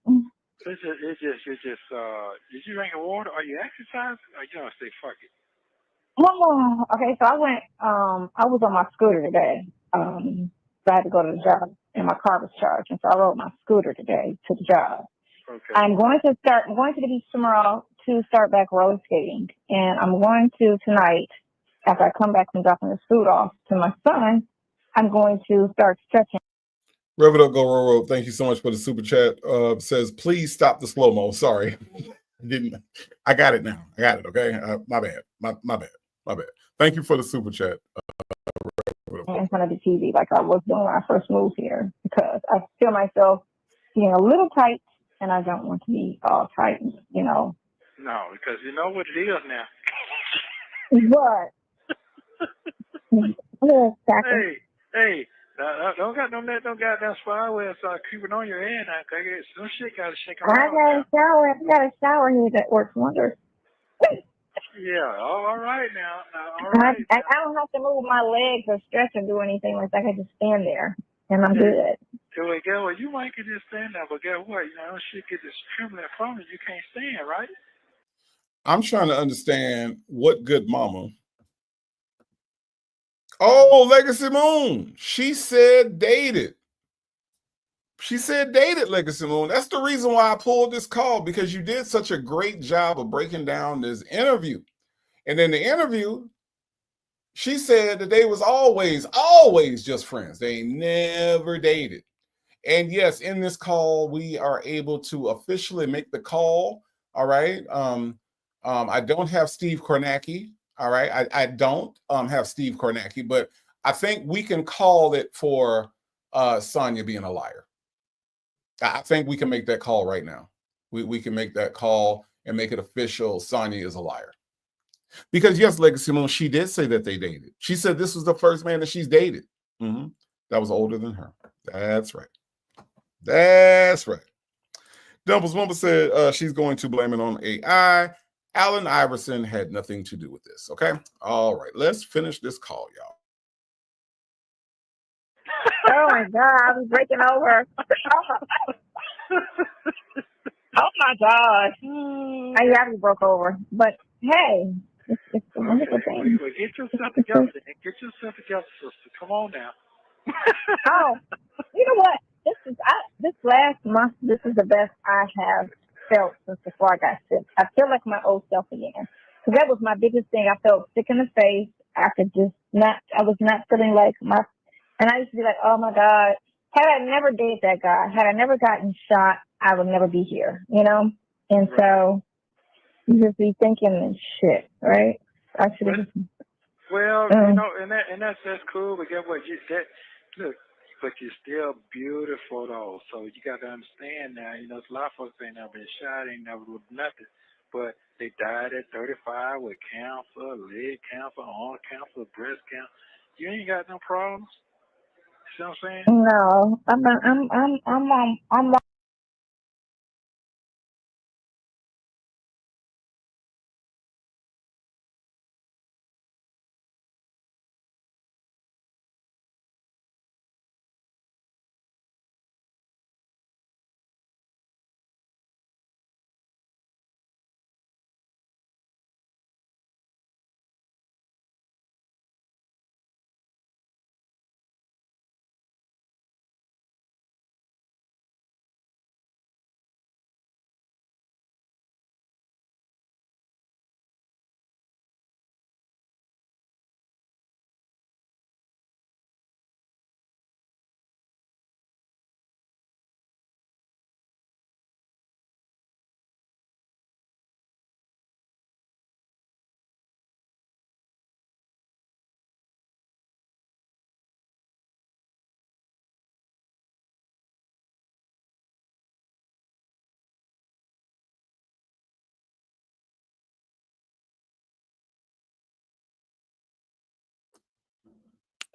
It's just, did you drink water? Are you exercising? Or you don't say fuck it? Oh, okay, so I was on my scooter today. So I had to go to the job and my car was charged. And so I rode my scooter today to the job. Okay. I'm going to the beach tomorrow to start back roller skating. And I'm going to tonight, after I come back from dropping the food off to my son, I'm going to start stretching. Rev It Up Go Roll. Thank you so much for the super chat. Says, please stop the slow-mo. Sorry. I got it now. I got it. Okay. My bad. My bad. Thank you for the super chat. In front of the TV like I was doing when I first moved here, because I feel myself being a little tight and I don't want to be all tight, you know. No, because you know what it is now. What? Hey, don't got no goddamn spyware start creeping on your head now. Some shit gotta shake around. I got a shower here that works wonders. Yeah, all right now. All right. I don't have to move my legs or stretch or do anything like that. I can just stand there and I'm good. So guess what? You might could just stand there, but guess what? You know, shit get this trembling from you. You can't stand, right? I'm trying to understand what good mama. Oh, Legacy Moon. She said dated. She said dated, Legacy Moon. That's the reason why I pulled this call, because you did such a great job of breaking down this interview. And in the interview, she said that they was always just friends. They never dated. And yes, in this call, we are able to officially make the call. All right. I don't have Steve Kornacki. All right. I don't have Steve Kornacki, but I think we can call it for Sonia being a liar. I think we can make that call right now. We can make that call and make it official. Sonia is a liar. Because yes, Legacy Moon, she did say that they dated. She said this was the first man that she's dated. That was older than her. That's right. That's right. Dumbles Wumble said she's going to blame it on AI. Allen Iverson had nothing to do with this. Okay. All right. Let's finish this call, y'all. Oh my God, I was breaking over. Oh my God. I broke over. But hey, it's a wonderful thing. Well, get yourself together. Get yourself together, sister. Come on now. Oh, you know what? This last month, this is the best I have felt since before I got sick. I feel like my old self again. Because that was my biggest thing. I felt sick in the face. I was not feeling like and I used to be like, oh my God, had I never dated that guy, had I never gotten shot, I would never be here, you know? And so you just be thinking shit, right? I should have. Well, you know, and that's cool, but guess what? Look, but you're still beautiful though. So you got to understand now. You know, a lot of folks ain't never been shot, ain't never with nothing, but they died at 35 with cancer, leg cancer, arm cancer, breast cancer. You ain't got no problems. You know what I'm saying? No, I'm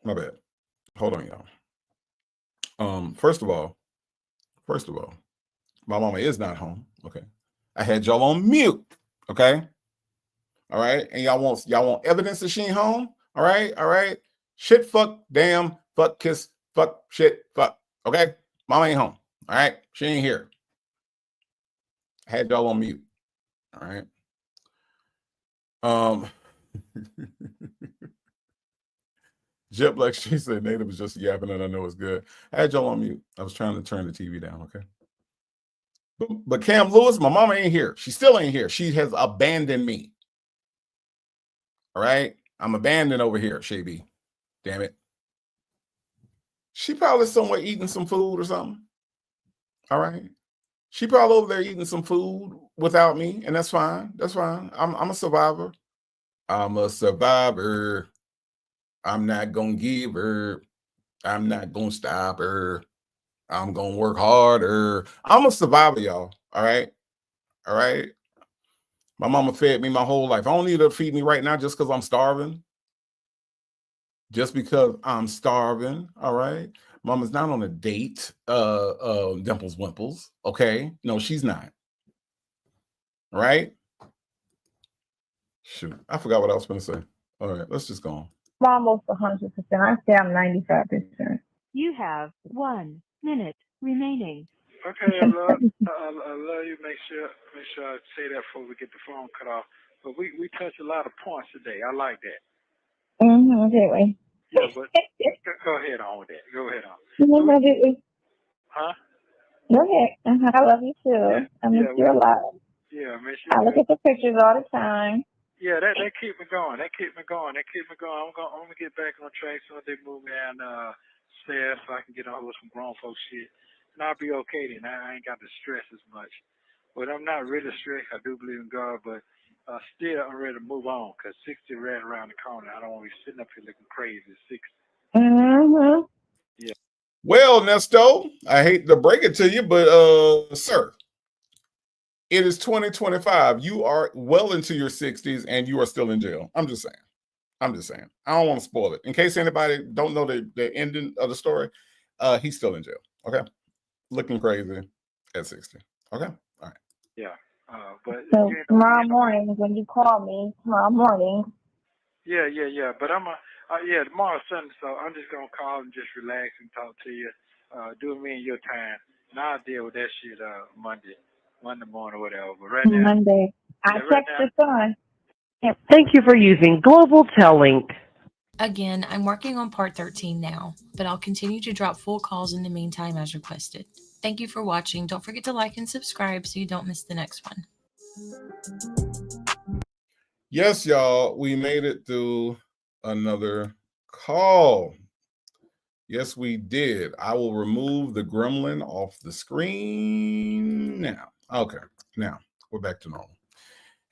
My bad. Hold on, y'all. First of all, my mama is not home. Okay. I had y'all on mute. Okay. All right. And y'all want evidence that she ain't home? All right. Shit, fuck, damn, fuck, kiss, fuck, shit, fuck. Okay. Mama ain't home. All right. She ain't here. I had y'all on mute. All right. Jet Black, she said Native was just yapping and I know it's good. I had y'all on mute. I was trying to turn the TV down, okay? But Cam Lewis, my mama ain't here. She still ain't here. She has abandoned me. All right? I'm abandoned over here, Shaby. Damn it. She probably somewhere eating some food or something. All right? She probably over there eating some food without me, and that's fine. That's fine. I'm a survivor. I'm a survivor. I'm not gonna give her. I'm not gonna stop her. I'm gonna work harder. I'm a survivor, y'all. All right. My mama fed me my whole life. I don't need her to feed me right now just because I'm starving. Just because I'm starving. All right. Mama's not on a date. Dimples Wimples. Okay. No, she's not. All right. Shoot. I forgot what I was gonna say. All right, let's just go on. I'm almost 100%. I say I'm 95%. You have 1 minute remaining. Okay, I love you. Make sure I say that before we get the phone cut off. But we touched a lot of points today. I like that. Okay. Yeah, but go ahead on with that. Go ahead on. Huh? Go ahead. I love you too. Yeah, I miss you a lot. Yeah, I miss you. I look at the pictures all the time. Yeah, that keep me going. That keep me going. I'm gonna get back on track so they move me down stairs so I can get on with some grown folk shit. And I'll be okay then. I ain't got to stress as much. But I'm not really stressed. I do believe in God, but still I'm ready to move on because 60 right around the corner. I don't want to be sitting up here looking crazy at 60. Yeah. Well, Nesto, I hate to break it to you, but sir, it is 2025. You are well into your 60s and you are still in jail. I'm just saying. I don't want to spoil it. In case anybody don't know the ending of the story, he's still in jail. Okay. Looking crazy at 60. Okay. All right. Yeah. But so tomorrow morning when you call me, Yeah. But I'm tomorrow's Sunday, so I'm just gonna call and just relax and talk to you. Do me in your time, and I'll deal with that shit Monday morning or whatever. But right now, Monday, I text your son. Thank you for using Global Tellink. Again, I'm working on part 13 now, but I'll continue to drop full calls in the meantime as requested. Thank you for watching. Don't forget to like and subscribe so you don't miss the next one. Yes, y'all, we made it through another call. Yes, we did. I will remove the gremlin off the screen now. Okay, now we're back to normal.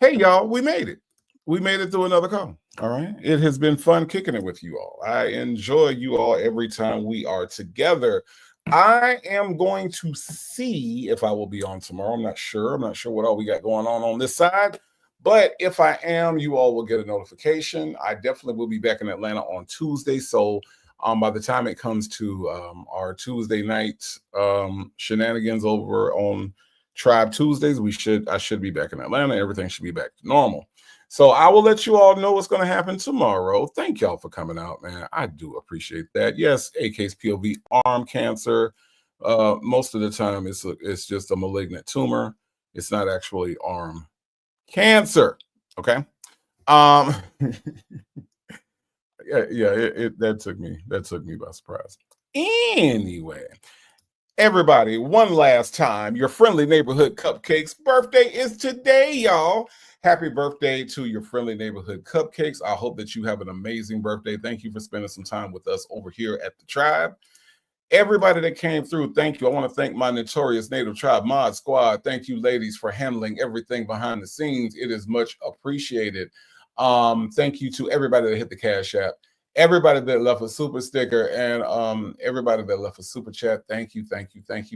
Hey, y'all, we made it. We made it through another call. All right. It has been fun kicking it with you all. I enjoy you all every time we are together. I am going to see if I will be on tomorrow. I'm not sure. What all we got going on this side. But if I am, you all will get a notification. I definitely will be back in Atlanta on Tuesday. So by the time it comes to our Tuesday night shenanigans over on Tribe Tuesdays, I should be back in Atlanta. Everything should be back to normal. So I will let you all know what's going to happen tomorrow. Thank y'all for coming out, man. I do appreciate that. Yes, AK's POV, arm cancer. Most of the time, it's just a malignant tumor. It's not actually arm cancer. Okay. Yeah. That took me by surprise. Anyway. Everybody, one last time, your friendly neighborhood cupcakes birthday is today, y'all. Happy birthday to your friendly neighborhood cupcakes. I hope that you have an amazing birthday. Thank you for spending some time with us over here at the Tribe. Everybody that came through, thank you. I want to thank my notorious Native Tribe Mod Squad. Thank you, ladies, for handling everything behind the scenes. It is much appreciated. Thank you to everybody that hit the Cash App. Everybody that left a super sticker and everybody that left a super chat, thank you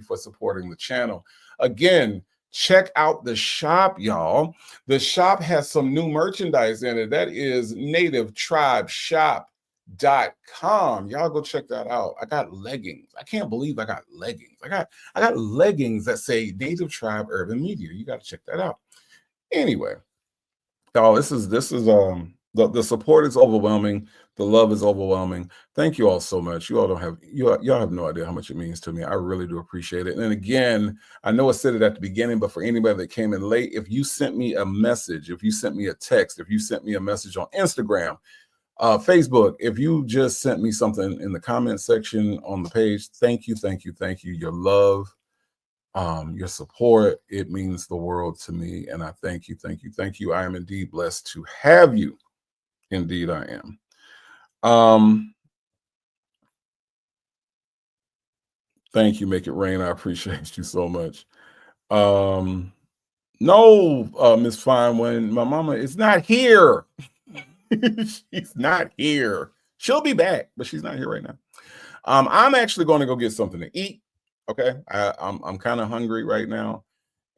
for supporting the channel. Again, check out the shop, y'all. The shop has some new merchandise in it. That is Native Tribe Shop nestoandsonia.com. Y'all go check that out. I got leggings. I can't believe I got leggings. I got leggings that say Native Tribe Urban Media. You got to check that out. Anyway, this is the support is overwhelming. The love is overwhelming. Thank you all so much. You all have no idea how much it means to me. I really do appreciate it. And again, I know I said it at the beginning, but for anybody that came in late, if you sent me a message, if you sent me a text, if you sent me a message on Instagram, Facebook, if you just sent me something in the comment section on the page, thank you. Your love, your support, it means the world to me. And I thank you. I am indeed blessed to have you. Indeed, I am. Thank you. Make it rain. I appreciate you so much. No, Miss Fine, when my mama is not here. She's not here. She'll be back, but she's not here right now. I'm actually going to go get something to eat. Okay. I'm kind of hungry right now.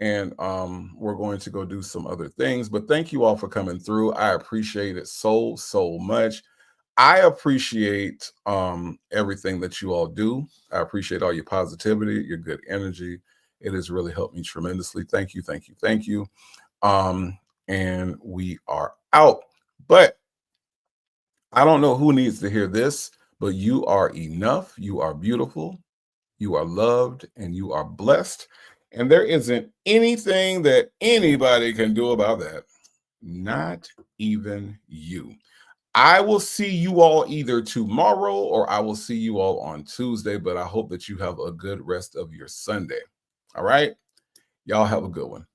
And we're going to go do some other things. But thank you all for coming through. I appreciate it so much. I appreciate everything that you all do. I appreciate all your positivity, your good energy. It has really helped me tremendously. Thank you. And we are out. But I don't know who needs to hear this, but you are enough. You are beautiful. You are loved and you are blessed. And there isn't anything that anybody can do about that. Not even you. I will see you all either tomorrow or I will see you all on Tuesday, but I hope that you have a good rest of your Sunday. All right. Y'all have a good one.